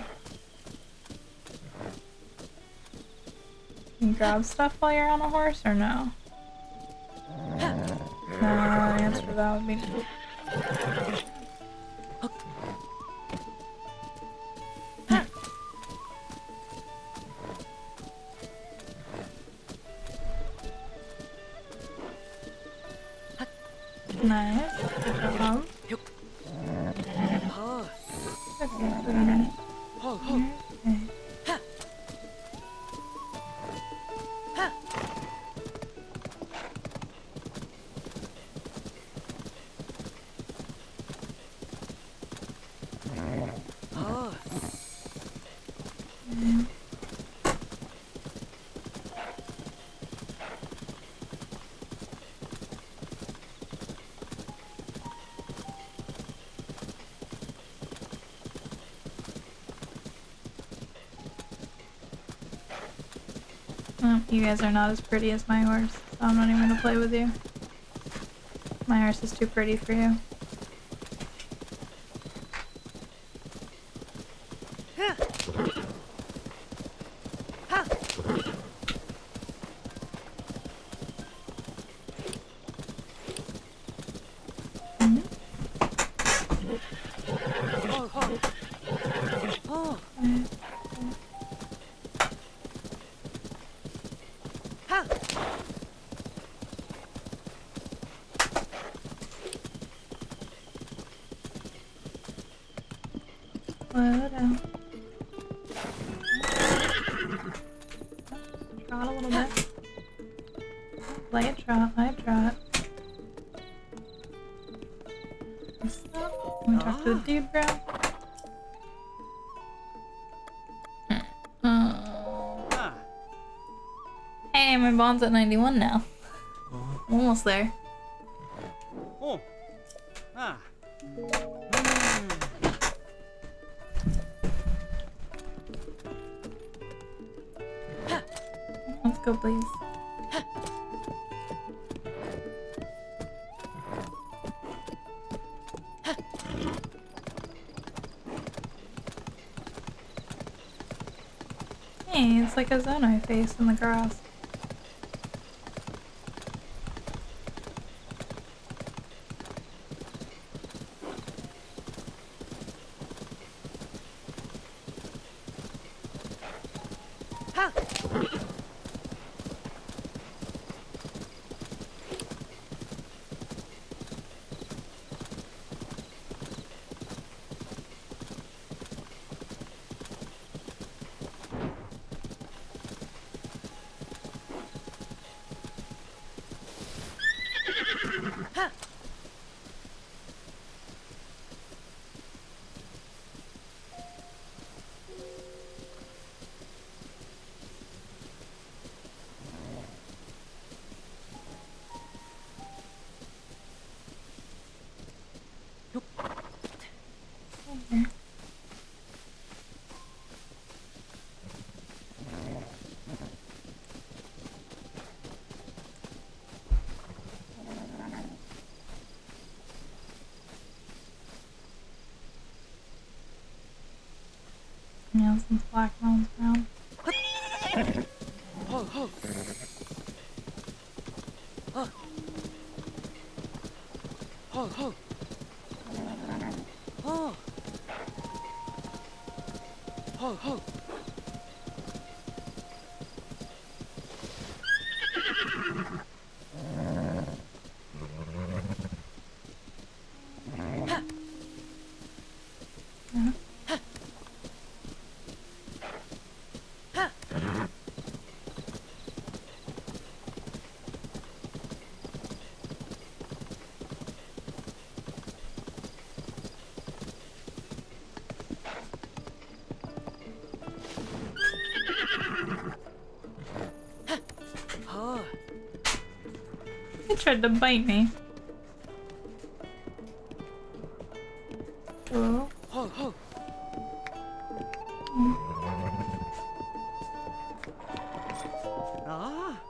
Can you grab stuff while you're on a horse or no? No, the answer to that would be no. Nice. Good job. Okay, Serenne. Okay. Oh, you guys are not as pretty as my horse, so I'm not even gonna play with you. My horse is too pretty for you. Slow down. Trot a little bit. Play a trot, play a trot. Stop. Can we talk to the dude, bro? Hey, my bond's at 91 now. Almost there. Oh. Ah. Let's go, please. Hey, it's like a Zonai face in the grass. Yeah, some black mounds around. Ho, ho. Ho. Ho, ho. Ho. Ho, ho. It tried to bite me. Oh. Ho, ho. Ah.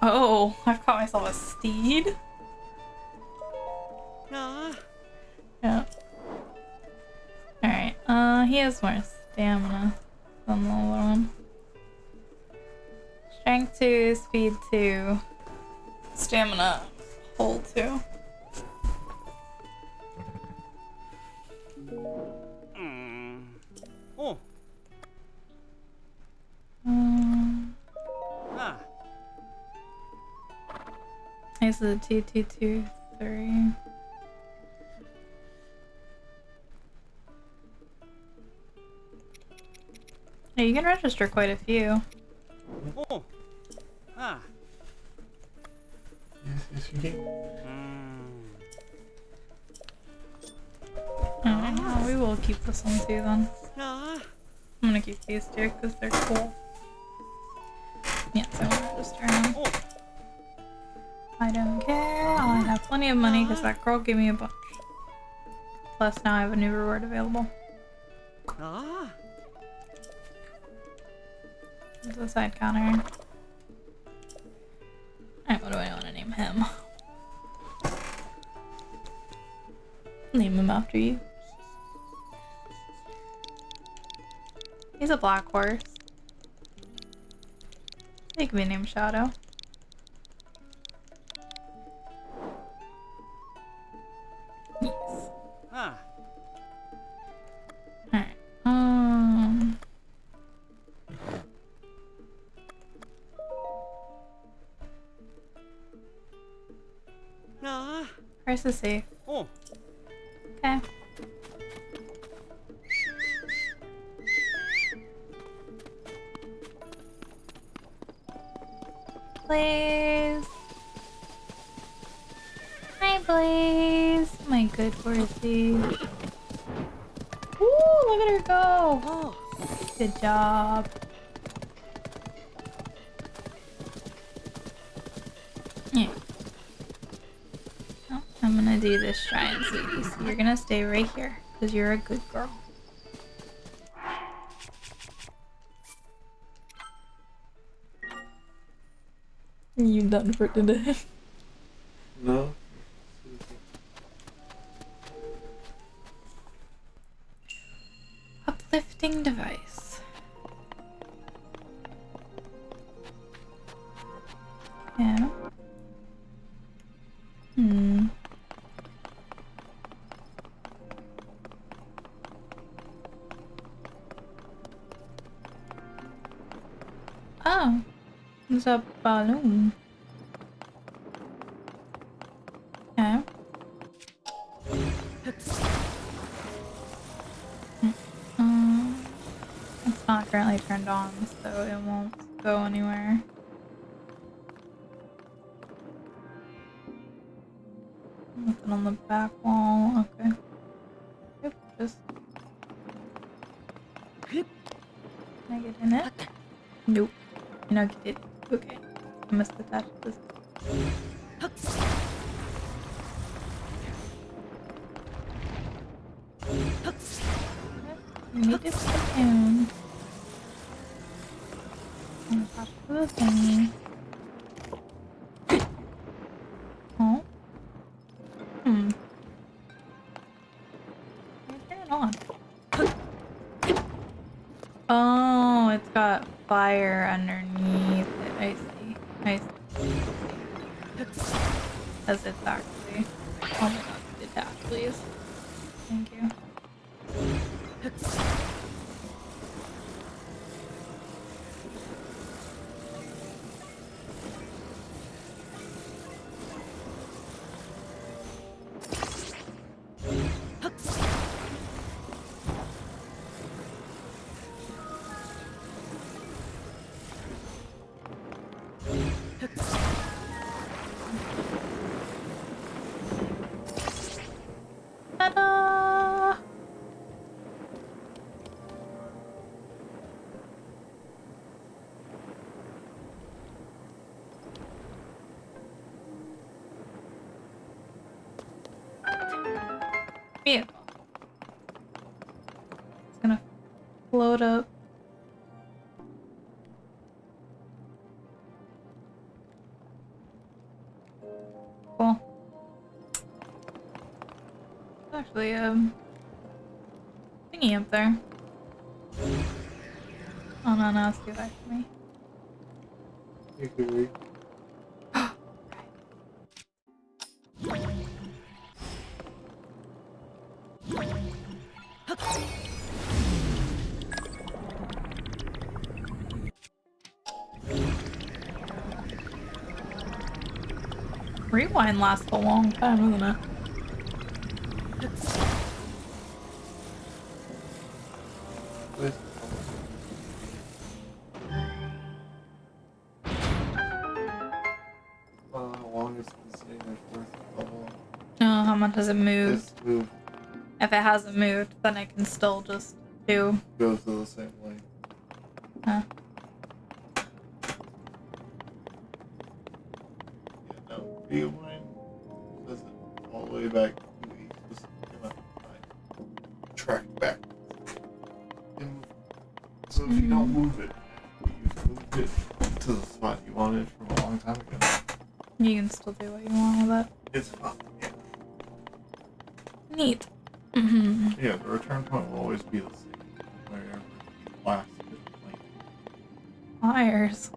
Oh, I've caught myself a steed. Ah. Yeah. Alright. he has more stamina than the little one. Strength 2, speed 2, stamina hold 2. Oh. Ah. This is a 2, 2, 2, 3. Yeah, you can register quite a few. Oh. Ah. Yes, you can. Oh, we will keep this one too then. Ah. I'm gonna keep these two because they're cool. Yes, I want to register them. Oh. I don't care. I have plenty of money because that girl gave me a bunch. Plus now I have a new reward available. Ah. There's a side counter. Alright, what do I want to name him? Name him after you. He's a black horse. He can be named Shadow. Yes. Ah. Alright. Ah. Price is safe. Oh. Okay. Blaze. Hi, Blaze. My good horsey. Ooh, look at her go. Oh. Good job. Yeah. Oh, I'm gonna do this shrine, sweetie. So you're gonna stay right here because you're a good girl. Are you done for today? No. Uplifting device. Yeah. Oh, it's a balloon. Okay. It's not currently turned on, so it won't go anywhere. Nothing on the back wall. Okay. Yep, just. Can I get in it? Nope. No, get it. Okay. I must attach this. Need it down. Attach to the thingy. Oh. Turn it on. Oh, it's got fire underneath it. I see. I see. As it's actually. Oh my god, detach, please. Thank you. Ta-da! Vehicle. It's gonna float up. Cool. Actually, thingy up there. Oh no, no, it's too high for me. You can read. Rewind lasts a long time, isn't it? How long has it been sitting there for? Oh, how much has it moved? It's moved. If it hasn't moved, then I can still just do. Goes to the same way. Huh. Yeah, no. Rewind says it all the way back to a specific amount of time. Track back. So if you don't move it, you've moved it to the spot you wanted from a long time ago. You can still do what you want with it. It's fun. Yeah. Neat. Yeah, the return point will always be the same wherever you last differently. Liars.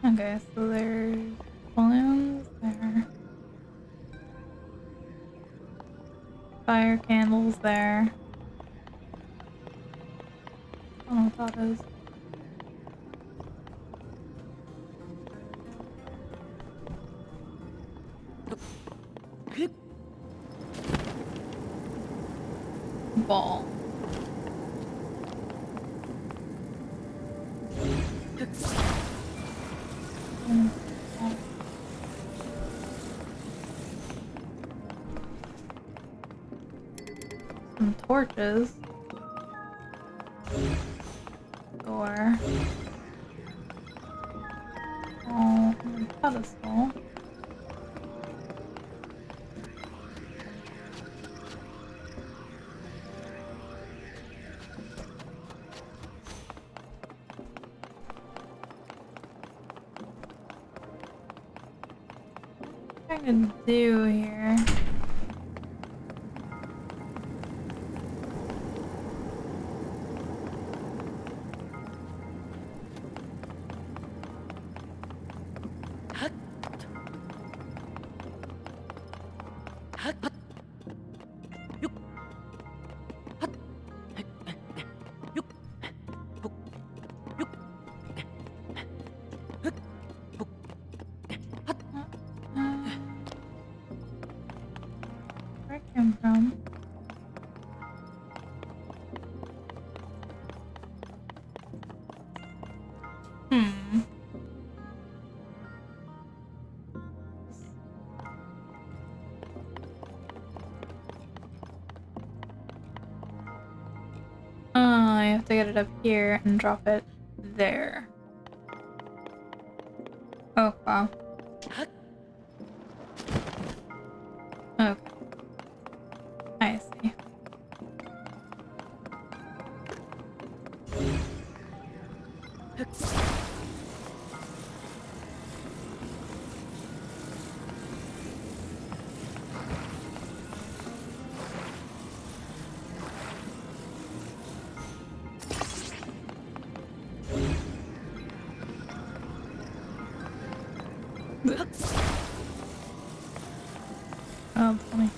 Okay, so there's balloons there. Fire candles there. I don't know what that is. Ball. Some torches. Door. Oh, a pedestal. What am I gonna do here? Where I came from? I have to get it up here and drop it there. Oh, wow. Okay. I see. Oh, funny.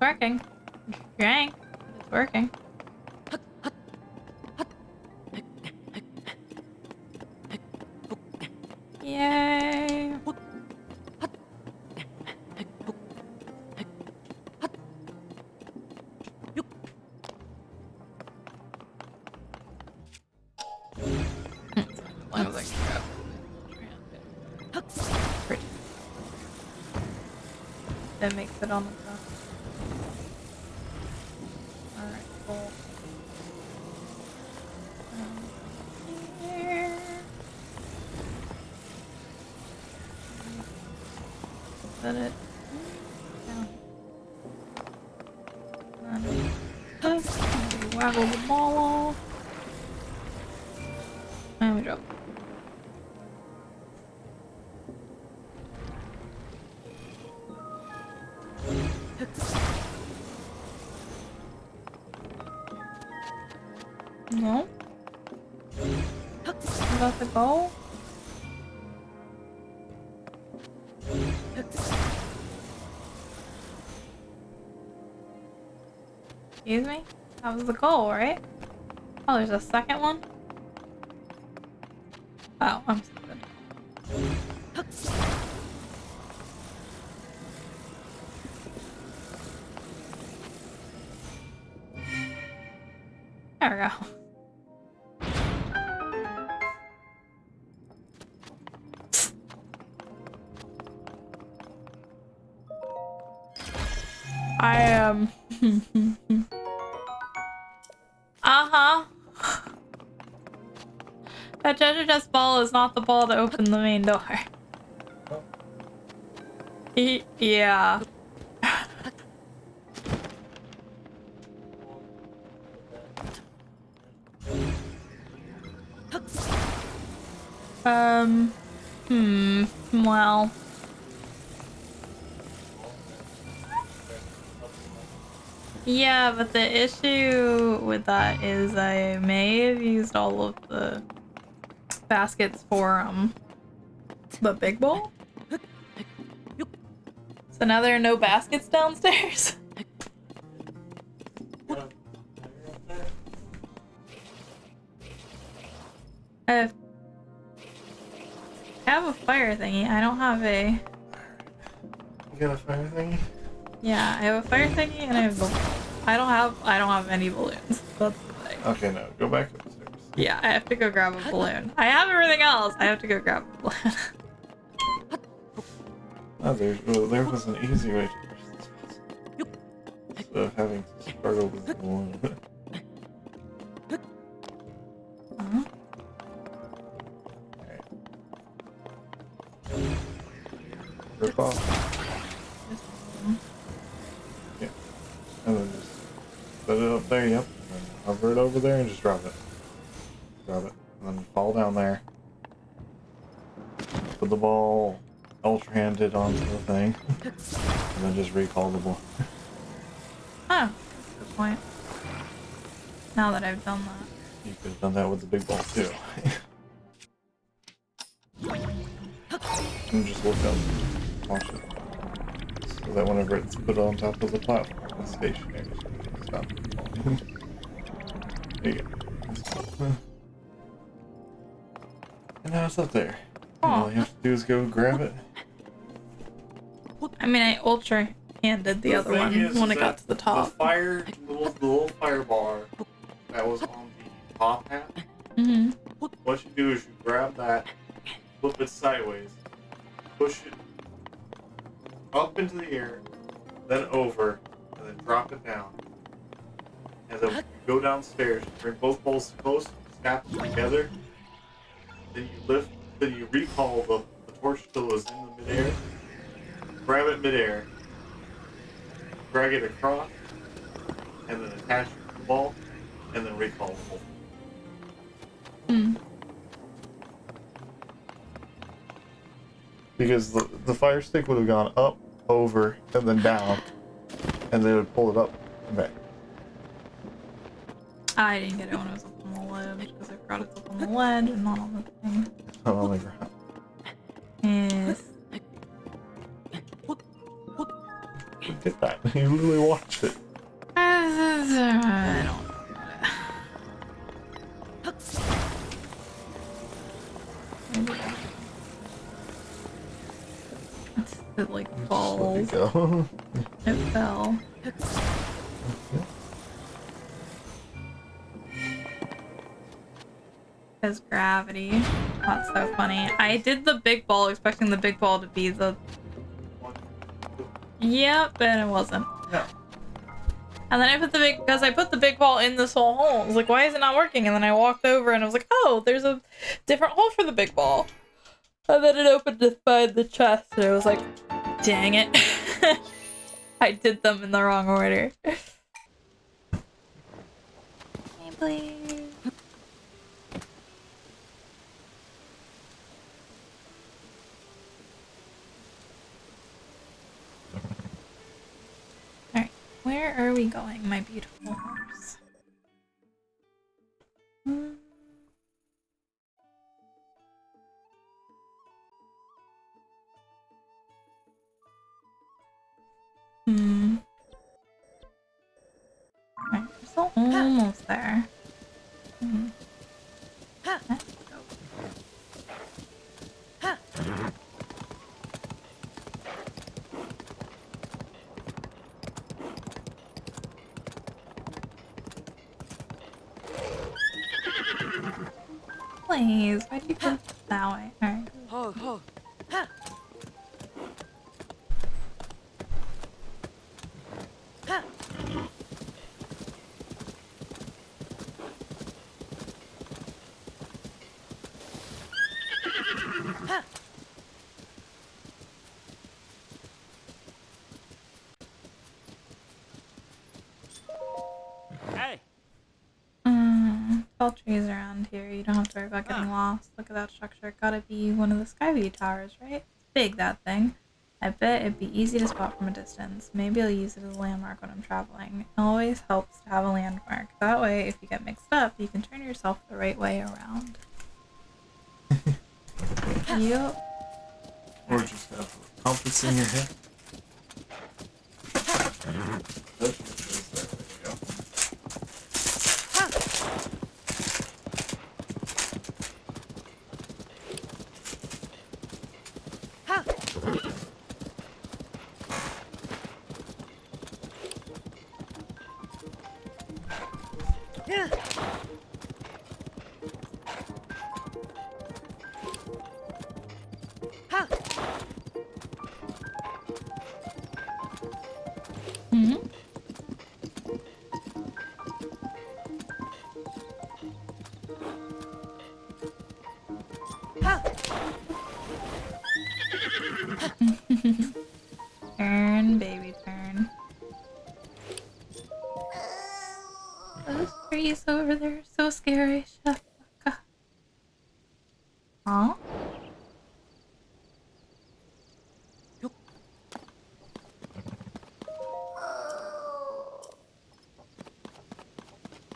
Working. Dang. It's working. Yay. I was like, pretty. That makes it on the top. Alright, cool. Here. Is that it? Down. And waggle the ball off. And we drop. No? Is that the goal? Excuse me? That was the goal, right? Oh, there's a second one? Oh, I'm stupid. There we go. I am. Uh-huh. That treasure chest ball is not the ball to open the main door. Yeah. Well. Yeah, but the issue with that is I may have used all of the baskets for, the big bowl. So now there are no baskets downstairs. I have a fire thingy. I don't have a... You got a fire thingy? Yeah, I have a fire thingy and I have I don't have any balloons. That's the thing. Okay, no, go back upstairs. Yeah, I have to go grab a balloon. I have everything else. I have to go grab a balloon. Oh, there was an easy way to push this puzzle. Instead of having to struggle with the balloon. Uh-huh. Rip off. Yeah. And then just put it up there, yep. And then hover it over there and just drop it. Drop it. And then fall down there. Put the ball ultra-handed onto the thing. And then just recall the ball. Oh, that's a good point. Now that I've done that. You could have done that with the big ball too. And just look up. Watch it. So that whenever it's put on top of the platform, it's stationary. Stop. There you go. And now it's up there. And all you have to do is go grab it. I mean, I ultra-handed the other one when it got to the top. The little fire bar that was on the top hat. Mm-hmm. What you do is you grab that, flip it sideways, push it up into the air, then over, and then drop it down. And then go downstairs, bring both balls close, snap them together. Then you lift, then you recall the torch till it's in the midair. Grab it midair, drag it across, and then attach it to the ball. and then recall the hole. Because the fire stick would have gone up, over, and then down, and they would pull it up and back. I didn't get it when it was up on the ledge because I forgot it's up on the ledge and not on the thing. Not on the ground. Yes. Look at that. You literally watched it. I don't. It like falls. There you go. It fell. Because gravity. That's so funny. I did the big ball expecting the big ball to be the... Yep, and it wasn't. Yeah. And then I put the big ball in this whole hole. I was like, why is it not working? And then I walked over and I was like, oh, there's a different hole for the big ball. And then it opened to find the chest, and I was like, dang it. I did them in the wrong order. Hey, please. Alright, where are we going, my beautiful horse? Alright, we're still almost there. Let's go. Please, why'd you go that way? Alright. Ho, ho. Ha. Ha. Ha. Hey. All trees around here. You don't have to worry about getting lost. Look at that structure. Gotta be one of the Skyview towers, right? It's big, that thing. I bet it'd be easy to spot from a distance. Maybe I'll use it as a landmark when I'm traveling. It always helps to have a landmark. That way, if you get mixed up, you can turn yourself the right way around. Yep. Or just have a compass in your head. There you go. Yeah. Ha. Ha. Turn, baby, turn. Those trees over there are so scary. Shut the fuck up. Huh?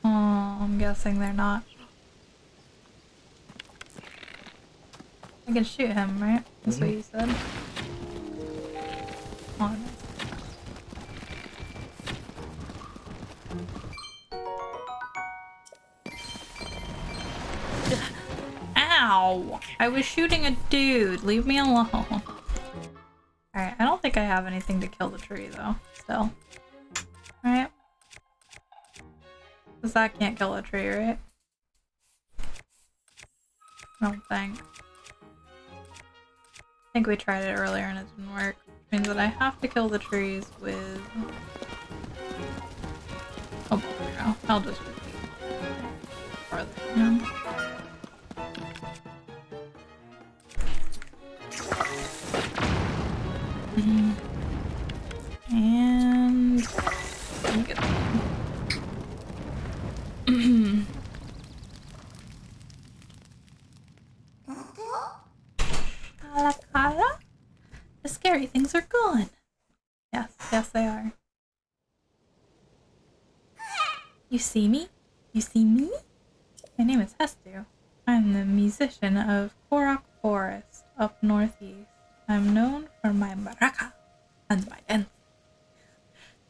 Oh, I'm guessing they're not. I can shoot him, right? That's what you said. Oh, no. Ow! I was shooting a dude. Leave me alone. Alright, I don't think I have anything to kill the tree, though. Still. Alright. Because that can't kill a tree, right? I don't think. I think we tried it earlier and it didn't work. Which means that I have to kill the trees with... Oh, there we go. I'll just repeat. Farther, you know? And... Get Alakala? The scary things are gone. Yes, yes they are. You see me? You see me? My name is Hestu. I'm the musician of Korok Forest up northeast. I'm known for my maraca and my dance.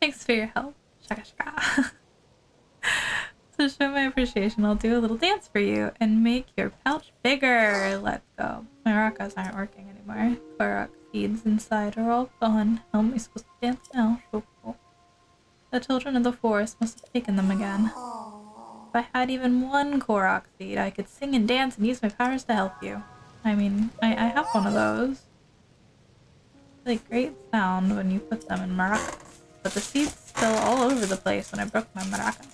Thanks for your help. Shaka shaka. To show my appreciation, I'll do a little dance for you and make your pouch bigger. Let's go. My maracas aren't working anymore. Korok seeds inside are all gone. How am I supposed to dance now? Shoko. The children of the forest must have taken them again. If I had even one Korok seed, I could sing and dance and use my powers to help you. I mean, I have one of those. It's a great sound when you put them in maracas, but the seeds spill all over the place when I broke my maraca.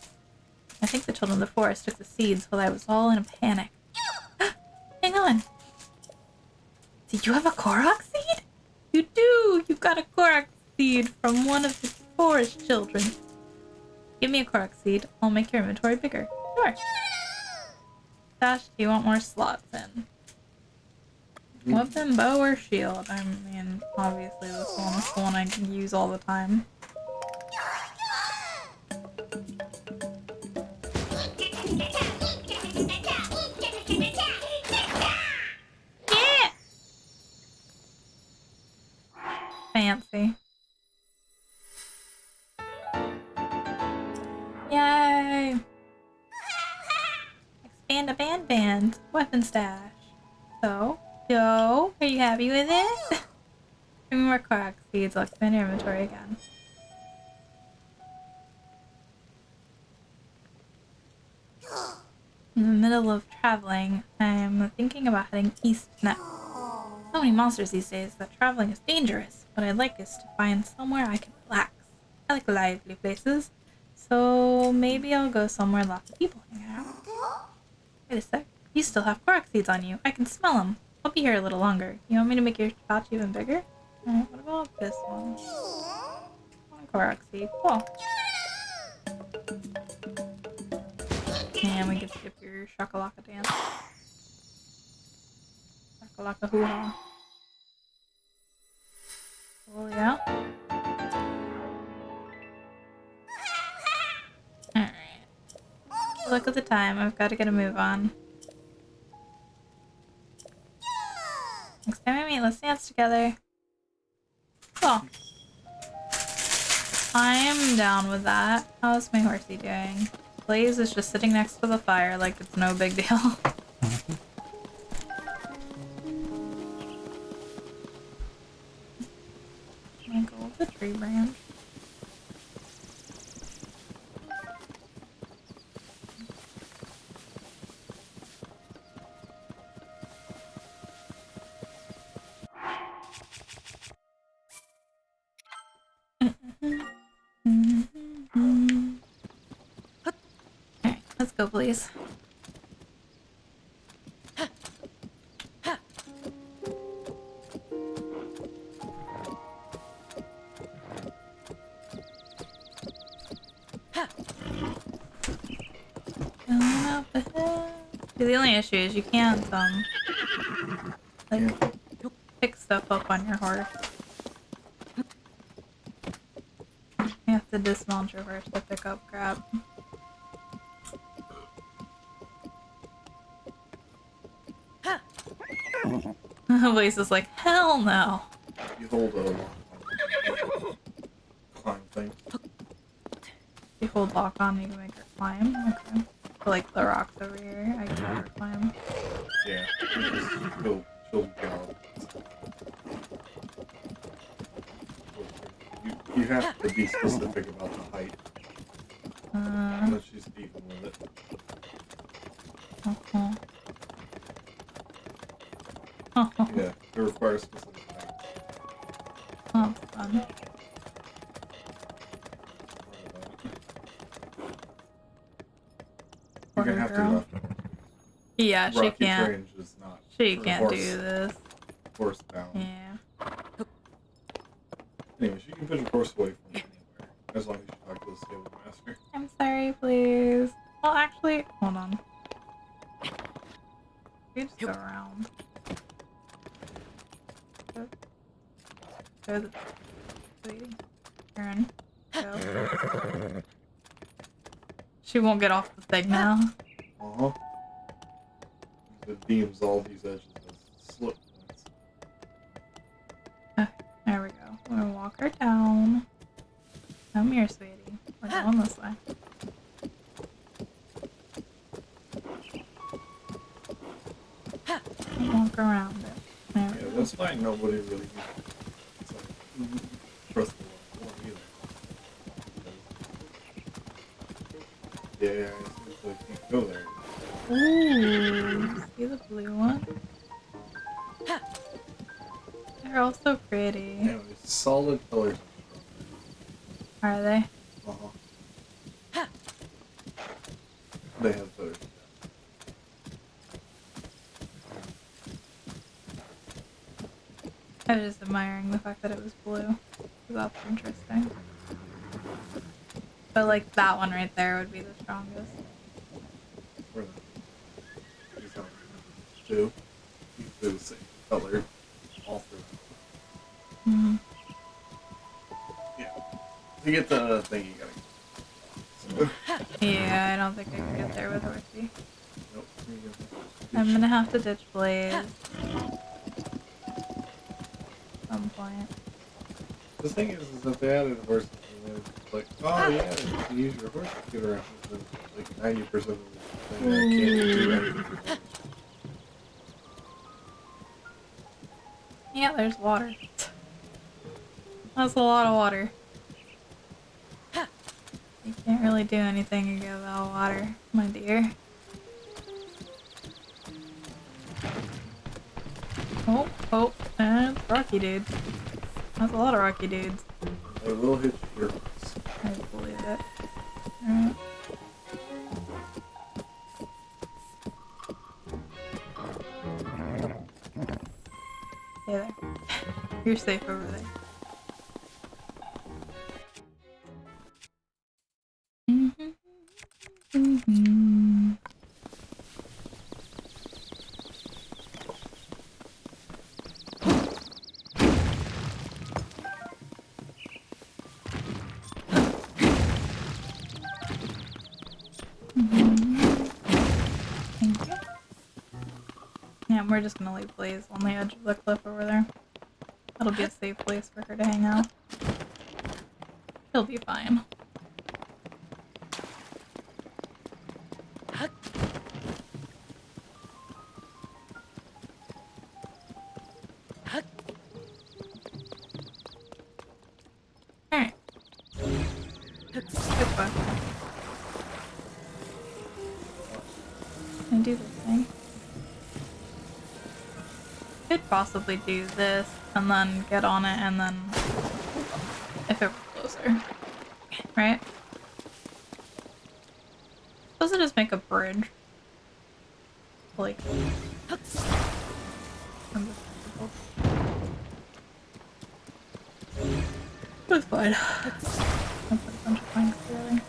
I think the children of the forest took the seeds while I was all in a panic. Hang on. Do you have a Korok seed? You do! You got a Korok seed from one of the forest children. Give me a Korok seed. I'll make your inventory bigger. Sure. Dash, do you want more slots in? Weapon, bow, or shield? I mean, obviously this one is the one I can use all the time. Yeah! Fancy. Yay! Expand a band. Weapon stash. So, yo, are you happy with it? Give me more Korok seeds. I'll expand your inventory again. In the middle of traveling, I'm thinking about heading east next. So many monsters these days that traveling is dangerous. What I'd like is to find somewhere I can relax. I like lively places, so maybe I'll go somewhere lots of people hang out. Wait a sec. You still have Korok seeds on you. I can smell them. I'll be here a little longer. You want me to make your pouch even bigger? Alright, what about this one? One Korok seed. Cool. And we can skip your shakalaka dance. Shakalaka hoo-ha. Oh yeah. Alright. Look at the time. I've got to get a move on. Next time we meet, let's dance together. Cool. I am down with that. How's my horsey doing? Blaze is just sitting next to the fire like it's no big deal. Let go of the tree branch. Alright, let's go, please. The only issue is you can't, like, pick stuff up on your horse. You have to dismount your horse to pick up crap. Blaze is like, hell no! You hold a climb thing. You hold lock on, you can make her climb. Okay. But, like the rocks over here, I can make her climb. Yeah, she'll go. You have to be specific about the height. But she's even with it. Yeah, it requires specific height. Oh, fun. You can have to left. Yeah, she Rocky can't. Range is not. She for can't horse, do this. Horse bound. Yeah. Anyways, you can put your horse away from anywhere, as long as you talk to the stable master. I'm sorry, please. Well, actually, actually, hold on. We just go around. Go. Sweetie. Turn. Go. She won't get off the thing now. Uh-huh. It deems all these edges as slip points. There we go. We're gonna walk her down. Come here, sweetie. We're going this way. Walk around it. There we Yeah, go. that's why nobody really it's like, trust the one either. Yeah, I can't go there. Ooh, see the blue one? They're all so pretty. Anyways, solid colors. Are they? Uh-huh. They have colors. I was just admiring the fact that it was blue. That's interesting. But like that one right there would be the strongest. Where these are two. They're the same color. All three. Mm-hmm. Yeah. To get the thing, you gotta. So, Yeah, I don't think I can get there with Horsey. nope. Here you go. I'm gonna have to ditch Blaze. Some point. The thing is that they added horses and they're like, oh yeah, you can use your horse to get around. But like 90% of the thing, I can't do anything with it. Yeah, there's water. That's a lot of water. You can't really do anything about water, my dear. Oh, and rocky dude. That's a lot of rocky dudes. They will hit your horse. I believe it. Alright. Hey there. You're safe over there. Thank you. Yeah, we're just gonna leave Blaze on the edge of the cliff over there. That'll be a safe place for her to hang out. She'll be fine. Alright. Goodbye. Can I do this thing? Could possibly do this and then get on it and then if it were closer. Right? Supposed to just make a bridge. Like it's fine. I'll put a bunch of planks together.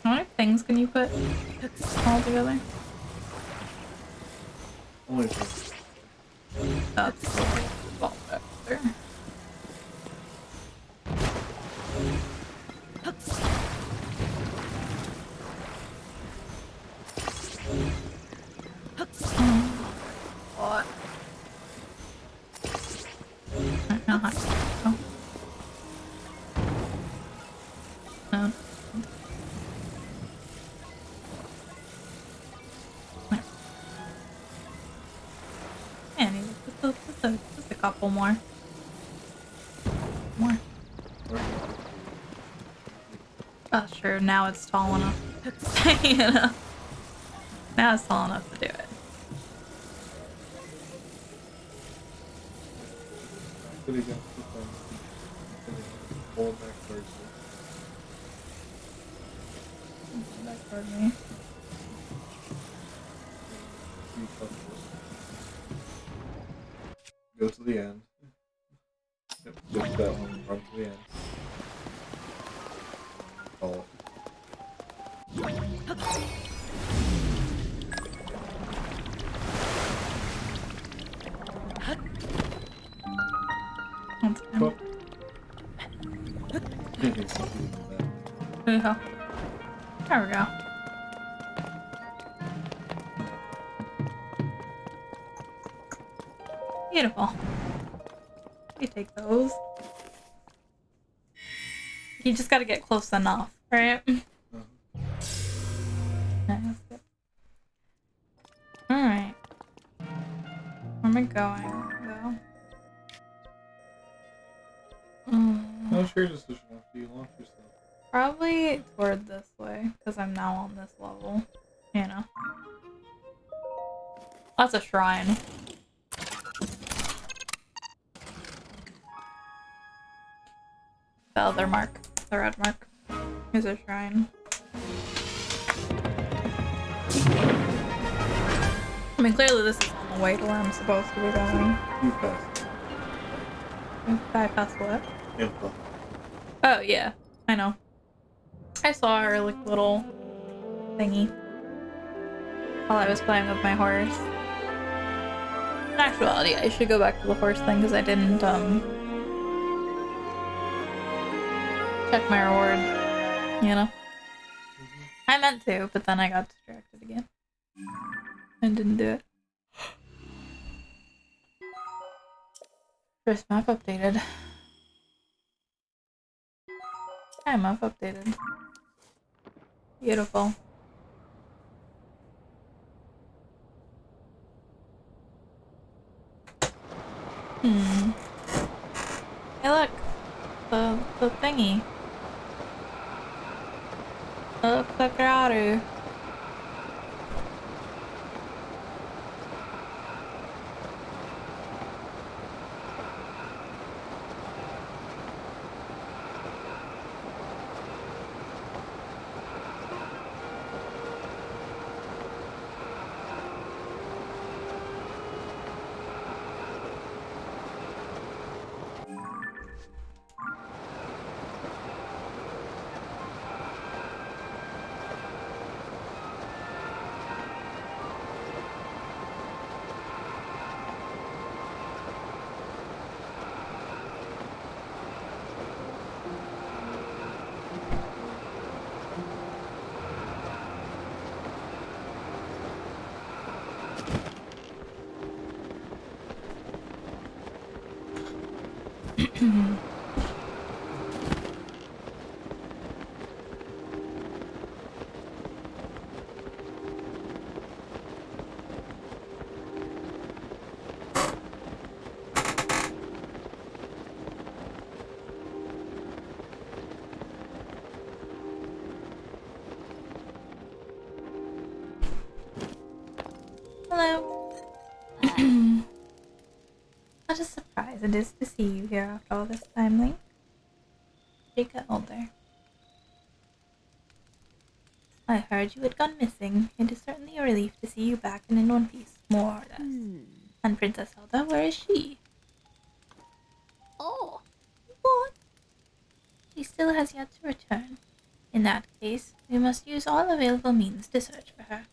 How many things can you put all together? Only one. That's all back there. What? Now how do I go? No. Yeah, just a couple more. More. Oh, sure, now it's tall enough. You know? Now it's tall enough to do it. Could have got the thing. Pull it back towards you. Back toward me. Go to the end. Yep, go to that one, run to the end. That's fine. Cool. Yeah. There we go. Beautiful. You take those. You just gotta get close enough, right? Nice. Alright. Where am I going, though? How's your decision after you launch yourself? Probably toward this way, because I'm now on this level. You know. That's a shrine. The other mark. The red mark. Is a shrine. I mean, clearly this is on the way to where I'm supposed to be going. You passed. Bypass what? Impa. Oh, yeah. I know. I saw her, like, little thingy while I was playing with my horse. In actuality, I should go back to the horse thing because I didn't, check my reward, you know? I meant to, but then I got distracted again. And didn't do it. First map updated. Okay, map updated. Beautiful. Hey look! The thingy. Look, the grotto. Hello. What a surprise it is to see you here after all this time, Link. Did you get older? I heard you had gone missing. It is certainly a relief to see you back and in one piece, more or less. And Princess Zelda, where is she? Oh, what? She still has yet to return. In that case, we must use all available means to search for her.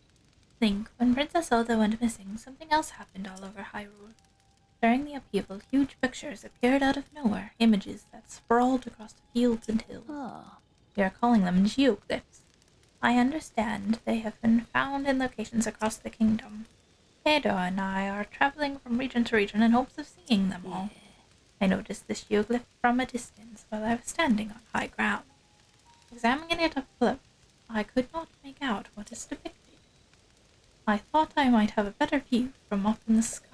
Link, when Princess Zelda went missing, something else happened all over Hyrule. During the upheaval, huge pictures appeared out of nowhere, images that sprawled across the fields and hills. We are calling them geoglyphs. I understand they have been found in locations across the kingdom. Theodore and I are traveling from region to region in hopes of seeing them all. I noticed this geoglyph from a distance while I was standing on high ground. Examining it up close, I could not make out what is depicted. I thought I might have a better view from up in the sky.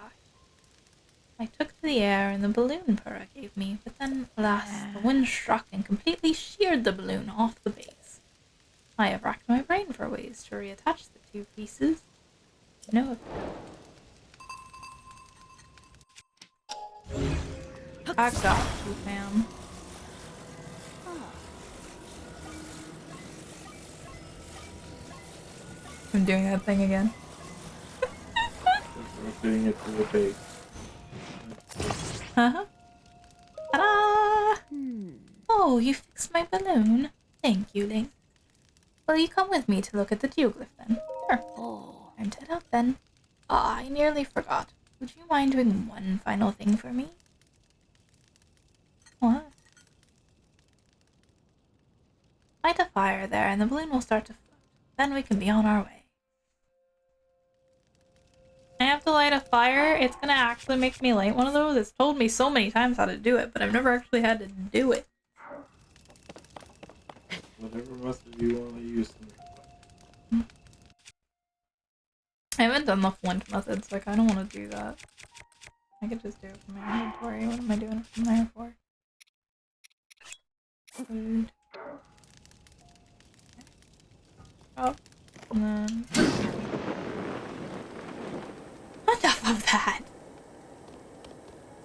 I took to the air and the balloon Purah gave me, but then, alas, the wind struck and completely sheared the balloon off the base. I have racked my brain for ways to reattach the two pieces. No avail. I got you, fam. I'm doing that thing again. Doing it to the base. Ta-da! Oh, you fixed my balloon. Thank you, Link. Will you come with me to look at the geoglyph then? Sure. Oh. Time to head out then. Ah, I nearly forgot. Would you mind doing one final thing for me? What? Light a fire there and the balloon will start to float. Then we can be on our way. I have to light a fire? It's gonna actually make me light one of those? It's told me so many times how to do it, but I've never actually had to do it. Whatever method you want to use to make it. I haven't done the flint method, so I kinda wanna do that. I could just do it from my inventory. What am I doing it from there for? Food. Oh. And then... Enough of that!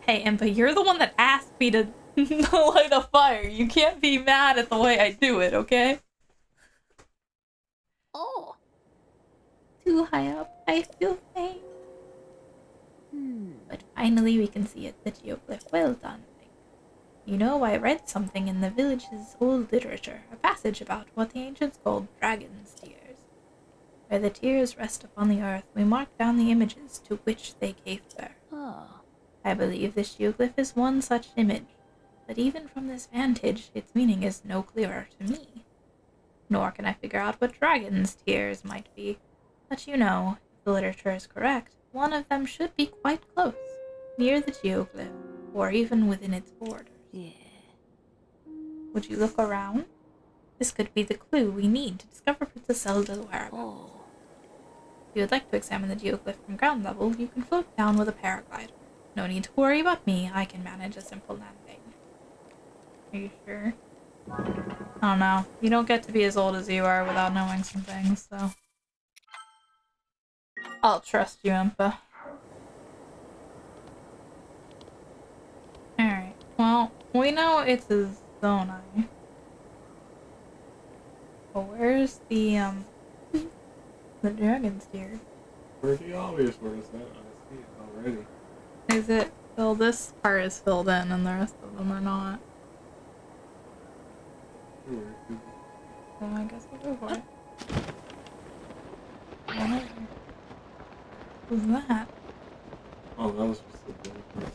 Hey, Impa, you're the one that asked me to light a fire. You can't be mad at the way I do it, okay? Oh. Too high up, I feel faint. But finally we can see it, the geoglyph. Well done, Link. You know, I read something in the village's old literature, a passage about what the ancients called dragon's tears. Where the tears rest upon the earth, we mark down the images to which they gave birth. Oh. I believe this geoglyph is one such image, but even from this vantage, its meaning is no clearer to me. Nor can I figure out what dragon's tears might be. But you know, if the literature is correct, one of them should be quite close, near the geoglyph, or even within its borders. Yeah. Would you look around? This could be the clue we need to discover Princess Zelda's whereabouts. Oh. If you would like to examine the geoglyph from ground level, you can float down with a paraglider. No need to worry about me, I can manage a simple landing. Are you sure? I don't know. You don't get to be as old as you are without knowing some things, so... I'll trust you, Impa. Alright, well, we know it's a Zonai. But where's the dragon's tear? Pretty obvious where it's at. I see it already. Is it? Well, this part is filled in and the rest of them are not. Sure. So I guess we'll go for it. Run over. Who's that? Oh, that was just a bit of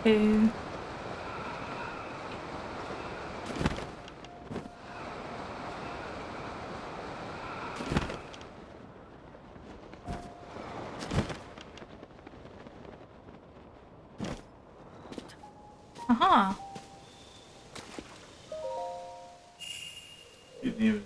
Who? Aha! You didn't even...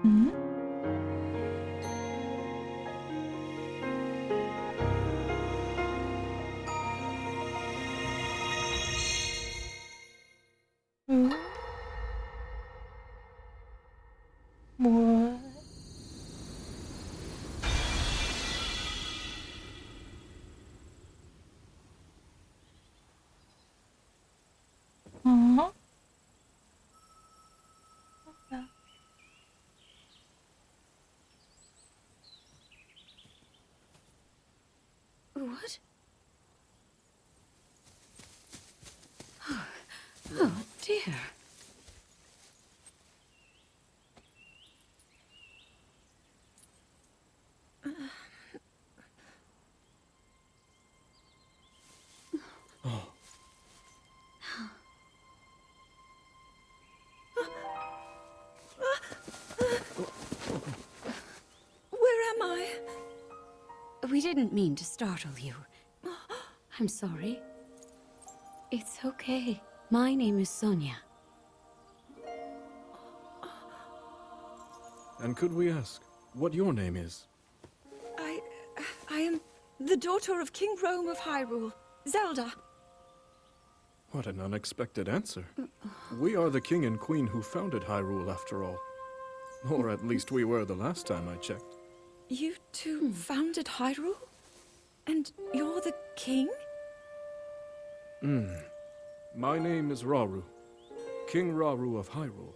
Hmm? Hmm? What? Huh? What's that? What? Oh dear. Where am I? We didn't mean to startle you. I'm sorry. It's okay. My name is Sonia. And could we ask what your name is? I am the daughter of King Rome of Hyrule, Zelda. What an unexpected answer. We are the king and queen who founded Hyrule, after all. Or at least we were the last time I checked. You two founded Hyrule? And you're the king? My name is Rauru. King Rauru of Hyrule.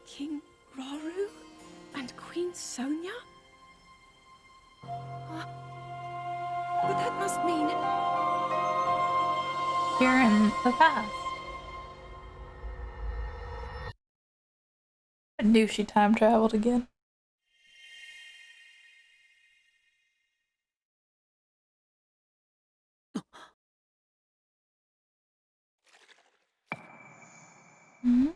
King Rauru? Queen Sonia? But that must mean... You're in the past. I knew she time traveled again. Hmm?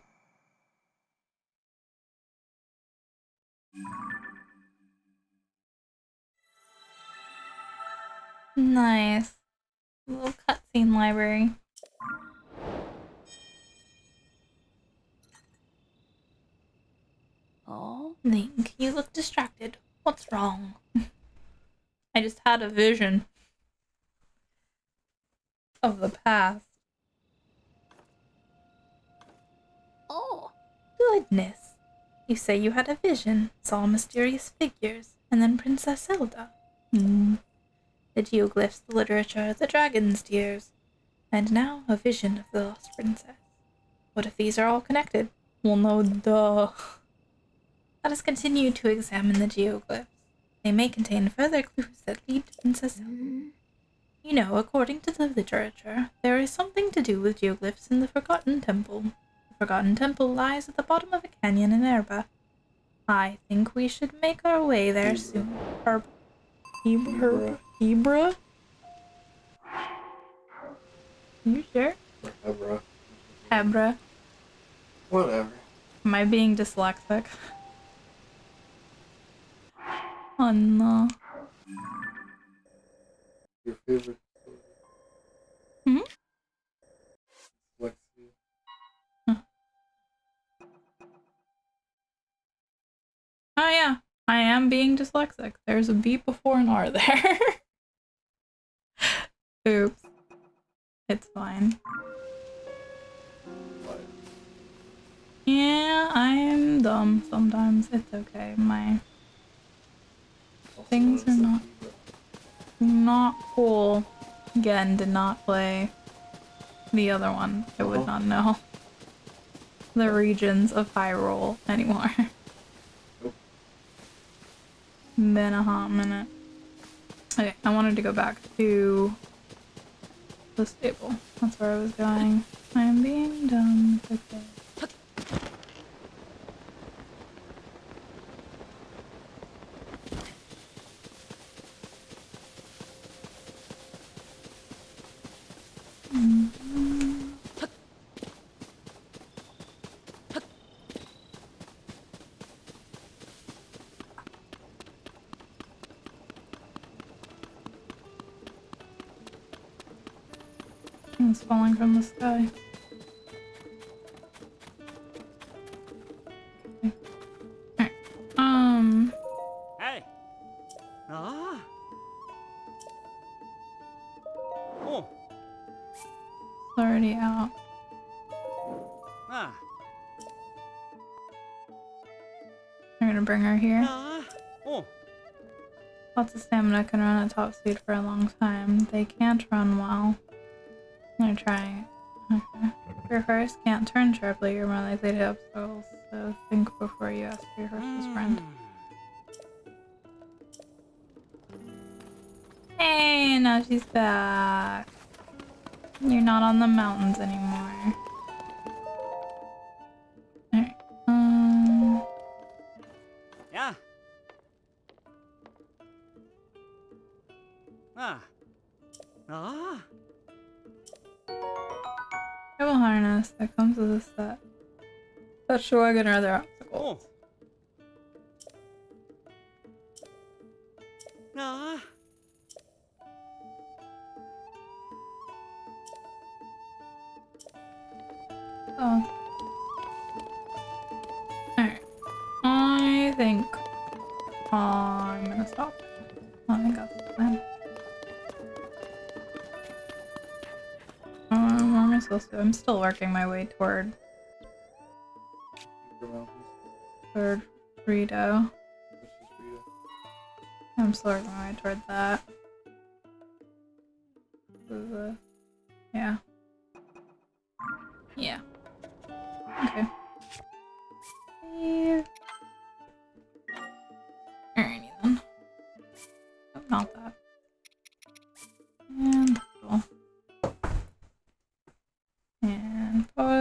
Nice. Little cutscene library. Oh, Link, you look distracted. What's wrong? I just had a vision of the past. Oh, goodness. You say you had a vision, saw mysterious figures, and then Princess Zelda. The geoglyphs, the literature, the dragon's tears, and now a vision of the lost princess. What if these are all connected? Well, no, duh. Let us continue to examine the geoglyphs. They may contain further clues that lead to Princess Zelda. You know, according to the literature, there is something to do with geoglyphs in the Forgotten Temple. The Forgotten Temple lies at the bottom of a canyon in Erba. I think we should make our way there soon. Hebra? You sure? Hebra. Hebra. Whatever. Am I being dyslexic? Oh no. Your favorite? Hmm? Lexi. Huh. Oh yeah, I am being dyslexic. There's a B before an R there. Oops. It's fine. What? Yeah, I am dumb sometimes. It's okay. My things are not cool. Again, did not play the other one. I would not know the regions of Hyrule anymore. Nope. Been a hot minute. Okay, I wanted to go back to the stable. That's where I was going. I am being dumb. It's okay. It's falling from the sky. Okay. Alright. Hey. Ah. Oh. It's already out. Ah. I'm gonna bring her here. Ah. Oh. Lots of stamina can run at top speed for a long time. They can't run well. I'm gonna try it. Okay. Your horse can't turn sharply. You're more likely to hit obstacles, so think before you ask your horse's friend. Hey, now she's back. You're not on the mountains anymore. Alright. Yeah. Ah. Ah. Travel harness that comes with a set. Touch the wagon or other obstacles. Oh. Ah. Oh. Alright. I think I'm gonna stop. I think that's the plan. Where am I supposed to? I'm still working my way toward Rito. I'm still working my way toward that. Yeah. Yeah. Okay. Nope, not that. And puddle. And puddle.